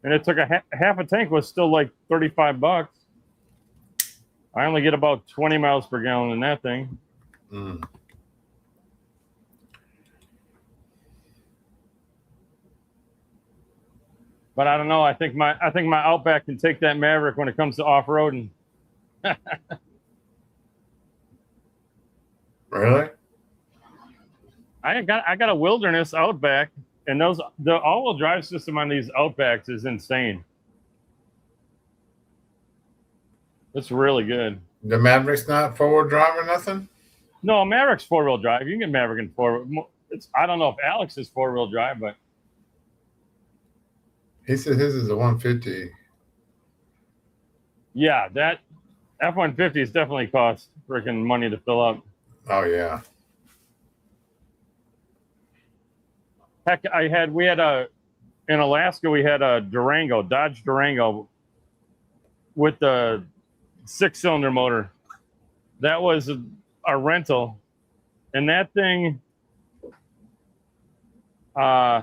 and it took half a tank was still like $35. I only get about 20 miles per gallon in that thing. Mm. But I don't know. I think my Outback can take that Maverick when it comes to off-roading. Really? I got a Wilderness Outback, and the all-wheel drive system on these Outbacks is insane. It's really good. The Maverick's not 4-wheel drive or nothing? No, Maverick's 4-wheel drive. You can get Maverick in 4. I don't know if Alex is 4-wheel drive, but he said his is a 150. Yeah, that F-150 definitely cost freaking money to fill up. Oh yeah. Heck, in Alaska we had a Dodge Durango with the 6-cylinder motor. That was a rental, and that thing I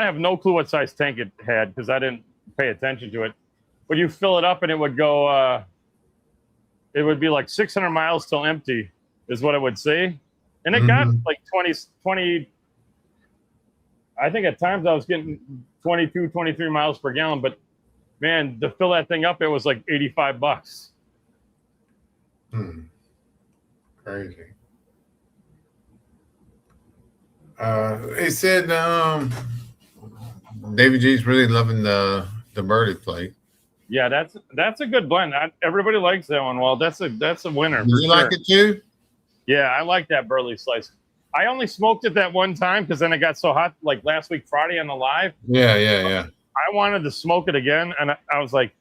have no clue what size tank it had because I didn't pay attention to it. But you fill it up and it would go, it would be like 600 miles till empty is what it would say. And it got like 20, I think at times I was getting 22, 23 miles per gallon. But man, to fill that thing up, it was like $85. Crazy. He said David G's really loving the Birdie plate. Yeah, that's a good blend. Everybody likes that one. Well, that's a winner. Did for you sure. like it too? Yeah, I like that Burley slice. I only smoked it that one time because then it got so hot, like last week Friday on the live. Yeah. I wanted to smoke it again, and I was like,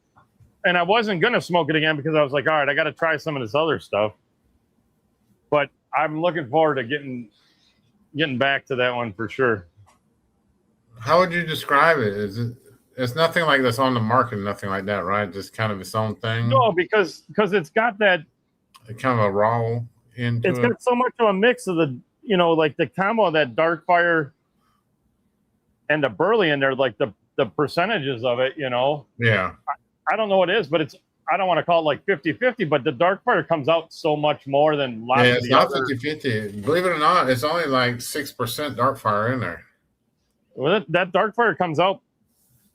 and I wasn't gonna smoke it again because I was like, all right, I got to try some of this other stuff. But I'm looking forward to getting back to that one for sure. How would you describe it? It's nothing like that's on the market, nothing like that, right? Just kind of its own thing. No, because it's got that kind of a raw into it's got so much of a mix of the, like the combo of that dark fire and the Burley in there, like the percentages of it, Yeah. I don't know what it is, but I don't want to call it like 50-50, but the dark fire comes out so much more than lots Yeah, of it's the not other. 50-50. Believe it or not, it's only like 6% dark fire in there. Well, that dark fire comes out,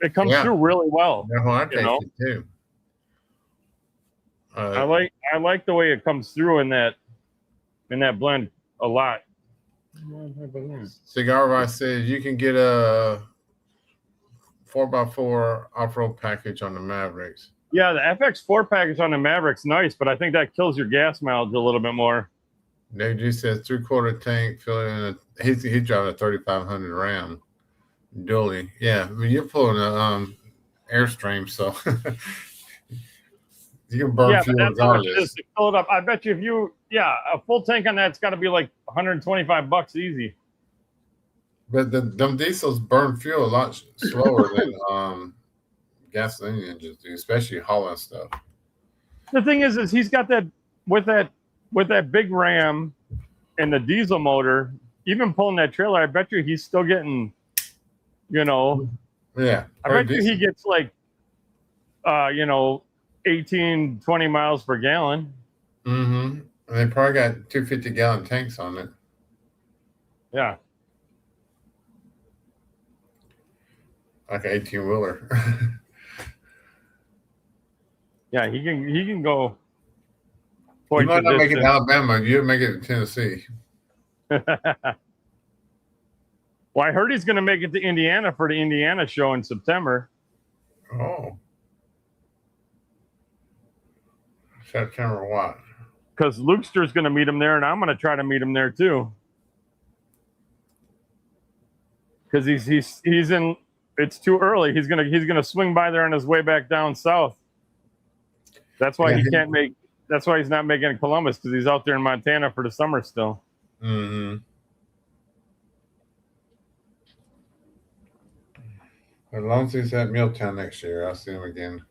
it comes through really well. That's what I take it too. I like the way it comes through in that blend a lot. Cigar Vice says you can get a 4x4 off-road package on the Mavericks. Yeah, the FX4 package on the Mavericks nice, but I think that kills your gas mileage a little bit more. Dave G says 3/4 tank, fill it in he's driving a 3500 Ram dually. Yeah, I mean you're pulling a Airstream, so you can burn fuel regardless. To fill it up. I bet you a full tank on that's got to be like $125 easy. But them diesels burn fuel a lot slower than gasoline engines do, especially hauling stuff. The thing is he's got that with that big Ram and the diesel motor, even pulling that trailer, I bet you he's still getting, Yeah. I bet you he gets like 18, 20 miles per gallon. Mm-hmm. And they probably got 250-gallon tanks on it. Yeah. Like an 18-wheeler. Yeah, he can go. You might not make it to Alabama. You'll make it to Tennessee. Well, I heard he's going to make it to Indiana for the Indiana show in September. Oh. September what? Because Lukester's going to meet him there, and I'm going to try to meet him there too. Because he's in. It's too early. He's gonna swing by there on his way back down south. That's why he can't make. That's why he's not making Columbus, because he's out there in Montana for the summer still. Mm-hmm. As long as he's at Milltown next year, I'll see him again.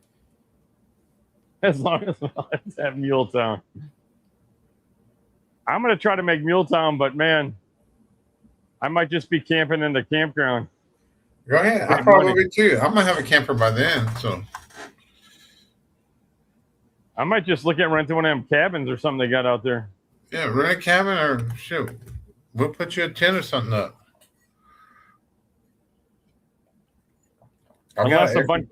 As long as it's at Muletown. I'm gonna try to make Muletown, but man, I might just be camping in the campground. Go ahead. I probably will be too. I'm gonna have a camper by then, so I might just look at renting one of them cabins or something they got out there. Yeah, rent a cabin or shoot, we'll put you a tent or something up. Unless a bunch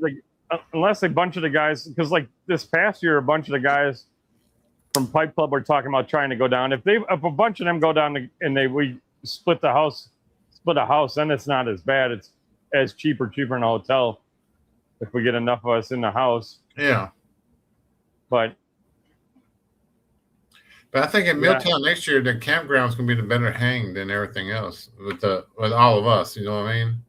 of the guys, because like this past year, a bunch of the guys from Pipe Club were talking about trying to go down. If a bunch of them go down and we split a house, then it's not as bad. It's as cheaper in a hotel if we get enough of us in the house. Yeah. But I think in Milltown next year, the campground's gonna be the better hang than everything else with all of us. You know what I mean?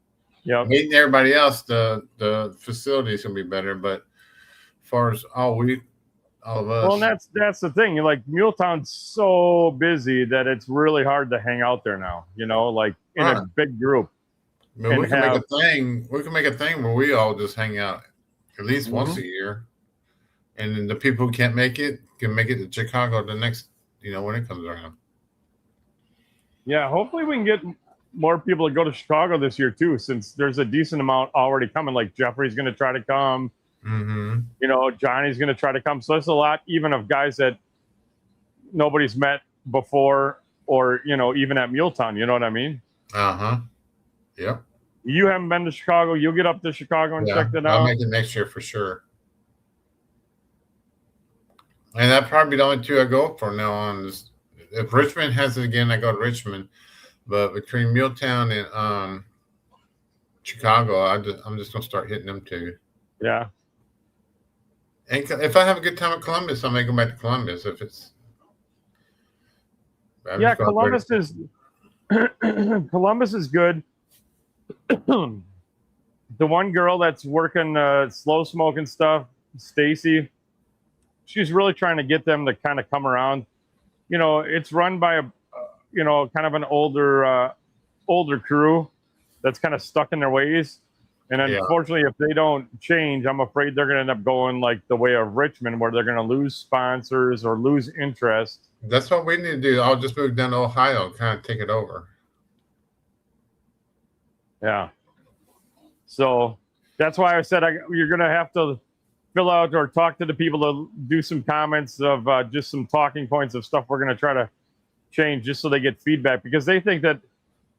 Yeah. Meeting everybody else, the facility's gonna be better, but as far as all of us. Well, that's the thing. Like Muletown's so busy that it's really hard to hang out there now. Like in a big group. I mean, we can make a thing. We can make a thing where we all just hang out at least once a year, and then the people who can't make it can make it to Chicago the next, when it comes around. Yeah, hopefully we can get more people to go to Chicago this year too, since there's a decent amount already coming. Like Jeffrey's going to try to come. Mm-hmm. Johnny's going to try to come. So there's a lot, even of guys that nobody's met before, or even at Muletown. You know what I mean? Yep. You haven't been to Chicago. You'll get up to Chicago and check it out. I'll make it next year for sure. And that'd probably be the only two I go for now on. If Richmond has it again, I go to Richmond. But between Milltown and Chicago, I'm just gonna start hitting them two. Yeah. And if I have a good time at Columbus, I may go back to Columbus. If it's Columbus is Columbus is good. The one girl that's working slow smoking stuff, Stacy, she's really trying to get them to kind of come around. You know, it's run by a kind of an older crew that's kind of stuck in their ways. And unfortunately, if they don't change, I'm afraid they're going to end up going like the way of Richmond, where they're going to lose sponsors or lose interest. That's what we need to do. I'll just move down to Ohio and kind of take it over. Yeah. So that's why I said you're going to have to fill out or talk to the people to do some comments of just some talking points of stuff we're going to try to change just so they get feedback, because they think that,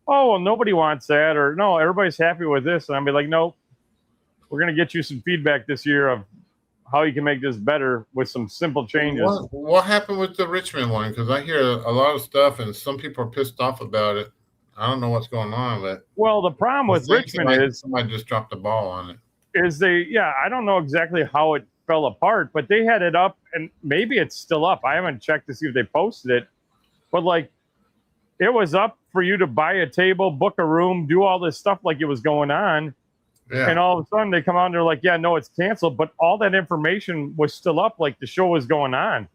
oh, well, nobody wants that, or no, everybody's happy with this. And I'll be like, no, we're going to get you some feedback this year of how you can make this better with some simple changes. What happened with the Richmond one? Because I hear a lot of stuff and some people are pissed off about it. I don't know what's going on, but well, the problem with Richmond is somebody just dropped the ball on it. I don't know exactly how it fell apart, but they had it up, and maybe it's still up. I haven't checked to see if they posted it, but like it was up for you to buy a table, book a room, do all this stuff like it was going on. Yeah. And all of a sudden they come on, they're like, yeah, no, it's canceled. But all that information was still up, like the show was going on.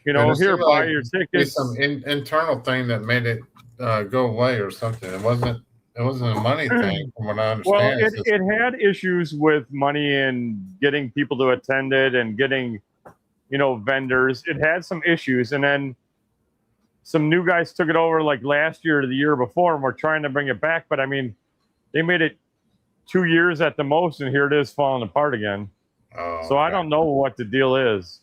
You know, here, buy your tickets. Some internal thing that made it go away or something. It wasn't a money thing from what I understand. Well, it had issues with money and getting people to attend it and getting, vendors. It had some issues. And then some new guys took it over like last year or the year before, and we're trying to bring it back. But I mean, they made it 2 years at the most, and here it is falling apart again. So I don't know what the deal is.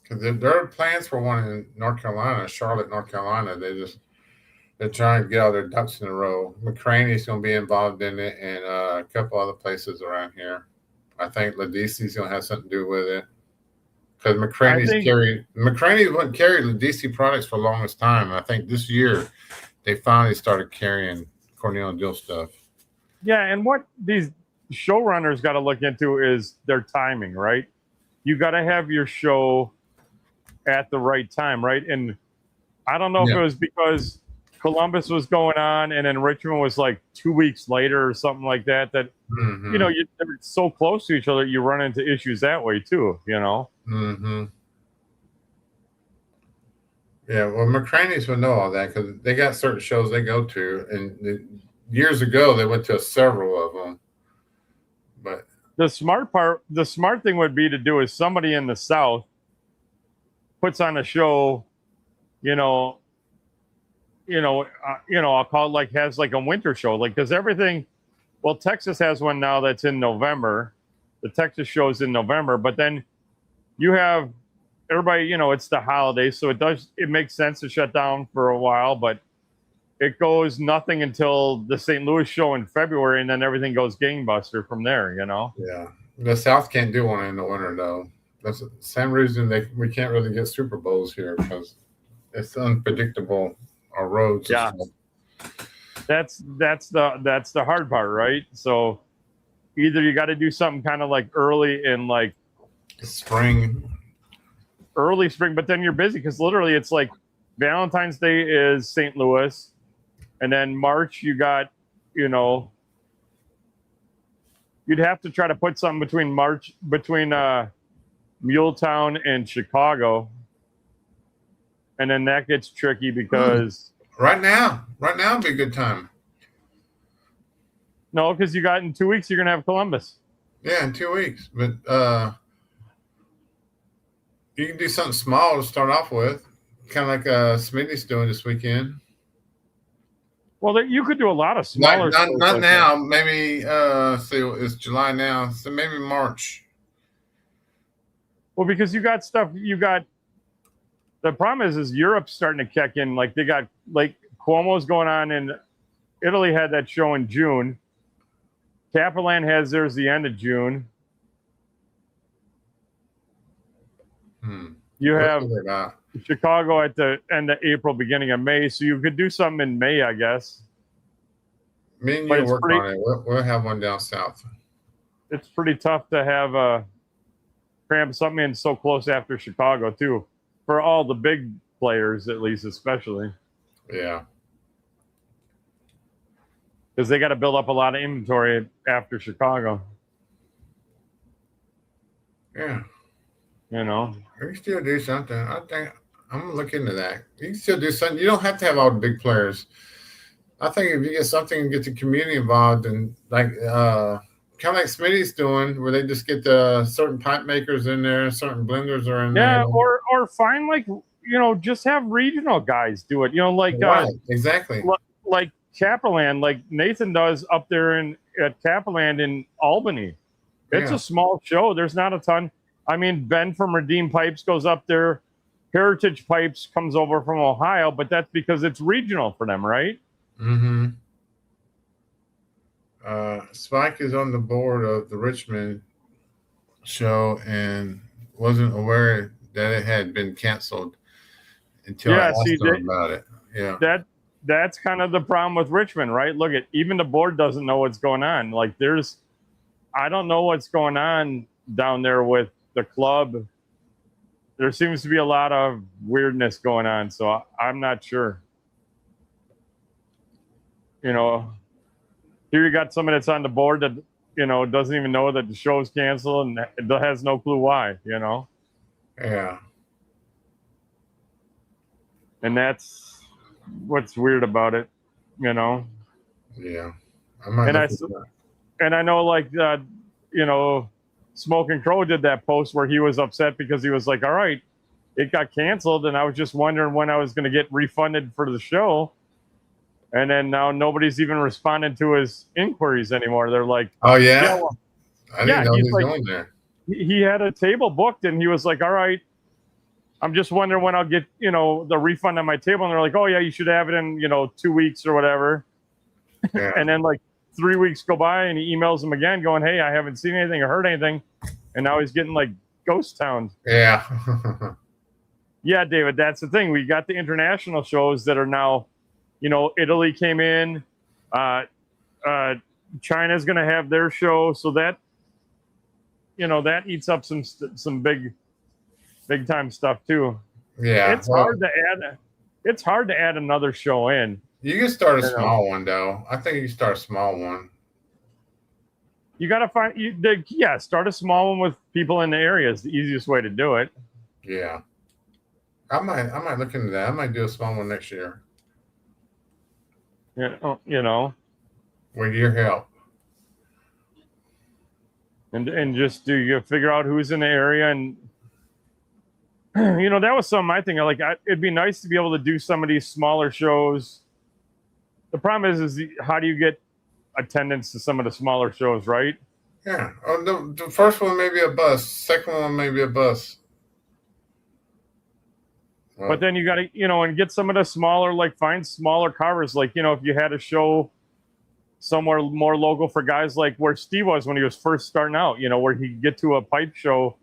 Because there are plans for one in North Carolina, Charlotte, North Carolina. They're trying to get all their ducks in a row. McCraney's going to be involved in it, and a couple other places around here. I think Ladici's going to have something to do with it. Because McCraney wouldn't carry the DC products for the longest time. I think this year they finally started carrying Cornell and Dill stuff. Yeah, and what these showrunners got to look into is their timing, right? You got to have your show at the right time, right? And I don't know if it was because Columbus was going on and then Richmond was like 2 weeks later or something like that, they're so close to each other, you run into issues that way too, Mm-hmm. Yeah, well, McCraney's would know all that because they got certain shows they go to, and years ago they went to several of them. But the smart thing would be to do is somebody in the South puts on a show, I'll call it like has like a winter show, like because everything. Well, Texas has one now that's in November. The Texas show's in November, but then you have everybody, it's the holidays, so it makes sense to shut down for a while, but it goes nothing until the St. Louis show in February, and then everything goes gangbuster from there, Yeah. The South can't do one in the winter, though. That's the same reason we can't really get Super Bowls here, because it's unpredictable, our roads. Yeah. That's the hard part, right? So either you got to do something kind of like early in like early spring, but then you're busy because literally it's like Valentine's Day is St. Louis, and then March you got, you'd have to try to put something between Muletown and Chicago, and then that gets tricky because right now would be a good time. No, because you got in 2 weeks you're gonna have Columbus. Yeah, in 2 weeks, but you can do something small to start off with, kind of like Smitty's doing this weekend. Well, you could do a lot of smaller. Not like now. That. Maybe it's July now, so maybe March. Well, because you got stuff. The problem is Europe's starting to kick in. Like they got like Cuomo's going on in Italy. Had that show in June. Capeland has theirs the end of June. You have Chicago at the end of April, beginning of May. So you could do something in May, I guess. Me and But you it's work pretty- on it. We'll have one down south. It's pretty tough to have cram something in so close after Chicago too, for all the big players at least, especially Yeah. because they got to build up a lot of inventory after Chicago. Yeah. You know, We can still do something. I think I'm gonna look into that. You can still do something. You don't have to have all the big players. I think if you get something and get the community involved, and like kind of like Smitty's doing, where they just get the certain pipe makers in there, certain blenders are in there. yeah, or find like just have regional guys do it. Like right, exactly. Like Capeland, like Nathan does up there at Capeland in Albany. It's Yeah. a small show. There's not a ton. I mean, Ben from Redeem Pipes goes up there. Heritage Pipes comes over from Ohio, but that's because it's regional for them, right? Mm-hmm. Spike is on the board of the Richmond show and wasn't aware that it had been canceled until I asked him about it. Yeah. That's kind of the problem with Richmond, right? Look at even the board doesn't know what's going on. Like I don't know what's going on down there with the club. There seems to be a lot of weirdness going on, so I'm not sure. Here you got somebody that's on the board that doesn't even know that the show's canceled and has no clue why. Yeah. And that's what's weird about it. Yeah. And I know, like, Smoke and Crow did that post where he was upset because he was like, all right, it got canceled. And I was just wondering when I was going to get refunded for the show. And then now nobody's even responding to his inquiries anymore. They're like, oh, yeah? Yeah, well, I didn't know he was going there. He had a table booked and he was like, all right, I'm just wondering when I'll get, the refund on my table. And they're like, oh, yeah, you should have it in, 2 weeks or whatever. Yeah. And then like 3 weeks go by and he emails him again going, hey, I haven't seen anything or heard anything. And now he's getting like ghost towned. Yeah. Yeah, David, that's the thing. We got the international shows that are now, Italy came in. China's going to have their show. So that, that eats up some big time stuff too. Yeah. It's hard to add another show in. You can start a small one, though. I think you can start a small one. You got to start a small one with people in the area is the easiest way to do it. Yeah. I might look into that. I might do a small one next year. Yeah, with your help. And just you figure out who's in the area, and that was something I think it'd be nice to be able to do some of these smaller shows. The problem is how do you get attendance to some of the smaller shows, right? Yeah. Oh, the first one may be a bus. Second one may be a bus. Well, but then you got to, and get some of the smaller, find smaller carvers. If you had a show somewhere more local for guys like where Steve was when he was first starting out, where he'd get to a pipe show,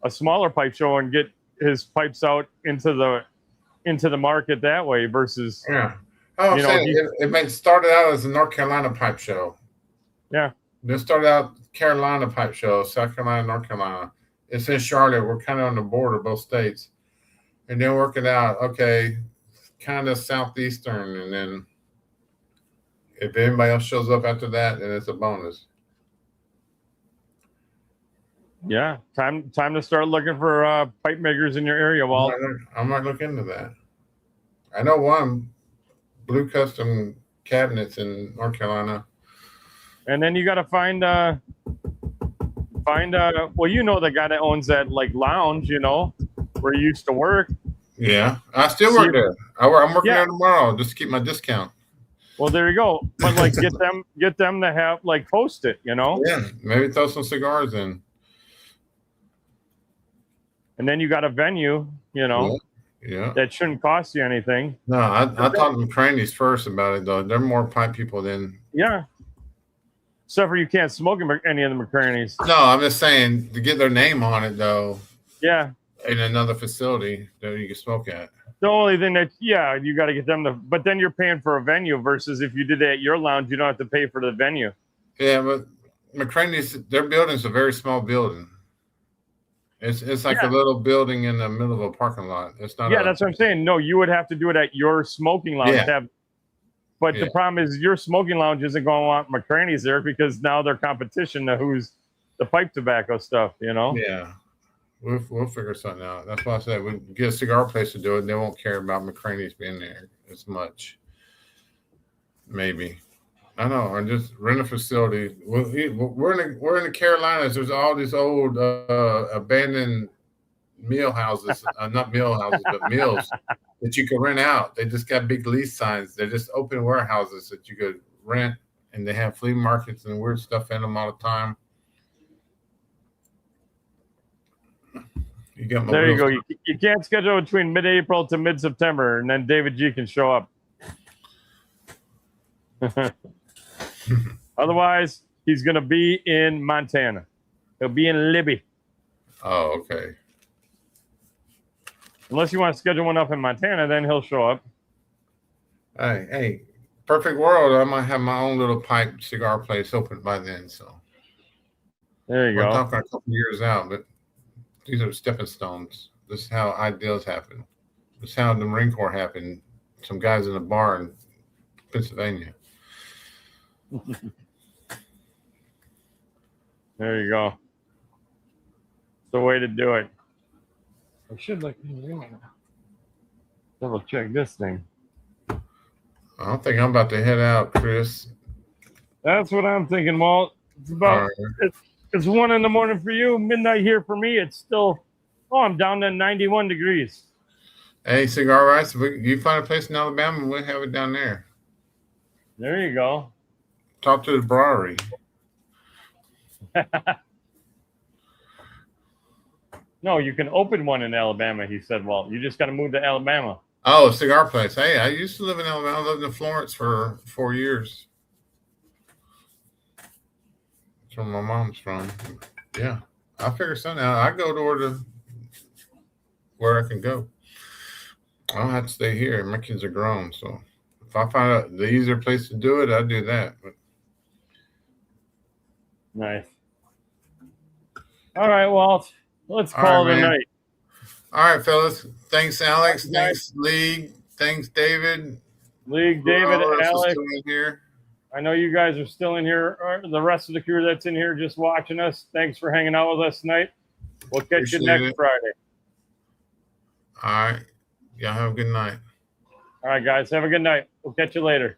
a smaller pipe show, and get his pipes out into the market that way versus. Yeah. Oh, I'm saying it started out as a North Carolina pipe show. Yeah. Then started out Carolina pipe show, South Carolina, North Carolina. It's in Charlotte. We're kind of on the border of both states. And then work it out. Okay, kind of southeastern. And then if anybody else shows up after that, then it's a bonus. Yeah. Time to start looking for pipe makers in your area, Walt. I might look into that. I know one, Blue Custom Cabinets in North Carolina. And then you got to find the guy that owns that lounge, where you used to work. Yeah, I still work there. I'm working there tomorrow just to keep my discount. Well, there you go. But get them to have host it, Yeah, maybe throw some cigars in. And then you got a venue, Yeah. that shouldn't cost you anything. No, I talked to Crannies first about it though. They're more pipe people than. Yeah. Except for you can't smoke in any of the McCrannies. No, I'm just saying to get their name on it though. Yeah. in another facility that you can smoke at. The only thing that, yeah, you got to get them to, but then you're paying for a venue versus if you did it at your lounge, you don't have to pay for the venue. Yeah, but McCraney's, their building's a very small building. It's like a little building in the middle of a parking lot. It's not. Yeah, that's what I'm saying. No, you would have to do it at your smoking lounge. Yeah. But the problem is your smoking lounge isn't going to want McCraney's there because now they're competition to who's the pipe tobacco stuff, you know? Yeah. We'll figure something out. That's why I said we get a cigar place to do it. And they won't care about McCraney's being there as much. Maybe. I know. Or just rent a facility. We're in the Carolinas. There's all these old abandoned meal houses, not meal houses, but meals that you can rent out. They just got big lease signs. They're just open warehouses that you could rent, and they have flea markets and weird stuff in them all the time. You got there you go. You can't schedule between mid-April to mid-September, and then David G can show up. Otherwise, he's going to be in Montana. He'll be in Libby. Oh, okay. Unless you want to schedule one up in Montana, then he'll show up. Hey, perfect world. I might have my own little pipe cigar place open by then. So there you go. We're talking a couple years out, but these are stepping stones. This is how ideals happen. This is how the Marine Corps happened. Some guys in a bar in Pennsylvania. There you go. It's the way to do it. I should double check this thing. I don't think I'm about to head out, Chris. That's what I'm thinking, Walt. It's about it's 1 a.m. for you, midnight here for me. It's still I'm down to 91 degrees. Hey, Cigar Rice, you find a place in Alabama, we'll have it down there. There you go. Talk to the brewery. No, you can open one in Alabama, he said, Walt. You just got to move to Alabama. Oh, a cigar place. Hey, I used to live in Alabama. I lived in Florence for 4 years. That's where my mom's from. Yeah, I'll figure something out. I go to where I can go. I don't have to stay here. My kids are grown, so if I find out the easier place to do it, I'll do that. But nice. All right, Walt. Let's call it a night. All right, fellas. Thanks, Alex. Thanks, League. Thanks, David. League, David, Alex. Here. I know you guys are still in here. The rest of the crew that's in here just watching us. Thanks for hanging out with us tonight. We'll catch you next Friday. All right. Y'all have a good night. All right, guys. Have a good night. We'll catch you later.